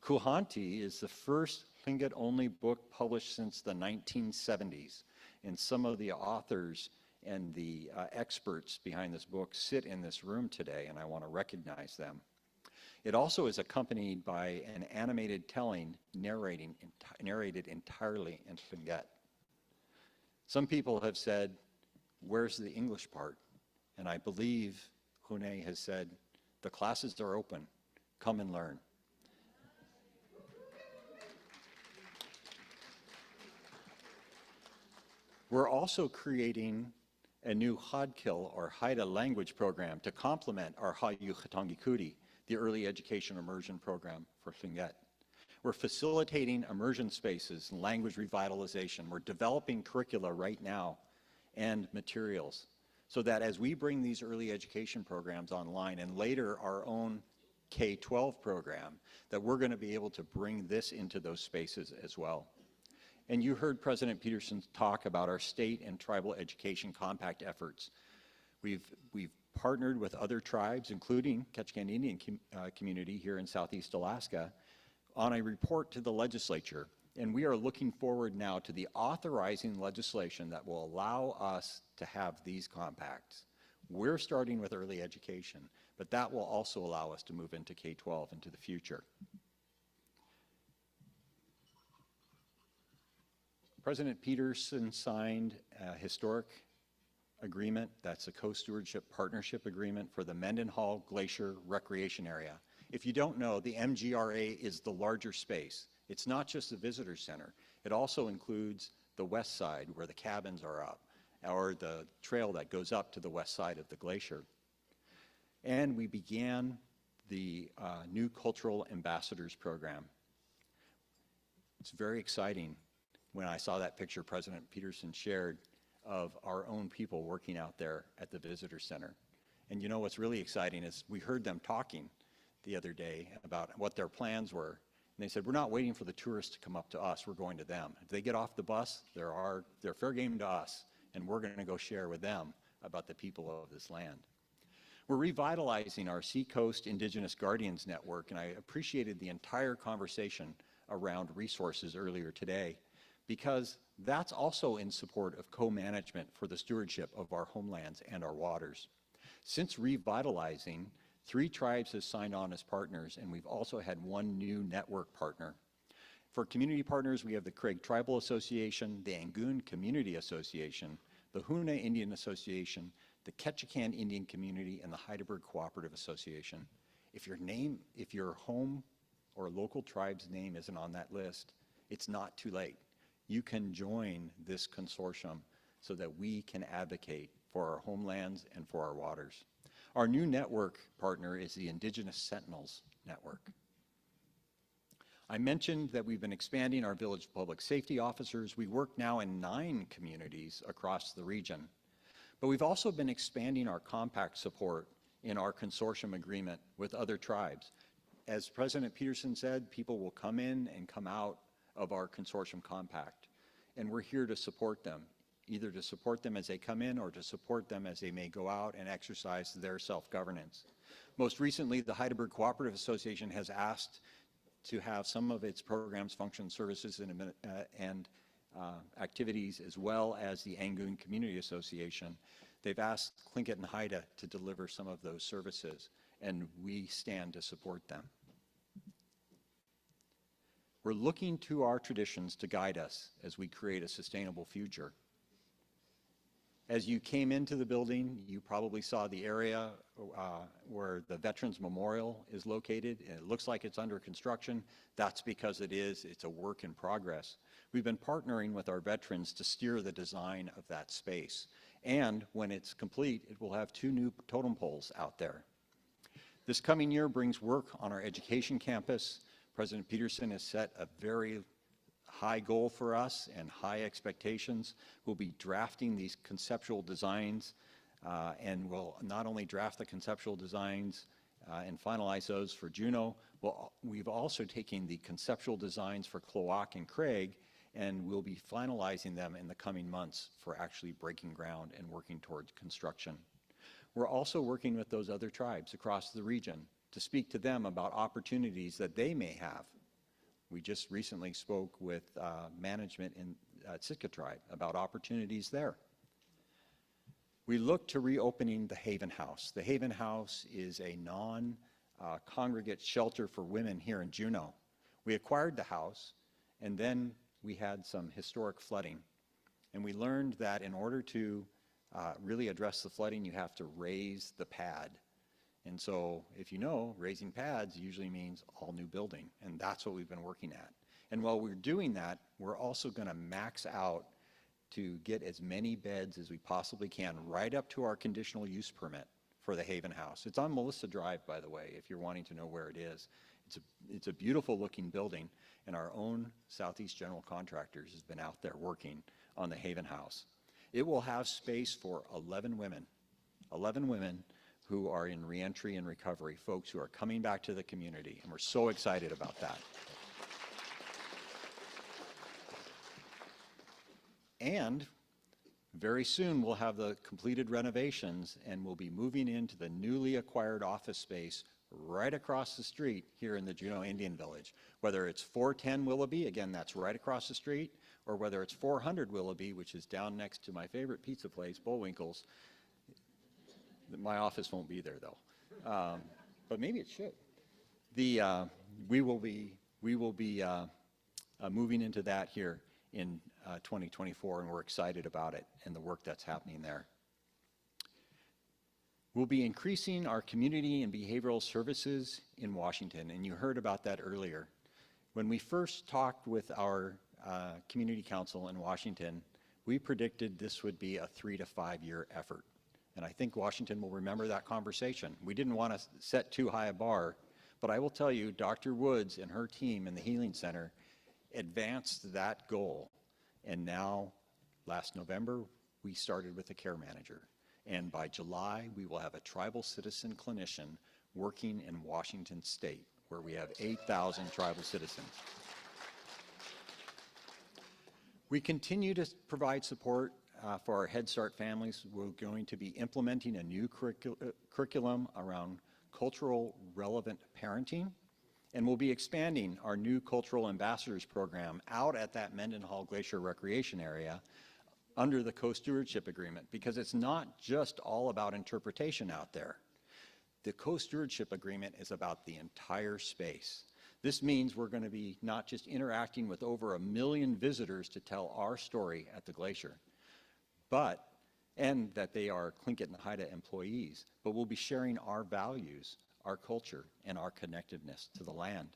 Kuhanti is the first Tlingit-only book published since the 1970s, and some of the authors and the experts behind this book sit in this room today, and I want to recognize them. It also is accompanied by an animated telling narrated entirely in Tlingit. Some people have said, where's the English part? And I believe Hune has said, the classes are open, come and learn. We're also creating a new Hadkil or Haida language program to complement our Hayu Khatangikudi, the early education immersion program for Tlingit. We're facilitating immersion spaces and language revitalization. We're developing curricula right now and materials so that as we bring these early education programs online and later our own K-12 program, that we're going to be able to bring this into those spaces as well. And you heard President Peterson talk about our state and tribal education compact efforts. We've partnered with other tribes, including Ketchikan Indian community here in Southeast Alaska, on a report to the legislature. And we are looking forward now to the authorizing legislation that will allow us to have these compacts. We're starting with early education, but that will also allow us to move into K-12 into the future. President Peterson signed a historic agreement. That's a co-stewardship partnership agreement for the Mendenhall Glacier Recreation Area. If you don't know, the MGRA is the larger space. It's not just the visitor center. It also includes the west side where the cabins are up, or the trail that goes up to the west side of the glacier. And we began the new Cultural Ambassadors Program. It's very exciting when I saw that picture President Peterson shared of our own people working out there at the visitor center. And you know what's really exciting is we heard them talking the other day about what their plans were. And they said, we're not waiting for the tourists to come up to us, we're going to them. If they get off the bus, they're fair game to us, and we're going to go share with them about the people of this land. We're revitalizing our Seacoast Indigenous Guardians Network, and I appreciated the entire conversation around resources earlier today, because that's also in support of co-management for the stewardship of our homelands and our waters. Since revitalizing, 3 tribes have signed on as partners, and we've also had 1 new network partner. For community partners, we have the Craig Tribal Association, the Angoon Community Association, the Huna Indian Association, the Ketchikan Indian Community, and the Heidelberg Cooperative Association. If your home or local tribe's name isn't on that list, it's not too late. You can join this consortium so that we can advocate for our homelands and for our waters. Our new network partner is the Indigenous Sentinels Network. I mentioned that we've been expanding our village public safety officers. We work now in 9 communities across the region. But we've also been expanding our compact support in our consortium agreement with other tribes. As President Peterson said, people will come in and come out of our consortium compact, and we're here to support them either to support them as they come in or to support them as they may go out and exercise their self-governance. Most recently, the Heidelberg Cooperative Association has asked to have some of its programs, functions, services, and activities, as well as the Angoon Community Association. They've asked Tlingit and Haida to deliver some of those services, and we stand to support them. We're looking to our traditions to guide us as we create a sustainable future. As you came into the building, you probably saw the area where the Veterans Memorial is located. It looks like it's under construction. That's because it is. It's a work in progress. We've been partnering with our veterans to steer the design of that space. And when it's complete, it will have 2 new totem poles out there. This coming year brings work on our education campus. President Peterson has set a very high goal for us and high expectations. We'll be drafting these conceptual designs, and we'll not only draft the conceptual designs and finalize those for Juneau, we've also taken the conceptual designs for Cloac and Craig, and we'll be finalizing them in the coming months for actually breaking ground and working towards construction. We're also working with those other tribes across the region to speak to them about opportunities that they may have. We just recently spoke with management in Sitka tribe about opportunities there. We look to reopening the Haven House. The Haven House is a non-congregate shelter for women here in Juneau. We acquired the house, and then we had some historic flooding. And we learned that in order to really address the flooding, you have to raise the pad. And so, if you know, raising pads usually means all new building, and that's what we've been working at. And while we're doing that, we're also going to max out to get as many beds as we possibly can, right up to our conditional use permit for the Haven House. It's on Melissa Drive, by the way, if you're wanting to know where it is. It's a beautiful looking building, and our own Southeast General Contractors has been out there working on the Haven House. It will have space for 11 women who are in reentry and recovery, folks who are coming back to the community, and we're so excited about that. And very soon we'll have the completed renovations, and we'll be moving into the newly acquired office space right across the street here in the Juneau Indian Village. Whether it's 410 Willoughby, again, that's right across the street, or whether it's 400 Willoughby, which is down next to my favorite pizza place, Bullwinkle's. My office won't be there, though, but maybe it should. We will be moving into that here in 2024, and we're excited about it and the work that's happening there. We'll be increasing our community and behavioral services in Washington, and you heard about that earlier. When we first talked with our community council in Washington, we predicted this would be a 3 to 5 year effort. And I think Washington will remember that conversation. We didn't want to set too high a bar, but I will tell you, Dr. Woods and her team in the Healing Center advanced that goal. And now, last November, we started with a care manager. And by July, we will have a tribal citizen clinician working in Washington State, where we have 8,000 tribal citizens. We continue to provide support for our Head Start families. We're going to be implementing a new curriculum around cultural relevant parenting, and we'll be expanding our new cultural ambassadors program out at that Mendenhall Glacier Recreation Area under the co-stewardship agreement, because it's not just all about interpretation out there. The co-stewardship agreement is about the entire space. This means we're going to be not just interacting with over 1 million visitors to tell our story at the glacier, and that they are Tlingit and Haida employees, but we'll be sharing our values, our culture, and our connectedness to the land.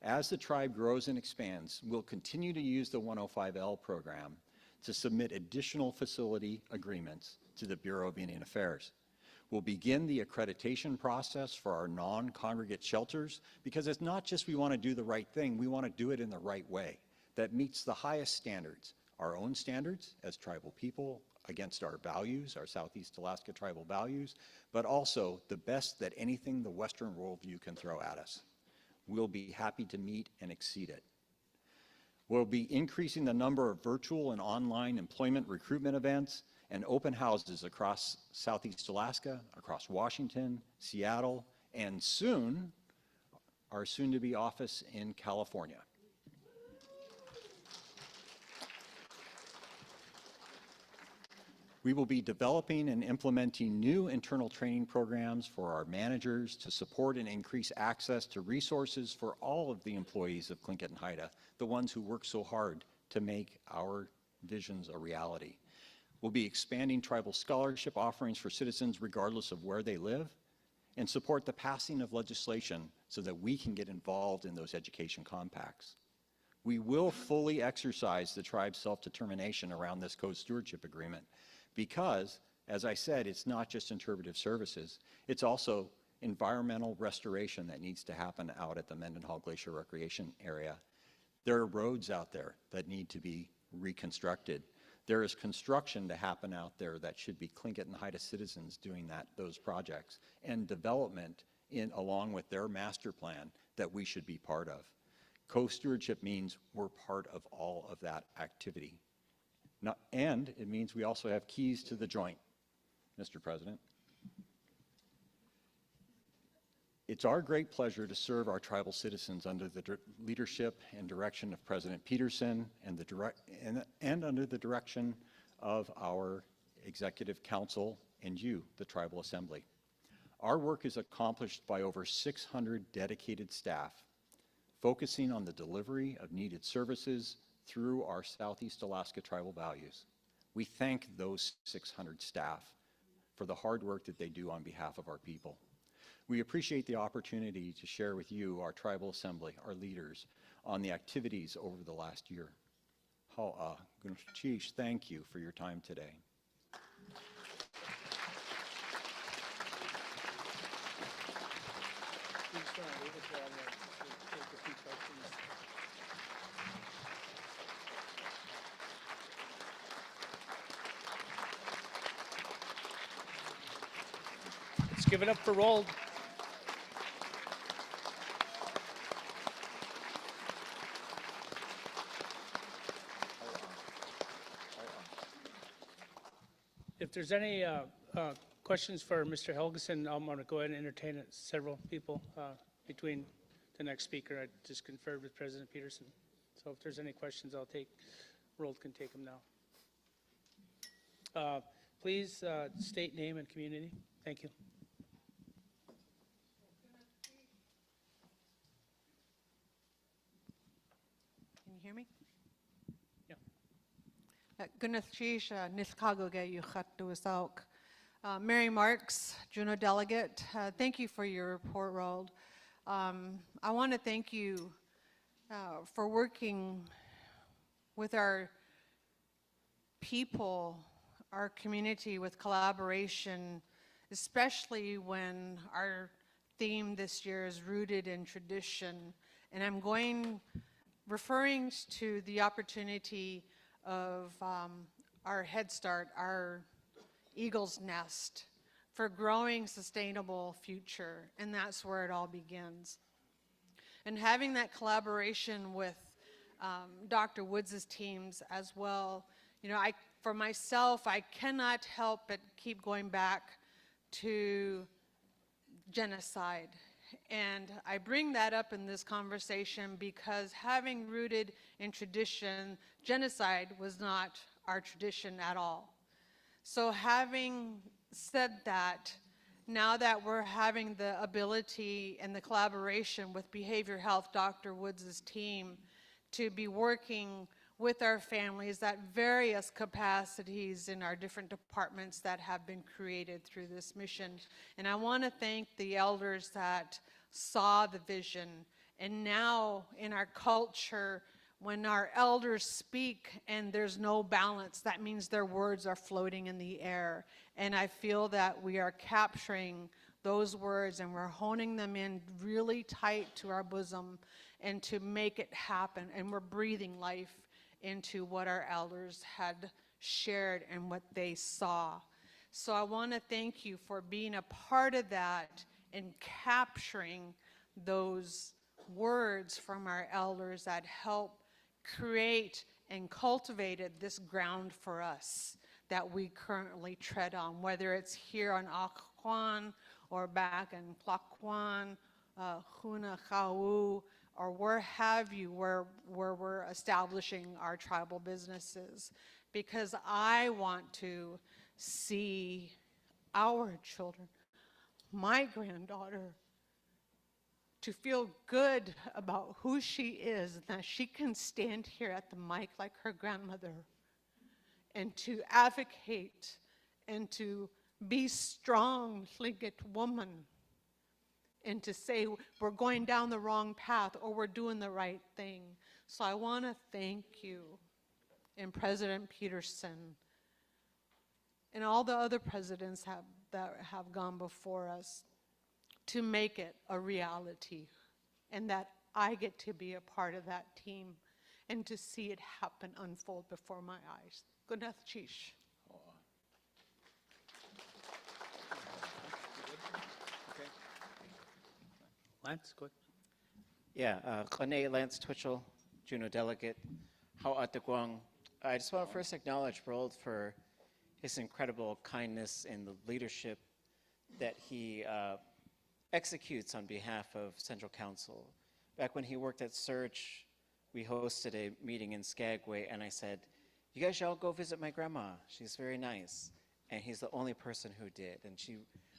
As the tribe grows and expands, we'll continue to use the 105L program to submit additional facility agreements to the Bureau of Indian Affairs. We'll begin the accreditation process for our non-congregate shelters, because it's not just we want to do the right thing, we want to do it in the right way that meets the highest standards, our own standards as tribal people against our values, our Southeast Alaska tribal values, but also the best that anything the Western worldview can throw at us. We'll be happy to meet and exceed it. We'll be increasing the number of virtual and online employment recruitment events and open houses across Southeast Alaska, across Washington, Seattle, and soon, our soon-to-be office in California. We will be developing and implementing new internal training programs for our managers to support and increase access to resources for all of the employees of Tlingit and Haida, the ones who work so hard to make our visions a reality. We'll be expanding tribal scholarship offerings for citizens regardless of where they live, and support the passing of legislation so that we can get involved in those education compacts. We will fully exercise the tribe's self-determination around this co-stewardship agreement because, as I said, it's not just interpretive services, it's also environmental restoration that needs to happen out at the Mendenhall Glacier Recreation Area. There are roads out there that need to be reconstructed. There is construction to happen out there that should be Tlingit and Haida citizens doing those projects, and development along with their master plan that we should be part of. Co-stewardship means we're part of all of that activity. And it means we also have keys to the joint, Mr. President. It's our great pleasure to serve our tribal citizens under the leadership and direction of President Peterson and under the direction of our Executive Council and you, the Tribal Assembly. Our work is accomplished by over 600 dedicated staff, focusing on the delivery of needed services through our Southeast Alaska tribal values. We thank those 600 staff for the hard work that they do on behalf of our people. We appreciate the opportunity to share with you, our Tribal Assembly, our leaders, on the activities over the last year. Chief, thank you for your time today. Let's give it up for Rold. If there's any questions for Mr. Helgeson, I'm going to go ahead and entertain several people between the next speaker. I just conferred with President Peterson. So if there's any questions, Rold can take them now. Please state name and community. Thank you. Can you hear me? Gunathisha Niskagoge Yuchatuasauk. Mary Marks, Juneau delegate, thank you for your report, Rold. I want to thank you for working with our people, our community, with collaboration, especially when our theme this year is rooted in tradition. And I'm referring to the opportunity of our Head Start, our Eagle's Nest, for growing sustainable future, and that's where it all begins. And having that collaboration with Dr. Woods' teams as well, you know, for myself, I cannot help but keep going back to genocide. And I bring that up in this conversation because, having rooted in tradition, genocide was not our tradition at all. So having said that, now that we're having the ability and the collaboration with Behavior Health, Dr. Woods' team, to be working with our families at various capacities in our different departments that have been created through this mission. And I want to thank the elders that saw the vision. And now in our culture, when our elders speak and there's no balance, that means their words are floating in the air. And I feel that we are capturing those words and we're honing them in really tight to our bosom and to make it happen. And we're breathing life into what our elders had shared and what they saw. So I want to thank you for being a part of that and capturing those words from our elders that help create and cultivated this ground for us that we currently tread on, whether it's here on Occoquan or back in Tlaquan, Hunahau, or where have you, where we're establishing our tribal businesses. Because I want to see our children, my granddaughter, to feel good about who she is, and that she can stand here at the mic like her grandmother and to advocate and to be strong, Tlingit woman, and to say we're going down the wrong path or we're doing the right thing. So I want to thank you and President Peterson and all the other presidents that have gone before us to make it a reality, and that I get to be a part of that team and to see it happen unfold before my eyes. Good night, Chish. Lance, go ahead. Yeah, Kone Lance Twitchell, Juneau delegate, Hao Ataguang. I just want to first acknowledge Roald for his incredible kindness and the leadership that he executes on behalf of Central Council. Back when he worked at Search, we hosted a meeting in Skagway, and I said, you guys should all go visit my grandma. She's very nice. And he's the only person who did. And she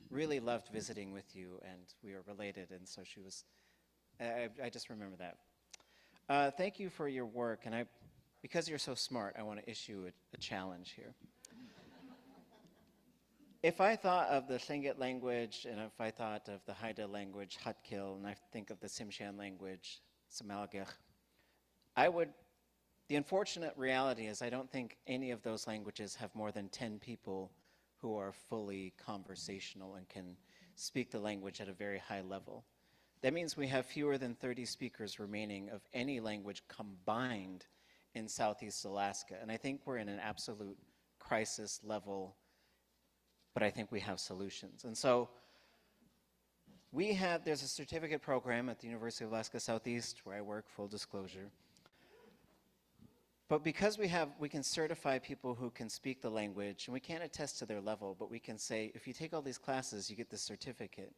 really loved visiting with you, and we are related, and so she was, I just remember that. Thank you for your work, and because you're so smart, I want to issue a challenge here. If I thought of the Tlingit language, and if I thought of the Haida language, Hatkil, and I think of the Tsimshian language, Samalgach, the unfortunate reality is I don't think any of those languages have more than 10 people who are fully conversational and can speak the language at a very high level. That means we have fewer than 30 speakers remaining of any language combined in Southeast Alaska. And I think we're in an absolute crisis level, but I think we have solutions. And so there's a certificate program at the University of Alaska Southeast where I work, full disclosure. But because we can certify people who can speak the language, and we can't attest to their level, but we can say, if you take all these classes, you get this certificate.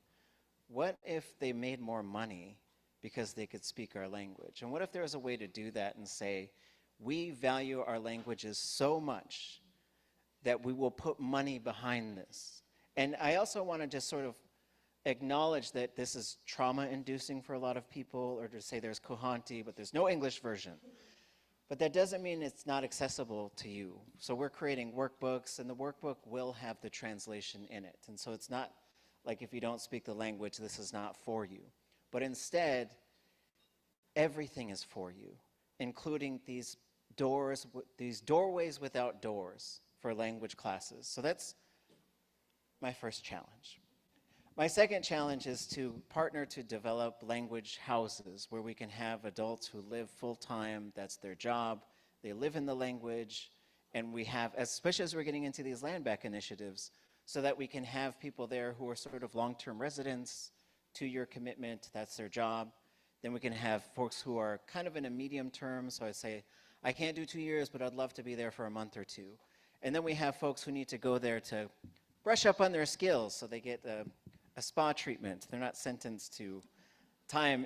What if they made more money because they could speak our language? And what if there was a way to do that and say, we value our languages so much that we will put money behind this? And I also want to just sort of acknowledge that this is trauma-inducing for a lot of people, or to say there's Kohanti, but there's no English version. But that doesn't mean it's not accessible to you. So we're creating workbooks, and the workbook will have the translation in it. And so it's not like if you don't speak the language, this is not for you. But instead, everything is for you, including these doorways without doors for language classes. So that's my first challenge. My second challenge is to partner to develop language houses where we can have adults who live full-time, that's their job, they live in the language, and we have, especially as we're getting into these land back initiatives, so that we can have people there who are sort of long-term residents, 2-year commitment, that's their job. Then we can have folks who are kind of in a medium term, so I say, I can't do 2 years, but I'd love to be there for a month or two. And then we have folks who need to go there to brush up on their skills, so they get a spa treatment. They're not sentenced to time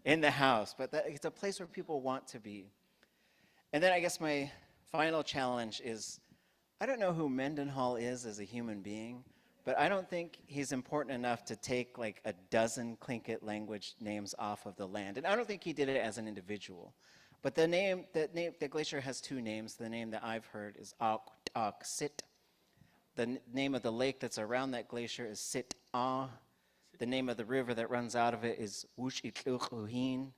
in the house, but it's a place where people want to be. And then I guess my final challenge is, I don't know who Mendenhall is as a human being, but I don't think he's important enough to take like a dozen Tlingit language names off of the land. And I don't think he did it as an individual. But the glacier has 2 names. The name that I've heard is Sit. The name of the lake that's around that glacier is Sit-Ah. The name of the river that runs out of it is Wush-Itluchuhin.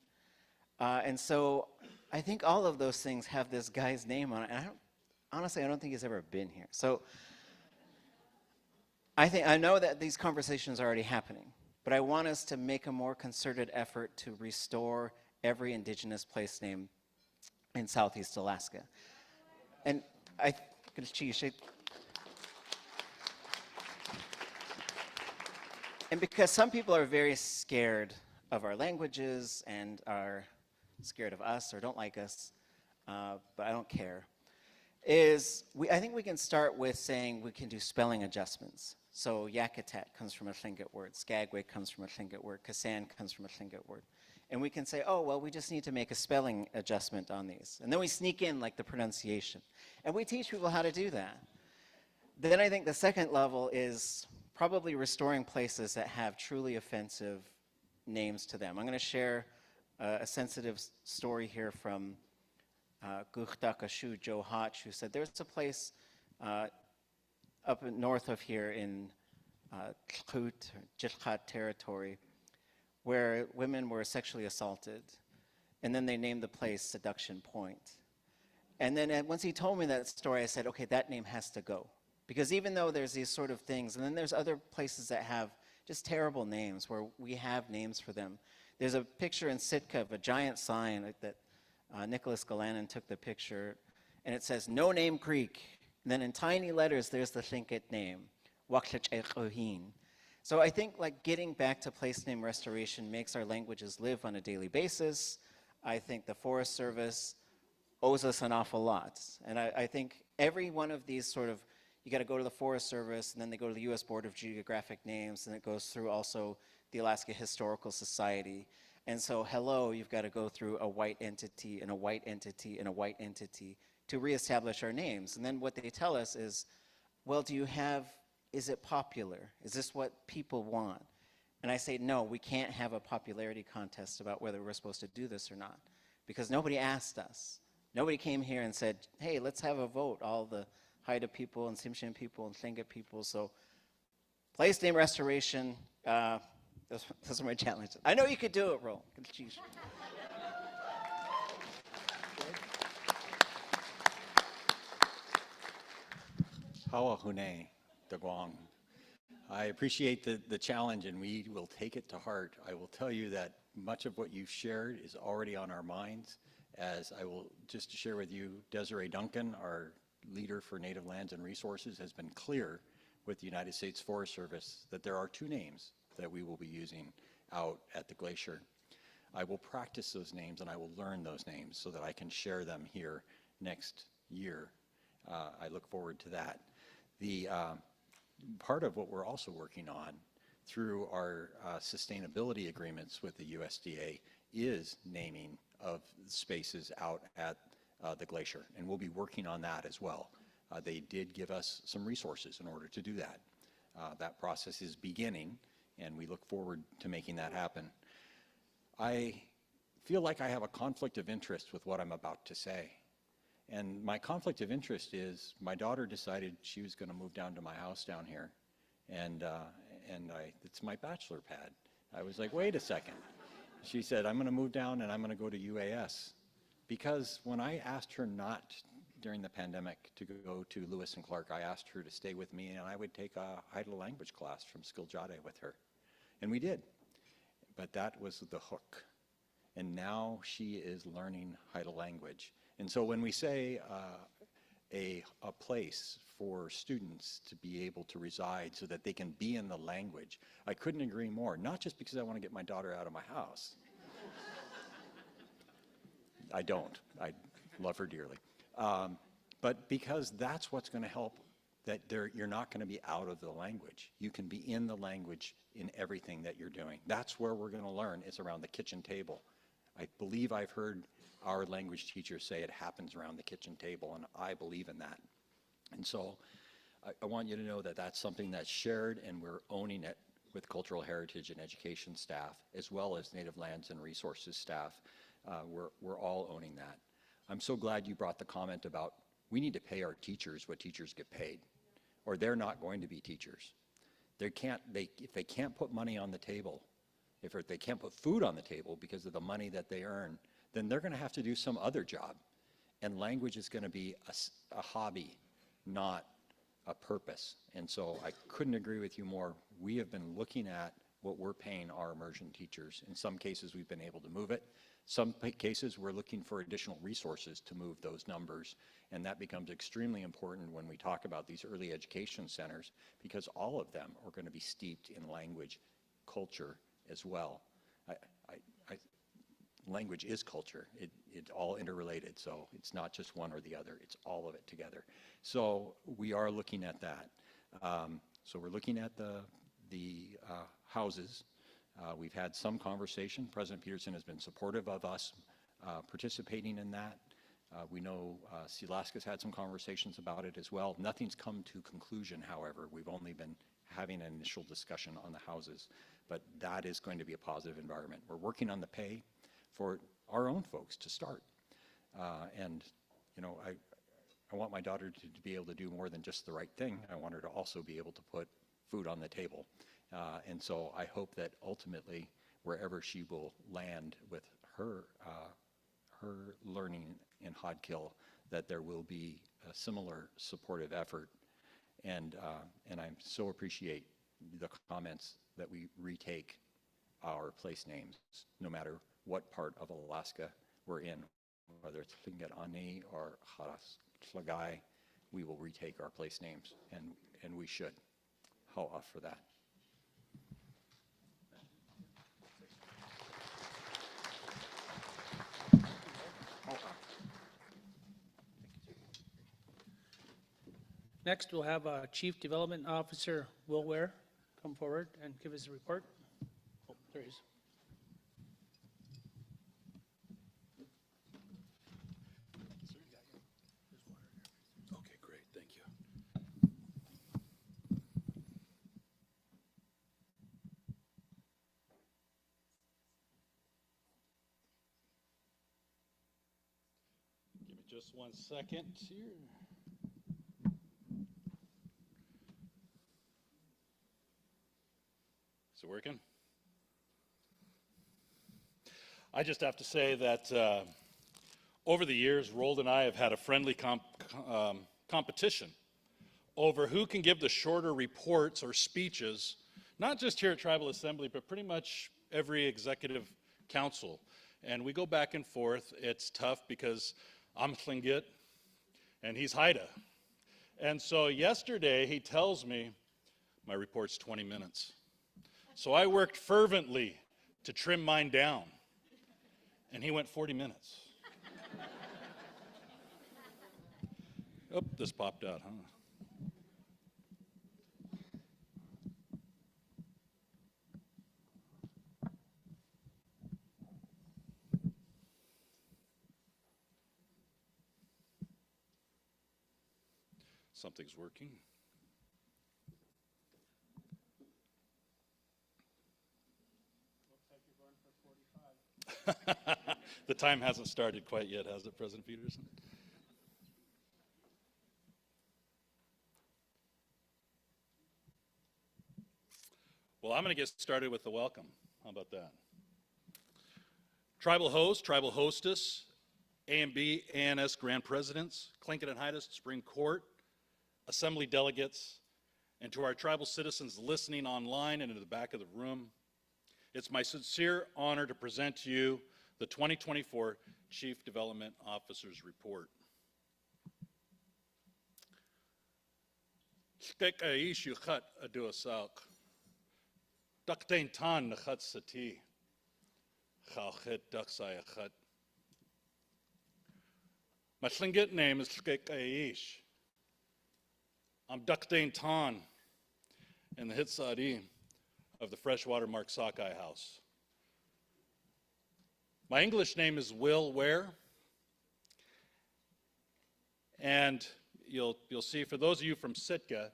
And so I think all of those things have this guy's name on it. And honestly, I don't think he's ever been here. So I know that these conversations are already happening, but I want us to make a more concerted effort to restore every indigenous place name in Southeast Alaska. And and because some people are very scared of our languages and our scared of us or don't like us, but I don't care, is I think we can start with saying we can do spelling adjustments. So Yakutat comes from a Tlingit word, Skagway comes from a Tlingit word, Kasan comes from a Tlingit word. And we can say, oh, well, we just need to make a spelling adjustment on these. And then we sneak in like the pronunciation. And we teach people how to do that. Then I think the second level is probably restoring places that have truly offensive names to them. I'm going to share a sensitive story here from Gukhdakashu Joe Hotch, who said there's a place up north of here in Tlkut, Jilkhat territory, where women were sexually assaulted. And then they named the place Seduction Point. And then once he told me that story, I said, okay, that name has to go. Because even though there's these sort of things, and then there's other places that have just terrible names where we have names for them. There's a picture in Sitka of a giant sign that Nicholas Galanin took the picture, and it says, No Name Creek. And then in tiny letters, there's the Tlingit name, Waklach'echohin. So I think like getting back to place name restoration makes our languages live on a daily basis. I think the Forest Service owes us an awful lot. And I think every one of these sort of, you got to go to the Forest Service, and then they go to the U.S. Board of Geographic Names, and it goes through also the Alaska Historical Society. And so, hello, you've got to go through a white entity and a white entity and a white entity to reestablish our names. And then what they tell us is, well, is it popular? Is this what people want? And I say, no, we can't have a popularity contest about whether we're supposed to do this or not, because nobody asked us. Nobody came here and said, hey, let's have a vote, all the Haida people and Tsimshian people and Tlingit people. So place name restoration, those are my challenges. I know you could do it, Ro. Jeez. Hawa Hune, Dagwang. I appreciate the challenge, and we will take it to heart. I will tell you that much of what you've shared is already on our minds. As I will just share with you, Desiree Duncan, our leader for Native Lands and Resources, has been clear with the United States Forest Service that there are 2 names that we will be using out at the glacier. I will practice those names and I will learn those names so that I can share them here next year. I look forward to that. The part of what we're also working on through our sustainability agreements with the USDA is naming of spaces out at the glacier, and we'll be working on that as well. They did give us some resources in order to do that. That process is beginning, and we look forward to making that happen. I feel like I have a conflict of interest with what I'm about to say. And my conflict of interest is my daughter decided she was going to move down to my house down here, and it's my bachelor pad. I was like, wait a second. She said, I'm going to move down and I'm going to go to UAS. Because when I asked her not during the pandemic to go to Lewis and Clark, I asked her to stay with me and I would take a Haida language class from Skiljade with her. And we did. But that was the hook. And now she is learning Haida language. And so when we say a place for students to be able to reside so that they can be in the language, I couldn't agree more. Not just because I want to get my daughter out of my house. I don't. I love her dearly. But because that's what's going to help, that you're not going to be out of the language. You can be in the language in everything that you're doing. That's where we're going to learn, is around the kitchen table. I believe I've heard our language teachers say it happens around the kitchen table, and I believe in that. And so I want you to know that that's something that's shared, and we're owning it with cultural heritage and education staff, as well as Native Lands and Resources staff. We're all owning that. I'm so glad you brought the comment about we need to pay our teachers what teachers get paid, or they're not going to be teachers. If they can't put money on the table, if they can't put food on the table because of the money that they earn, then they're going to have to do some other job. And language is going to be a hobby, not a purpose. And so I couldn't agree with you more. We have been looking at what we're paying our immersion teachers. In some cases, we've been able to move it. Some cases, we're looking for additional resources to move those numbers. And that becomes extremely important when we talk about these early education centers, because all of them are going to be steeped in language, culture as well. language is culture. It's all interrelated, so it's not just one or the other, it's all of it together. So we are looking at that. So we're looking at the houses. We've had some conversation. President Peterson has been supportive of us participating in that. We know Silaska's had some conversations about it as well. Nothing's come to conclusion, however. We've only been having an initial discussion on the houses, but that is going to be a positive environment. We're working on the pay for our own folks to start. And, you know, I want my daughter to be able to do more than just the right thing. I want her to also be able to put food on the table. And so I hope that ultimately, wherever she will land with her learning in Hodkill, that there will be a similar supportive effort. And I so appreciate the comments that we retake our place names, no matter what part of Alaska we're in, whether it's Tlingit Ani or Haras Tlagai, we will retake our place names, and we should. How off for that. Next, we'll have Chief Development Officer Will Ware come forward and give us a report. Oh, there he is. Okay, great, thank you. Give me just 1 second here. Is it working? I just have to say that over the years, Roald and I have had a friendly competition over who can give the shorter reports or speeches, not just here at Tribal Assembly, but pretty much every executive council. And we go back and forth. It's tough because I'm Tlingit and he's Haida. And so yesterday he tells me my report's 20 minutes. So I worked fervently to trim mine down, and he went 40 minutes. Oh, this popped out, huh? Something's working. The time hasn't started quite yet, has it, President Peterson? Well, I'm going to get started with the welcome. How about that? Tribal host, tribal hostess, A&B, ANS Grand Presidents, Tlingit and Haida Supreme Court, Assembly delegates, and to our tribal citizens listening online and in the back of the room, it's my sincere honor to present to you the 2024 Chief Development Officer's Report. My Tlingit name is Skek Aish. I'm Duckdane Tan in the Hitsadi of the Freshwater Mark Sockeye House. My English name is Will Ware, and you'll see, for those of you from Sitka,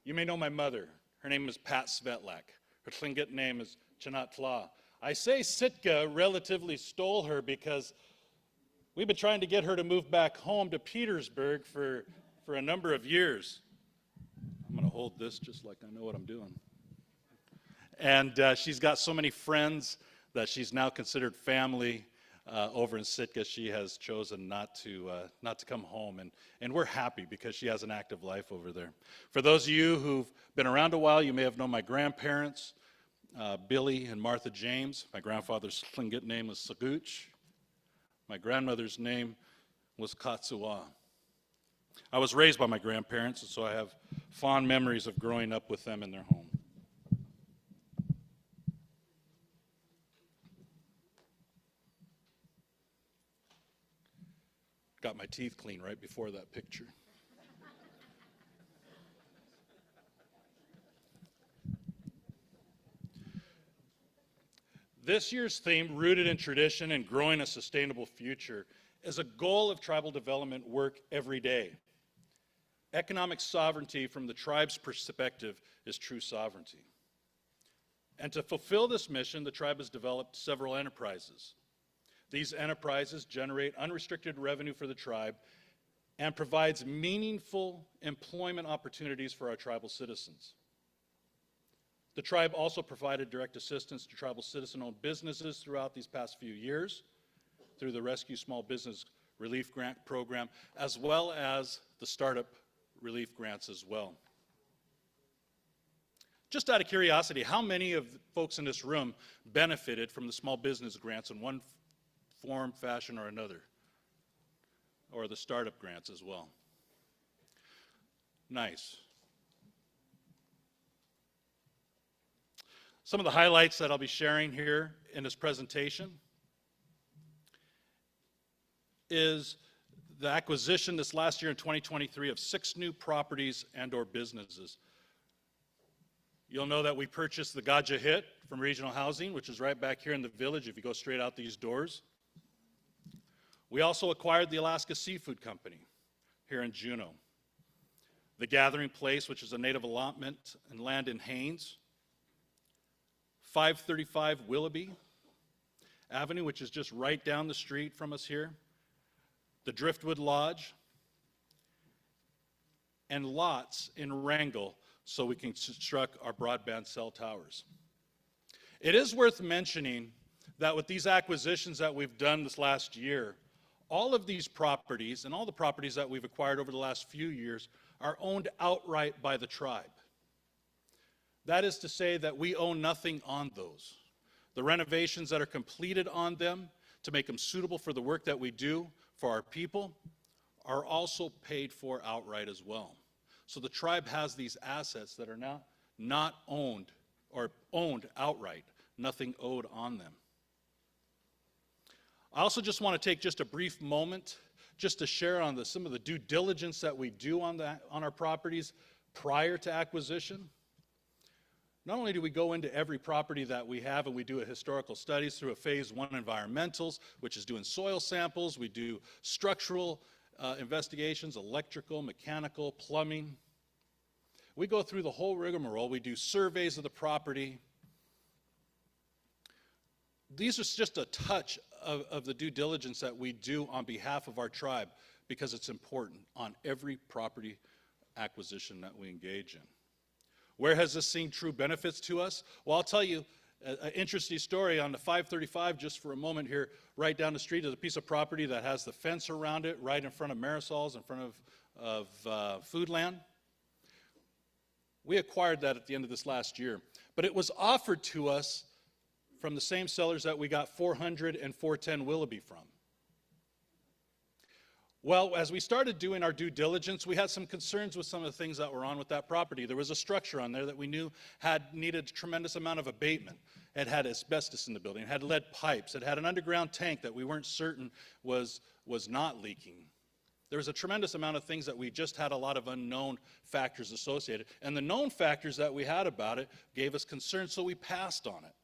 you may know my mother. Her name is Pat Svetlak. Her Tlingit name is Chanat Tla. I say Sitka relatively stole her because we've been trying to get her to move back home to Petersburg for a number of years. I'm going to hold this just like I know what I'm doing. And she's got so many friends that she's now considered family over in Sitka. She has chosen not to come home, and we're happy because she has an active life over there. For those of you who've been around a while, you may have known my grandparents, Billy and Martha James. My grandfather's Tlingit name was Saguch. My grandmother's name was Katsua. I was raised by my grandparents, and so I have fond memories of growing up with them in their home. got my teeth clean right before that picture. This year's theme, Rooted in Tradition and Growing a Sustainable Future, is a goal of tribal development work every day. Economic sovereignty from the tribe's perspective is true sovereignty. And to fulfill this mission, the tribe has developed several enterprises. These enterprises generate unrestricted revenue for the tribe and provides meaningful employment opportunities for our tribal citizens. The tribe also provided direct assistance to tribal citizen-owned businesses throughout these past few years through the Rescue Small Business Relief Grant Program, as well as the Startup Relief Grants as well. Just out of curiosity, how many of the folks in this room benefited from the small business grants in one form, fashion, or another? Or the startup grants as well? Nice. Some of the highlights that I'll be sharing here in this presentation is the acquisition this last year in 2023 of 6 new properties and/or businesses. You'll know that we purchased the Gaja Hit from Regional Housing, which is right back here in the village if you go straight out these doors. We also acquired the Alaska Seafood Company here in Juneau. The Gathering Place, which is a native allotment and land in Haines. 535 Willoughby Avenue, which is just right down the street from us here. The Driftwood Lodge. And lots in Wrangell so we can construct our broadband cell towers. It is worth mentioning that with these acquisitions that we've done this last year, all of these properties and all the properties that we've acquired over the last few years are owned outright by the tribe. That is to say that we own nothing on those. The renovations that are completed on them to make them suitable for the work that we do for our people are also paid for outright as well. So the tribe has these assets that are now not owned or owned outright, nothing owed on them. I also just want to take just a brief moment just to share on some of the due diligence that we do on our properties prior to acquisition. Not only do we go into every property that we have and we do a historical studies through a phase 1 environmentals, which is doing soil samples, we do structural investigations, electrical, mechanical, plumbing. We go through the whole rigmarole. We do surveys of the property. These are just a touch of the due diligence that we do on behalf of our tribe because it's important on every property acquisition that we engage in. Where has this seen true benefits to us? Well, I'll tell you an interesting story on the 535 just for a moment here. Right down the street is a piece of property that has the fence around it right in front of Marisol's, in front of Foodland. We acquired that at the end of this last year. But it was offered to us from the same sellers that we got 400 and 410 Willoughby from. Well, as we started doing our due diligence, we had some concerns with some of the things that were on with that property. There was a structure on there that we knew needed a tremendous amount of abatement. It had asbestos in the building. It had lead pipes. It had an underground tank that we weren't certain was not leaking. There was a tremendous amount of things that we just had a lot of unknown factors associated. And the known factors that we had about it gave us concern, so we passed on it.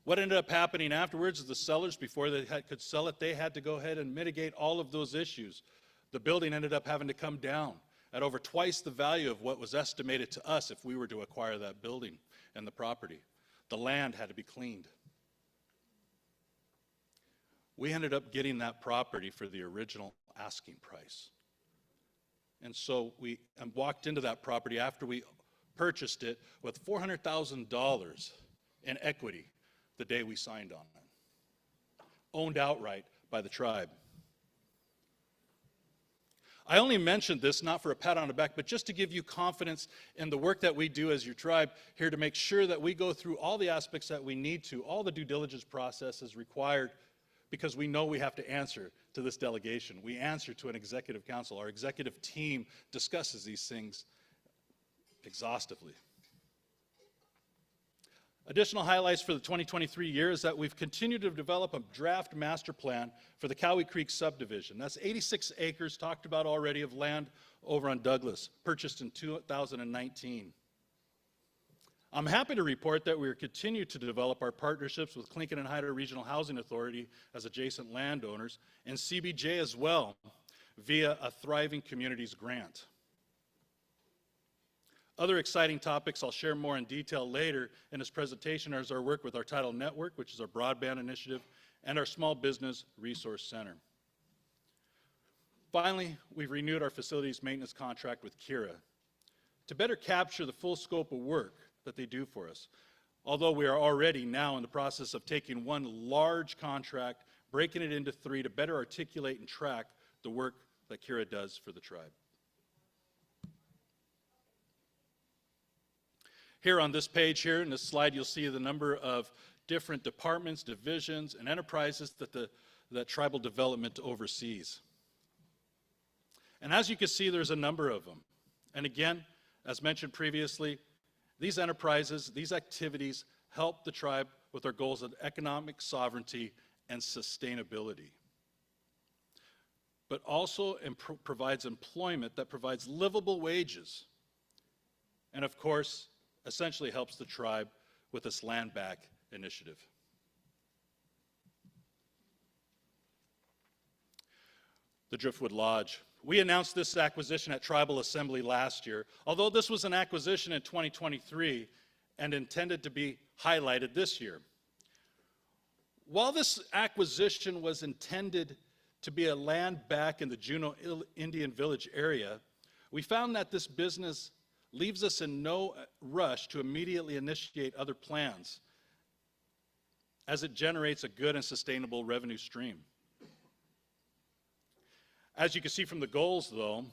What ended up happening afterwards is the sellers, before they could sell it, they had to go ahead and mitigate all of those issues. The building ended up having to come down at over twice the value of what was estimated to us if we were to acquire that building and the property. The land had to be cleaned. We ended up getting that property for the original asking price. And so we walked into that property after we purchased it with $400,000 in equity the day we signed on it, owned outright by the tribe. I only mentioned this not for a pat on the back, but just to give you confidence in the work that we do as your tribe here to make sure that we go through all the aspects that we need to, all the due diligence processes required, because we know we have to answer to this delegation. We answer to an executive council. Our executive team discusses these things exhaustively. Additional highlights for the 2023 year is that we've continued to develop a draft master plan for the Cowie Creek subdivision. That's 86 acres talked about already of land over on Douglas, purchased in 2019. I'm happy to report that we are continuing to develop our partnerships with Clinton and Hyder Regional Housing Authority as adjacent landowners and CBJ as well via a Thriving Communities grant. Other exciting topics I'll share more in detail later in this presentation is our work with our Title Network, which is our broadband initiative, and our Small Business Resource Center. Finally, we've renewed our facilities maintenance contract with Kira to better capture the full scope of work that they do for us. Although we are already now in the process of taking one large contract, breaking it into three to better articulate and track the work that Kira does for the tribe. Here on this page here, in this slide, you'll see the number of different departments, divisions, and enterprises that tribal development oversees. And as you can see, there's a number of them. And again, as mentioned previously, these enterprises, these activities help the tribe with our goals of economic sovereignty and sustainability, but also provides employment that provides livable wages, and of course, essentially helps the tribe with this land back initiative. The Driftwood Lodge. We announced this acquisition at Tribal Assembly last year, although this was an acquisition in 2023 and intended to be highlighted this year. While this acquisition was intended to be a land back in the Juneau Indian Village area, we found that this business leaves us in no rush to immediately initiate other plans, as it generates a good and sustainable revenue stream. As you can see from the goals, though,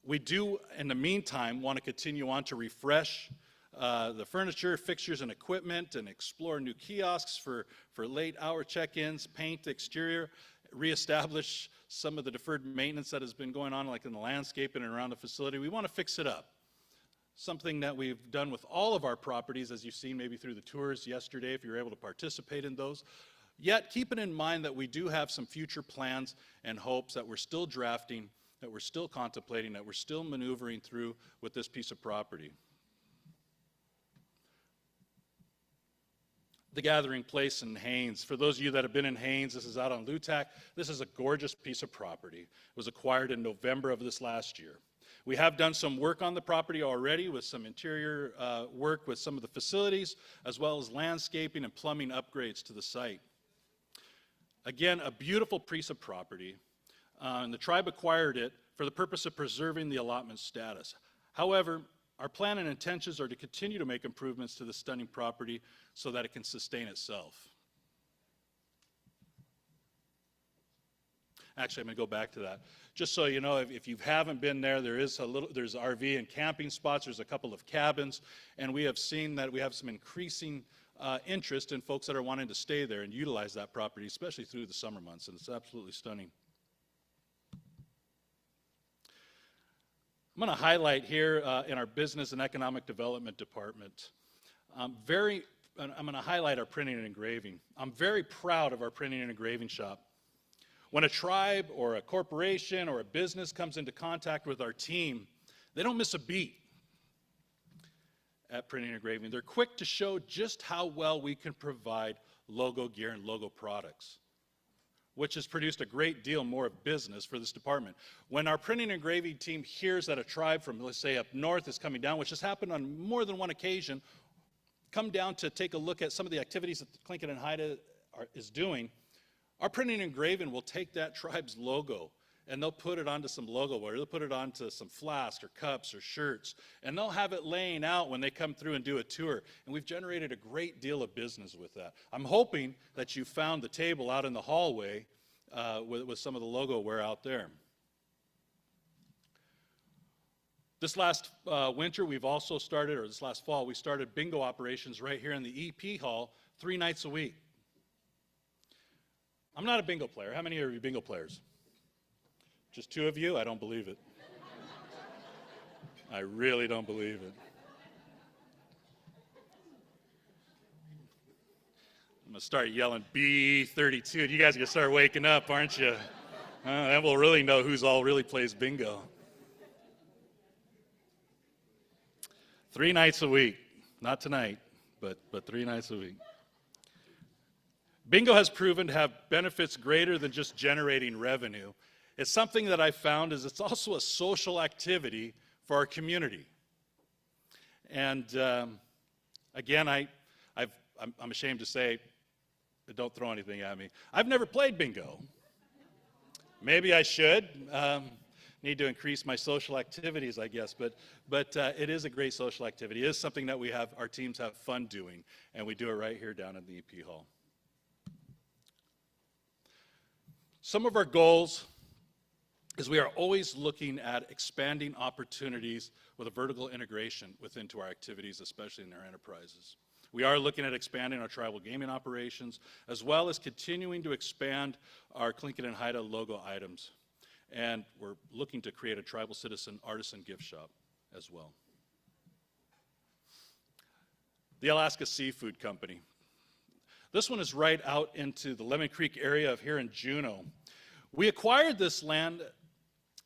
we do, in the meantime, want to continue on to refresh the furniture, fixtures, and equipment, and explore new kiosks for late hour check-ins, paint exterior, reestablish some of the deferred maintenance that has been going on, like in the landscaping and around the facility. We want to fix it up. Something that we've done with all of our properties, as you've seen maybe through the tours yesterday, if you were able to participate in those. Yet, keeping in mind that we do have some future plans and hopes that we're still drafting, that we're still contemplating, that we're still maneuvering through with this piece of property. The Gathering Place in Haines. For those of you that have been in Haines, this is out on Lutak. This is a gorgeous piece of property. It was acquired in November of this last year. We have done some work on the property already with some interior work with some of the facilities, as well as landscaping and plumbing upgrades to the site. Again, a beautiful piece of property, and the tribe acquired it for the purpose of preserving the allotment status. However, our plan and intentions are to continue to make improvements to the stunning property so that it can sustain itself. Actually, I'm going to go back to that. Just so you know, if you haven't been there, there's RV and camping spots, there's a couple of cabins, and we have seen that we have some increasing interest in folks that are wanting to stay there and utilize that property, especially through the summer months, and it's absolutely stunning. I'm going to highlight here in our Business and Economic Development Department, I'm going to highlight our printing and engraving. I'm very proud of our printing and engraving shop. When a tribe or a corporation or a business comes into contact with our team, they don't miss a beat at printing and engraving. They're quick to show just how well we can provide logo gear and logo products, which has produced a great deal more of business for this department. When our printing and engraving team hears that a tribe from, let's say, up north is coming down, which has happened on more than one occasion, come down to take a look at some of the activities that Clinton and Haida is doing, our printing and engraving will take that tribe's logo and they'll put it onto some logo wear, they'll put it onto some flasks or cups or shirts, and they'll have it laying out when they come through and do a tour. And we've generated a great deal of business with that. I'm hoping that you found the table out in the hallway with some of the logo wear out there. This last winter, we've also started, or this last fall, we started bingo operations right here in the EP hall 3 nights a week. I'm not a bingo player. How many are you bingo players? Just 2 of you? I don't believe it. I really don't believe it. I'm gonna start yelling B32, and you guys are gonna start waking up, aren't you? Then we'll really know who's all really plays bingo. 3 nights a week, not tonight, but 3 nights a week. Bingo has proven to have benefits greater than just generating revenue. It's something that I found is it's also a social activity for our community. And again, I'm ashamed to say, don't throw anything at me. I've never played bingo. Maybe I should. Need to increase my social activities, I guess. But it is a great social activity. It is something that our teams have fun doing, and we do it right here down in the EP Hall. Some of our goals is we are always looking at expanding opportunities with a vertical integration into our activities, especially in our enterprises. We are looking at expanding our tribal gaming operations, as well as continuing to expand our Tlingit and Haida logo items. And we're looking to create a tribal citizen artisan gift shop as well. The Alaska Seafood Company. This one is right out into the Lemon Creek area of here in Juneau. We acquired this land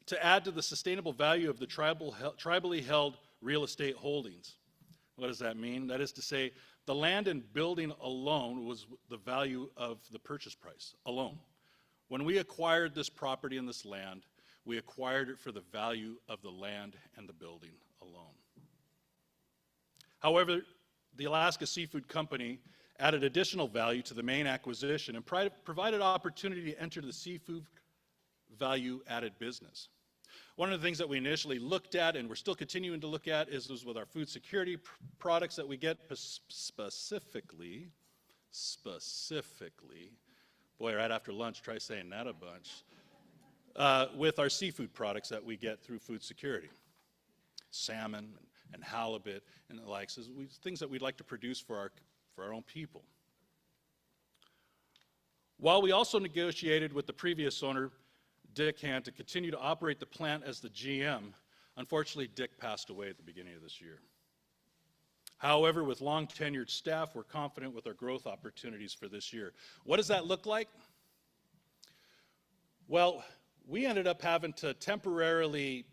to add to the sustainable value of the tribally held real estate holdings. What does that mean? That is to say, the land and building alone was the value of the purchase price alone. When we acquired this property and this land, we acquired it for the value of the land and the building alone. However, the Alaska Seafood Company added additional value to the main acquisition and provided opportunity to enter the seafood value-added business. One of the things that we initially looked at, and we're still continuing to look at, is with our food security products that we get specifically, boy, right after lunch, try saying that a bunch, with our seafood products that we get through food security. Salmon and halibut and the likes, things that we'd like to produce for our own people. While we also negotiated with the previous owner, Dick Hand, to continue to operate the plant as the GM, unfortunately, Dick passed away at the beginning of this year. However, with long tenured staff, we're confident with our growth opportunities for this year. What does that look like? Well, we ended up having to temporarily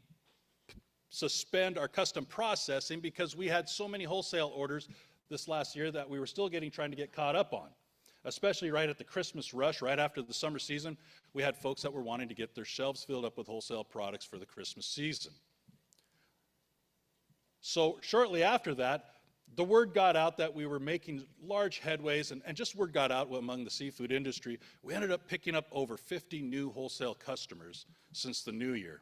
suspend our custom processing because we had so many wholesale orders this last year that we were still trying to get caught up on. Especially right at the Christmas rush, right after the summer season, we had folks that were wanting to get their shelves filled up with wholesale products for the Christmas season. So shortly after that, the word got out that we were making large headways, and just word got out among the seafood industry. We ended up picking up over 50 new wholesale customers since the new year.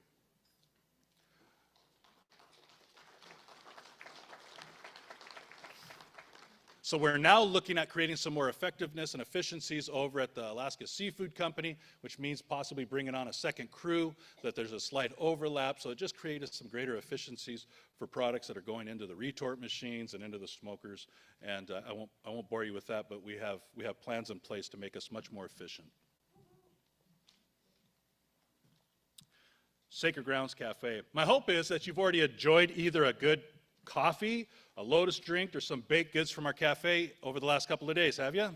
So we're now looking at creating some more effectiveness and efficiencies over at the Alaska Seafood Company, which means possibly bringing on a second crew, that there's a slight overlap. So it just created some greater efficiencies for products that are going into the retort machines and into the smokers. And I won't bore you with that, but we have plans in place to make us much more efficient. Sacred Grounds Cafe. My hope is that you've already enjoyed either a good coffee, a Lotus drink, or some baked goods from our cafe over the last couple of days, have you?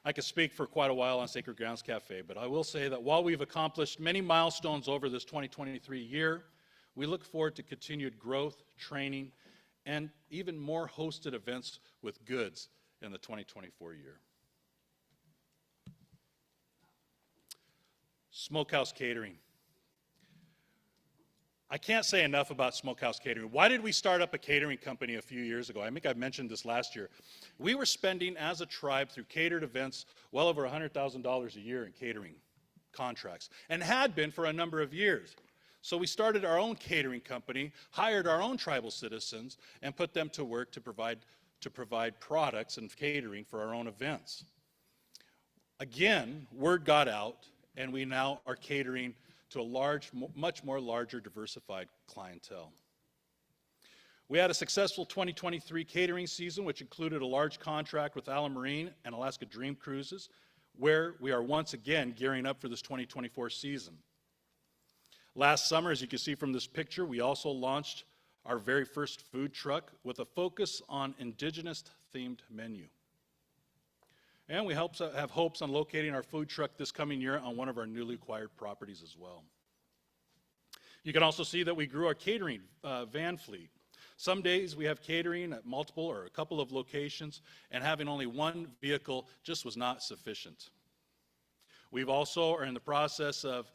I could speak for quite a while on Sacred Grounds Cafe, but I will say that while we've accomplished many milestones over this 2023 year, we look forward to continued growth, training, and even more hosted events with goods in the 2024 year. Smokehouse Catering. I can't say enough about Smokehouse Catering. Why did we start up a catering company a few years ago? I think I mentioned this last year. We were spending as a tribe through catered events well over $100,000 a year in catering contracts, and had been for a number of years. So we started our own catering company, hired our own tribal citizens, and put them to work to provide products and catering for our own events. Again, word got out, and we now are catering to a much more larger diversified clientele. We had a successful 2023 catering season, which included a large contract with Allen Marine and Alaska Dream Cruises, where we are once again gearing up for this 2024 season. Last summer, as you can see from this picture, we also launched our very first food truck with a focus on indigenous-themed menu. And we have hopes on locating our food truck this coming year on one of our newly acquired properties as well. You can also see that we grew our catering van fleet. Some days we have catering at multiple or a couple of locations, and having only one vehicle just was not sufficient. We've also are in the process of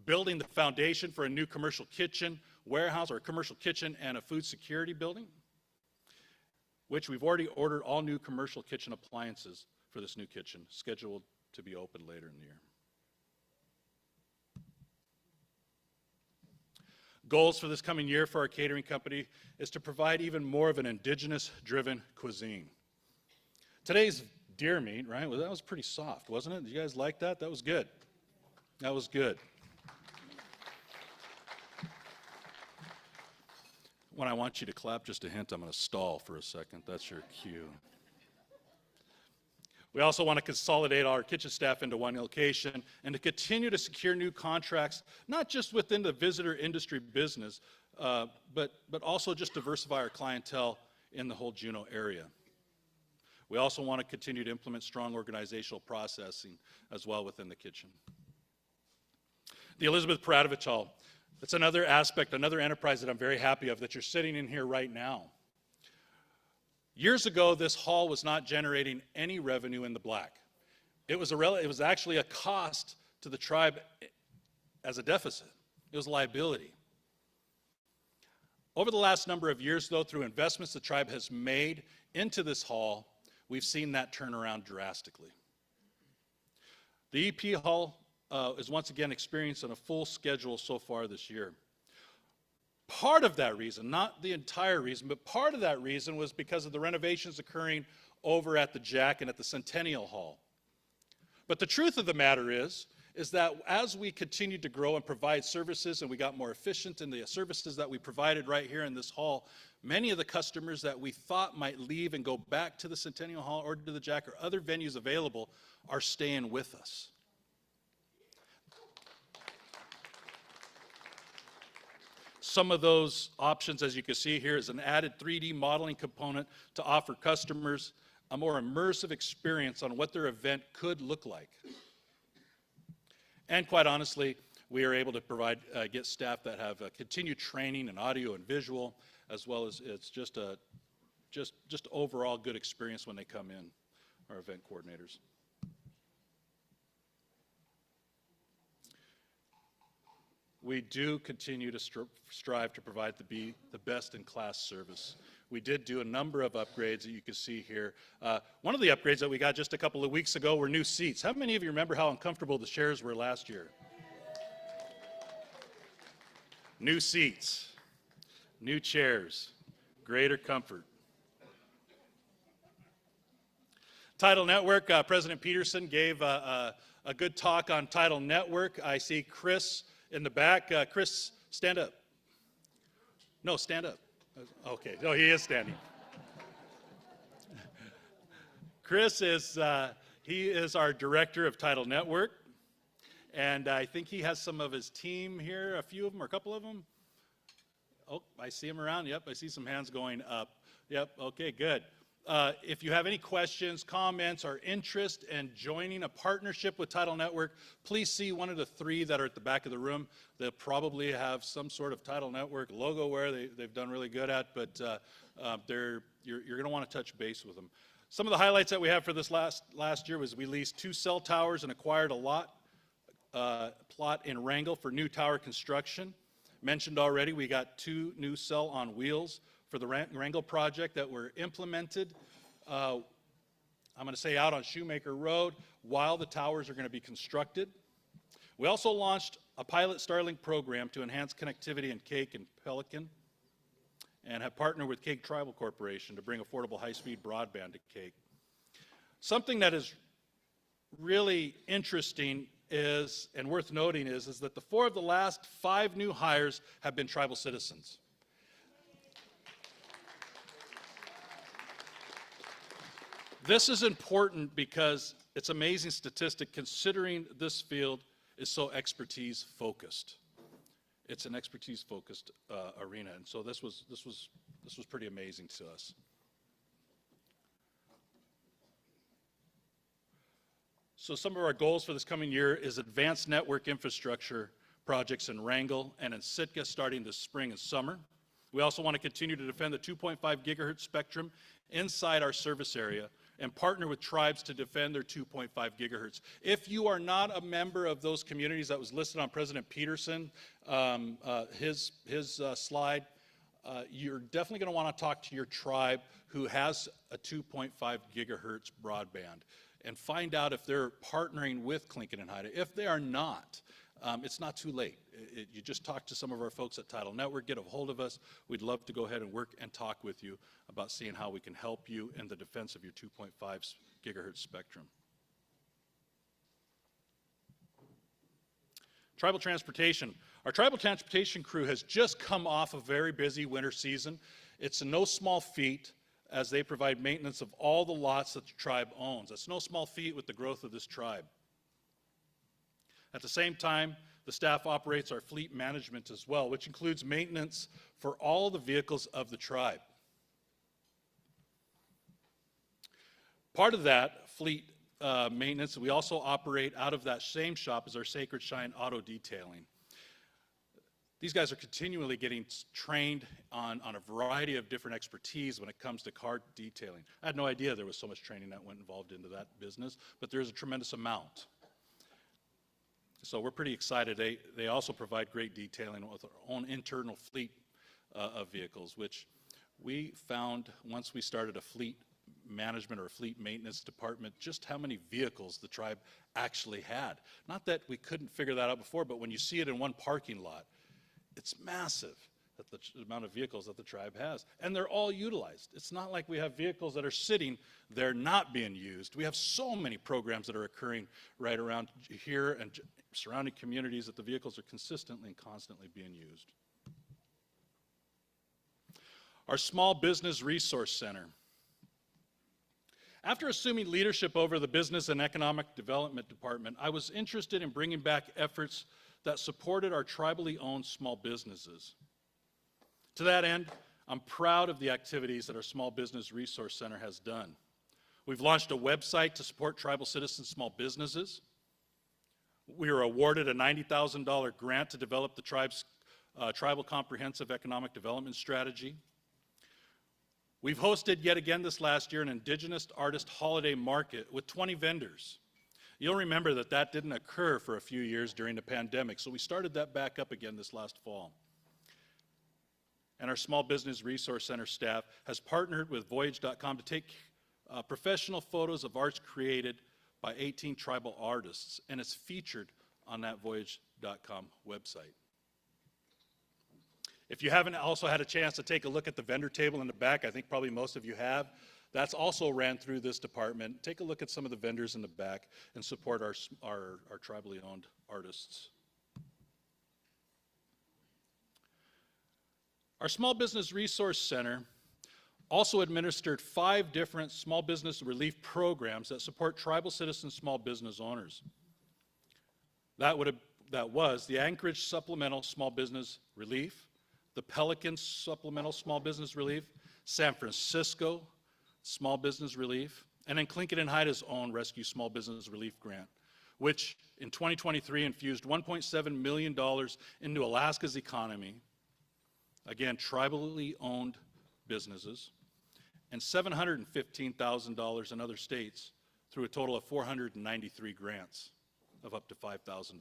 building the foundation for a new commercial kitchen, warehouse, or a commercial kitchen and a food security building, which we've already ordered all new commercial kitchen appliances for this new kitchen, scheduled to be open later in the year. Goals for this coming year for our catering company is to provide even more of an indigenous-driven cuisine. Today's deer meat, right? Well, that was pretty soft, wasn't it? Did you guys like that? That was good. That was good. When I want you to clap, just a hint, I'm going to stall for a second. That's your cue. We also want to consolidate our kitchen staff into one location and to continue to secure new contracts, not just within the visitor industry business, but also just diversify our clientele in the whole Juneau area. We also want to continue to implement strong organizational processing as well within the kitchen. The Elizabeth Paradovich Hall, that's another aspect, another enterprise that I'm very happy of that you're sitting in here right now. Years ago, this hall was not generating any revenue in the black. It was actually a cost to the tribe as a deficit. It was a liability. Over the last number of years, though, through investments the tribe has made into this hall, we've seen that turn around drastically. The EP Hall is once again experiencing a full schedule so far this year. Part of that reason, not the entire reason, but part of that reason was because of the renovations occurring over at the Jack and at the Centennial Hall. But the truth of the matter is that as we continued to grow and provide services and we got more efficient in the services that we provided right here in this hall, many of the customers that we thought might leave and go back to the Centennial Hall or to the Jack or other venues available are staying with us. Some of those options, as you can see here, is an added 3D modeling component to offer customers a more immersive experience on what their event could look like. And quite honestly, we are able to provide, get staff that have continued training in audio and visual, as well as it's just overall good experience when they come in, our event coordinators. We do continue to strive to provide the best-in-class service. We did do a number of upgrades that you can see here. One of the upgrades that we got just a couple of weeks ago were new seats. How many of you remember how uncomfortable the chairs were last year? New seats, new chairs, greater comfort. Title Network, President Peterson gave a good talk on Title Network. I see Chris in the back. Chris, stand up. No, stand up. Okay, no, he is standing. Chris is, he is our director of Title Network, and I think he has some of his team here, a few of them or a couple of them. Oh, I see him around. Yep, I see some hands going up. Yep, okay, good. If you have any questions, comments, or interest in joining a partnership with Title Network, please see one of the three that are at the back of the room. They'll probably have some sort of Title Network logo wear they've done really good at, but you're going to want to touch base with them. Some of the highlights that we have for this last year was we leased 2 cell towers and acquired a plot in Wrangell for new tower construction. Mentioned already, we got 2 new cell on wheels for the Wrangell project that were implemented, I'm going to say out on Shoemaker Road, while the towers are going to be constructed. We also launched a pilot Starlink program to enhance connectivity in Cake and Pelican, and have partnered with Cake Tribal Corporation to bring affordable high-speed broadband to Cake. Something that is really interesting is, and worth noting is that the 4 of the last 5 new hires have been tribal citizens. This is important because it's an amazing statistic considering this field is so expertise focused. It's an expertise-focused arena, and so this was pretty amazing to us. So some of our goals for this coming year is advanced network infrastructure projects in Wrangell and in Sitka starting this spring and summer. We also want to continue to defend the 2.5 gigahertz spectrum inside our service area and partner with tribes to defend their 2.5 gigahertz. If you are not a member of those communities that was listed on President Peterson, his slide, you're definitely going to want to talk to your tribe who has a 2.5 gigahertz broadband and find out if they're partnering with Clinton and Haida. If they are not, it's not too late. You just talk to some of our folks at Tidal Network, get a hold of us. We'd love to go ahead and work and talk with you about seeing how we can help you in the defense of your 2.5 gigahertz spectrum. Tribal transportation. Our tribal transportation crew has just come off a very busy winter season. It's no small feat as they provide maintenance of all the lots that the tribe owns. That's no small feat with the growth of this tribe. At the same time, the staff operates our fleet management as well, which includes maintenance for all the vehicles of the tribe. Part of that fleet maintenance, we also operate out of that same shop, is our Sacred Shine Auto Detailing. These guys are continually getting trained on a variety of different expertise when it comes to car detailing. I had no idea there was so much training that went involved into that business, but there's a tremendous amount. So we're pretty excited. They also provide great detailing with our own internal fleet of vehicles, which we found once we started a fleet management or a fleet maintenance department, just how many vehicles the tribe actually had. Not that we couldn't figure that out before, but when you see it in one parking lot, it's massive, that the amount of vehicles that the tribe has. And they're all utilized. It's not like we have vehicles that are sitting there not being used. We have so many programs that are occurring right around here and surrounding communities that the vehicles are consistently and constantly being used. Our Small Business Resource Center. After assuming leadership over the Business and Economic Development Department, I was interested in bringing back efforts that supported our tribally owned small businesses. To that end, I'm proud of the activities that our Small Business Resource Center has done. We've launched a website to support tribal citizens' small businesses. We were awarded a $90,000 grant to develop the tribe's Tribal Comprehensive Economic Development Strategy. We've hosted yet again this last year an Indigenous Artist Holiday Market with 20 vendors. You'll remember that that didn't occur for a few years during the pandemic, so we started that back up again this last fall. And our Small Business Resource Center staff has partnered with Voyage.com to take professional photos of arts created by 18 tribal artists, and it's featured on that Voyage.com website. If you haven't also had a chance to take a look at the vendor table in the back, I think probably most of you have, that's also ran through this department. Take a look at some of the vendors in the back and support our tribally owned artists. Our Small Business Resource Center also administered 5 different small business relief programs that support tribal citizen small business owners. That was the Anchorage Supplemental Small Business Relief, the Pelican Supplemental Small Business Relief, San Francisco Small Business Relief, and then Clinton and Haida's own Rescue Small Business Relief Grant, which in 2023 infused $1.7 million into Alaska's economy, again, tribally owned businesses, and $715,000 in other states through a total of 493 grants of up to $5,000.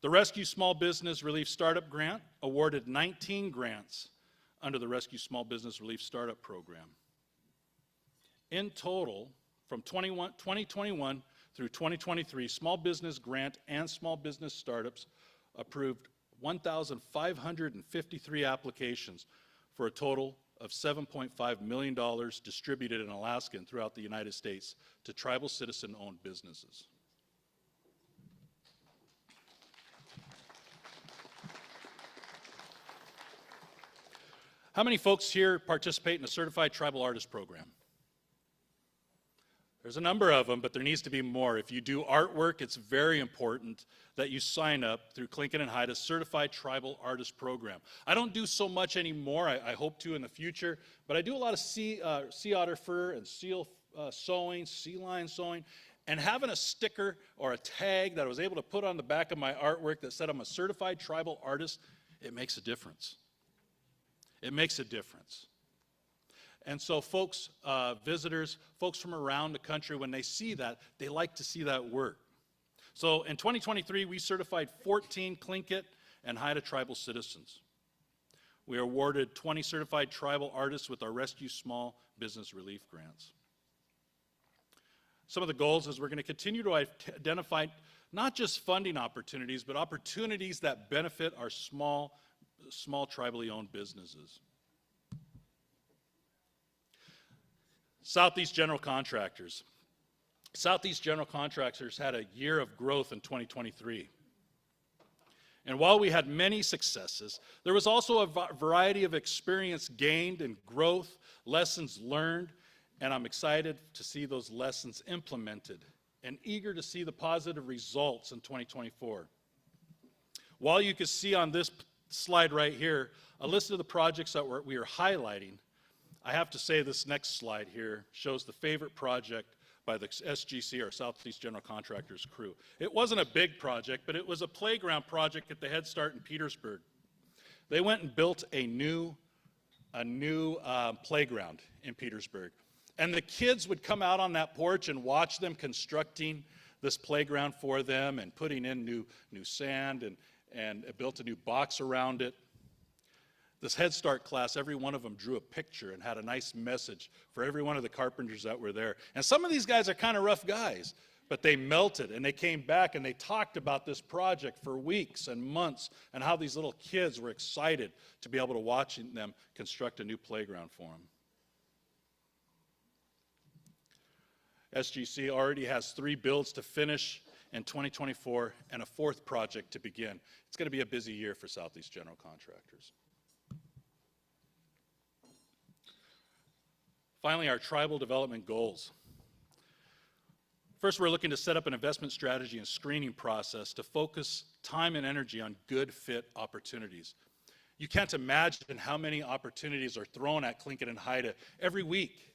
The Rescue Small Business Relief Startup Grant awarded 19 grants under the Rescue Small Business Relief Startup Program. In total, from 2021 through 2023, small business grant and small business startups approved 1,553 applications for a total of $7.5 million distributed in Alaska and throughout the United States to tribal citizen-owned businesses. How many folks here participate in a Certified Tribal Artist program? There's a number of them, but there needs to be more. If you do artwork, it's very important that you sign up through Clinton and Haida's Certified Tribal Artist Program. I don't do so much anymore. I hope to in the future, but I do a lot of sea otter fur and seal sewing, sea lion sewing, and having a sticker or a tag that I was able to put on the back of my artwork that said I'm a certified tribal artist, it makes a difference. It makes a difference. And so folks, visitors, folks from around the country, when they see that, they like to see that work. So in 2023, we certified 14 Tlingit and Haida tribal citizens. We awarded 20 certified tribal artists with our Rescue Small Business Relief Grants. Some of the goals is we're going to continue to identify not just funding opportunities, but opportunities that benefit our small tribally owned businesses. Southeast General Contractors. Southeast General Contractors had a year of growth in 2023. And while we had many successes, there was also a variety of experience gained and growth, lessons learned, and I'm excited to see those lessons implemented and eager to see the positive results in 2024. While you can see on this slide right here a list of the projects that we are highlighting, I have to say this next slide here shows the favorite project by the SGC, our Southeast General Contractors crew. It wasn't a big project, but it was a playground project at the Head Start in Petersburg. They went and built a new playground in Petersburg. And the kids would come out on that porch and watch them constructing this playground for them and putting in new sand and built a new box around it. This Head Start class, every one of them drew a picture and had a nice message for every one of the carpenters that were there. And some of these guys are kind of rough guys, but they melted and they came back and they talked about this project for weeks and months and how these little kids were excited to be able to watch them construct a new playground for them. SGC already has 3 builds to finish in 2024 and a 4th project to begin. It's going to be a busy year for Southeast General Contractors. Finally, our tribal development goals. First, we're looking to set up an investment strategy and screening process to focus time and energy on good fit opportunities. You can't imagine how many opportunities are thrown at Tlingit and Haida every week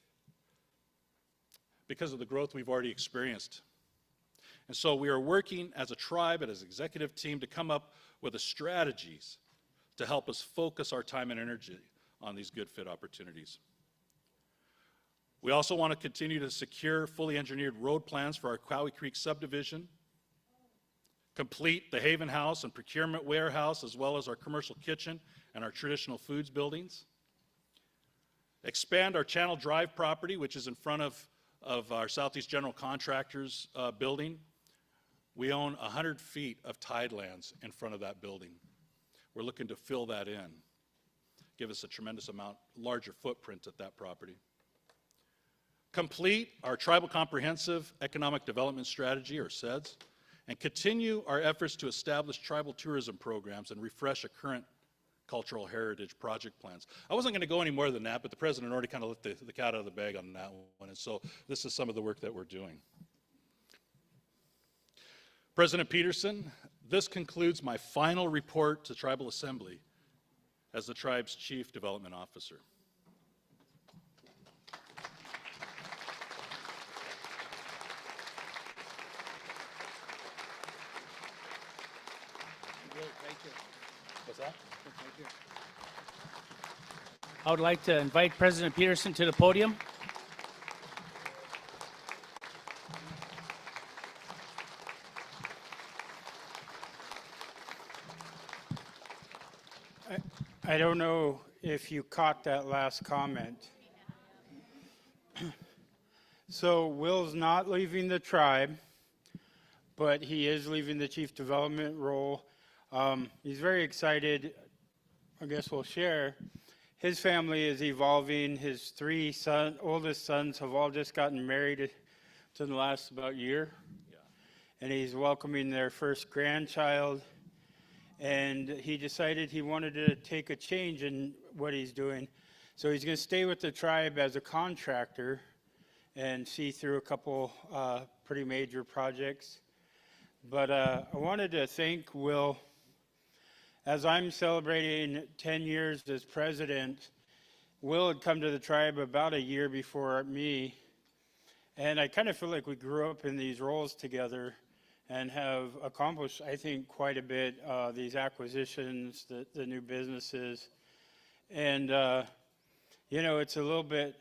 because of the growth we've already experienced. And so we are working as a tribe and as an executive team to come up with the strategies to help us focus our time and energy on these good fit opportunities. We also want to continue to secure fully engineered road plans for our Cowie Creek subdivision, complete the Haven House and procurement warehouse, as well as our commercial kitchen and our traditional foods buildings, expand our Channel Drive property, which is in front of our Southeast General Contractors building. We own 100 feet of tidelands in front of that building. We're looking to fill that in, give us a tremendous amount, larger footprint at that property. Complete our Tribal Comprehensive Economic Development Strategy, or CEDS, and continue our efforts to establish tribal tourism programs and refresh a current cultural heritage project plans. I wasn't going to go any more than that, but the president already kind of let the cat out of the bag on that one, and so this is some of the work that we're doing. President Peterson, this concludes my final report to Tribal Assembly as the tribe's Chief Development Officer. What's that? I would like to invite President Peterson to the podium. I don't know if you caught that last comment. So Will's not leaving the tribe, but he is leaving the chief development role. He's very excited. I guess we'll share. His family is evolving. His 3 oldest sons have all just gotten married within the last about year. Yeah. And he's welcoming their first grandchild. And he decided he wanted to take a change in what he's doing. So he's going to stay with the tribe as a contractor and see through a couple pretty major projects. But I wanted to thank Will. As I'm celebrating 10 years as president, Will had come to the tribe about a year before me, and I kind of feel like we grew up in these roles together and have accomplished, I think, quite a bit, these acquisitions, the new businesses. And, you know, it's a little bit,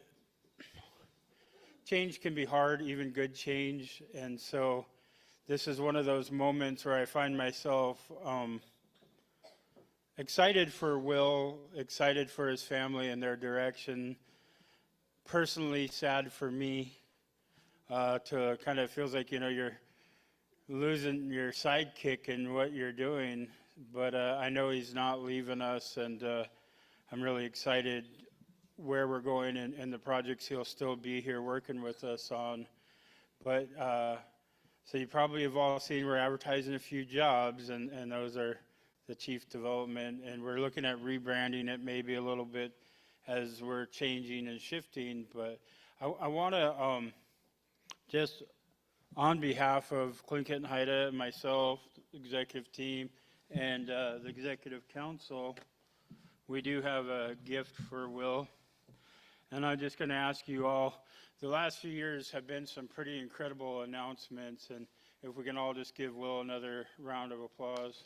change can be hard, even good change. And so this is one of those moments where I find myself excited for Will, excited for his family and their direction, personally sad for me, to kind of feels like, you know, you're losing your sidekick in what you're doing, but I know he's not leaving us, and I'm really excited where we're going and the projects he'll still be here working with us on. But so you probably have all seen we're advertising a few jobs, and those are the chief development, and we're looking at rebranding it maybe a little bit as we're changing and shifting. But I want to just on behalf of Tlingit and Haida, myself, the executive team, and the executive council, we do have a gift for Will. And I'm just going to ask you all, the last few years have been some pretty incredible announcements, and if we can all just give Will another round of applause.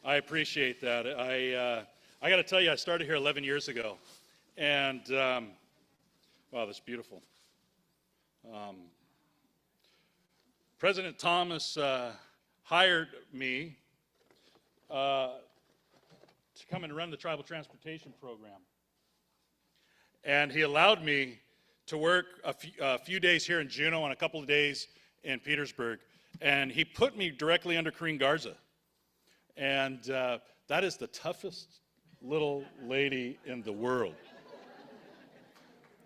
I appreciate that. I got to tell you, I started here 11 years ago, and wow, that's beautiful. President Thomas hired me to come and run the tribal transportation program, and he allowed me to work a few days here in Juneau and a couple of days in Petersburg, and he put me directly under Karine Garza. And that is the toughest little lady in the world.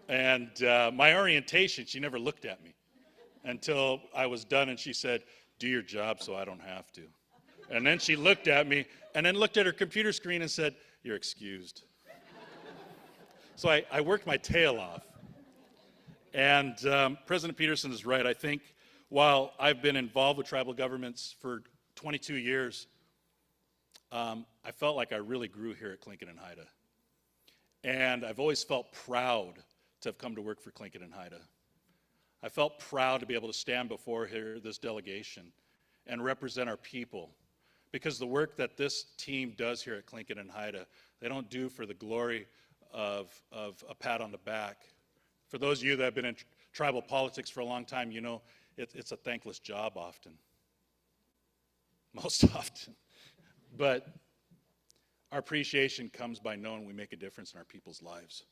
And my orientation, she never looked at me until I was done, and she said, "Do your job so I don't have to." And then she looked at me, and then looked at her computer screen and said, "You're excused." So I worked my tail off. And President Peterson is right. I think while I've been involved with tribal governments for 22 years, I felt like I really grew here at Tlingit and Haida. And I've always felt proud to have come to work for Tlingit and Haida. I felt proud to be able to stand before here, this delegation, and represent our people. Because the work that this team does here at Tlingit and Haida, they don't do for the glory of a pat on the back. For those of you that have been in tribal politics for a long time, you know it's a thankless job often. Most often. But our appreciation comes by knowing we make a difference in our people's lives.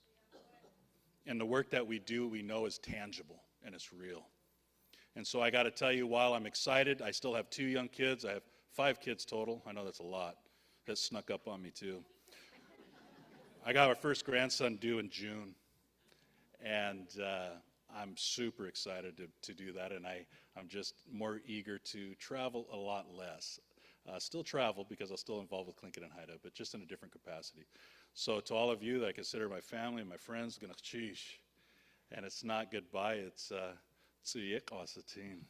And the work that we do, we know is tangible and it's real. And so I got to tell you, while I'm excited, I still have 2 young kids. I have 5 kids total. I know that's a lot. That snuck up on me too. I got our first grandson due in June. And I'm super excited to do that. And I'm just more eager to travel a lot less. Still travel because I'm still involved with Tlingit and Haida, but just in a different capacity. So to all of you that I consider my family and my friends, Ganachchish, and it's not goodbye, it's Tsuyikawasatin.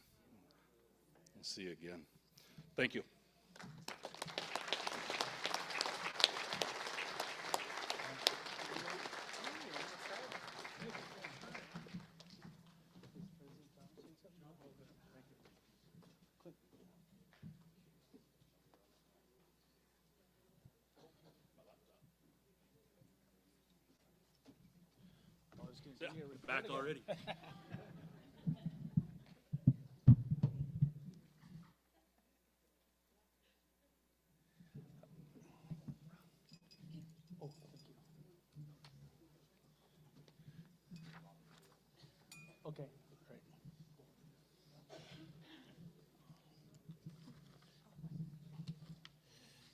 We'll see you again. Thank you. Yeah, back already. Okay, great.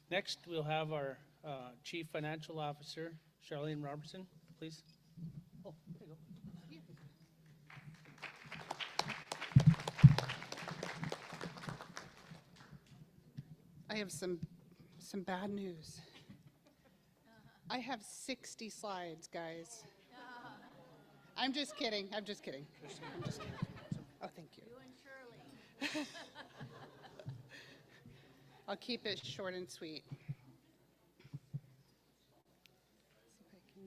Next, we'll have our Chief Financial Officer, Charlene Robertson. please. Oh, there you go. I have some bad news. I have 60 slides, guys. I'm just kidding. I'm just kidding. I'm just kidding. Oh, thank you. You and Shirley. I'll keep it short and sweet. See if I can.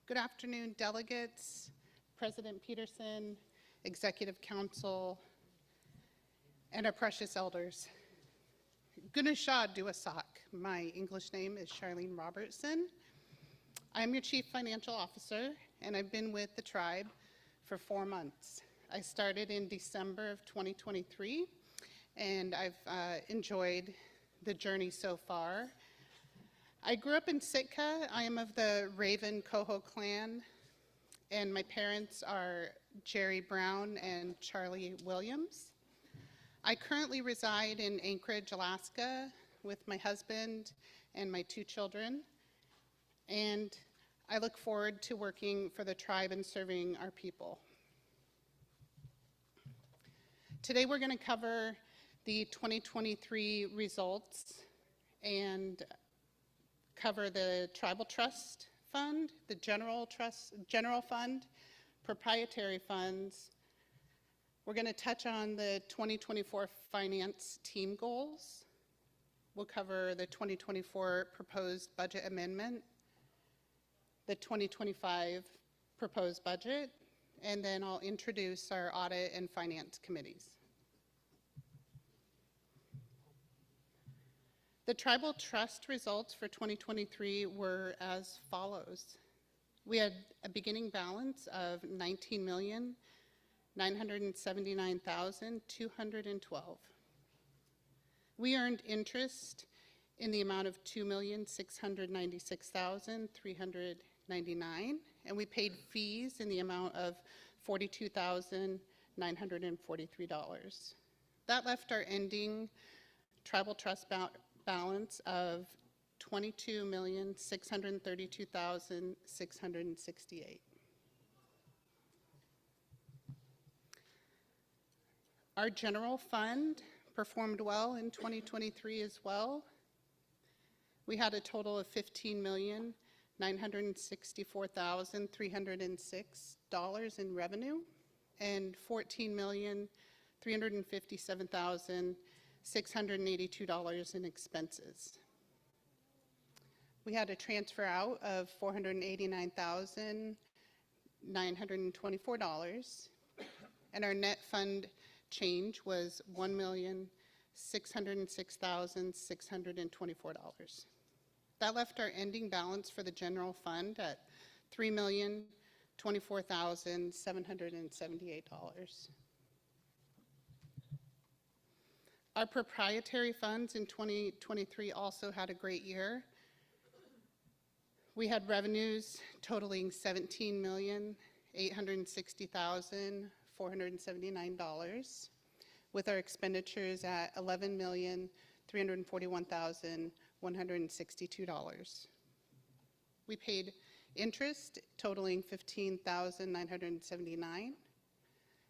Good afternoon, delegates, President Peterson, Executive Council, and our precious elders. Gunashad Duasak. My English name is Charlene Robertson. I'm your Chief Financial Officer, and I've been with the tribe for 4 months. I started in December of 2023, and I've enjoyed the journey so far. I grew up in Sitka. I am of the Raven Coho clan, and my parents are Jerry Brown and Charlie Williams. I currently reside in Anchorage, Alaska, with my husband and my 2 children, and I look forward to working for the tribe and serving our people. Today we're going to cover the 2023 results and cover the Tribal Trust Fund, the General Fund, proprietary funds. We're going to touch on the 2024 finance team goals. We'll cover the 2024 proposed budget amendment, the 2025 proposed budget, and then I'll introduce our audit and finance committees. The Tribal Trust results for 2023 were as follows. We had a beginning balance of $19,979,212. We earned interest in the amount of $2,696,399, and we paid fees in the amount of $42,943. That left our ending Tribal Trust balance of $22,632,668. Our general fund performed well in 2023 as well. We had a total of $15,964,306 in revenue and $14,357,682 in expenses. We had a transfer out of $489,924, and our net fund change was $1,606,624. That left our ending balance for the general fund at $3,024,778. Our proprietary funds in 2023 also had a great year. We had revenues totaling $17,860,479, with our expenditures at $11,341,162. We paid interest totaling $15,979,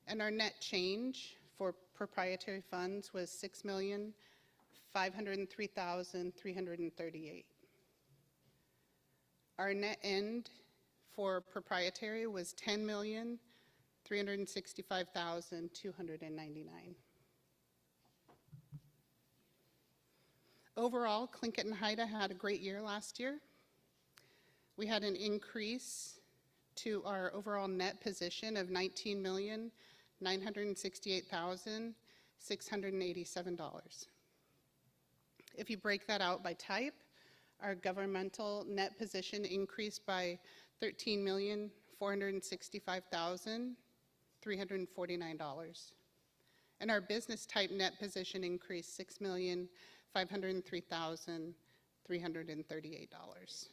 and our net change for proprietary funds was $6,503,338. Our net end for proprietary was $10,365,299. Overall, Tlingit and Haida had a great year last year. We had an increase to our overall net position of $19,968,687. If you break that out by type, our governmental net position increased by $13,465,349. And our business type net position increased $6,503,338.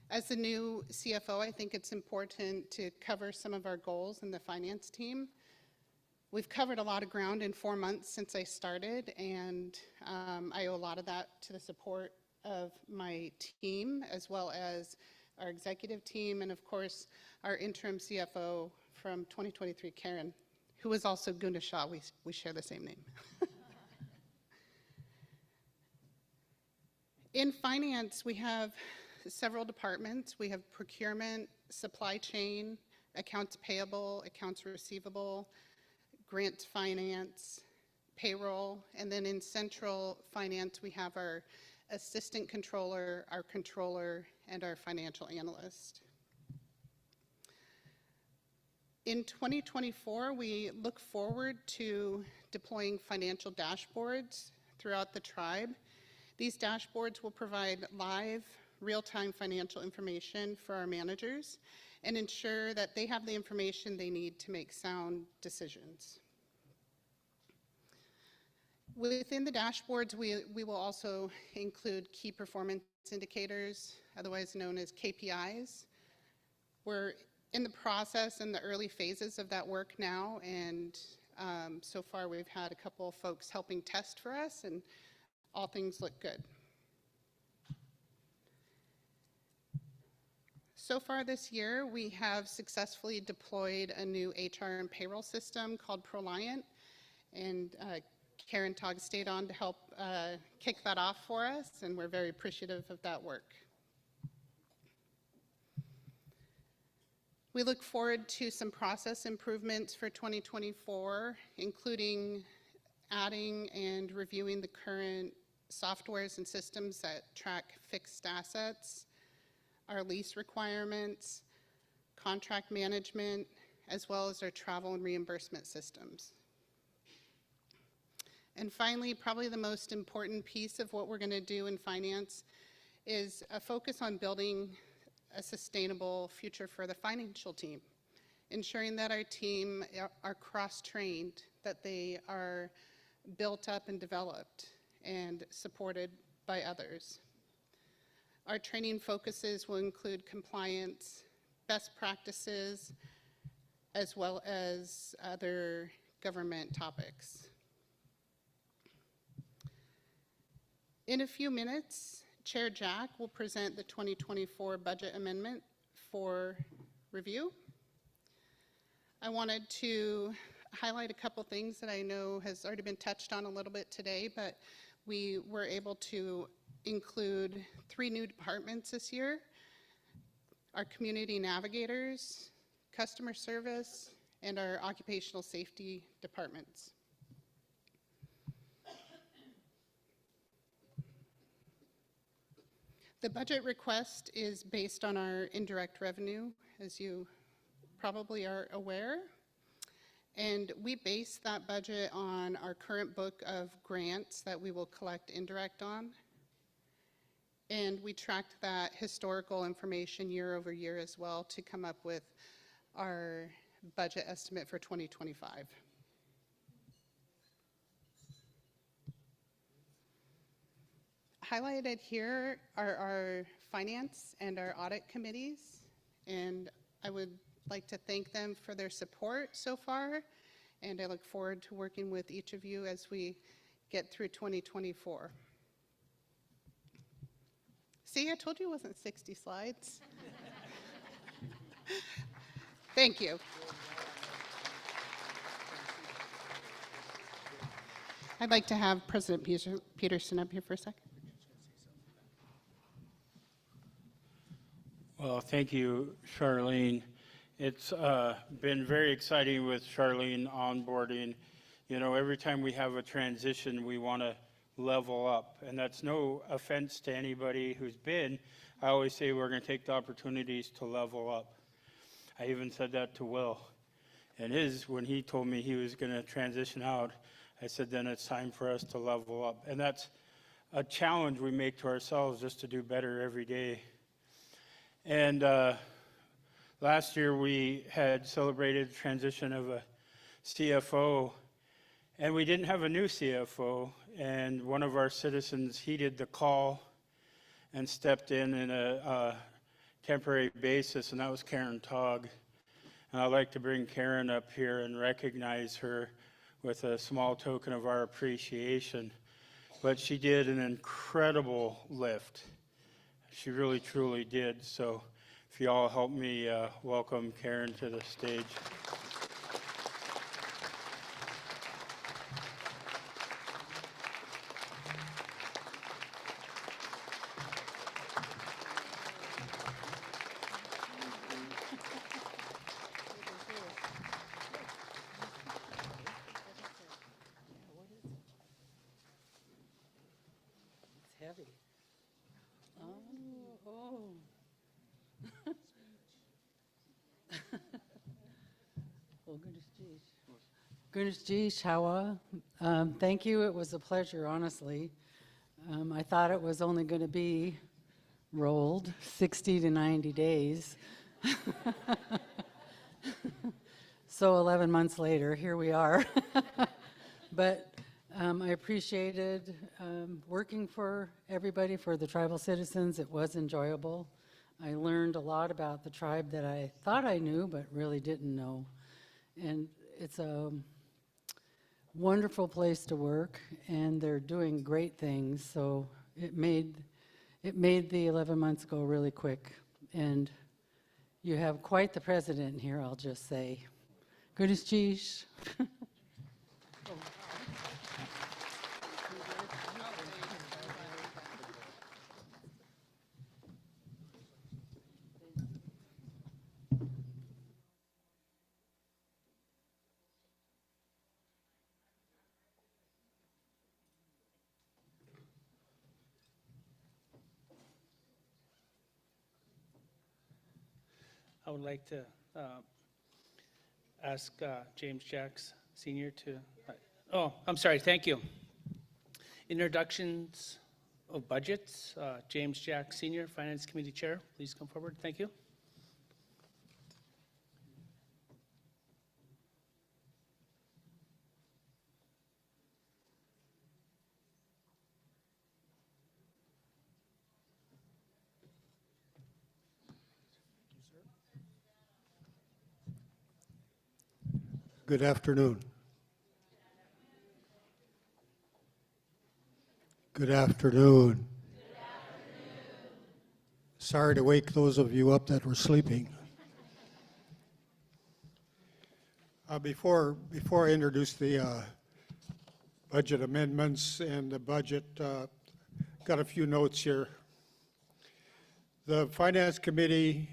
As the new CFO, I think it's important to cover some of our goals in the finance team. We've covered a lot of ground in 4 months since I started, and I owe a lot of that to the support of my team, as well as our executive team, and of course, our interim CFO from 2023, Karen, who is also Gunda Shah. We share the same name. In finance, we have several departments. We have procurement, supply chain, accounts payable, accounts receivable, grant finance, payroll, and then in central finance, we have our assistant controller, our controller, and our financial analyst. In 2024, we look forward to deploying financial dashboards throughout the tribe. These dashboards will provide live, real-time financial information for our managers and ensure that they have the information they need to make sound decisions. Within the dashboards, we will also include key performance indicators, otherwise known as KPIs. We're in the process, in the early phases of that work now, and so far we've had a couple of folks helping test for us, and all things look good. So far this year, we have successfully deployed a new HR and payroll system called Proliant, and Karen Togg stayed on to help kick that off for us, and we're very appreciative of that work. We look forward to some process improvements for 2024, including adding and reviewing the current softwares and systems that track fixed assets, our lease requirements, contract management, as well as our travel and reimbursement systems. And finally, probably the most important piece of what we're going to do in finance is a focus on building a sustainable future for the financial team, ensuring that our team are cross-trained, that they are built up and developed and supported by others. Our training focuses will include compliance, best practices, as well as other government topics. In a few minutes, Chair Jack will present the 2024 budget amendment for review. I wanted to highlight a couple things that I know has already been touched on a little bit today, but we were able to include 3 new departments this year: our community navigators, customer service, and our occupational safety departments. The budget request is based on our indirect revenue, as you probably are aware. And we base that budget on our current book of grants that we will collect indirect on. And we tracked that historical information year over year as well to come up with our budget estimate for 2025. Highlighted here are our finance and our audit committees, and I would like to thank them for their support so far, and I look forward to working with each of you as we get through 2024. See, I told you it wasn't 60 slides. Thank you. I'd like to have President Peterson up here for a second. Well, thank you, Charlene. It's been very exciting with Charlene onboarding. You know, every time we have a transition, we want to level up. And that's no offense to anybody who's been. I always say we're going to take the opportunities to level up. I even said that to Will. And when he told me he was going to transition out, I said, then it's time for us to level up. And that's a challenge we make to ourselves, just to do better every day. And last year we had celebrated the transition of a CFO, and we didn't have a new CFO, and one of our citizens heeded the call and stepped in a temporary basis, and that was Karen Togg. And I'd like to bring Karen up here and recognize her with a small token of our appreciation. But she did an incredible lift. She really, truly did. So if you all help me welcome Karen to the stage. It's heavy. Oh. Oh, goodness geez. Goodness geez, Hawa. Thank you. It was a pleasure, honestly. I thought it was only going to be rolled 60 to 90 days. So 11 months later, here we are. But I appreciated working for everybody, for the tribal citizens. It was enjoyable. I learned a lot about the tribe that I thought I knew, but really didn't know. And it's a wonderful place to work, and they're doing great things. So it made the 11 months go really quick. And you have quite the president here, I'll just say. Goodness geez. I would like to ask James Jacks Sr. to, oh, I'm sorry, thank you. Introductions of budgets. James Jacks Sr., Finance Committee Chair, please come forward. Thank you. Good afternoon. Good afternoon. Sorry to wake those of you up that were sleeping. Before I introduce the budget amendments and the budget, got a few notes here. The Finance Committee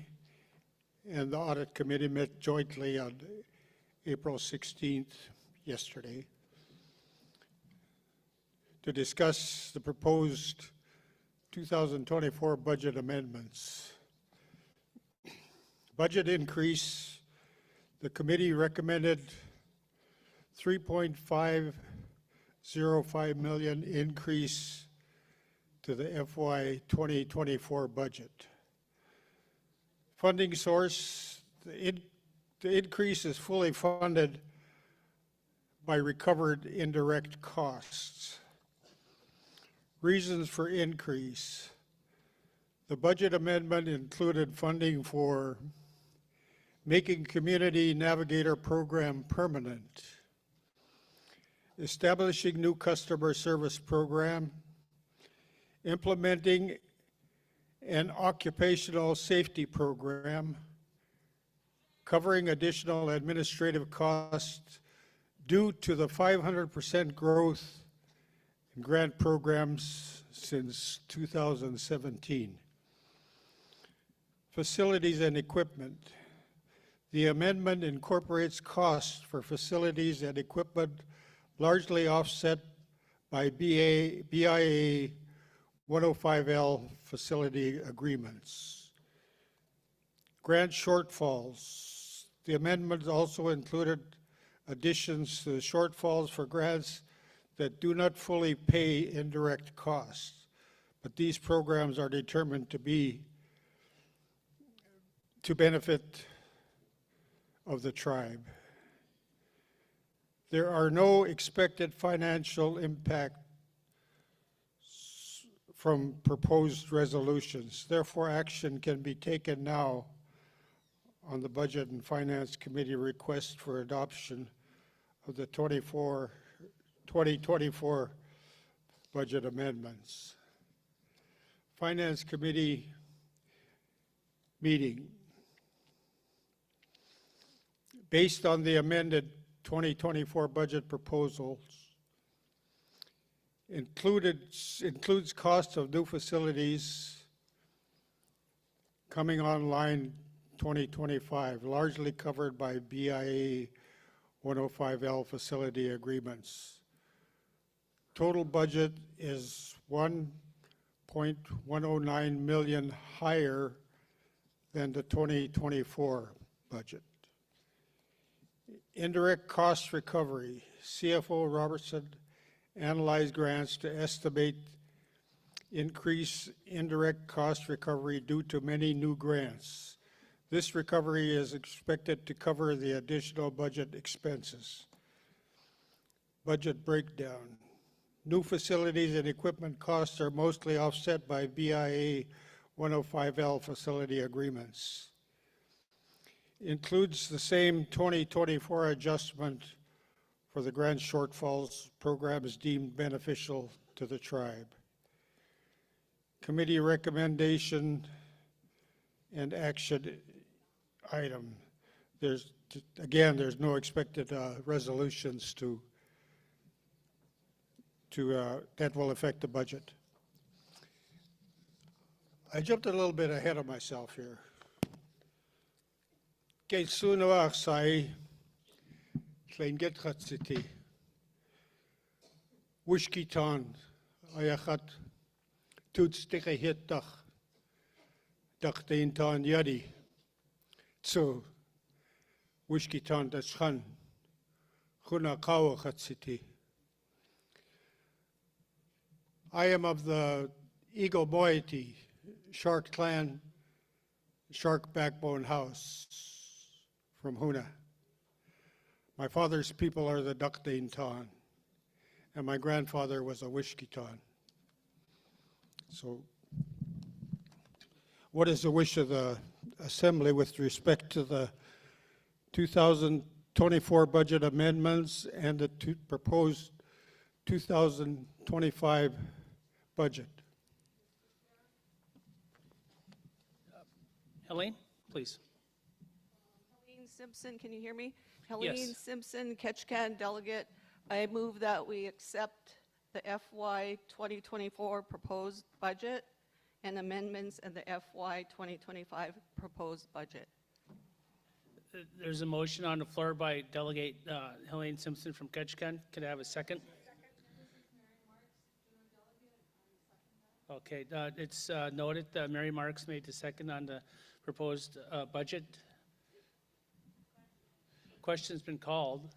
and the Audit Committee met jointly on April 16th, yesterday, to discuss the proposed 2024 budget amendments. Budget increase, the committee recommended $3.505 million increase to the FY 2024 budget. Funding source, the increase is fully funded by recovered indirect costs. Reasons for increase. The budget amendment included funding for making Community Navigator program permanent, establishing new customer service program, implementing an occupational safety program, covering additional administrative costs due to the 500% growth in grant programs since 2017. Facilities and equipment. The amendment incorporates costs for facilities and equipment largely offset by BIA 105L facility agreements. Grant shortfalls. The amendment also included additions to the shortfalls for grants that do not fully pay indirect costs, but these programs are determined to benefit of the tribe. There are no expected financial impact from proposed resolutions. Therefore, action can be taken now on the Budget and Finance Committee request for adoption of the 2024 budget amendments. Finance Committee meeting. Based on the amended 2024 budget proposals, includes costs of new facilities coming online 2025, largely covered by BIA 105L facility agreements. Total budget is 1.109 million higher than the 2024 budget. Indirect cost recovery. CFO Robertson analyzed grants to estimate increased indirect cost recovery due to many new grants. This recovery is expected to cover the additional budget expenses. Budget breakdown. New facilities and equipment costs are mostly offset by BIA 105L facility agreements. Includes the same 2024 adjustment for the grant shortfalls programs deemed beneficial to the tribe. Committee recommendation and action item. There's no expected resolutions that will affect the budget. I jumped a little bit ahead of myself here. Kay suno aksai klein get city. Wishkitan ayachat toetstige hit dag. Dag de tan yadi. So Wishkitan das chan. Guna kawa city. I am of the Eagle moiety, Shark clan, Shark backbone house from Huna. My father's people are the Dukdane Ton, and my grandfather was a Wishkitan. So what is the wish of the Assembly with respect to the 2024 budget amendments and the proposed 2025 budget? Helene, please. Helene Simpson, can you hear me? Helene Simpson, Ketchikan delegate. I move that we accept the FY 2024 proposed budget and amendments and the FY 2025 proposed budget. There's a motion on the floor by Delegate Helene Simpson from Ketchikan. Can I have a second? Okay, it's noted that Mary Marks made the second on the proposed budget. Question's been called.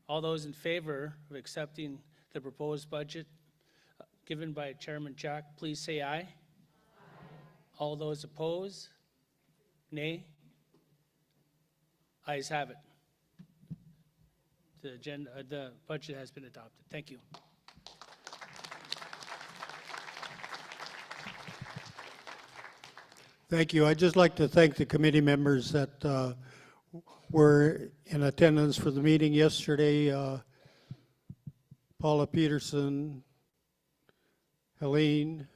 All those in favor of accepting the proposed budget given by Chairman Jack, please say aye. Aye. All those opposed? Nay? Ayes have it. The budget has been adopted. Thank you. Thank you. I'd just like to thank the committee members that were in attendance for the meeting yesterday. Paula Peterson, Helene,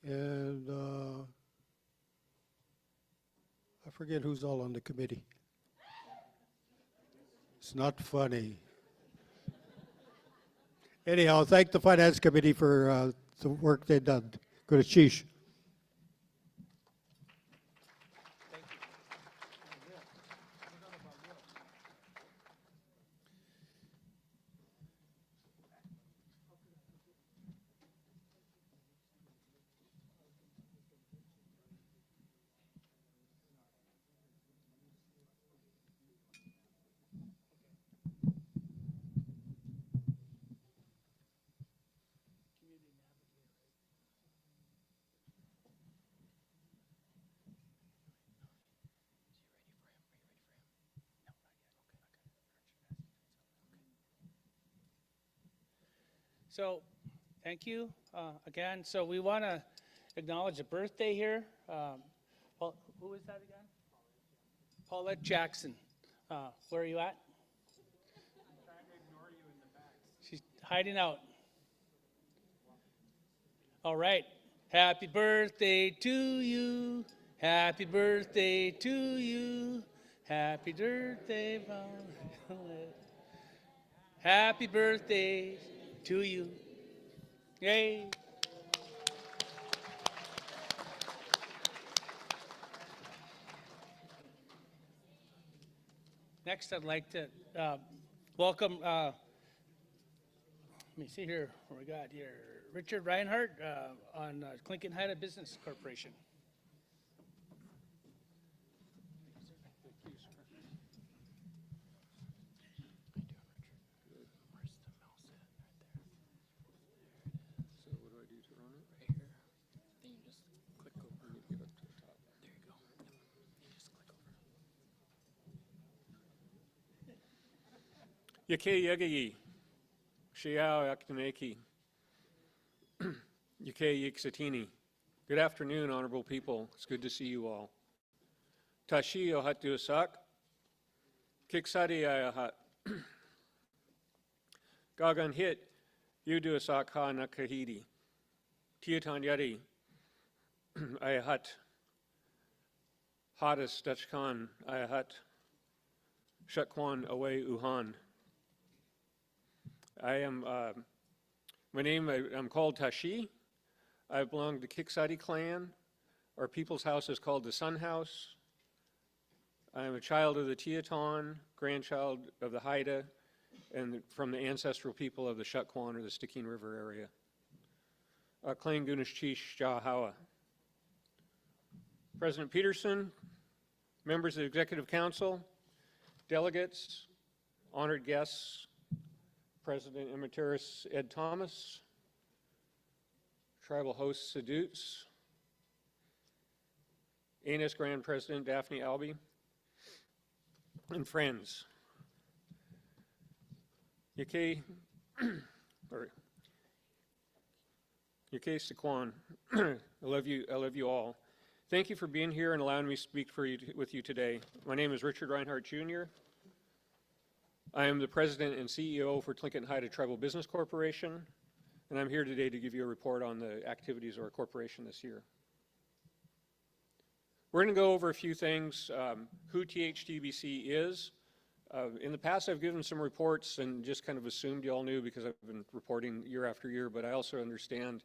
and I forget who's all on the committee. It's not funny. Anyhow, thank the Finance Committee for the work they've done. Go to Chish. So, thank you again. So we want to acknowledge a birthday here. Well, who is that again? Paulette Jackson. Where are you at? She's hiding out. All right. Happy birthday to you. Happy birthday to you. Happy birthday, Paulette. Happy birthday to you. Yay. Next, I'd like to welcome, let me see here, what we got here. Richard Reinhardt on Clinton Haida Business Corporation. So what do I do to run it? Right here. Then you just click over. You need to get up to the top. There you go. You just click over. Yake yagayi. Shiao yaktaneki. Yake yiksatini. Good afternoon, honorable people. It's good to see you all. Tashi ohatu asak. Kiksadi ayahat. Gagan hit. Yudu asak ha nakahidi. Tiatan yadi. Ayahat. Hadas dachkan ayahat. Shakwan away uhan. I am, I'm called Tashi. I belong to Kiksadi clan. Our people's house is called the Sun House. I am a child of the Teton, grandchild of the Haida, and from the ancestral people of the Shukwan or the Stickeen River area. Clan Gunishchish Jahawa. President Peterson, members of the Executive Council, delegates, honored guests, President Emeritus Ed Thomas, Tribal Host Sedutes, ANS Grand President Daphne Albee, and friends. Yake Sequan, I love you all. Thank you for being here and allowing me to speak with you today. My name is Richard Reinhardt Jr. I am the President and CEO for Tlingit Haida Tribal Business Corporation, and I'm here today to give you a report on the activities of our corporation this year. We're going to go over a few things, who THTBC is. In the past, I've given some reports and just kind of assumed you all knew because I've been reporting year after year, but I also understand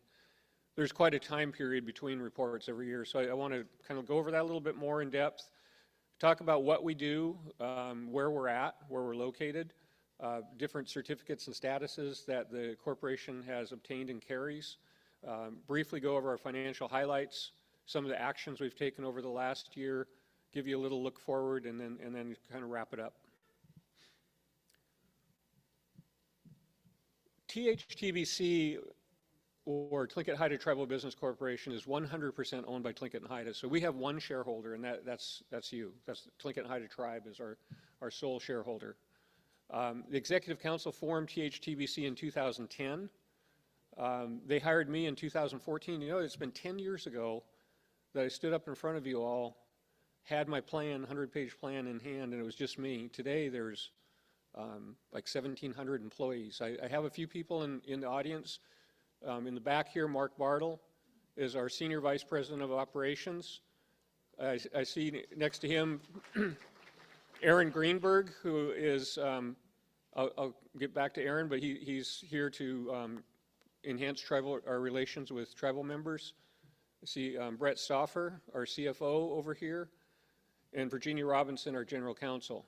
there's quite a time period between reports every year. So I want to kind of go over that a little bit more in depth, talk about what we do, where we're at, where we're located, different certificates and statuses that the corporation has obtained and carries, briefly go over our financial highlights, some of the actions we've taken over the last year, give you a little look forward, and then kind of wrap it up. THTBC, or Tlingit Haida Tribal Business Corporation, is 100% owned by Tlingit and Haida. So we have one shareholder, and that's you. That's Tlingit Haida Tribe is our sole shareholder. The Executive Council formed THTBC in 2010. They hired me in 2014. You know, it's been 10 years ago that I stood up in front of you all, had my plan, 100-page plan in hand, and it was just me. Today, there's like 1,700 employees. I have a few people in the audience. In the back here, Mark Bartle is our Senior Vice President of Operations. I see next to him Aaron Greenberg, who is, I'll get back to Aaron, but he's here to enhance our relations with tribal members. I see Brett Stauffer, our CFO over here, and Virginia Robinson, our General Counsel.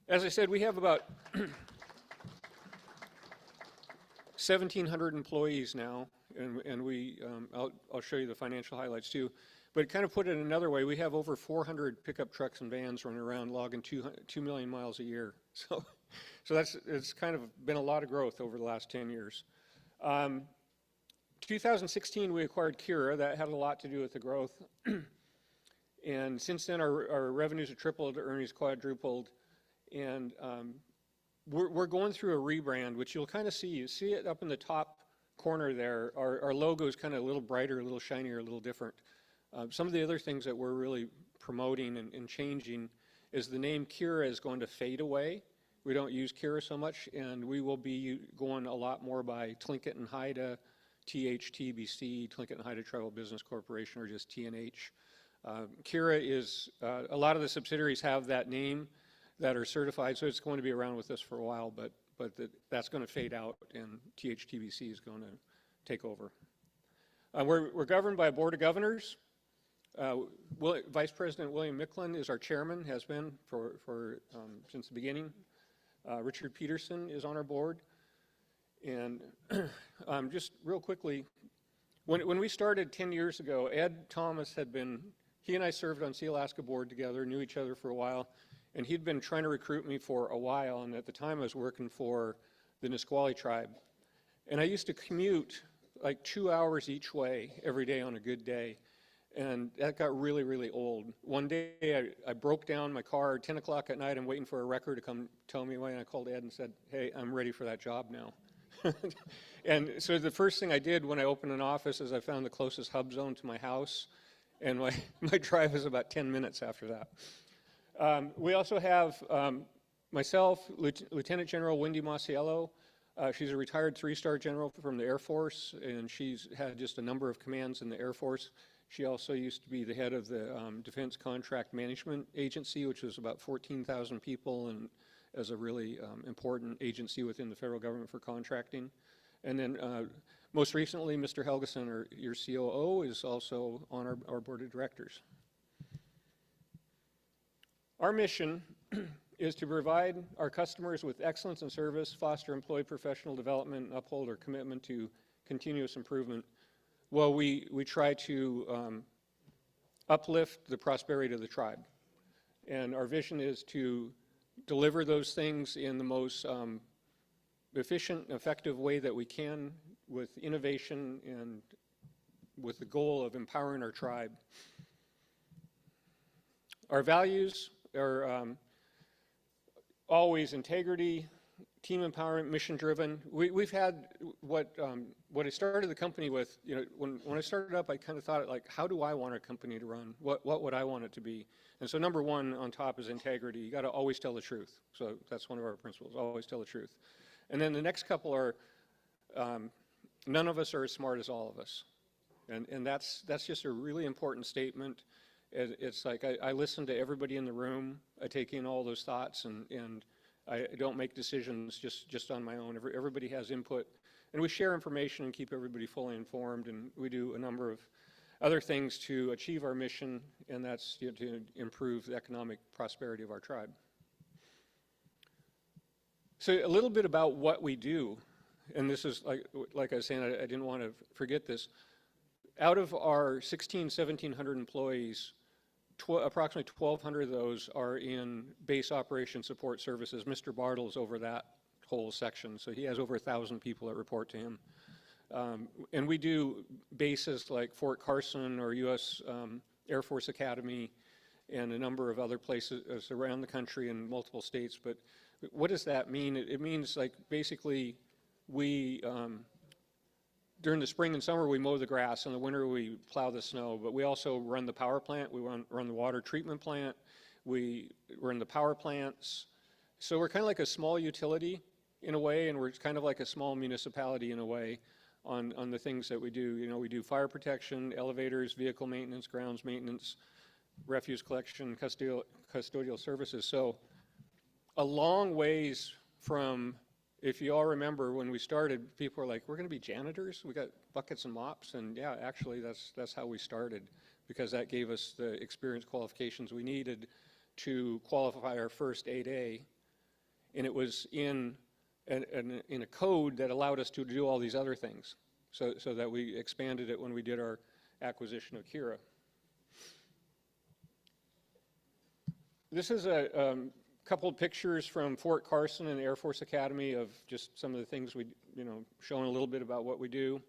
As I said, we have about 1,700 employees now, and we, I'll show you the financial highlights too. But kind of put it another way, we have over 400 pickup trucks and vans running around logging 2 million miles a year. So it's kind of been a lot of growth over the last 10 years. 2016, we acquired Kira. That had a lot to do with the growth. And since then, our revenues have tripled, earnings quadrupled. And we're going through a rebrand, which you'll kind of see. You see it up in the top corner there. Our logo is kind of a little brighter, a little shinier, a little different. Some of the other things that we're really promoting and changing is the name Kira is going to fade away. We don't use Kira so much, and we will be going a lot more by Tlingit and Haida, THTBC, Tlingit and Haida Tribal Business Corporation, or just TNH. Kira is, a lot of the subsidiaries have that name that are certified, so it's going to be around with us for a while, but that's going to fade out, and THTBC is going to take over. We're governed by a board of governors. Vice President William Micklin is our chairman, has been since the beginning. Richard Peterson is on our board. And just real quickly, when we started 10 years ago, Ed Thomas he and I served on Sea Alaska board together, knew each other for a while, and he'd been trying to recruit me for a while, and at the time I was working for the Nisqually tribe. And I used to commute like 2 hours each way every day on a good day. And that got really, really old. One day I broke down my car at 10 o'clock at night. I'm waiting for a wrecker to come tow me away. And I called Ed and said, hey, I'm ready for that job now. And so the first thing I did when I opened an office is I found the closest hub zone to my house. And my drive is about 10 minutes after that. We also have myself, Lieutenant General Wendy Masiello. She's a retired 3-star general from the Air Force, and she's had just a number of commands in the Air Force. She also used to be the head of the Defense Contract Management Agency, which was about 14,000 people and as a really important agency within the federal government for contracting. And then most recently, Mr. Helgeson, your COO, is also on our board of directors. Our mission is to provide our customers with excellence in service, foster employee professional development, and uphold our commitment to continuous improvement. Well, we try to uplift the prosperity of the tribe. And our vision is to deliver those things in the most efficient, effective way that we can, with innovation and with the goal of empowering our tribe. Our values are always integrity, team empowerment, mission-driven. We've had what I started the company with. When I started up, I kind of thought, like, how do I want our company to run? What would I want it to be? And so number one on top is integrity. You got to always tell the truth. So that's one of our principles: always tell the truth. And then the next couple are, none of us are as smart as all of us, and that's just a really important statement. It's like I listen to everybody in the room. I take in all those thoughts, and I don't make decisions just on my own. Everybody has input, and we share information and keep everybody fully informed, and we do a number of other things to achieve our mission, and that's to improve the economic prosperity of our tribe. So a little bit about what we do, and this is like I was saying, I didn't want to forget this. Out of our 1,700 employees, approximately 1,200 of those are in base operation support services. Mr. Bartle's over that whole section, so he has over 1,000 people that report to him. And we do bases like Fort Carson or U.S. Air Force Academy and a number of other places around the country in multiple states. But what does that mean? It means, like, basically we during the spring and summer, we mow the grass. In the winter, we plow the snow. But we also run the power plant. We run the water treatment plant. We run the power plants. So we're kind of like a small utility in a way, and we're kind of like a small municipality in a way on the things that we do. We do fire protection, elevators, vehicle maintenance, grounds maintenance, refuse collection, custodial services. So a long ways from, if you all remember when we started, people were like, we're going to be janitors? We got buckets and mops? And yeah, actually that's how we started, because that gave us the experience qualifications we needed to qualify our first 8A. And it was in a code that allowed us to do all these other things, so that we expanded it when we did our acquisition of Kira. This is a couple of pictures from Fort Carson and the Air Force Academy of just some of the things we, showing a little bit about what we do.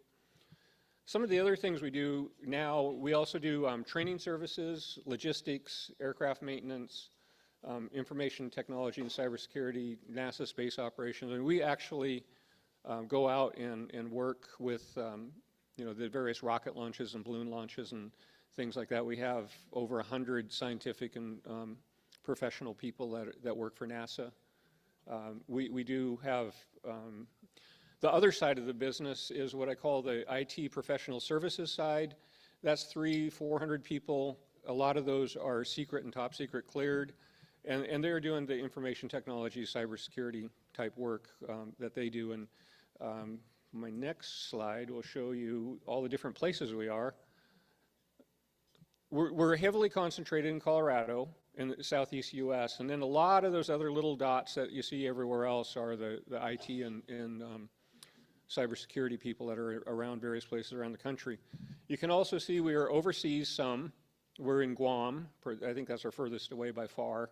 Some of the other things we do now, we also do training services, logistics, aircraft maintenance, information technology and cybersecurity, NASA space operations. And we actually go out and work with the various rocket launches and balloon launches and things like that. We have over 100 scientific and professional people that work for NASA. We do have, the other side of the business is what I call the IT professional services side. That's 300-400 people. A lot of those are secret and top secret cleared, and they're doing the information technology, cybersecurity type work that they do. And my next slide will show you all the different places we are. We're heavily concentrated in Colorado, in the southeast U.S., and then a lot of those other little dots that you see everywhere else are the IT and cybersecurity people that are around various places around the country. You can also see we are overseas some. We're in Guam. I think that's our furthest away by far,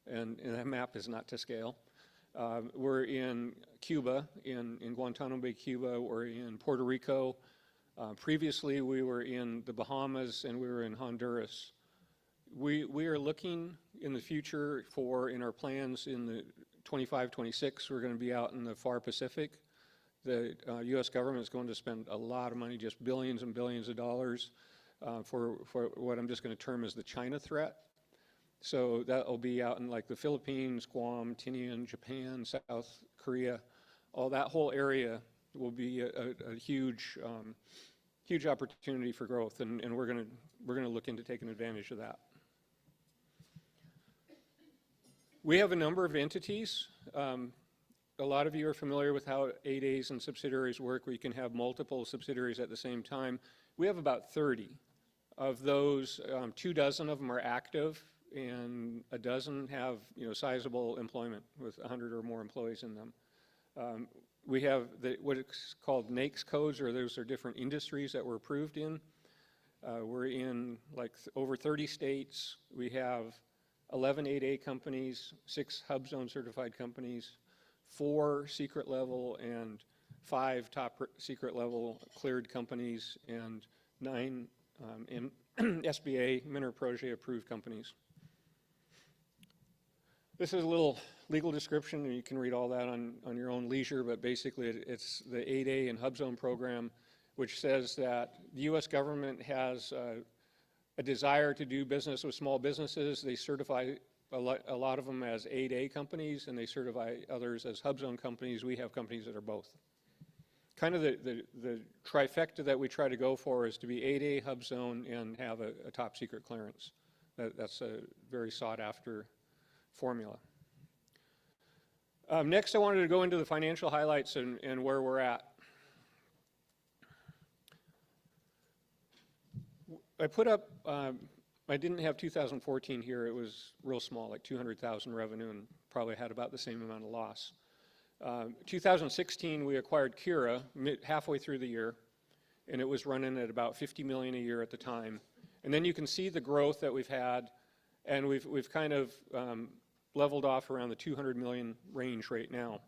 and that map is not to scale. We're in Cuba, in Guantanamo Bay, Cuba. We're in Puerto Rico. Previously, we were in the Bahamas, and we were in Honduras. We are looking in the future for, in our plans in the 25, 26, we're going to be out in the far Pacific. The U.S. government is going to spend a lot of money, just billions and billions of dollars for what I'm just going to term as the China threat. So that will be out in like the Philippines, Guam, Tinian, Japan, South Korea. All that whole area will be a huge, huge opportunity for growth, and we're going to look into taking advantage of that. We have a number of entities. A lot of you are familiar with how 8As and subsidiaries work, where you can have multiple subsidiaries at the same time. We have about 30. Of those, 24 of them are active, and a dozen have sizable employment with 100 or more employees in them. We have what is called NAICS codes, or those are different industries that we're approved in. We're in like over 30 states. We have 11 8A companies, 6 hub zone certified companies, 4 secret level and 5 top secret level cleared companies, and 9 SBA Minor Projet approved companies. This is a little legal description, and you can read all that on your own leisure, but basically it's the 8A and hub zone program, which says that the U.S. government has a desire to do business with small businesses. They certify a lot of them as 8A companies, and they certify others as hub zone companies. We have companies that are both. Kind of the trifecta that we try to go for is to be 8A hub zone and have a top secret clearance. That's a very sought after formula. Next, I wanted to go into the financial highlights and where we're at. I put up, I didn't have 2014 here. It was real small, like 200,000 revenue, and probably had about the same amount of loss. 2016, we acquired Kira halfway through the year, and it was running at about 50 million a year at the time. And then you can see the growth that we've had, and we've kind of leveled off around the 200 million range right now.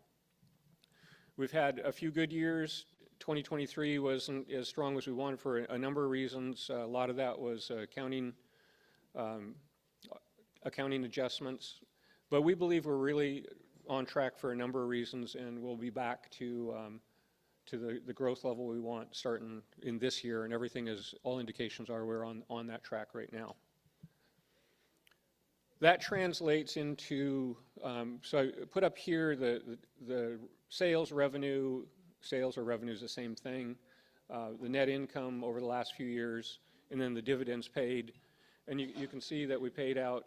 We've had a few good years. 2023 wasn't as strong as we wanted for a number of reasons. A lot of that was accounting adjustments, but we believe we're really on track for a number of reasons, and we'll be back to the growth level we want starting in this year, and everything is, all indications are we're on that track right now. That translates into, so I put up here the sales revenue. Sales or revenue is the same thing. The net income over the last few years, and then the dividends paid. And you can see that we paid out,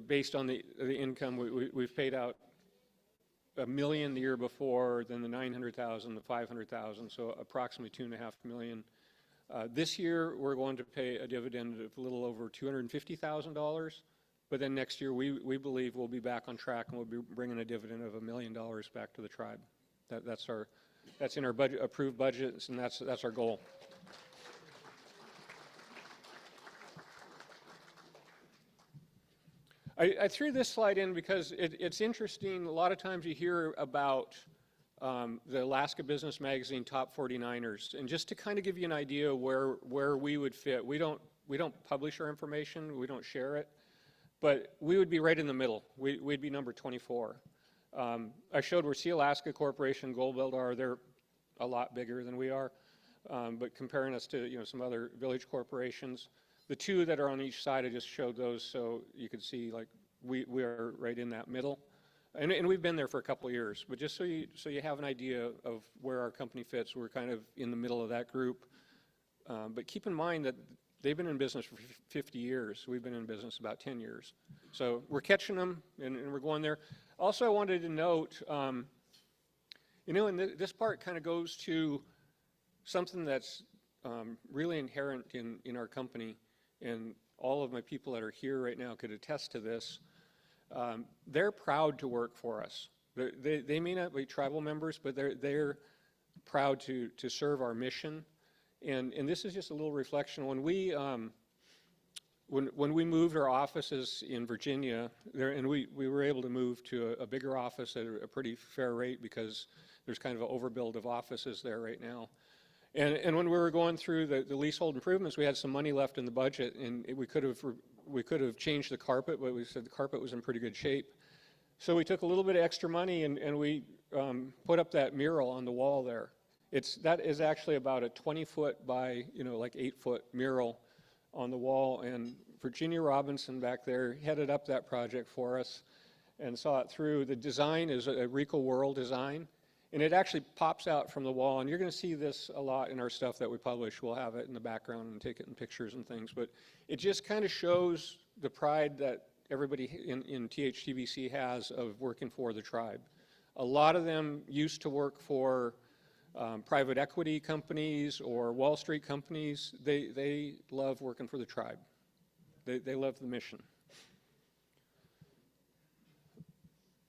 based on the income, we've paid out $1 million the year before, then the 900,000, the 500,000, so approximately $2.5 million. This year, we're going to pay a dividend of a little over $250,000, but then next year, we believe we'll be back on track, and we'll be bringing a dividend of $1 million back to the tribe. That's in our budget, approved budgets, and that's our goal. I threw this slide in because it's interesting. A lot of times you hear about the Alaska Business Magazine top 49ers, and just to kind of give you an idea where we would fit, we don't publish our information, we don't share it, but we would be right in the middle. We'd be number 24. I showed where Sea Alaska Corporation, Gold Belt are. They're a lot bigger than we are. but comparing us to some other village corporations. The two that are on each side, I just showed those so you could see like we are right in that middle. And we've been there for a couple of years, but just so you have an idea of where our company fits, we're kind of in the middle of that group. But keep in mind that they've been in business for 50 years. We've been in business about 10 years. So we're catching them, and we're going there. Also, I wanted to note, and this part kind of goes to something that's really inherent in our company, and all of my people that are here right now could attest to this. They're proud to work for us. They may not be tribal members, but they're proud to serve our mission. And this is just a little reflection. When we moved our offices in Virginia, and we were able to move to a bigger office at a pretty fair rate because there's kind of an overbuild of offices there right now. And when we were going through the leasehold improvements, we had some money left in the budget, and we could have changed the carpet, but we said the carpet was in pretty good shape. So we took a little bit of extra money and we put up that mural on the wall there. That is actually about a 20-foot by like 8-foot mural on the wall, and Virginia Robinson back there headed up that project for us and saw it through. The design is a Rico World design, and it actually pops out from the wall, and you're going to see this a lot in our stuff that we publish. We'll have it in the background and take it in pictures and things, but it just kind of shows the pride that everybody in THTBC has of working for the tribe. A lot of them used to work for private equity companies or Wall Street companies. They love working for the tribe. They love the mission.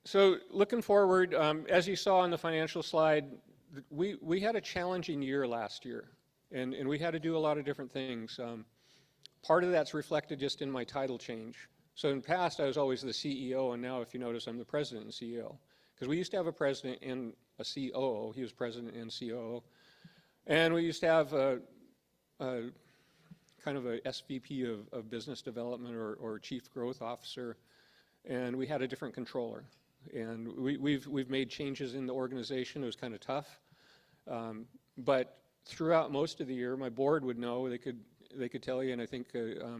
So looking forward, as you saw on the financial slide, we had a challenging year last year, and we had to do a lot of different things. Part of that's reflected just in my title change. So in the past, I was always the CEO, and now if you notice, I'm the president and CEO. Because we used to have a president and a COO. He was president and COO. And we used to have a kind of a SVP of business development or chief growth officer. And we had a different controller. And we've made changes in the organization. It was kind of tough. But throughout most of the year, my board would know, they could tell you, and I think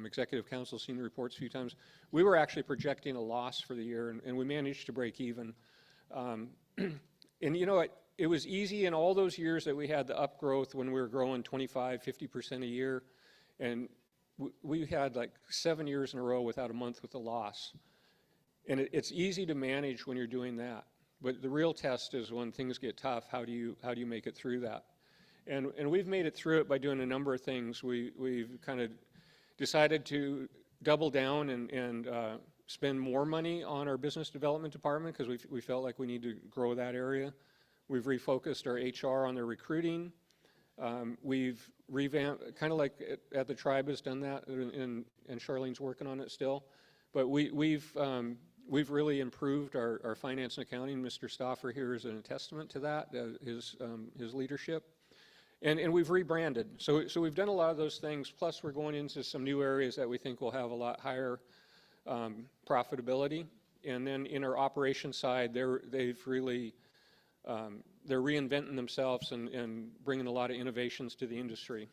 Executive Council seen the reports a few times, we were actually projecting a loss for the year, and we managed to break even. And it was easy in all those years that we had the upgrowth when we were growing 25, 50% a year, and we had like 7 years in a row without a month with a loss. And it's easy to manage when you're doing that, but the real test is when things get tough. How do you make it through that? And we've made it through it by doing a number of things. We've kind of decided to double down and spend more money on our business development department because we felt like we need to grow that area. We've refocused our HR on their recruiting. We've revamped, kind of like at the tribe has done that, and Charlene's working on it still. But we've really improved our finance and accounting. Mr. Stauffer here is a testament to that, his leadership. And we've rebranded. So we've done a lot of those things, plus we're going into some new areas that we think will have a lot higher profitability. And then in our operations side, they're reinventing themselves and bringing a lot of innovations to the industry.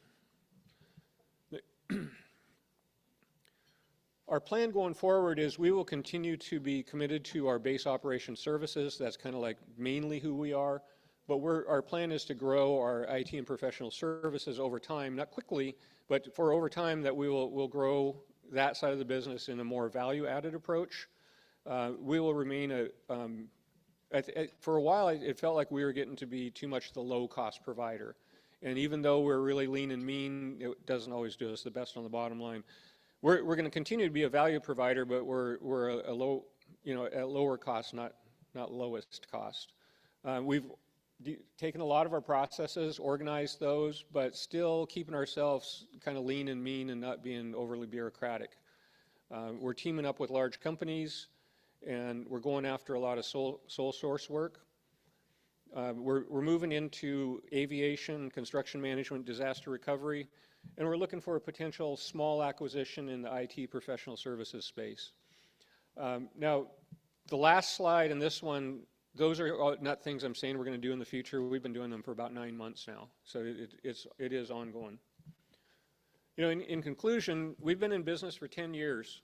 Our plan going forward is we will continue to be committed to our base operation services. That's kind of like mainly who we are. But our plan is to grow our IT and professional services over time, not quickly, but for over time that we'll grow that side of the business in a more value-added approach. We will remain for a while, it felt like we were getting to be too much the low-cost provider. And even though we're really lean and mean, it doesn't always do us the best on the bottom line. We're going to continue to be a value provider, but we're a low, at lower cost, not lowest cost. We've taken a lot of our processes, organized those, but still keeping ourselves kind of lean and mean and not being overly bureaucratic. We're teaming up with large companies, and we're going after a lot of sole source work. We're moving into aviation, construction management, disaster recovery, and we're looking for a potential small acquisition in the IT professional services space. Now, the last slide and this one those are all not things I'm saying we're going to do in the future. We've been doing them for about 9 months now, so it is ongoing. You know, in conclusion, we've been in business for 10 years,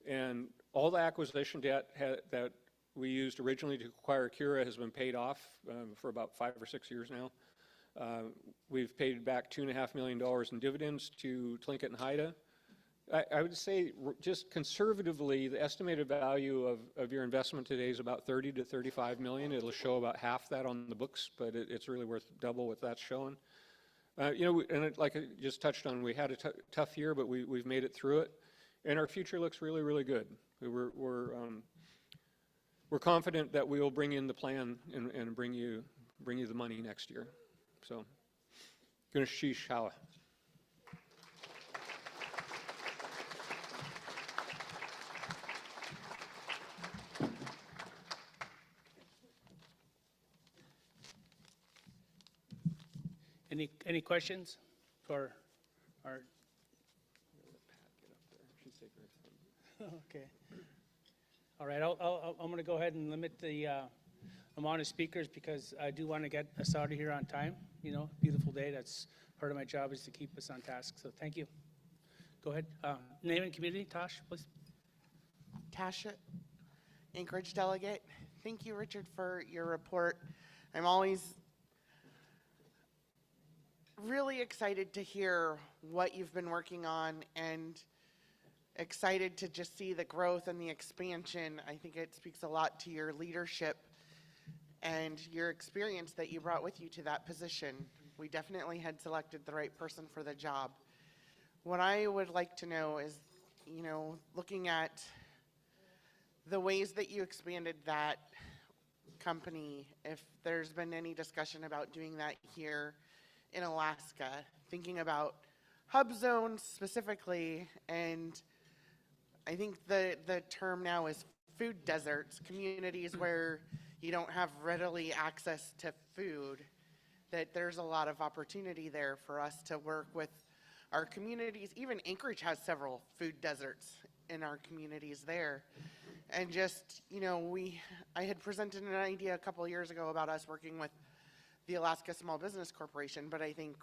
and all the acquisition debt that we used originally to acquire Cura has been paid off for about 5 or 6 years now. We've paid back $2.5 million in dividends to Tlingit and Haida. I would say just conservatively, the estimated value of your investment today is about 30 to 35 million. It'll show about half that on the books, but it's really worth double what that's showing. You know, and like I just touched on, we had a tough year, but we've made it through it, and our future looks really, really good. We're confident that we will bring in the plan and bring you the money next year. So, Guneshish Hawa. Any questions for our? Okay. All right. I'm going to go ahead and limit the amount of speakers because I do want to get us out of here on time. You know, beautiful day. That's part of my job is to keep us on task. So thank you. Go ahead. Name and community, Tosh, please. Tasha, Anchorage delegate. Thank you, Richard, for your report. I'm always really excited to hear what you've been working on and excited to just see the growth and the expansion. I think it speaks a lot to your leadership and your experience that you brought with you to that position. We definitely had selected the right person for the job. What I would like to know is, you know, looking at the ways that you expanded that company, if there's been any discussion about doing that here in Alaska, thinking about hub zones specifically, and I think the term now is food deserts, communities where you don't have readily access to food, that there's a lot of opportunity there for us to work with our communities. Even Anchorage has several food deserts in our communities there. And just, you know, I had presented an idea a couple years ago about us working with the Alaska Small Business Corporation, but I think,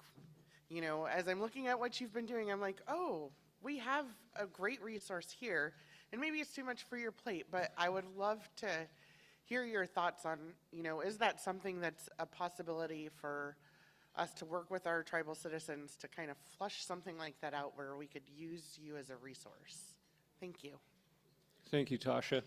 you know, as I'm looking at what you've been doing, I'm like, oh, we have a great resource here, and maybe it's too much for your plate, but I would love to hear your thoughts on, you know, is that something that's a possibility for us to work with our tribal citizens to kind of flush something like that out where we could use you as a resource? Thank you. Thank you, Tasha.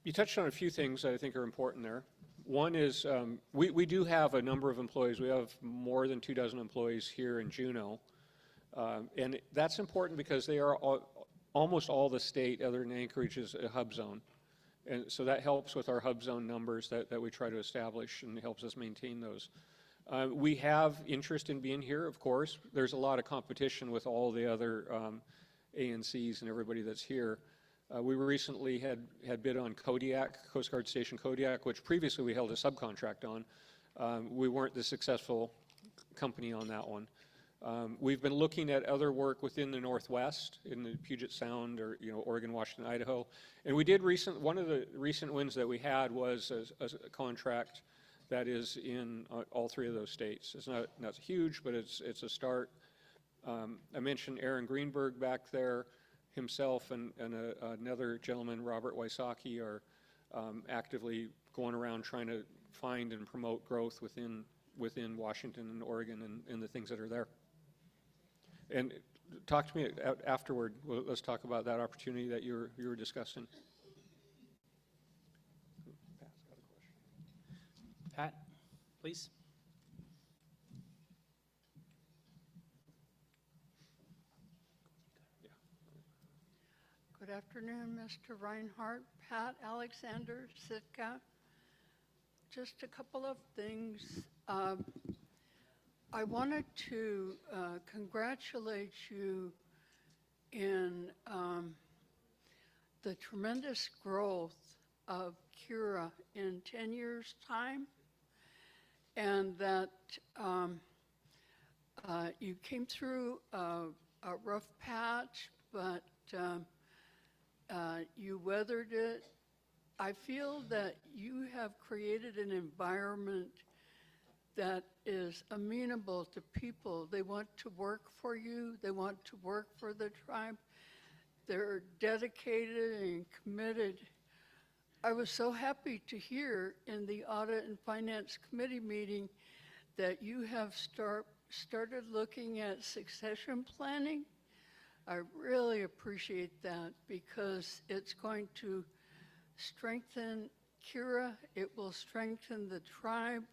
You touched on a few things that I think are important there. One is we do have a number of employees. We have more than 24 employees here in Juneau. And that's important because they are almost all the state other than Anchorage is a hub zone. And so that helps with our hub zone numbers that we try to establish and helps us maintain those. We have interest in being here, of course. There's a lot of competition with all the other ANCs and everybody that's here. We recently had bid on Kodiak, Coast Guard Station Kodiak, which previously we held a subcontract on. We weren't the successful company on that one. We've been looking at other work within the Northwest, in the Puget Sound, or Oregon, Washington, Idaho. And we did one of the recent wins that we had was a contract that is in all three of those states. It's not huge, but it's a start. I mentioned Aaron Greenberg back there. Himself and another gentleman, Robert Wysocki, are actively going around trying to find and promote growth within Washington and Oregon and the things that are there. And talk to me afterward. Let's talk about that opportunity that you were discussing. Pat, please. Good afternoon, Mr. Reinhardt, Pat Alexander, Sitka. Just a couple of things. I wanted to congratulate you in the tremendous growth of Cura in 10 years' time, and that you came through a rough patch, but you weathered it I feel that you have created an environment that is amenable to people. They want to work for you. They want to work for the tribe. They're dedicated and committed. I was so happy to hear in the Audit and Finance Committee meeting that you have started looking at succession planning. I really appreciate that because it's going to strengthen Kira, it will strengthen the tribe,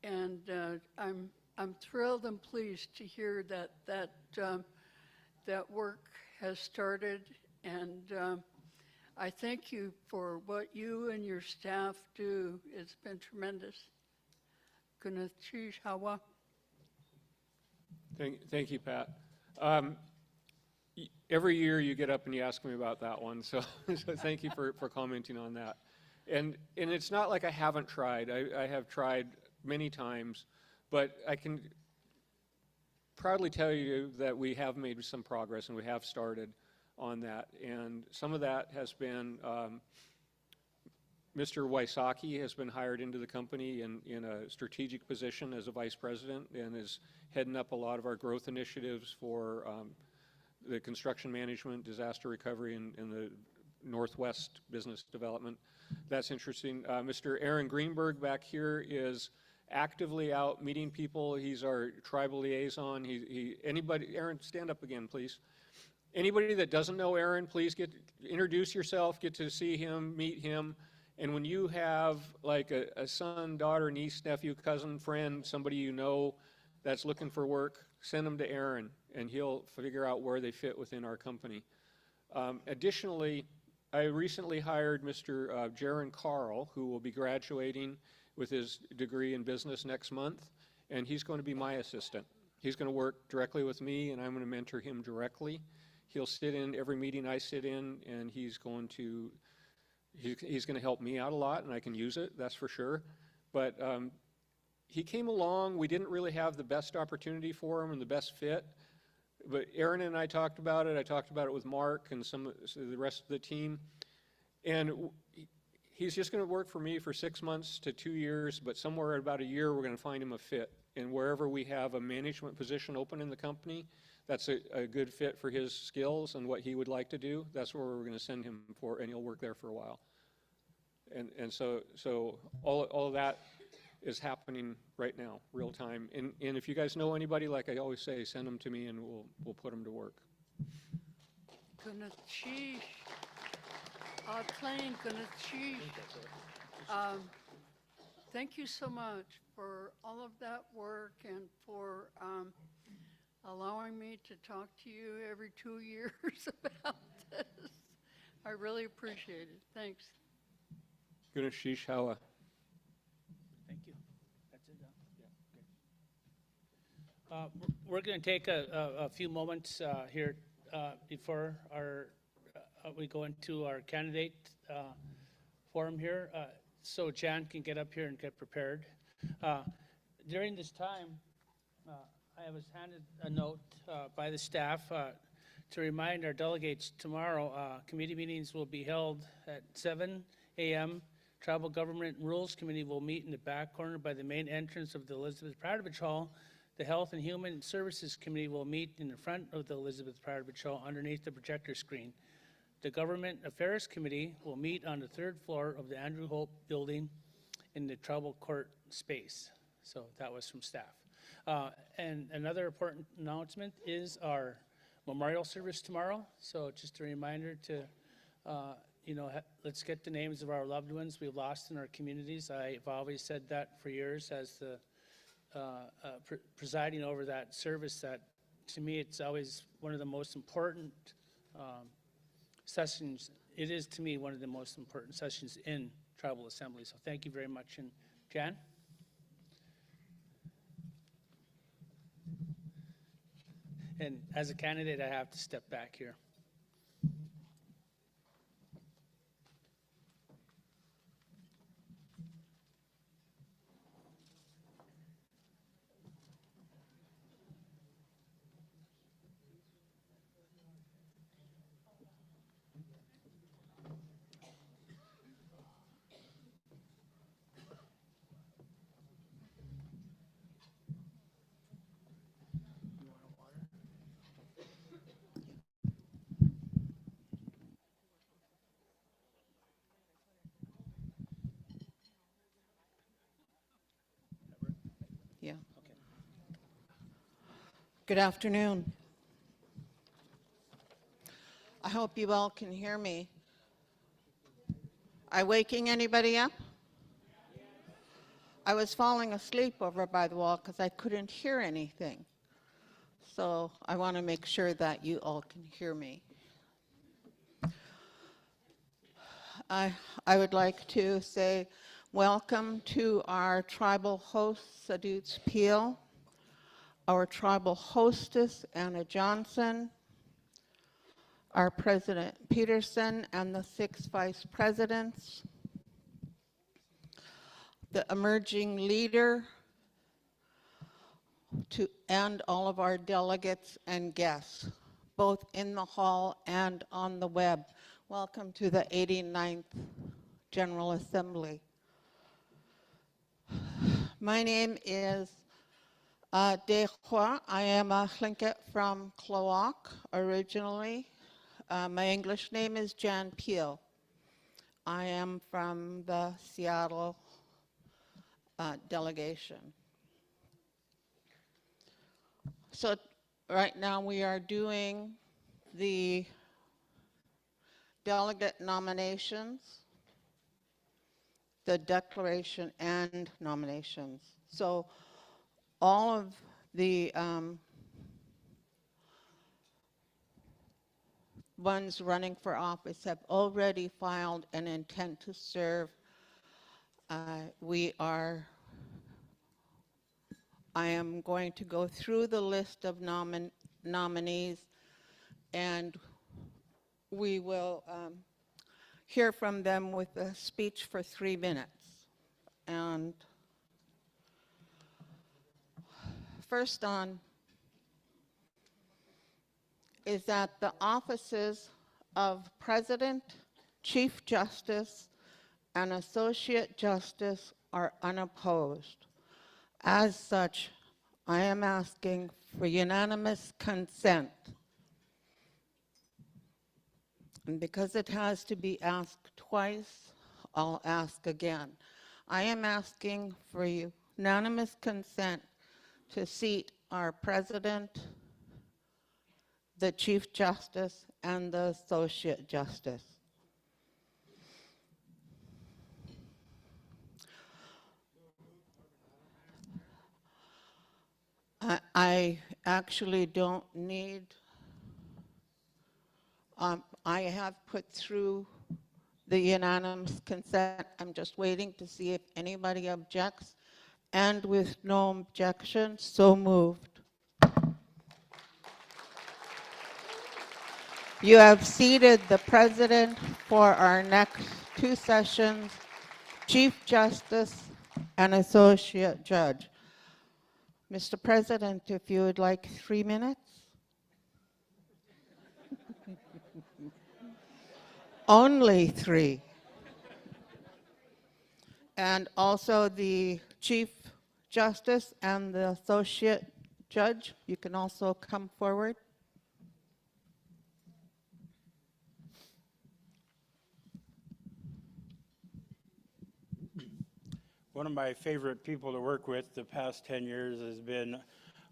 and I'm thrilled and pleased to hear that that work has started, and I thank you for what you and your staff do. It's been tremendous. Kunachish Hawa. Thank you, Pat. Every year you get up and you ask me about that one, so thank you for commenting on that. And it's not like I haven't tried. I have tried many times, but I can proudly tell you that we have made some progress and we have started on that. And some of that has been, Mr. Wysocki has been hired into the company in a strategic position as a vice president and is heading up a lot of our growth initiatives for the construction management, disaster recovery, and the Northwest business development. That's interesting. Mr. Aaron Greenberg back here is actively out meeting people. He's our tribal liaison. Anybody, Aaron, stand up again, please. Anybody that doesn't know Aaron, please introduce yourself, get to see him, meet him. And when you have like a son, daughter, niece, nephew, cousin, friend, somebody you know that's looking for work, send them to Aaron and he'll figure out where they fit within our company. Additionally, I recently hired Mr. Jaron Carl, who will be graduating with his degree in business next month, and he's going to be my assistant. He's going to work directly with me, and I'm going to mentor him directly. He'll sit in every meeting I sit in, and he's going to help me out a lot, and I can use it, that's for sure. But he came along. We didn't really have the best opportunity for him and the best fit. But Aaron and I talked about it. I talked about it with Mark and the rest of the team. And he's just going to work for me for 6 months to 2 years, but somewhere in about a year, we're going to find him a fit. And wherever we have a management position open in the company, that's a good fit for his skills and what he would like to do. That's where we're going to send him for, and he'll work there for a while. And so all of that is happening right now, real time. And if you guys know anybody, like I always say, send them to me and we'll put them to work. Kunachish. Plain Kunachish. Thank you so much for all of that work and for allowing me to talk to you every 2 years about this. I really appreciate it. Thanks. Guneshish Hawa. Thank you. That's it. Yeah. Okay. We're going to take a few moments here before we go into our candidate forum here, so Jan can get up here and get prepared. During this time, I was handed a note by the staff to remind our delegates tomorrow committee meetings will be held at 7 a.m. Tribal Government Rules Committee will meet in the back corner by the main entrance of the Elizabeth Pratovich Hall. The Health and Human Services Committee will meet in the front of the Elizabeth Pratovich Hall underneath the projector screen. The Government Affairs Committee will meet on the 3rd floor of the Andrew Hope Building in the Tribal Court space. So that was from staff. And another important announcement is our memorial service tomorrow. So just a reminder to let's get the names of our loved ones we've lost in our communities. I've always said that for years as the presiding over that service, that to me it's always one of the most important sessions. It is to me one of the most important sessions in Tribal Assembly. So thank you very much. And Jan? And as a candidate, I have to step back here. you. Good afternoon. I hope you all can hear me. I waking anybody up? I was falling asleep over by the wall because I couldn't hear anything. So I want to make sure that you all can hear me. I would like to say welcome to our tribal host, Sadutz Peel, our tribal hostess, Anna Johnson, our President Peterson, and the 6 vice presidents, the emerging leader, and all of our delegates and guests, both in the hall and on the web. Welcome to the 89th General Assembly. My name is Dehua. I am a Tlingit from Klawock originally. My English name is Jan Peel. I am from the Seattle delegation. So right now we are doing the delegate nominations, the declaration and nominations. So all of the ones running for office have already filed an intent to serve. I am going to go through the list of nominees, and we will hear from them with a speech for 3 minutes. And first on is that the offices of President, Chief Justice, and Associate Justice are unopposed. As such, I am asking for unanimous consent. And because it has to be asked twice, I'll ask again. I am asking for unanimous consent to seat our President, the Chief Justice, and the Associate Justice. I actually don't need, I have put through the unanimous consent. I'm just waiting to see if anybody objects. And with no objection, so moved. You have seated the President for our next 2 sessions, Chief Justice and Associate Judge. Mr. President, if you would like 3 minutes. Only 3. And also the Chief Justice and the Associate Judge, you can also come forward. One of my favorite people to work with the past 10 years has been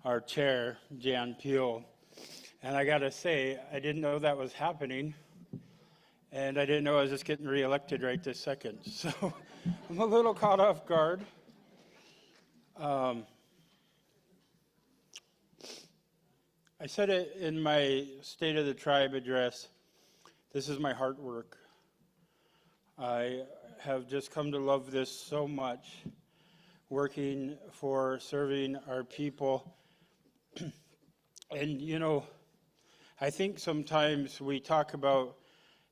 our chair, Jan Peel. And I got to say, I didn't know that was happening. And I didn't know I was just getting reelected right this second. So I'm a little caught off guard. I said it in my State of the Tribe address, this is my heart work. I have just come to love this so much, working for serving our people. And you know, I think sometimes we talk about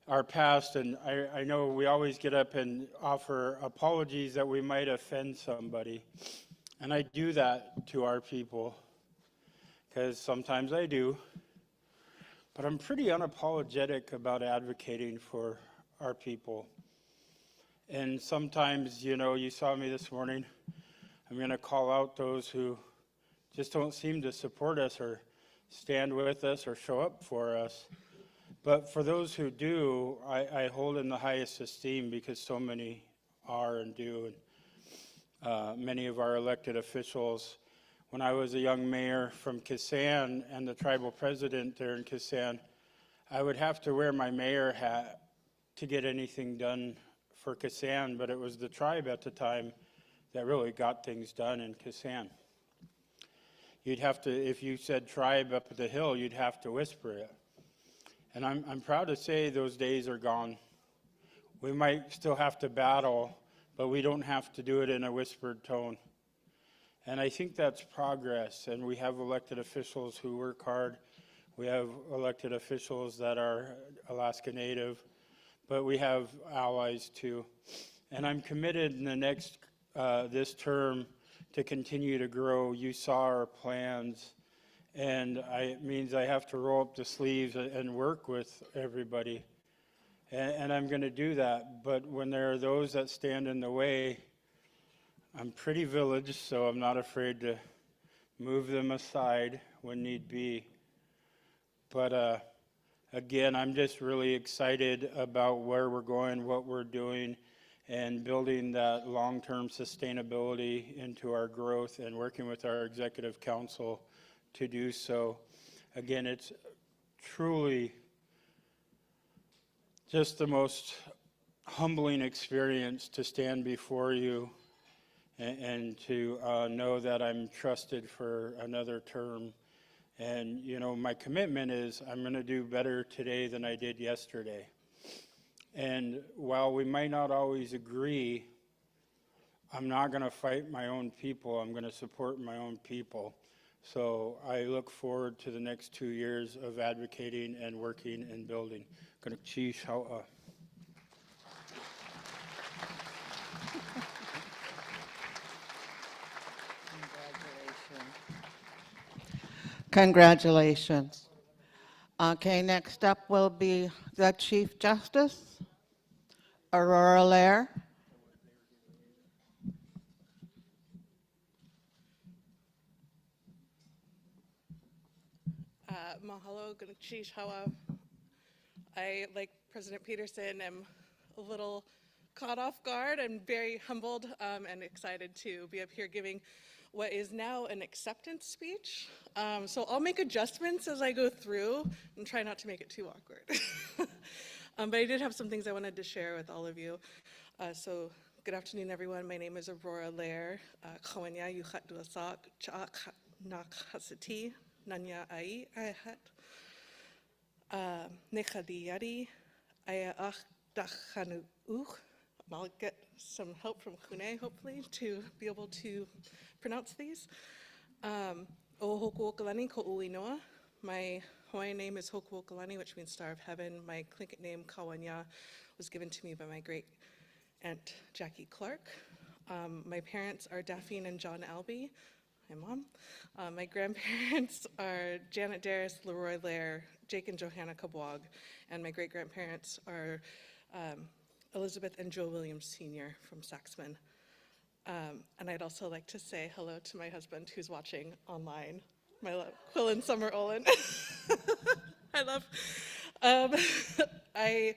our past, and I know we always get up and offer apologies that we might offend somebody. And I do that to our people, because sometimes I do. But I'm pretty unapologetic about advocating for our people. And sometimes, you know, you saw me this morning, I'm going to call out those who just don't seem to support us or stand with us or show up for us. But for those who do, I hold in the highest esteem, because so many are and do. And many of our elected officials when I was a young mayor from Kisan and the tribal president there in Kisan, I would have to wear my mayor hat to get anything done for Kisan, but it was the tribe at the time that really got things done in Kisan. You'd have to, if you said tribe up at the hill, you'd have to whisper it. And I'm proud to say those days are gone. We might still have to battle, but we don't have to do it in a whispered tone. And I think that's progress, and we have elected officials who work hard. We have elected officials that are Alaska Native, but we have allies too. And I'm committed in the next, this term, to continue to grow. You saw our plans, and it means I have to roll up the sleeves and work with everybody. And I'm going to do that, but when there are those that stand in the way, I'm pretty village, so I'm not afraid to move them aside when need be. But again, I'm just really excited about where we're going, what we're doing, and building that long-term sustainability into our growth and working with our executive council to do so. Again, it's truly just the most humbling experience to stand before you and to know that I'm trusted for another term. And, you know, my commitment is I'm going to do better today than I did yesterday. And while we might not always agree, I'm not going to fight my own people. I'm going to support my own people. So I look forward to the next 2 years of advocating and working and building. Congratulations. Okay, next up will be the Chief Justice, Aurora Lair. Mahalo, Gunakchish Hawa. I, like President Peterson, am a little caught off guard and very humbled and excited to be up here giving what is now an acceptance speech. So I'll make adjustments as I go through and try not to make it too awkward. But I did have some things I wanted to share with all of you. So good afternoon, everyone. My name is Aurora Lair. Kawanya yuchat duasak cha'ak nakhasati nanya ai ahat. Nechadiyadi ayach dachanu uch. I'll get some help from Kune, hopefully, to be able to pronounce these. Ohokuokalani ko'uinoa. My Hawaiian name is Hokuokalani, which means Star of Heaven. My Tlingit name, Kawanya, was given to me by my great aunt, Jackie Clark. My parents are Daphne and John Albee. Hi, Mom. My grandparents are Janet Darris, Leroy Lair, Jake and Johanna Kabwag, and my great-grandparents are Elizabeth and Joe Williams Sr. from Saxman. And I'd also like to say hello to my husband who's watching online, my love, Quillen Summer Olin. I love. I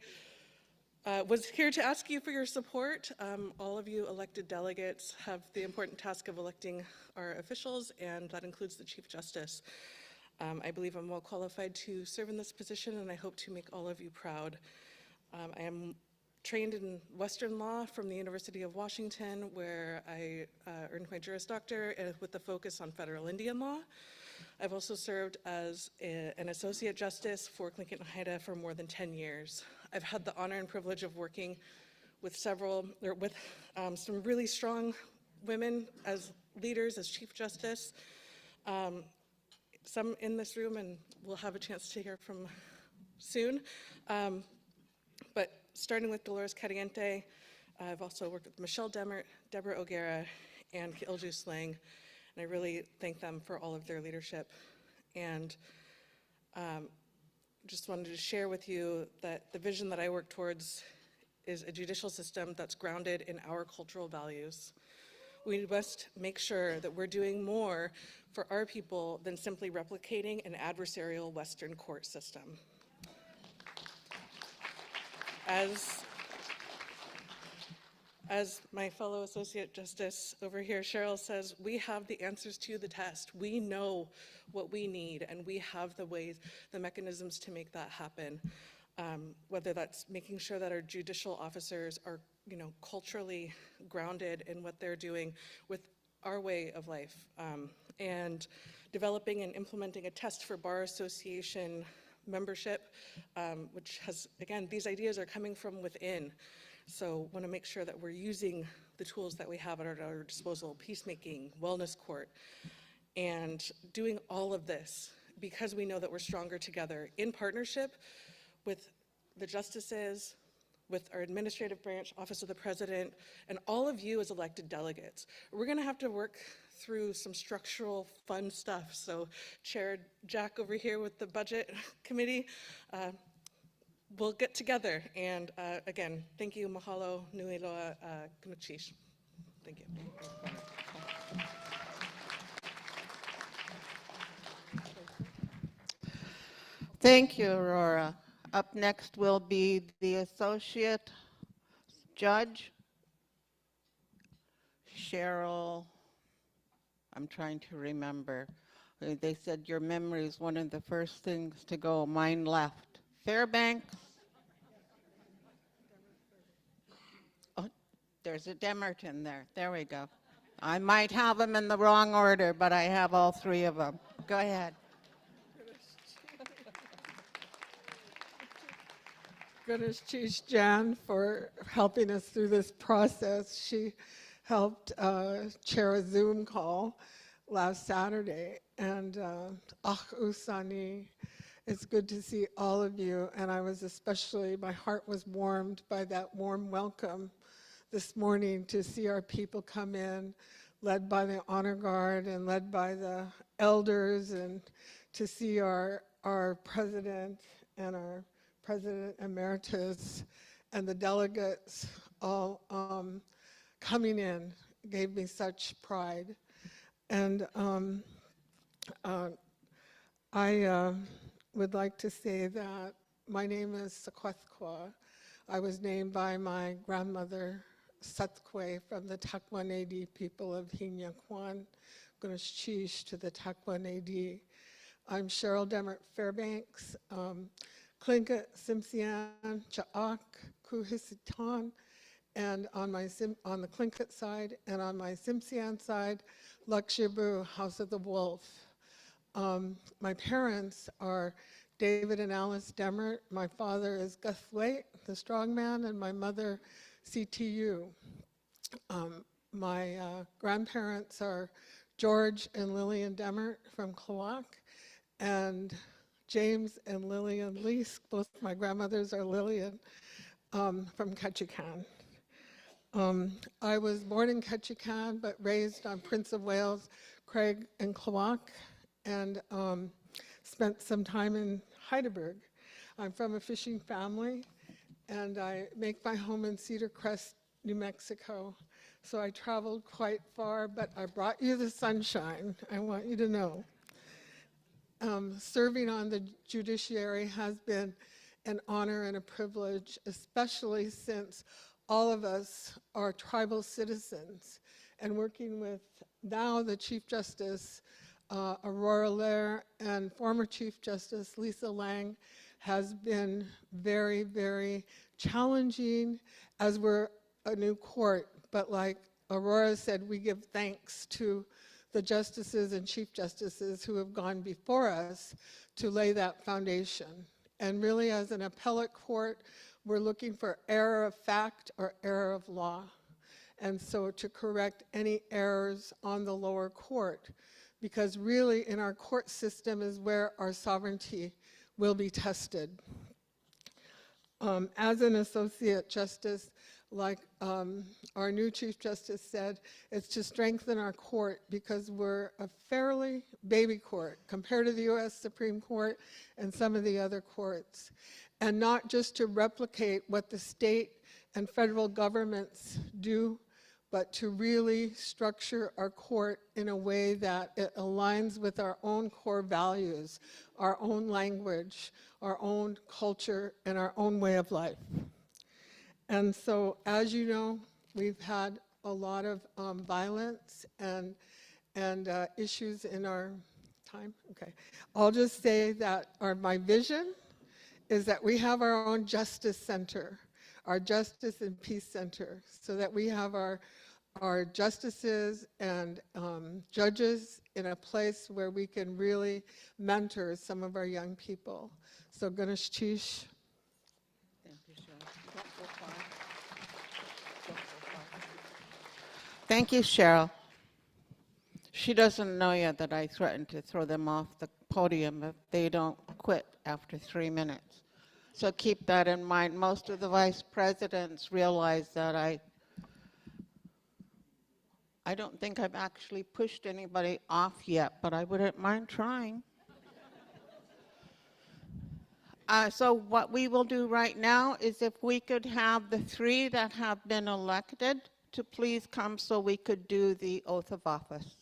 was here to ask you for your support. All of you elected delegates have the important task of electing our officials, and that includes the Chief Justice. I believe I'm well qualified to serve in this position, and I hope to make all of you proud. I am trained in Western law from the University of Washington, where I earned my Juris Doctor with a focus on federal Indian law. I've also served as an Associate Justice for Tlingit and Haida for more than 10 years. I've had the honor and privilege of working with some really strong women as leaders, as Chief Justice. Some in this room, and we'll have a chance to hear from soon. But starting with Dolores Cariente, I've also worked with Michelle Deborah O'Gara, and Ilju Slang, and I really thank them for all of their leadership. And just wanted to share with you that the vision that I work towards is a judicial system that's grounded in our cultural values. We must make sure that we're doing more for our people than simply replicating an adversarial Western court system. As my fellow Associate Justice over here, Cheryl, says, we have the answers to the test. We know what we need, and we have the ways, the mechanisms to make that happen. Whether that's making sure that our judicial officers are, culturally grounded in what they're doing with our way of life, and developing and implementing a test for Bar Association membership, which has, again, these ideas are coming from within. So want to make sure that we're using the tools that we have at our disposal, peacemaking, wellness court, and doing all of this because we know that we're stronger together in partnership with the justices, with our administrative branch, Office of the President, and all of you as elected delegates. We're going to have to work through some structural fun stuff. So Chair Jack over here with the budget committee, we'll get together. And again, thank you, mahalo, nui loa, knuchish. Thank you. Thank you, Aurora. Up next will be the Associate Judge, Cheryl. I'm trying to remember. They said your memory is one of the first things to go. Mine left. Fairbanks. Oh, there's a Demerton there. There we go. I might have them in the wrong order, but I have all three of them. Go ahead. Goodness, Chief Jan for helping us through this process. She helped chair a Zoom call last Saturday, and Usani, it's good to see all of you, and I was especially, my heart was warmed by that warm welcome this morning to see our people come in, led by the Honor Guard and led by the elders, and to see our president and our President Emeritus and the delegates all coming in gave me such pride. And I would like to say that my name is Sequethqua. I was named by my grandmother, Sethkwe, from the Takwanadi people of Hinyaquan, Gunischish to the Takwanadi. I'm Cheryl Demert Fairbanks. Klinka Simsian Cha'ak Kuhisitan, and on the Tlingit side, and on my Simsian side, Lakshibu, House of the Wolf. My parents are David and Alice Demert. My father is Gus Waite, the strongman, and my mother, CTU. My grandparents are George and Lillian Demert from Klawak, and James and Lillian Leask, both my grandmothers are Lillian, from Ketchikan. I was born in Ketchikan, but raised on Prince of Wales, Craig and Klawak, and spent some time in Heidelberg. I'm from a fishing family, and I make my home in Cedar Crest, New Mexico. So I traveled quite far, but I brought you the sunshine, I want you to know. Serving on the judiciary has been an honor and a privilege, especially since all of us are tribal citizens, and working with now the Chief Justice, Aurora Lair, and former Chief Justice Lisa Lang has been very, very challenging as we're a new court. But like Aurora said, we give thanks to the justices and chief justices who have gone before us to lay that foundation. And really, as an appellate court, we're looking for error of fact or error of law. And so to correct any errors on the lower court, because really in our court system is where our sovereignty will be tested. As an associate justice, like our new Chief Justice said, it's to strengthen our court because we're a fairly baby court compared to the US Supreme Court and some of the other courts. And not just to replicate what the state and federal governments do, but to really structure our court in a way that it aligns with our own core values, our own language, our own culture, and our own way of life. And so, as you know, We've had a lot of violence and issues in our time. Okay, I'll just say that my vision is that we have our own justice center, our justice and peace center, so that we have our justices and judges in a place where we can really mentor some of our young people. So Ganesh Chish. Thank you, Cheryl. Don't go far. Don't go far. Thank you, Cheryl. She doesn't know yet that I threatened to throw them off the podium if they don't quit after 3 minutes. So keep that in mind. Most of the vice presidents realize that I don't think I've actually pushed anybody off yet, but I wouldn't mind trying. So what we will do right now is if we could have the 3 that have been elected to please come so we could do the oath of office.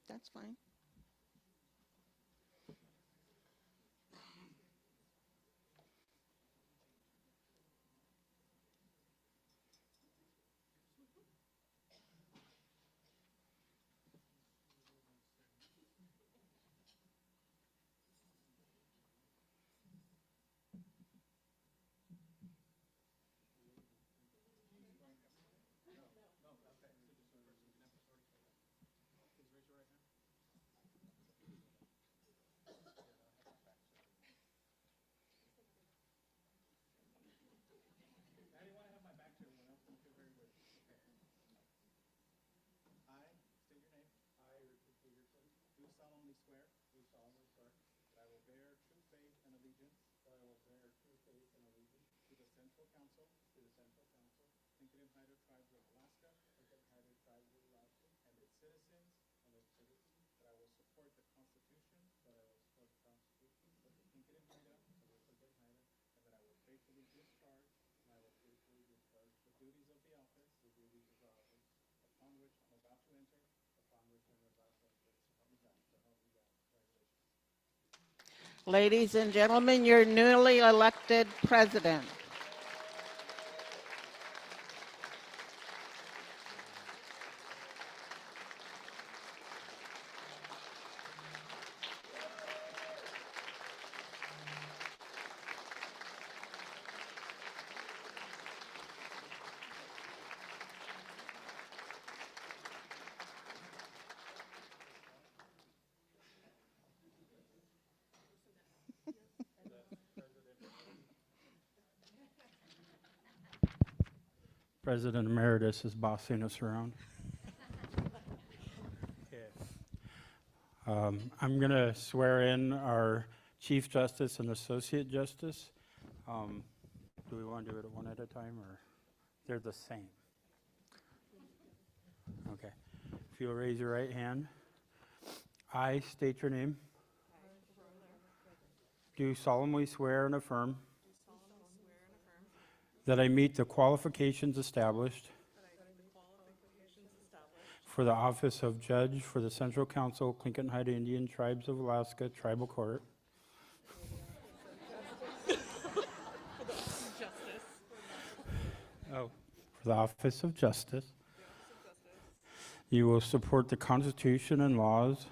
That's fine. Ladies and gentlemen, your newly elected president. President Emeritus is bossing us around. I'm going to swear in our Chief Justice and Associate Justice. Do we want to do it one at a time, or they're the same? Okay. If you'll raise your right hand. I state your name. Do solemnly swear and affirm that I meet the qualifications established for the office of Judge for the Central Council, Clinton-Haida Indian Tribes of Alaska Tribal Court. Oh, for the office of Justice. You will support the Constitution and laws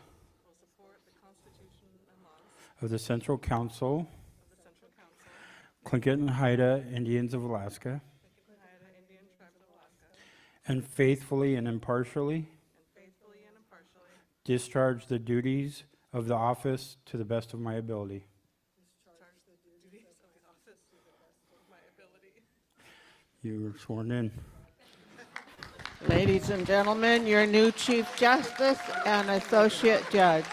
of the Central Council, Clinton-Haida Indians of Alaska, and faithfully and impartially discharge the duties of the office to the best of my ability. You are sworn in. Ladies and gentlemen, your new Chief Justice and Associate Judge.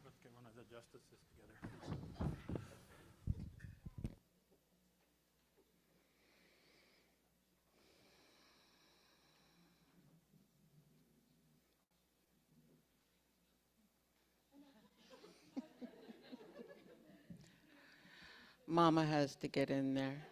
Let's get one of the justices together. Mama has to get in there.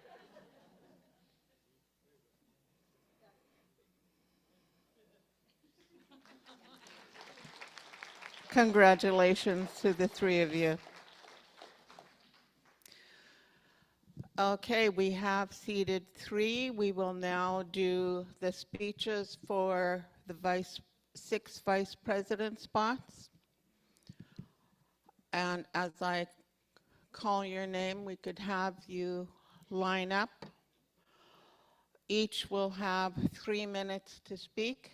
Congratulations to the three of you. Okay, we have seated three. We will now do the speeches for the six vice president spots. And as I call your name, we could have you line up. Each will have 3 minutes to speak.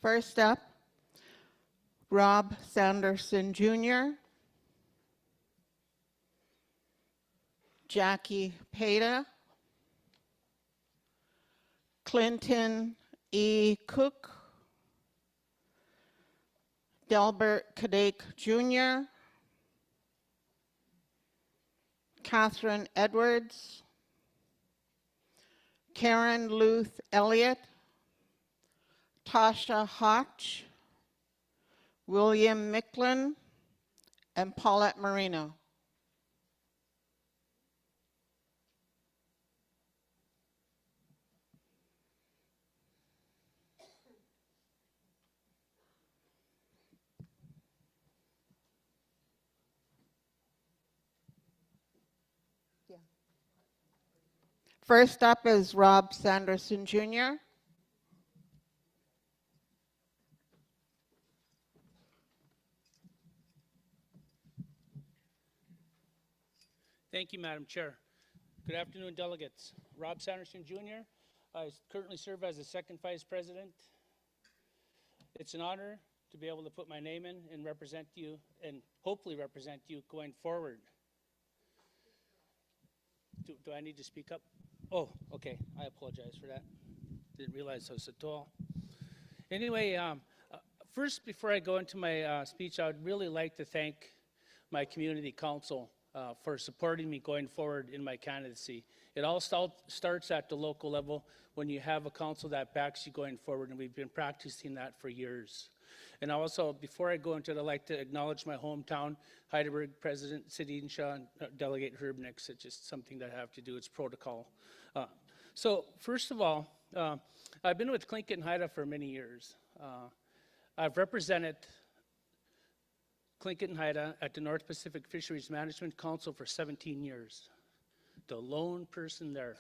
First up, Rob Sanderson Jr., Jackie Peda, Clinton E. Cook, Delbert Kadek Jr., Catherine Edwards, Karen Luth Elliott, Tasha Hotch, William Micklin, and Paulette Marino. First up is Rob Sanderson Jr. Thank you, Madam Chair. Good afternoon, delegates. Rob Sanderson Jr. I currently serve as the second vice president. It's an honor to be able to put my name in and represent you, and hopefully represent you going forward. Do I need to speak up? Oh, okay. I apologize for that. Didn't realize I was so tall. Anyway, first, before I go into my speech, I would really like to thank my community council for supporting me going forward in my candidacy. It all starts at the local level when you have a council that backs you going forward, and we've been practicing that for years. And also, before I go into it, I'd like to acknowledge my hometown, Heidelberg President Sidine Shaw, and Delegate Herb Nix. It's just something that I have to do. It's protocol. So first of all, I've been with Tlingit and Haida for many years. I've represented Tlingit and Haida at the North Pacific Fisheries Management Council for 17 years. The lone person there.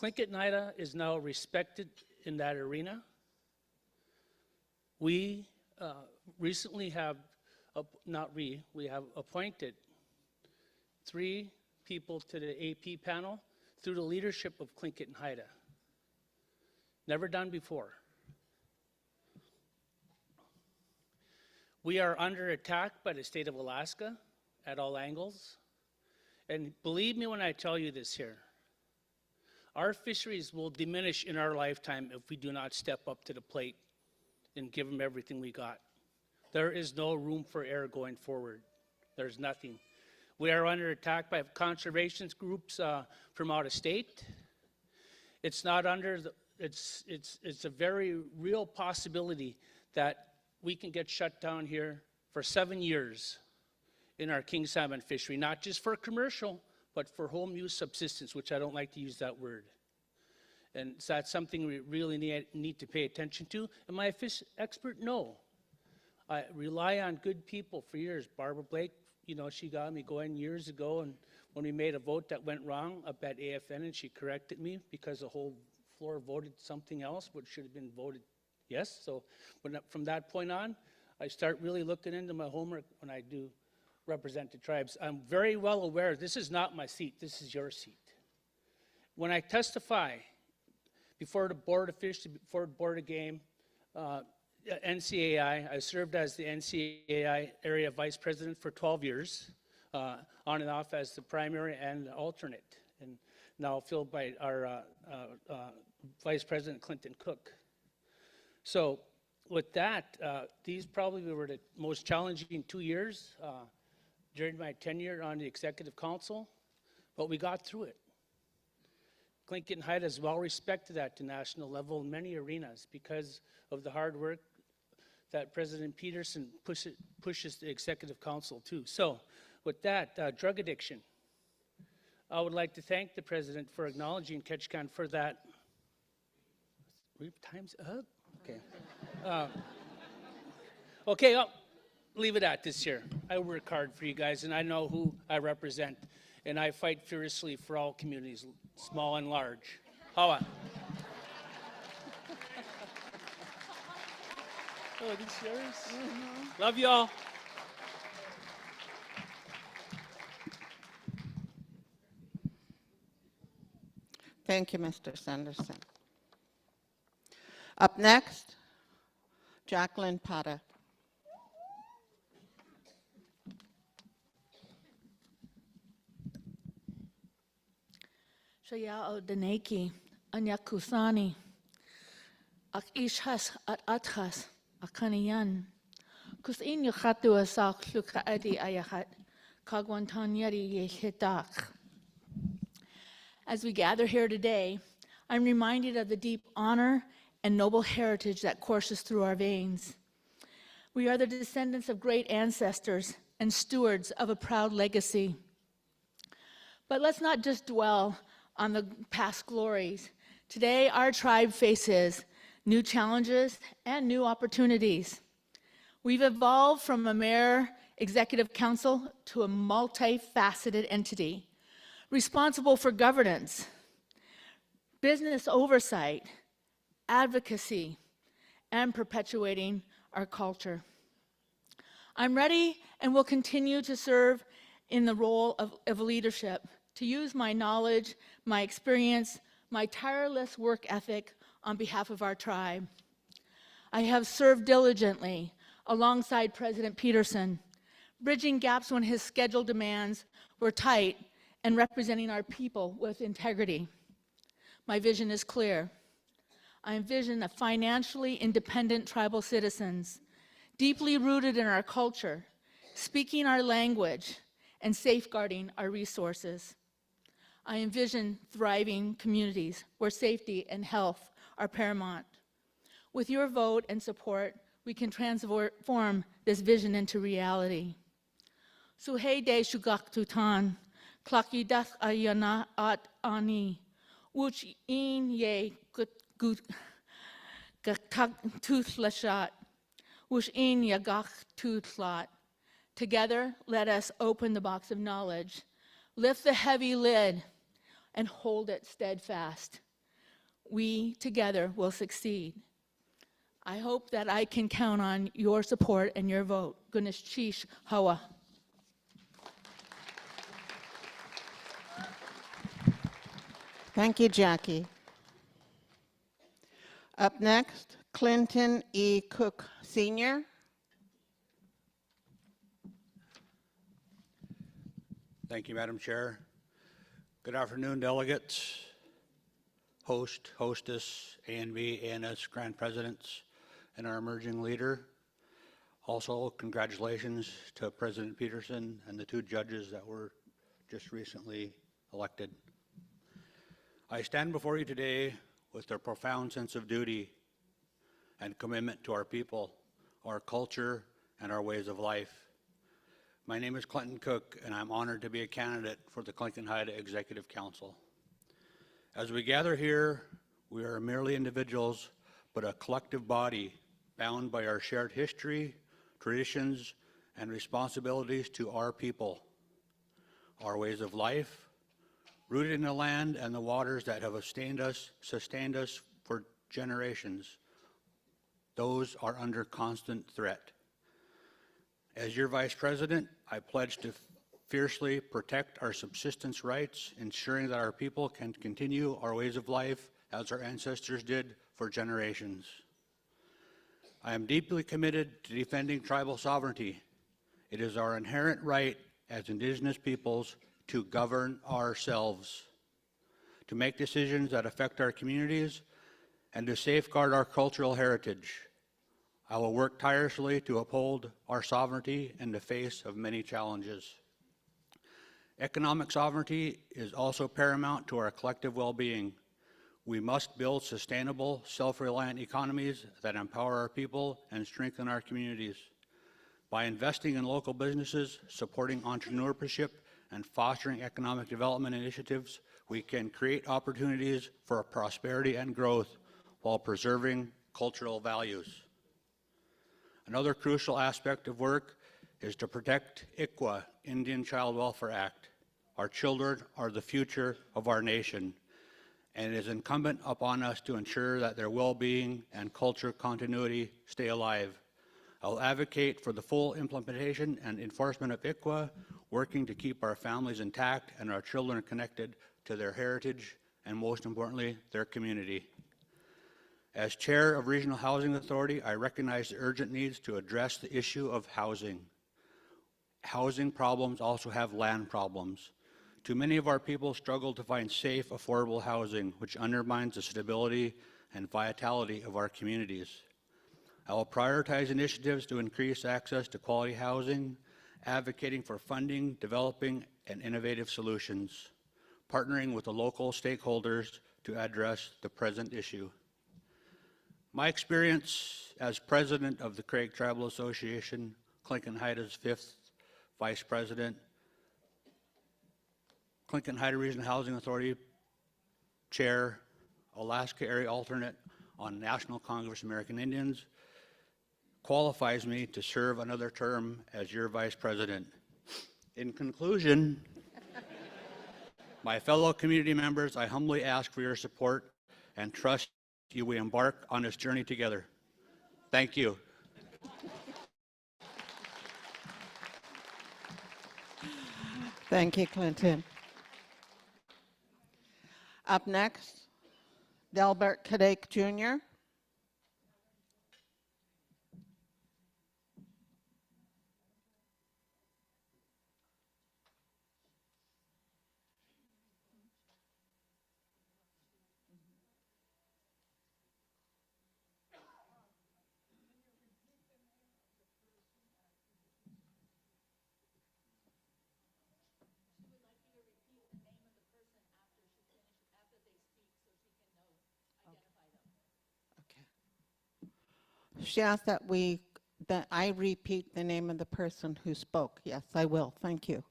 Tlingit and Haida is now respected in that arena. We recently have, we have appointed 3 people to the AP panel through the leadership of Tlingit and Haida. Never done before. We are under attack by the state of Alaska at all angles. And believe me when I tell you this here, our fisheries will diminish in our lifetime if we do not step up to the plate and give them everything we got. There is no room for error going forward. There's nothing. We are under attack by conservation groups from out of state. It's not under the, it's a very real possibility that we can get shut down here for 7 years in our king salmon fishery, not just for commercial, but for home use subsistence, which I don't like to use that word. And so that's something we really need to pay attention to. Am I a fish expert? No. I rely on good people for years. Barbara Blake, you know, she got me going years ago, and when we made a vote that went wrong up at AFN, and she corrected me because the whole floor voted something else, which should have been voted yes. So from that point on, I start really looking into my homework when I do represent the tribes. I'm very well aware this is not my seat, this is your seat. When I testify before the Board of Fish, before the Board of Game, NCAI, I served as the NCAI area vice president for 12 years, on and off as the primary and alternate, and now filled by our Vice President Clinton Cook. So with that, these probably were the most challenging 2 years during my tenure on the Executive Council, but we got through it. Tlingit and Haida is well respected at the national level in many arenas because of the hard work that President Peterson pushes the executive council to. So with that, drug addiction. I would like to thank the president for acknowledging Ketchikan for that. Time's up? Okay. Okay, I'll leave it at this year. I work hard for you guys, and I know who I represent, and I fight fiercely for all communities, small and large. Hawa. Oh, these yours? Love y'all. Thank you, Mr. Sanderson. Up next, Jacqueline Pata. Shayao Deneki, Anyakusani, Ak Ishas at Athas, Akaniyan, Kusin Yakatu Asak Luka Adi Ayahat, Kagwantanyari Yehitak. As we gather here today, I'm reminded of the deep honor and noble heritage that courses through our veins. We are the descendants of great ancestors and stewards of a proud legacy. But let's not just dwell on the past glories. Today, our tribe faces new challenges and new opportunities. We've evolved from a mere executive council to a multifaceted entity, responsible for governance, business oversight, advocacy, and perpetuating our culture. I'm ready and will continue to serve in the role of leadership, to use my knowledge, my experience, my tireless work ethic on behalf of our tribe. I have served diligently alongside President Peterson, bridging gaps when his schedule demands were tight and representing our people with integrity. My vision is clear. I envision a financially independent tribal citizens, deeply rooted in our culture, speaking our language, and safeguarding our resources. I envision thriving communities where safety and health are paramount. With your vote and support, we can transform this vision into reality. Suhei de shugak tutan, klaki das ayana at ani, wuch in ye gut tooth lashat, wuch in yagach tooth lot. Together, let us open the box of knowledge, lift the heavy lid, and hold it steadfast. We together will succeed. I hope that I can count on your support and your vote. Gunesh Chish Hawa. Thank you, Jackie. Up next, Clinton E. Cook, Sr. Thank you, Madam Chair. Good afternoon, delegates, host, hostess, A&B, ANS, Grand Presidents, and our emerging leader. Also, congratulations to President Peterson and the two judges that were just recently elected. I stand before you today with a profound sense of duty and commitment to our people, our culture, and our ways of life. My name is Clinton Cook, and I'm honored to be a candidate for the Clinton-Haida Executive Council. As we gather here, we are merely individuals, but a collective body bound by our shared history, traditions, and responsibilities to our people, our ways of life, rooted in the land and the waters that have sustained us for generations. Those are under constant threat. As your Vice President, I pledge to fiercely protect our subsistence rights, ensuring that our people can continue our ways of life as our ancestors did for generations. I am deeply committed to defending tribal sovereignty. It is our inherent right as Indigenous peoples to govern ourselves, to make decisions that affect our communities, and to safeguard our cultural heritage. I will work tirelessly to uphold our sovereignty in the face of many challenges. Economic sovereignty is also paramount to our collective well-being. We must build sustainable, self-reliant economies that empower our people and strengthen our communities. By investing in local businesses, supporting entrepreneurship, and fostering economic development initiatives, we can create opportunities for prosperity and growth while preserving cultural values. Another crucial aspect of work is to protect ICWA, Indian Child Welfare Act. Our children are the future of our nation, and it is incumbent upon us to ensure that their well-being and culture continuity stay alive. I'll advocate for the full implementation and enforcement of ICWA, working to keep our families intact and our children connected to their heritage and, most importantly, their community. As Chair of Regional Housing Authority, I recognize the urgent needs to address the issue of housing. Housing problems also have land problems. Too many of our people struggle to find safe, affordable housing, which undermines the stability and vitality of our communities. I will prioritize initiatives to increase access to quality housing, advocating for funding, developing, and innovative solutions, partnering with the local stakeholders to address the present issue. My experience as president of the Craig Tribal Association, Clinton Haida's 5th Vice President, Clinton Haida Regional Housing Authority Chair, Alaska Area Alternate on National Congress of American Indians, qualifies me to serve another term as your Vice President. In conclusion, my fellow community members, I humbly ask for your support and trust you we embark on this journey together. Thank you. Thank you, Clinton. Up next, Delbert Kadek Jr. She asked that I repeat the name of the person who spoke. Yes, I will. Thank you.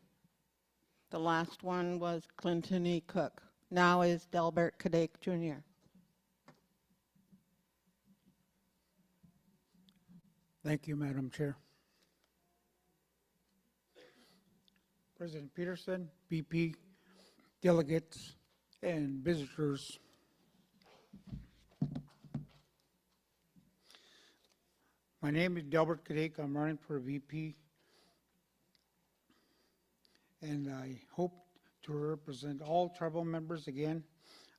The last one was Clinton E. Cook. Now is Delbert Kadek Jr. Thank you, Madam Chair. President Peterson, VP, delegates, and visitors. My name is Delbert Kadek. I'm running for VP, and I hope to represent all tribal members again.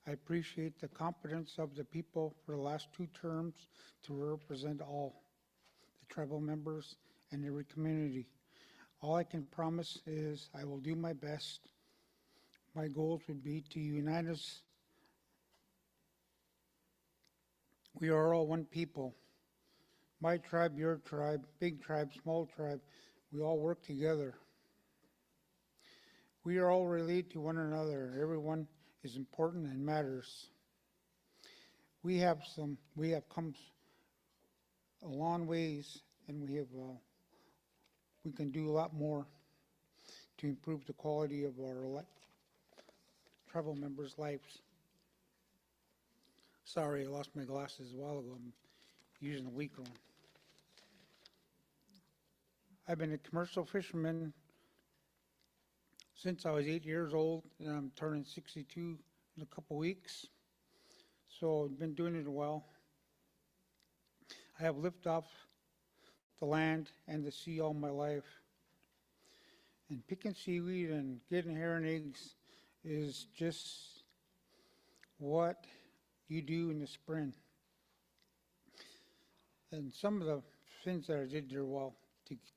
I appreciate the competence of the people for the last 2 terms to represent all the tribal members and every community. All I can promise is I will do my best. My goals would be to unite us. We are all one people. My tribe, your tribe, big tribe, small tribe, we all work together. We are all related to one another. Everyone is important and matters. We have come a long ways, and we can do a lot more to improve the quality of our tribal members' lives. Sorry, I lost my glasses a while ago. I'm using a weaker one. I've been a commercial fisherman since I was 8 years old, and I'm turning 62 in a couple weeks. So I've been doing it a while. I have lived off the land and the sea all my life. And picking seaweed and getting herring eggs is just what you do in the spring. And some of the things that I did there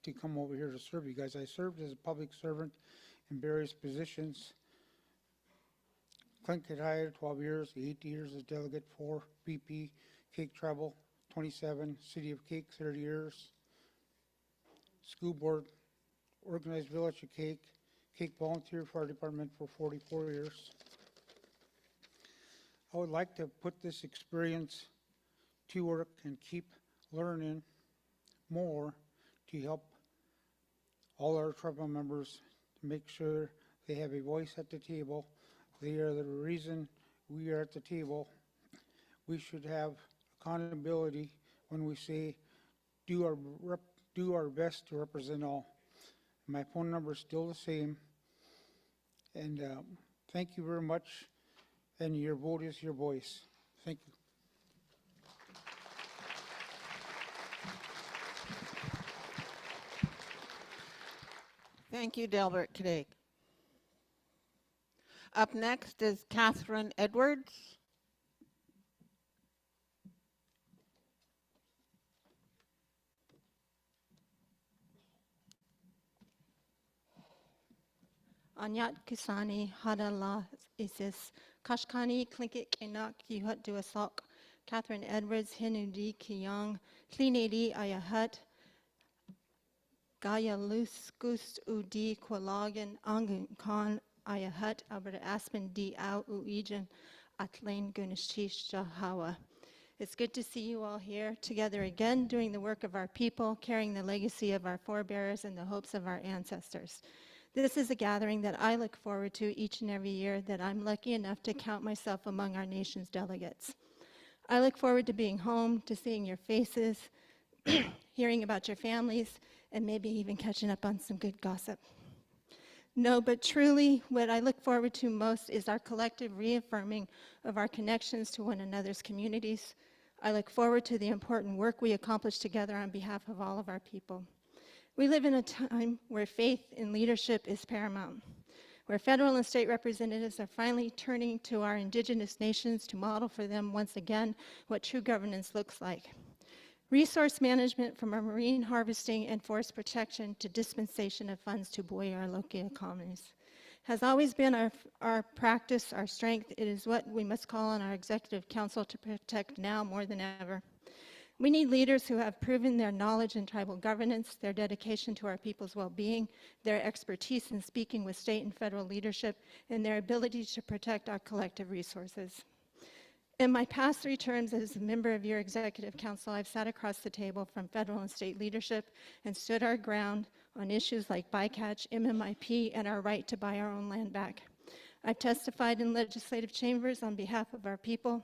to come over here to serve you guys, I served as a public servant in various positions. Clinton Haida, 12 years, 8 years as delegate, 4 VP, Cake Tribal, 27, City of Cake, 30 years. School board, organized village of Cake volunteer fire department for 44 years. I would like to put this experience to work and keep learning more to help all our tribal members to make sure they have a voice at the table. They are the reason we are at the table. We should have accountability when we say do our best to represent all. My phone number is still the same. And thank you very much. And your vote is your voice. Thank you. Thank you, Delbert Craig. Up next is Catherine Edwards. Anyat Kusani Hadala Isis Kashkani Klinkik Enak Yuhut Duasok Catherine Edwards Hinudi Kiyang Klinedi Ayahat Gaya Lus Gust Udi Kwalagan Angun Khan Ayahat Aber Aspen Di Au Uijan Atlain Gunishish Jahawa. It's good to see you all here together again, doing the work of our people, carrying the legacy of our forebears and the hopes of our ancestors. This is a gathering that I look forward to each and every year, that I'm lucky enough to count myself among our nation's delegates. I look forward to being home, to seeing your faces, hearing about your families, and maybe even catching up on some good gossip. No, but truly, what I look forward to most is our collective reaffirming of our connections to one another's communities. I look forward to the important work we accomplish together on behalf of all of our people. We live in a time where faith in leadership is paramount, where federal and state representatives are finally turning to our indigenous nations to model for them once again what true governance looks like. Resource management, from our marine harvesting and forest protection to dispensation of funds to buoy our local economies, has always been our practice, our strength. It is what we must call on our executive council to protect now more than ever. We need leaders who have proven their knowledge in tribal governance, their dedication to our people's well-being, their expertise in speaking with state and federal leadership, and their ability to protect our collective resources. In my past 3 terms as a member of your executive council, I've sat across the table from federal and state leadership and stood our ground on issues like bycatch, MMIP, and our right to buy our own land back. I've testified in legislative chambers on behalf of our people.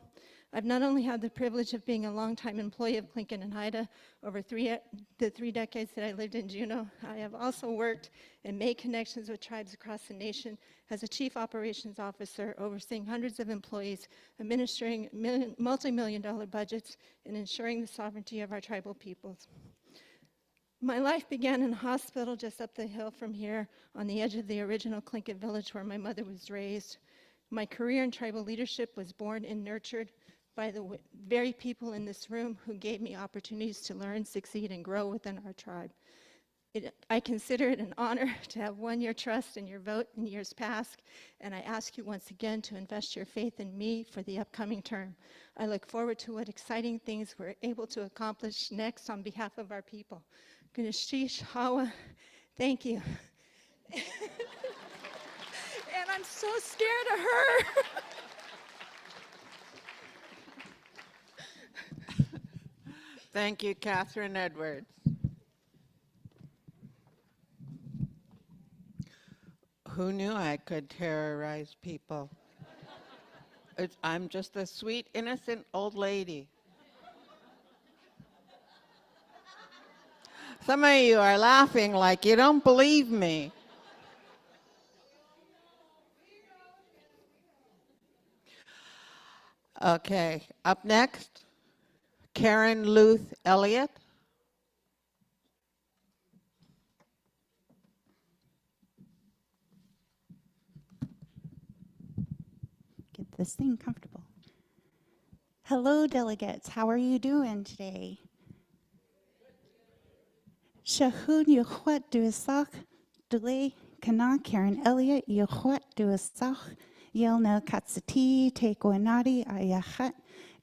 I've not only had the privilege of being a longtime employee of Clinton and Haida over the 3 decades that I lived in Juneau, I have also worked and made connections with tribes across the nation as a chief operations officer, overseeing hundreds of employees, administering multi-million-dollar budgets, and ensuring the sovereignty of our tribal peoples. My life began in a hospital just up the hill from here on the edge of the original Tlingit village where my mother was raised. My career in tribal leadership was born and nurtured by the very people in this room who gave me opportunities to learn, succeed, and grow within our tribe. I consider it an honor to have won your trust and your vote in years past, and I ask you once again to invest your faith in me for the upcoming term. I look forward to what exciting things we're able to accomplish next on behalf of our people. Gunishish Hawa, thank you. And I'm so scared of her. Thank you, Catherine Edwards. Who knew I could terrorize people? I'm just a sweet, innocent old lady. Some of you are laughing like you don't believe me. Okay, up next, Karen Luth Elliott. Get this thing comfortable. Hello, delegates. How are you doing today? Shahun Yuhwat Duasak, Dule Kana Karen Elliott Yuhwat Duasak, Yelna Katsati, Tekoanadi Ayahat,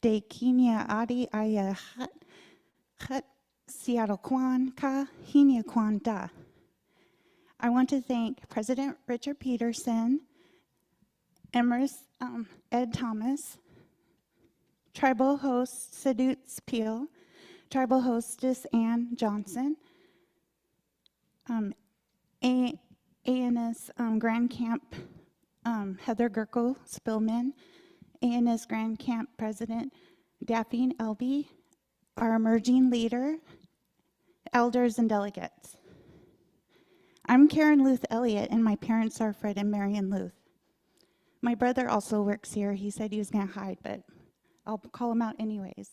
De Kenya Adi Ayahat, Hut Seattle Kwan Ka, Hinia Kwan Da. I want to thank President Richard Peterson, Emrys Ed Thomas, Tribal host Sadutz Peel, Tribal hostess Ann Johnson, ANS Grand Camp Heather Gerkel Spillman, ANS Grand Camp President Daphne Elby, our emerging leader, elders and delegates. I'm Karen Luth Elliott, and my parents are Fred and Marion Luth. My brother also works here. He said he was going to hide, but I'll call him out anyways.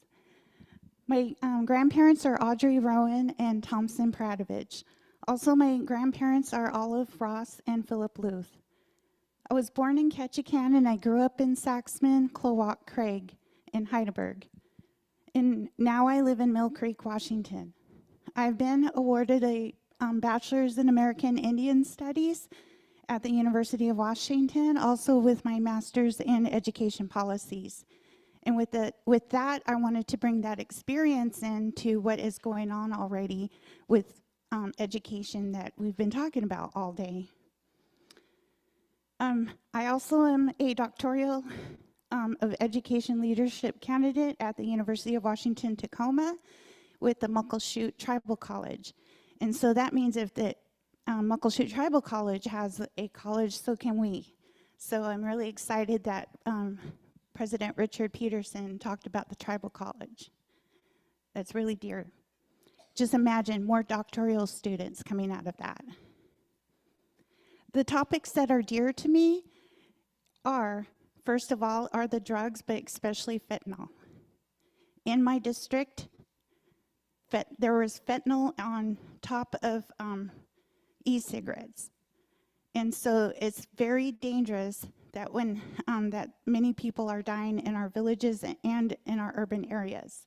My grandparents are Audrey Rowan and Thompson Pradovich. Also, my grandparents are Olive Ross and Philip Luth. I was born in Ketchikan, and I grew up in Saxman, Clowock, Craig, and Heidelberg. And now I live in Mill Creek, Washington. I've been awarded a bachelor's in American Indian Studies at the University of Washington, also with my master's in education policies. And with that, I wanted to bring that experience into what is going on already with education that we've been talking about all day. I also am a doctoral of education leadership candidate at the University of Washington, Tacoma with the Muckleshoot Tribal College. And so that means if the Muckleshoot Tribal College has a college, so can we. So I'm really excited that President Richard Peterson talked about the tribal college. That's really dear. Just imagine more doctoral students coming out of that. The topics that are dear to me are, first of all, are the drugs, but especially fentanyl. In my district, there was fentanyl on top of e-cigarettes. And so it's very dangerous that when that many people are dying in our villages and in our urban areas.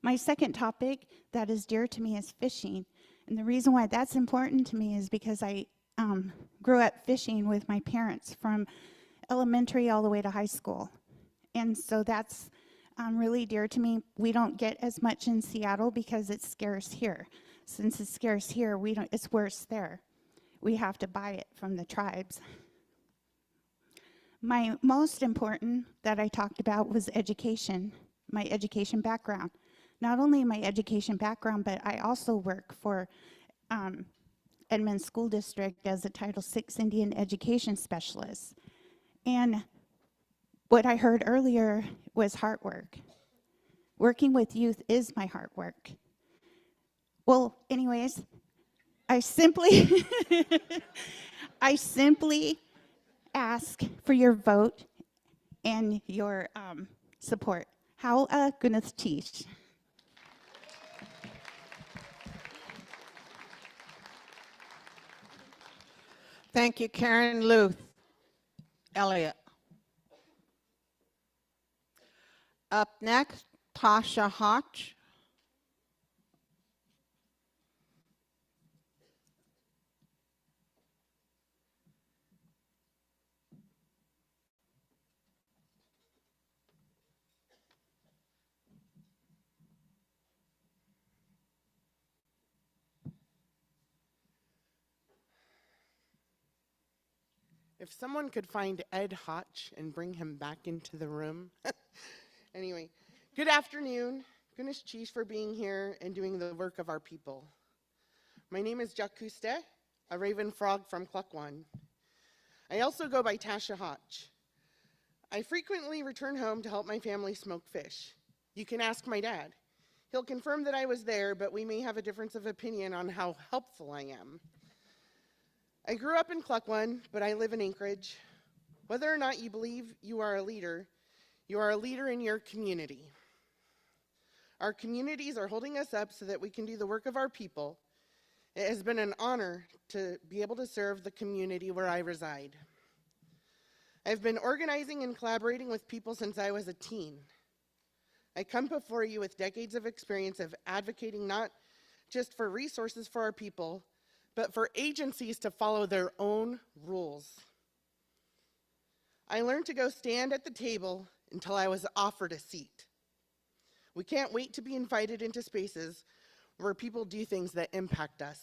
My second topic that is dear to me is fishing. And the reason why that's important to me is because I grew up fishing with my parents from elementary all the way to high school. And so that's really dear to me. We don't get as much in Seattle because it's scarce here. Since it's scarce here, it's worse there. We have to buy it from the tribes. My most important that I talked about was education, my education background. Not only my education background, but I also work for Edmond School District as a Title VI Indian Education Specialist. And what I heard earlier was heart work. Working with youth is my heart work. Well, anyways, I simply ask for your vote and your support. How Gunneth Tish. Thank you, Karen Luth Elliott. Up next, Tasha Hotch. If someone could find Ed Hotch and bring him back into the room. Anyway, good afternoon. Goodness cheese for being here and doing the work of our people. My name is Jacuste, a raven frog from Cluckwan. I also go by Tasha Hotch. I frequently return home to help my family smoke fish. You can ask my dad. He'll confirm that I was there, but we may have a difference of opinion on how helpful I am. I grew up in Cluckwan, but I live in Anchorage. Whether or not you believe you are a leader in your community. Our communities are holding us up so that we can do the work of our people. It has been an honor to be able to serve the community where I reside. I've been organizing and collaborating with people since I was a teen. I come before you with decades of experience of advocating not just for resources for our people, but for agencies to follow their own rules. I learned to go stand at the table until I was offered a seat. We can't wait to be invited into spaces where people do things that impact us.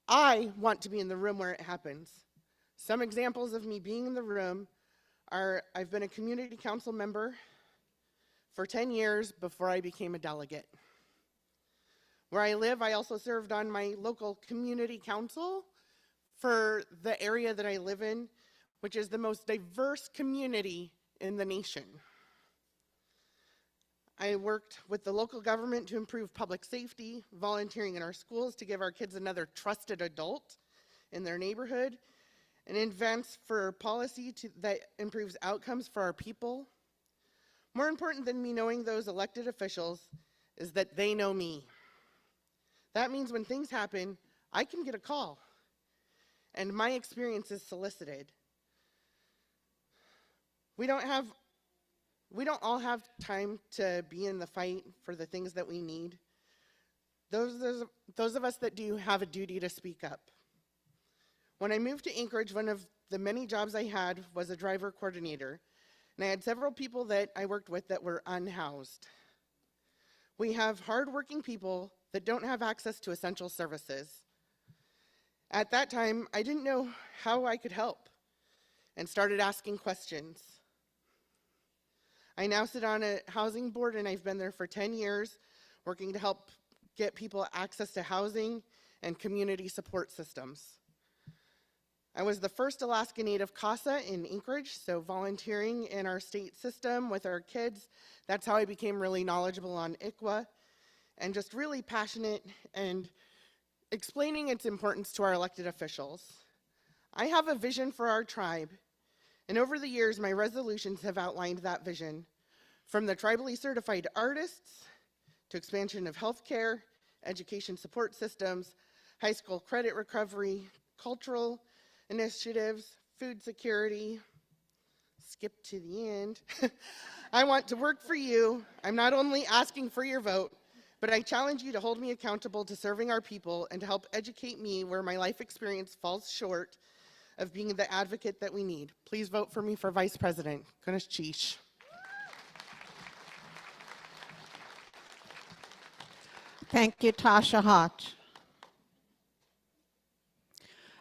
I want to be in the room where it happens. Some examples of me being in the room are I've been a community council member, for 10 years before I became a delegate. Where I live, I also served on my local community council for the area that I live in, which is the most diverse community in the nation. I worked with the local government to improve public safety, volunteering in our schools to give our kids another trusted adult in their neighborhood, and advance for policy that improves outcomes for our people. More important than me knowing those elected officials is that they know me. That means when things happen, I can get a call, and my experience is solicited. We don't all have time to be in the fight for the things that we need. Those of us that do have a duty to speak up. When I moved to Anchorage, one of the many jobs I had was a driver coordinator, and I had several people that I worked with that were unhoused. We have hardworking people that don't have access to essential services. At that time, I didn't know how I could help and started asking questions. I now sit on a housing board, and I've been there for 10 years, working to help get people access to housing and community support systems. I was the first Alaska Native CASA in Anchorage, so volunteering in our state system with our kids, that's how I became really knowledgeable on ICWA, and just really passionate and explaining its importance to our elected officials. I have a vision for our tribe, and over the years, my resolutions have outlined that vision, from the tribally certified artists to expansion of healthcare, education support systems, high school credit recovery, cultural initiatives, food security. Skip to the end. I want to work for you. I'm not only asking for your vote, but I challenge you to hold me accountable to serving our people and to help educate me where my life experience falls short of being the advocate that we need. Please vote for me for Vice President. Ganesh Chish. Thank you, Tasha Hotch.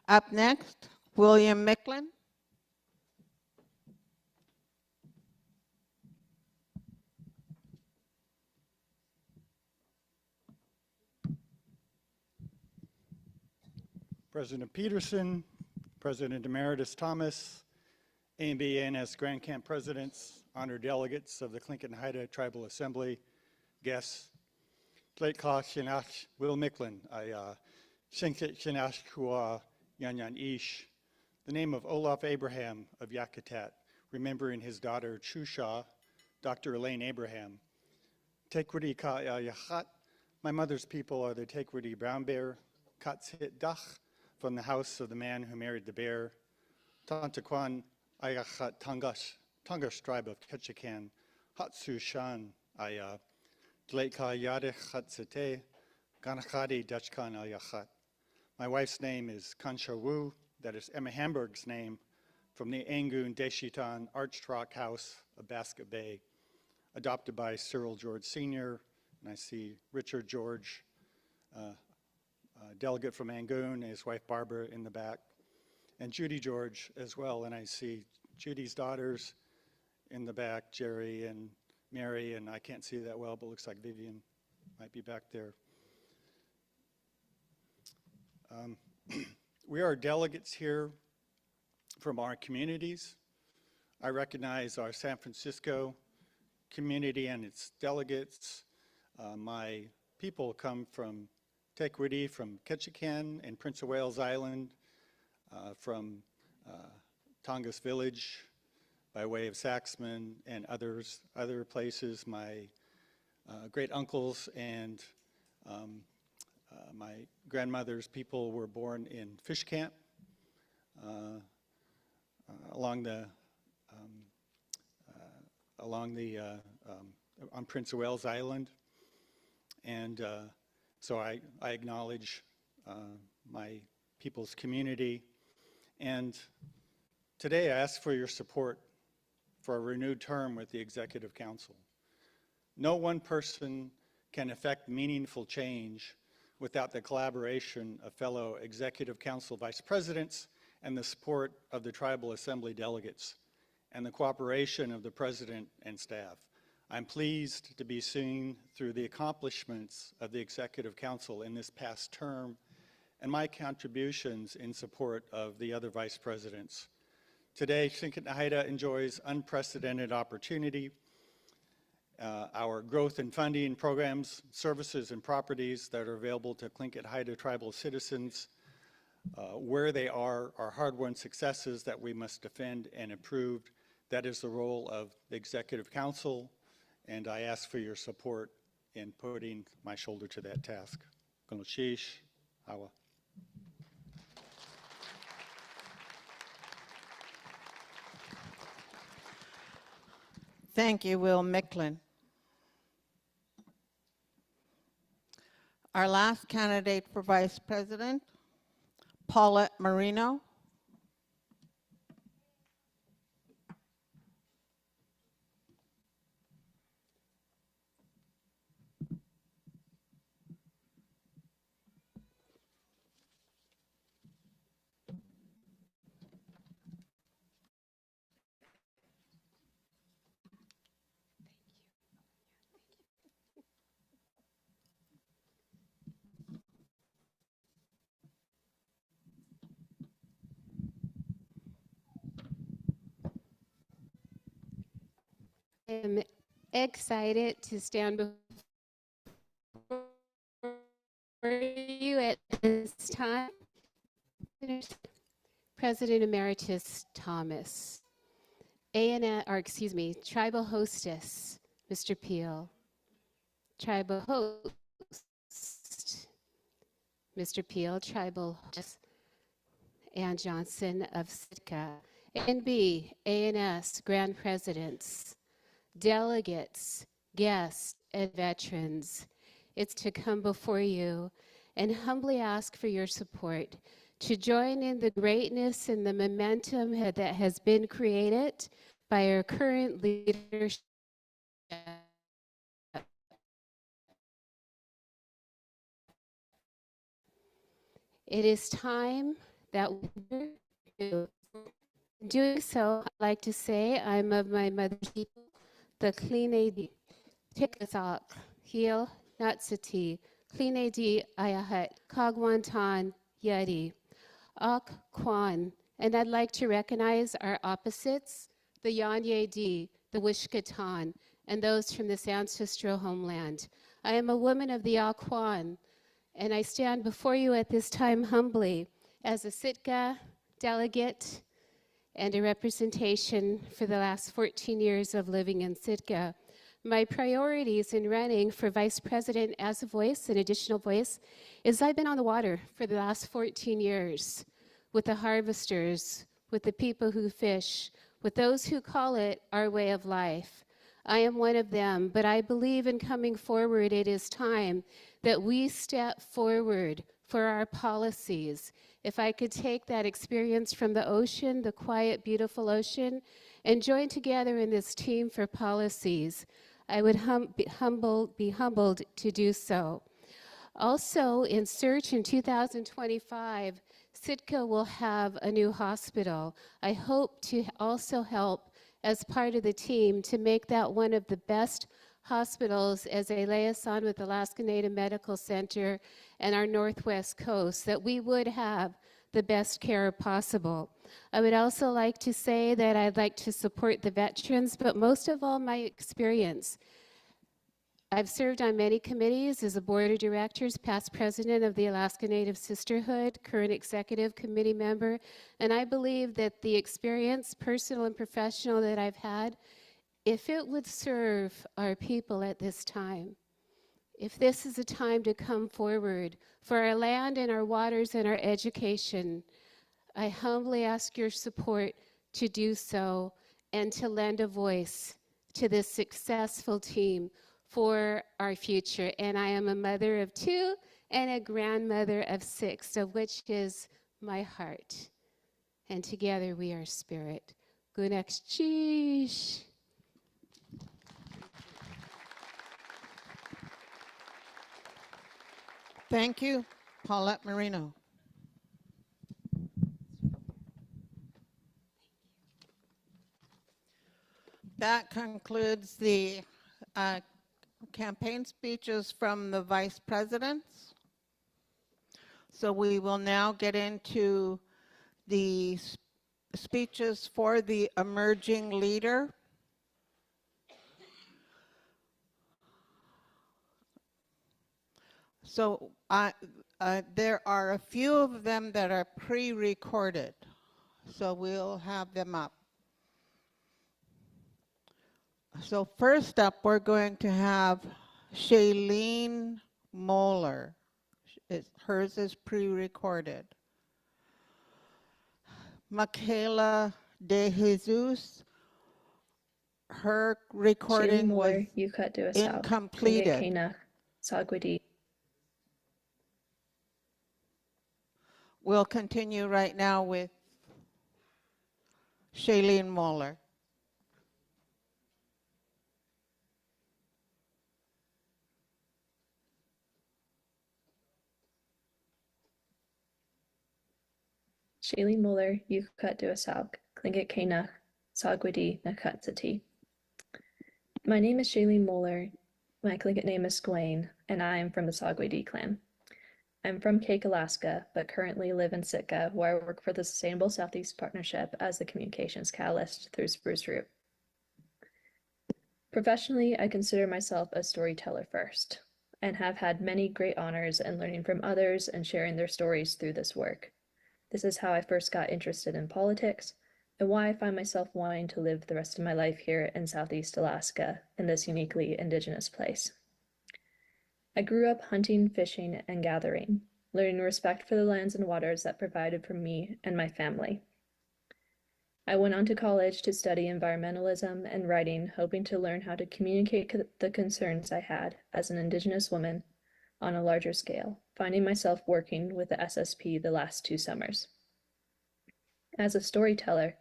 Up next, William Micklin. President Peterson, President Emeritus Thomas, AMB-ANS Grand Camp presidents, honored delegates of the Clinton-Haida Tribal Assembly, guests, Tleitla Shinach Will Micklin, Shinket Shinach Kua Yanyan Ish, the name of Olaf Abraham of Yakutat, remembering his daughter Chusha, Dr. Elaine Abraham. Tekwidi Ka Yachat, my mother's people are the Tekwidi Brown Bear, Katsit Dach, from the house of the man who married the bear, Tantakwan Ayachat Tongash tribe of Ketchikan, Hatsu Shan Aya, Dleika Yadech Hatsete, Ganachadi Dachkan Ayachat. My wife's name is Kansha Wu, that is Emma Hamburg's name, from the Angoon Deshitan Arched Rock House of Basket Bay, adopted by Cyril George Sr., and I see Richard George, delegate from Angoon, his wife Barbara in the back, and Judy George as well, and I see Judy's daughters in the back, Jerry and Mary, and I can't see that well, but looks like Vivian might be back there. We are delegates here from our communities. I recognize our San Francisco community and its delegates. My people come from Tekwidi, from Ketchikan and Prince of Wales Island, from Tongass Village by way of Saxman and other places. My great uncles and my grandmother's people were born in Fish Camp on Prince of Wales Island, and so I acknowledge my people's community. And today I ask for your support for a renewed term with the Executive Council. No one person can effect meaningful change without the collaboration of fellow Executive Council Vice Presidents and the support of the Tribal Assembly delegates and the cooperation of the President and staff. I'm pleased to be seeing through the accomplishments of the Executive Council in this past term and my contributions in support of the other vice presidents. Today, Tlingit Haida enjoys unprecedented opportunity. Our growth in funding, programs, services, and properties that are available to Tlingit Haida tribal citizens, where they are hard-won successes that we must defend and improve. That is the role of the Executive Council, and I ask for your support in putting my shoulder to that task. Gunashish, Hawa. Thank you, Will Micklin. Our last candidate for Vice President, Paulette Marino. I am excited to stand before you at this time. President Emeritus Thomas, Tribal Hostess, Mr. Peel, Tribal Host, Mr. Peel, Tribal Host, Ann Johnson of Sitka, ANB, ANS, Grand Presidents, delegates, guests, and veterans. It's to come before you and humbly ask for your support to join in the greatness and the momentum that has been created by our current leadership. It is time that we do. In doing so, I'd like to say I'm of my mother's people, the Klinedi, Tikazak, Heel, Natsati, Klinedi, Ayahat, Kagwantan, Yeti, Ak Kwan, and I'd like to recognize our opposites, the Yanyedi, the Wishkatan, and those from this ancestral homeland. I am a woman of the Akwan, and I stand before you at this time humbly as a Sitka delegate and a representation for the last 14 years of living in Sitka. My priorities in running for vice president as a voice, an additional voice, is I've been on the water for the last 14 years with the harvesters, with the people who fish, with those who call it our way of life. I am one of them, but I believe in coming forward, it is time that we step forward for our policies. If I could take that experience from the ocean, the quiet, beautiful ocean, and join together in this team for policies, I would be humbled to do so. Also, in Search in 2025, Sitka will have a new hospital. I hope to also help as part of the team to make that one of the best hospitals as a liaison with Alaska Native Medical Center and our Northwest Coast, that we would have the best care possible. I would also like to say that I'd like to support the veterans, but most of all, my experience. I've served on many committees as a board of directors, past president of the Alaska Native Sisterhood, current executive committee member, and I believe that the experience, personal and professional, that I've had, if it would serve our people at this time, if this is a time to come forward for our land and our waters and our education, I humbly ask your support to do so and to lend a voice to this successful team for our future. And I am a mother of 2 and a grandmother of 6, of which is my heart. And together we are spirit. Gunakshish. Thank you, Paulette Marino. That concludes the campaign speeches from the vice presidents. So we will now get into the speeches for the emerging leader. So there are a few of them that are pre-recorded, so we'll have them up. So first up, we're going to have Shailene Moeller. Hers is pre-recorded. Michaela De Jesus, her recording was incompleted. We'll continue right now with Shailene Moeller. Shailene Moeller, Yukat Duasab, Klingit Kanach, Sagwadi Nakatsati. My name is Shailene Moeller, my Klingit name is Squain, and I am from the Sagwadi clan. I'm from Cake, Alaska, but currently live in Sitka, where I work for the Sustainable Southeast Partnership as the communications catalyst through Spruce Root. Professionally, I consider myself a storyteller first, and have had many great honors in learning from others and sharing their stories through this work. This is how I first got interested in politics, and why I find myself wanting to live the rest of my life here in Southeast Alaska, in this uniquely Indigenous place. I grew up hunting, fishing, and gathering, learning respect for the lands and waters that provided for me and my family. I went on to college to study environmentalism and writing, hoping to learn how to communicate the concerns I had as an Indigenous woman on a larger scale, finding myself working with the SSP the last 2 summers. As a storyteller,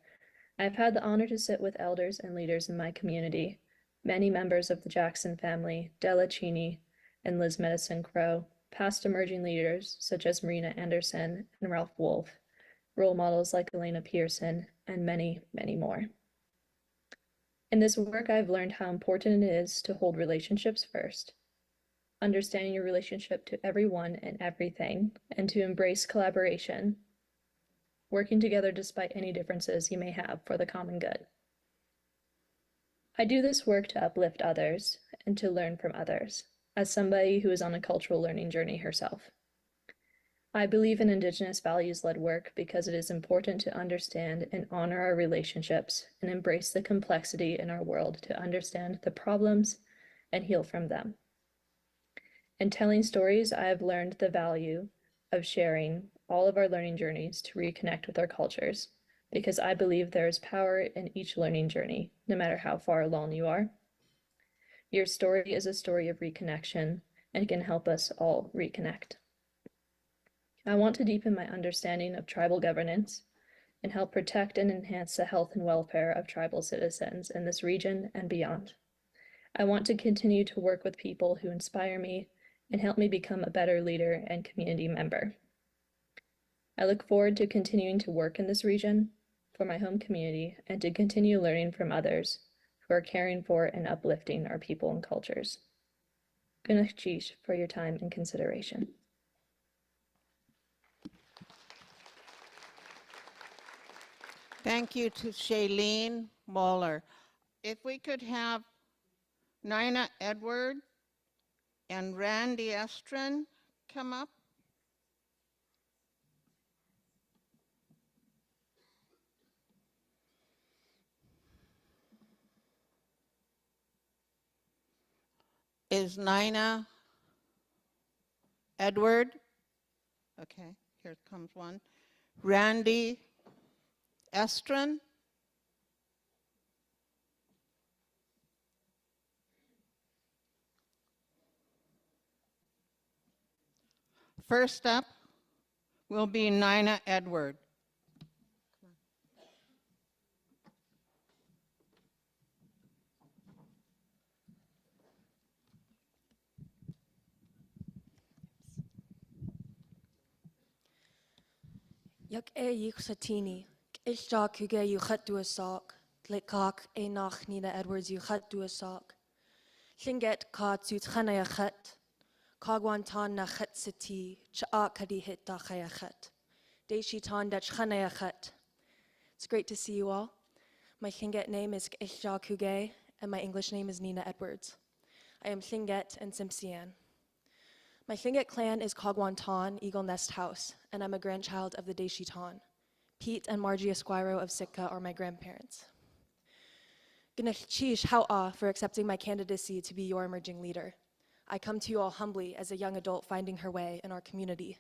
I've had the honor to sit with elders and leaders in my community, many members of the Jackson family, Della Cheney, and Liz Medicine Crow, past emerging leaders such as Marina Anderson and Ralph Wolf, role models like Elena Pearson, and many, many more. In this work, I've learned how important it is to hold relationships first, understanding your relationship to everyone and everything, and to embrace collaboration, working together despite any differences you may have for the common good. I do this work to uplift others and to learn from others, as somebody who is on a cultural learning journey herself. I believe in Indigenous values-led work because it is important to understand and honor our relationships and embrace the complexity in our world to understand the problems and heal from them. In telling stories, I have learned the value of sharing all of our learning journeys to reconnect with our cultures, because I believe there is power in each learning journey, no matter how far along you are. Your story is a story of reconnection and can help us all reconnect. I want to deepen my understanding of tribal governance and help protect and enhance the health and welfare of tribal citizens in this region and beyond. I want to continue to work with people who inspire me and help me become a better leader and community member. I look forward to continuing to work in this region for my home community and to continue learning from others who are caring for and uplifting our people and cultures. Gunach Chish for your time and consideration. Thank you to Shailene Moeller. If we could have Nina Edward and Randy Estrin come up. Is Nina Edward? Okay, here comes one. Randy Estrin. First up will be Nina Edward. Yak Yuksatini, Ishta Kuge Yukhat Duasak, Likak Nach Nina Edwards Yukhat Duasak. Shinget ka tut khanayachet. Kagwantan na chet siti, cha'a kadihit da khayachet. Deishitan dach khanayachet. It's great to see you all. My Shinget name is Ishja Kuge, and my English name is Nina Edwards. I am Shinget and Simpsian. My Shinget clan is Kagwantan, Eagle Nest House, and I'm a grandchild of the Deishitan. Pete and Margie Esquiro of Sitka are my grandparents. Gnechish Hau'a for accepting my candidacy to be your emerging leader. I come to you all humbly as a young adult finding her way in our community.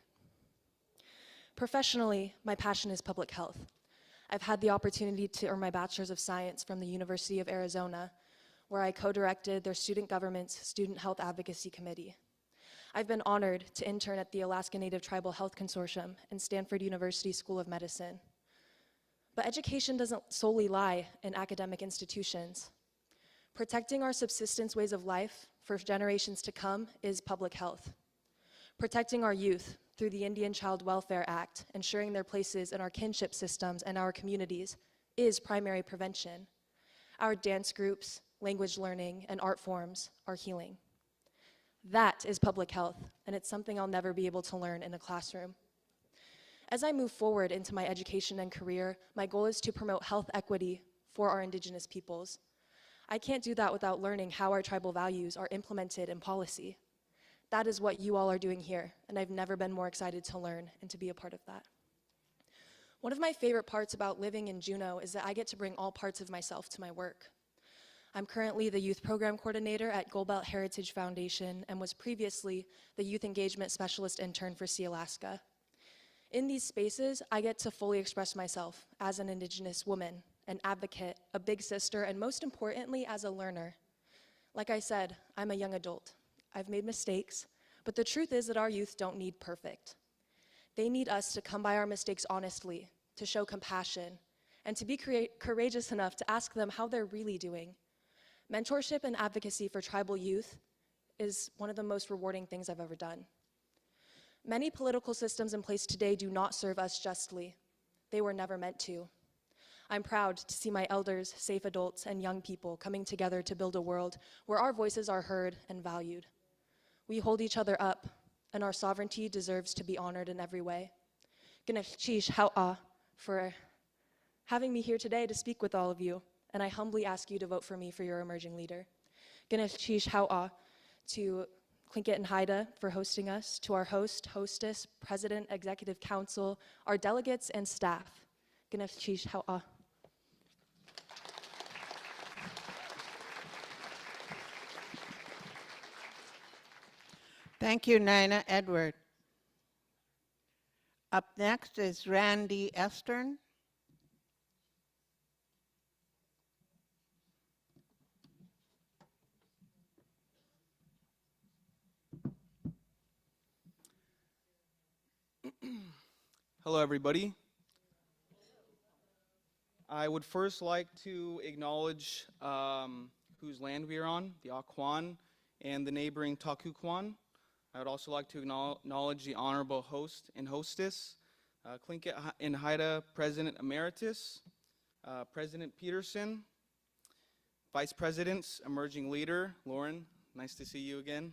Professionally, my passion is public health. I've had the opportunity to earn my Bachelor's of Science from the University of Arizona, where I co-directed their student government's Student Health Advocacy Committee. I've been honored to intern at the Alaska Native Tribal Health Consortium and Stanford University School of Medicine. But education doesn't solely lie in academic institutions. Protecting our subsistence ways of life for generations to come is public health. Protecting our youth through the Indian Child Welfare Act, ensuring their places in our kinship systems and our communities, is primary prevention. Our dance groups, language learning, and art forms are healing. That is public health, and it's something I'll never be able to learn in a classroom. As I move forward into my education and career, my goal is to promote health equity for our Indigenous peoples. I can't do that without learning how our tribal values are implemented in policy. That is what you all are doing here, and I've never been more excited to learn and to be a part of that. One of my favorite parts about living in Juneau is that I get to bring all parts of myself to my work. I'm currently the Youth Program Coordinator at Goldbelt Heritage Foundation and was previously the Youth Engagement Specialist Intern for Sea Alaska. In these spaces, I get to fully express myself as an Indigenous woman, an advocate, a big sister, and most importantly, as a learner. Like I said, I'm a young adult. I've made mistakes, but the truth is that our youth don't need perfect. They need us to come by our mistakes honestly, to show compassion, and to be courageous enough to ask them how they're really doing. Mentorship and advocacy for tribal youth is one of the most rewarding things I've ever done. Many political systems in place today do not serve us justly. They were never meant to. I'm proud to see my elders, safe adults, and young people coming together to build a world where our voices are heard and valued. We hold each other up, and our sovereignty deserves to be honored in every way. Gnechish Hau'a for having me here today to speak with all of you, and I humbly ask you to vote for me for your emerging leader. Gnechish Hau'a to Tlingit and Haida for hosting us, to our host, hostess, president, executive council, our delegates, and staff. Gnechish Hau'a. Thank you, Nina Edward. Up next is Randy Estern. Hello, everybody. I would first like to acknowledge whose land we are on, the Akwaan and the neighboring Takukwaan. I would also like to acknowledge the honorable host and hostess, Tlingit and Haida President Emeritus, President Peterson, Vice Presidents, Emerging Leader, Lauren, nice to see you again,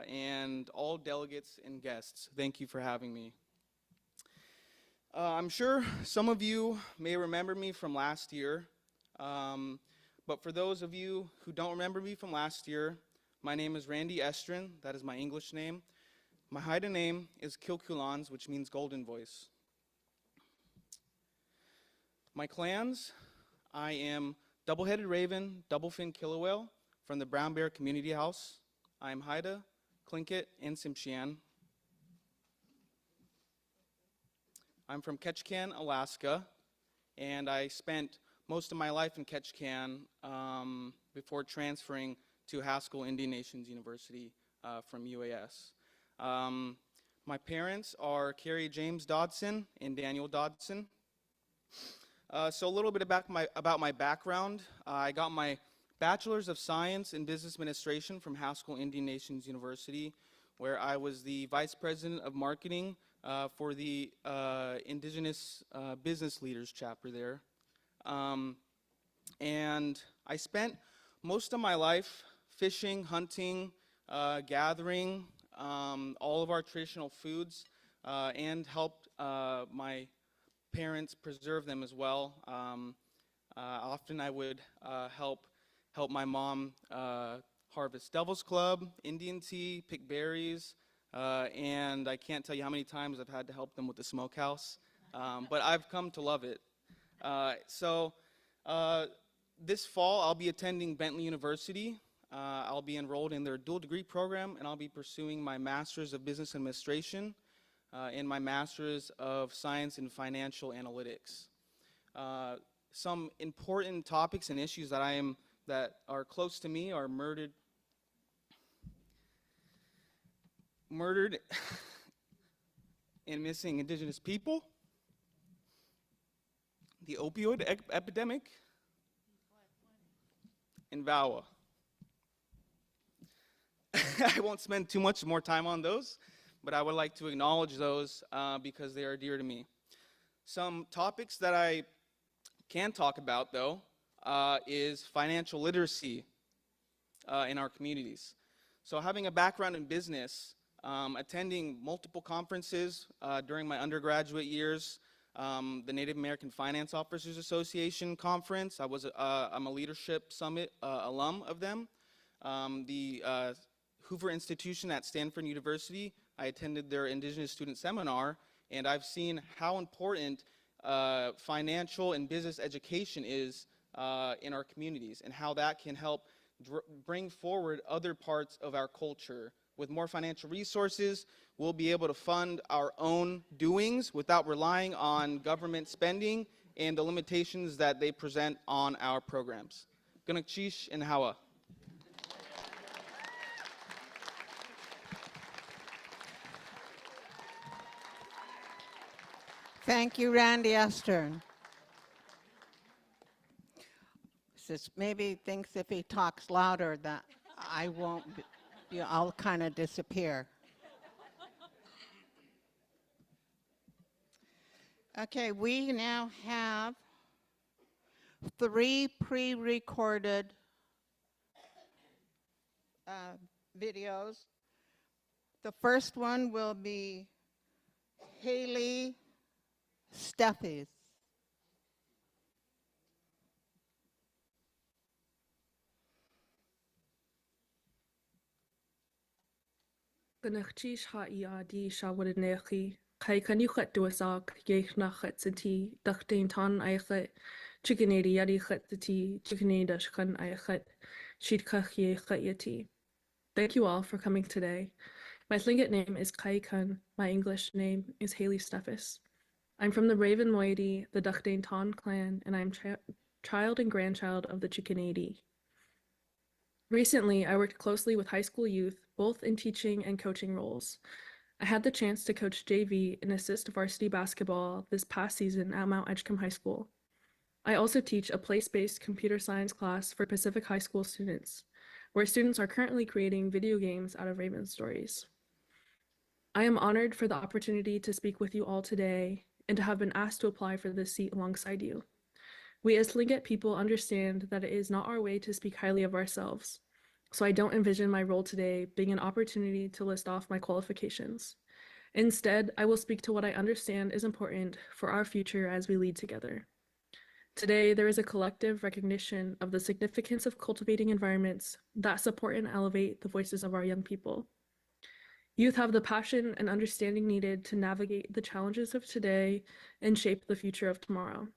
and all delegates and guests. Thank you for having me. I'm sure some of you may remember me from last year, but for those of you who don't remember me from last year, my name is Randy Estrin. That is my English name. My Haida name is Kilkulans, which means golden voice. My clans, I am Double-Headed Raven, Double-Fin Killer Whale from the Brown Bear Community House. I am Haida, Tlingit, and Tsimshian. I'm from Ketchikan, Alaska, and I spent most of my life in Ketchikan before transferring to Haskell Indian Nations University from UAS. My parents are Carrie James Dodson and Daniel Dodson. So a little bit about my background. I got my Bachelor's of Science in Business Administration from Haskell Indian Nations University, where I was the Vice President of Marketing for the Indigenous Business Leaders chapter there. And I spent most of my life fishing, hunting, gathering, all of our traditional foods, and helped my parents preserve them as well. Often I would help my mom harvest Devil's Club, Indian tea, pick berries, and I can't tell you how many times I've had to help them with the smokehouse, but I've come to love it. This fall I'll be attending Bentley University. I'll be enrolled in their dual degree program, and I'll be pursuing my Master's of Business Administration and my Master's of Science in Financial Analytics. Some important topics and issues that are close to me are murdered and missing Indigenous people, the opioid epidemic, and VAWA. I won't spend too much more time on those, but I would like to acknowledge those because they are dear to me. Some topics that I can talk about, though, is financial literacy in our communities. So having a background in business, attending multiple conferences during my undergraduate years, the Native American Finance Officers Association conference, I'm a Leadership Summit alum of them. The Hoover Institution at Stanford University, I attended their Indigenous Student Seminar, and I've seen how important financial and business education is in our communities, and how that can help bring forward other parts of our culture. With more financial resources, we'll be able to fund our own doings without relying on government spending and the limitations that they present on our programs. Gunakchish and Hawa. Thank you, Randy Estern. Maybe thinks if he talks louder that I won't, I'll kind of disappear. Okay, we now have 3 pre-recorded videos. The first one will be Haley Steffies. Gynachtis ha I adi siawad yn nechi, chai caniwchat dwysog, ieich nachat sy'n ti, dach dein ton eichat, chiganedi yadi chat the ti, chiganedish kan eichat, sheet kach ieichat yati. Thank you all for coming today. My Tlingit name is Kai Kun. My English name is Haley Steffes. I'm from the Raven Moiety, the Duchdain Ton clan, and I'm child and grandchild of the Chicanady. Recently, I worked closely with high school youth, both in teaching and coaching roles. I had the chance to coach JV and assist varsity basketball this past season at Mount Edgecombe High School. I also teach a place-based computer science class for Pacific High School students, where students are currently creating video games out of Raven stories. I am honored for the opportunity to speak with you all today and to have been asked to apply for this seat alongside you. We as Tlingit people understand that it is not our way to speak highly of ourselves, so I don't envision my role today being an opportunity to list off my qualifications. Instead, I will speak to what I understand is important for our future as we lead together. Today, there is a collective recognition of the significance of cultivating environments that support and elevate the voices of our young people. Youth have the passion and understanding needed to navigate the challenges of today and shape the future of tomorrow.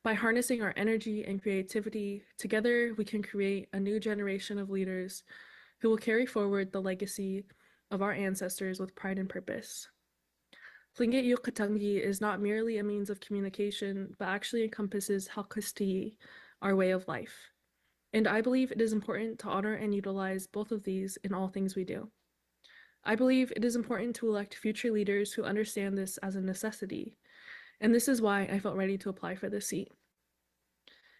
By harnessing our energy and creativity, together we can create a new generation of leaders who will carry forward the legacy of our ancestors with pride and purpose. Tlingit Yukatangi is not merely a means of communication, but actually encompasses Halkasti, our way of life. And I believe it is important to honor and utilize both of these in all things we do. I believe it is important to elect future leaders who understand this as a necessity, and this is why I felt ready to apply for this seat.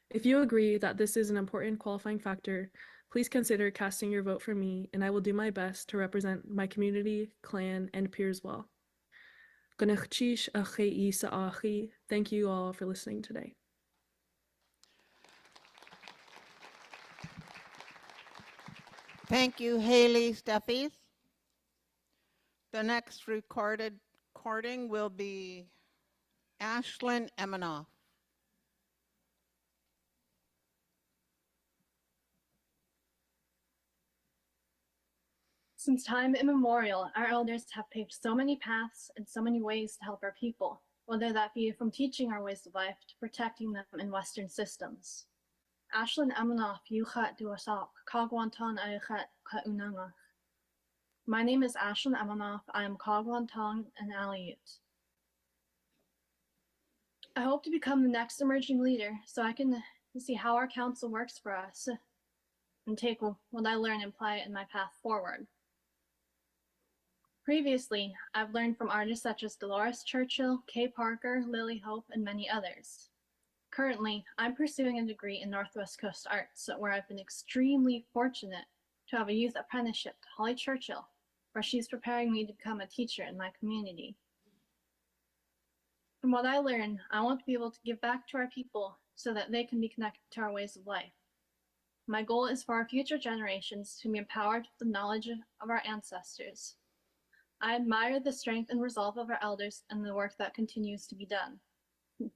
If you agree that this is an important qualifying factor, please consider casting your vote for me, and I will do my best to represent my community, clan, and peers well. Thank you all for listening today. Thank you, Haley Steffies. The next recording will be Ashlyn Eminoff. Since time immemorial, our elders have paved so many paths and so many ways to help our people, whether that be from teaching our ways of life to protecting them in Western systems. Ashlyn Eminoff yuchat duasak, kagwantan ayachat kaunanga. My name is Ashlyn Eminoff. I am Kagwantan and Aleut. I hope to become the next emerging leader so I can see how our council works for us and take what I learn and apply it in my path forward. Previously, I've learned from artists such as Dolores Churchill, Kay Parker, Lily Hope, and many others. Currently, I'm pursuing a degree in Northwest Coast Arts, where I've been extremely fortunate to have a youth apprenticeship to Holly Churchill, where she's preparing me to become a teacher in my community. From what I learned, I want to be able to give back to our people so that they can be connected to our ways of life. My goal is for our future generations to be empowered with the knowledge of our ancestors. I admire the strength and resolve of our elders and the work that continues to be done,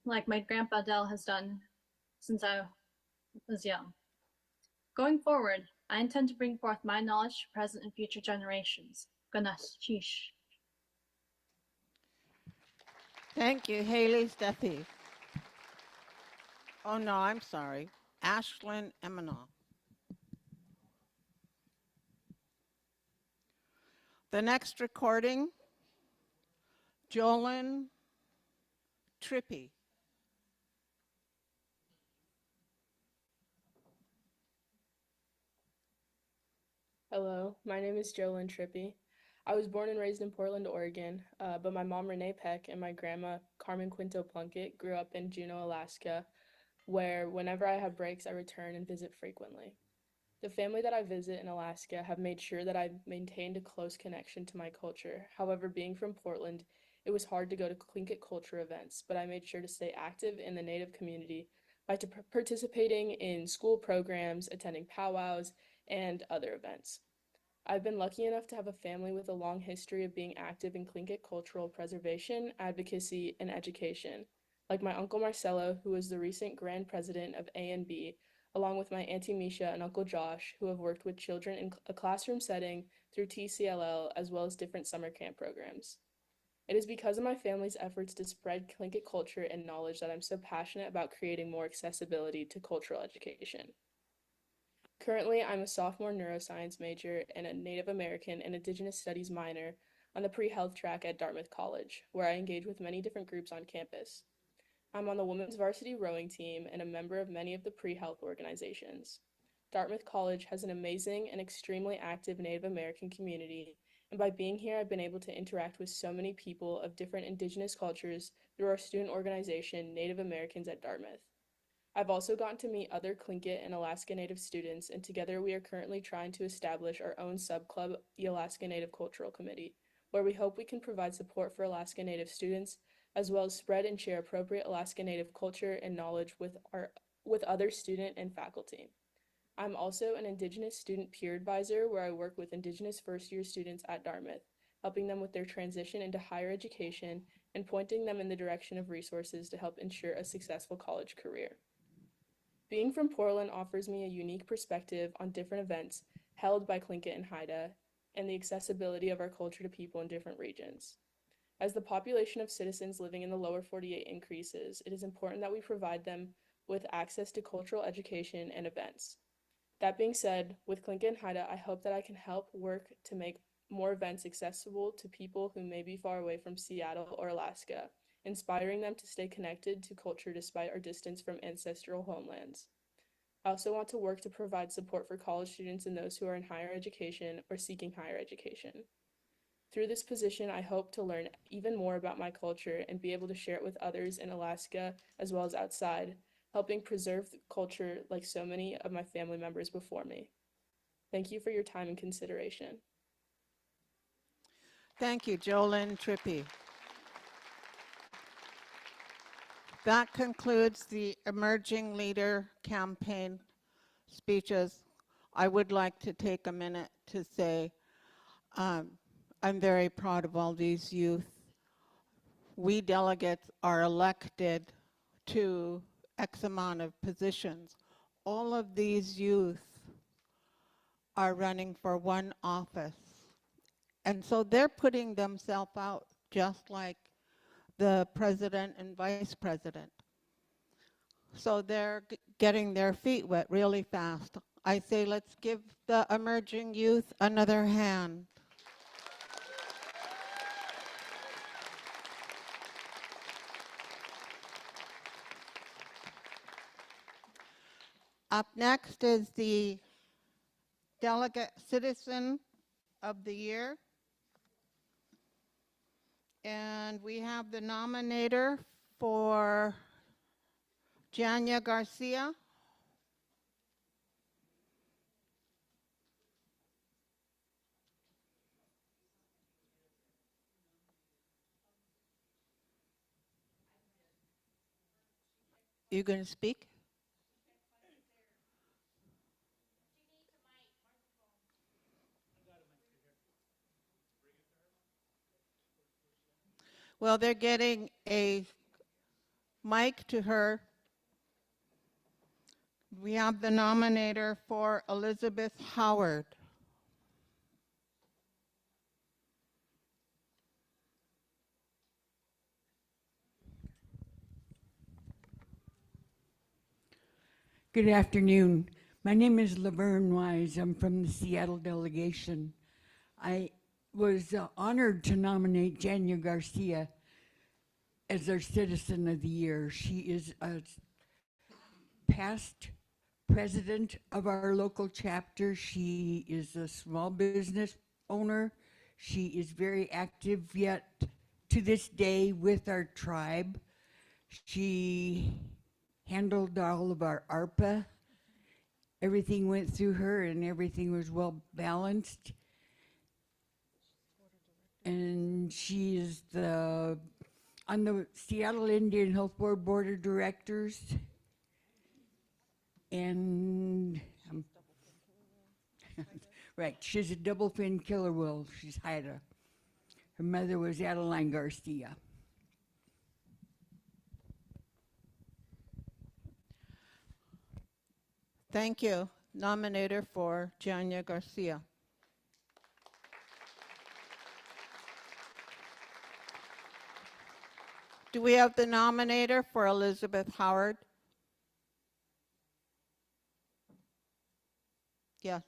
like my grandpa Dell has done since I was young. Going forward, I intend to bring forth my knowledge to present and future generations. Ganesh Chish. Thank you, Haley Steffi. Oh no, I'm sorry. Ashlyn Eminoff. The next recording, Jolyn Trippy. Hello, my name is Jolyn Trippy. I was born and raised in Portland, Oregon, but my mom, Renee Peck, and my grandma, Carmen Quinto Plunkett, grew up in Juneau, Alaska, where whenever I have breaks, I return and visit frequently. The family that I visit in Alaska have made sure that I've maintained a close connection to my culture. However, being from Portland, it was hard to go to Tlingit culture events, but I made sure to stay active in the Native community by participating in school programs, attending powwows, and other events. I've been lucky enough to have a family with a long history of being active in Tlingit cultural preservation, advocacy, and education, like my Uncle Marcelo, who was the recent Grand President of A&B, along with my Auntie Misha and Uncle Josh, who have worked with children in a classroom setting through TCLL, as well as different summer camp programs. It is because of my family's efforts to spread Tlingit culture and knowledge that I'm so passionate about creating more accessibility to cultural education. Currently, I'm a sophomore neuroscience major and a Native American and Indigenous Studies minor on the pre-health track at Dartmouth College, where I engage with many different groups on campus. I'm on the women's varsity rowing team and a member of many of the pre-health organizations. Dartmouth College has an amazing and extremely active Native American community, and by being here, I've been able to interact with so many people of different Indigenous cultures through our student organization, Native Americans at Dartmouth. I've also gotten to meet other Tlingit and Alaska Native students, and together we are currently trying to establish our own subclub, the Alaska Native Cultural Committee, where we hope we can provide support for Alaska Native students, as well as spread and share appropriate Alaska Native culture and knowledge with other student and faculty. I'm also an Indigenous student peer advisor, where I work with Indigenous first-year students at Dartmouth, helping them with their transition into higher education and pointing them in the direction of resources to help ensure a successful college career. Being from Portland offers me a unique perspective on different events held by Tlingit and Haida and the accessibility of our culture to people in different regions. As the population of citizens living in the lower 48 increases, it is important that we provide them with access to cultural education and events. That being said, with Tlingit and Haida, I hope that I can help work to make more events accessible to people who may be far away from Seattle or Alaska, inspiring them to stay connected to culture despite our distance from ancestral homelands. I also want to work to provide support for college students and those who are in higher education or seeking higher education. Through this position, I hope to learn even more about my culture and be able to share it with others in Alaska as well as outside, helping preserve culture like so many of my family members before me. Thank you for your time and consideration. Thank you, Jolyn Trippy. That concludes the Emerging Leader Campaign speeches. I would like to take a minute to say I'm very proud of all these youth. We delegates are elected to X amount of positions. All of these youth are running for one office. And so they're putting themselves out just like the president and vice president. So they're getting their feet wet really fast. I say let's give the emerging youth another hand. Up next is the Delegate Citizen of the Year. And we have the nominator for Jania Garcia. You going to speak? Well, they're getting a mic to her. We have the nominator for Elizabeth Howard. Good afternoon. My name is Laverne Wise. I'm from the Seattle delegation. I was honored to nominate Jania Garcia as our Citizen of the Year. She is a past president of our local chapter. She is a small business owner. She is very active yet to this day with our tribe. She handled all of our ARPA. Everything went through her and everything was well balanced. And she is on the Seattle Indian Health Board of Directors. And right, she's a double fin killer whale. She's Haida. Her mother was Adeline Garcia. Thank you. Nominator for Jania Garcia. Do we have the nominator for Elizabeth Howard? Yes.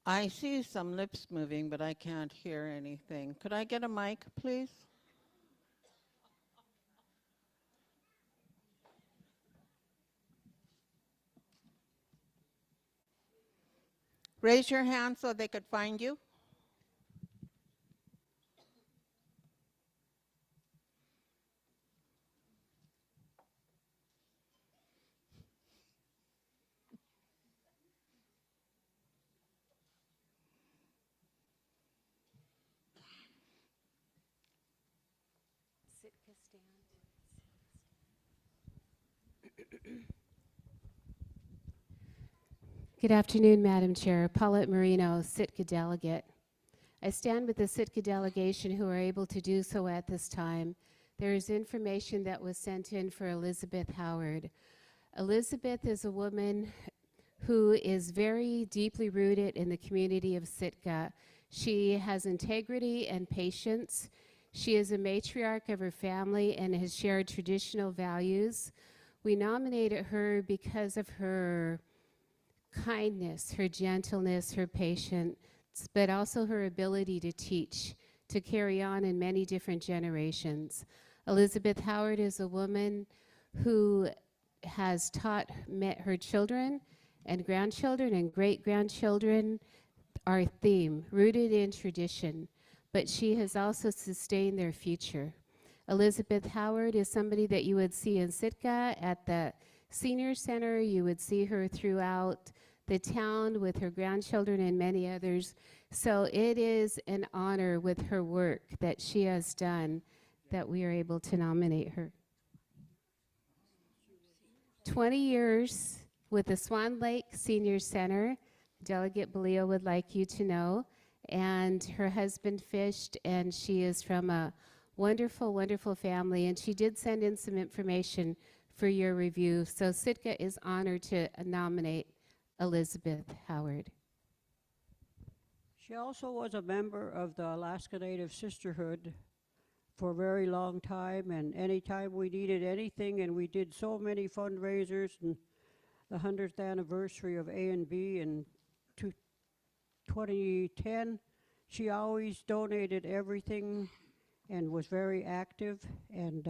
I see some lips moving, but I can't hear anything. Could I get a mic, please? Raise your hand so they could find you. Sitka stand. Good afternoon, Madam Chair. Paulette Marino, Sitka delegate. I stand with the Sitka delegation who are able to do so at this time. There is information that was sent in for Elizabeth Howard. Elizabeth is a woman who is very deeply rooted in the community of Sitka. She has integrity and patience. She is a matriarch of her family and has shared traditional values. We nominated her because of her kindness, her gentleness, her patience, but also her ability to teach, to carry on in many different generations. Elizabeth Howard is a woman who has met her children and grandchildren and great-grandchildren, our theme, rooted in tradition, but she has also sustained their future. Elizabeth Howard is somebody that you would see in Sitka at the Senior Center. You would see her throughout the town, with her grandchildren, and many others. So it is an honor with her work that she has done that we are able to nominate her. 20 years with the Swan Lake Senior Center, Delegate Baleo would like you to know. And her husband fished, and she is from a wonderful, wonderful family. And she did send in some information for your review. So Sitka is honored to nominate Elizabeth Howard. She also was a member of the Alaska Native Sisterhood for a very long time, and anytime we needed anything, and we did so many fundraisers, and the 100th anniversary of A&B in 2010, she always donated everything and was very active, and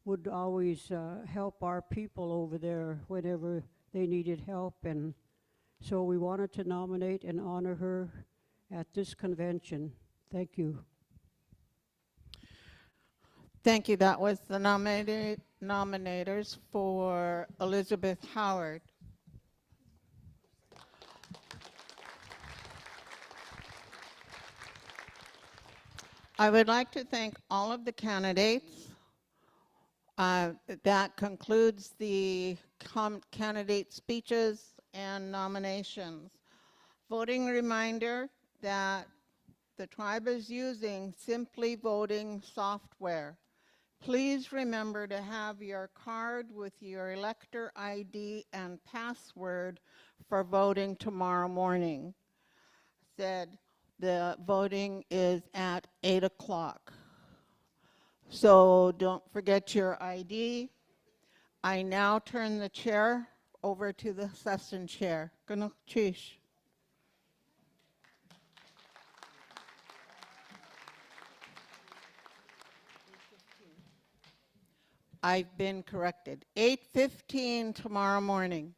would always help our people over there whenever they needed help. And so we wanted to nominate and honor her at this convention. Thank you. Thank you. That was the nominators for Elizabeth Howard. I would like to thank all of the candidates. That concludes the candidate speeches and nominations. Voting reminder that the tribe is using Simply Voting software. Please remember to have your card with your elector ID and password for voting tomorrow morning. The voting is at 8 o'clock. So don't forget your ID. I now turn the chair over to the session chair. Chish. I've been corrected. 8:15 tomorrow morning.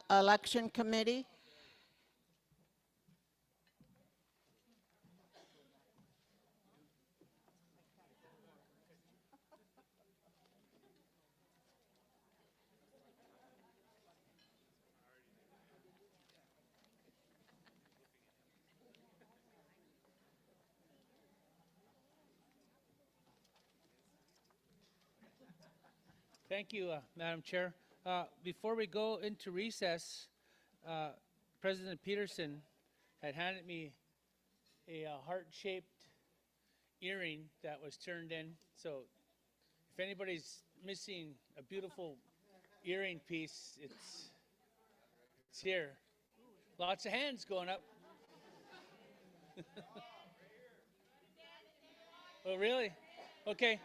Election committee. Thank you, Madam Chair. Before we go into recess, President Peterson had handed me a heart-shaped earring that was turned in. So if anybody's missing a beautiful earring piece, it's here. Lots of hands going up. Oh, really? Okay.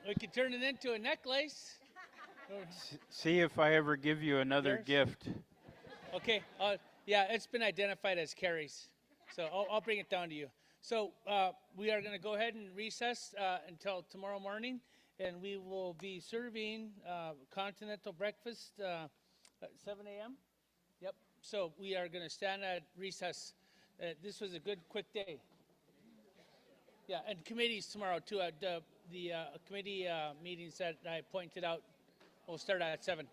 We could turn it into a necklace. See if I ever give you another gift. Okay. Yeah, it's been identified as Carrie's. So I'll bring it down to you. So we are going to go ahead and recess until tomorrow morning, and we will be serving continental breakfast at 7 a.m. Yep. So we are going to stand at recess. This was a good, quick day. Yeah, and committees tomorrow too. The committee meetings that I pointed out will start at 7.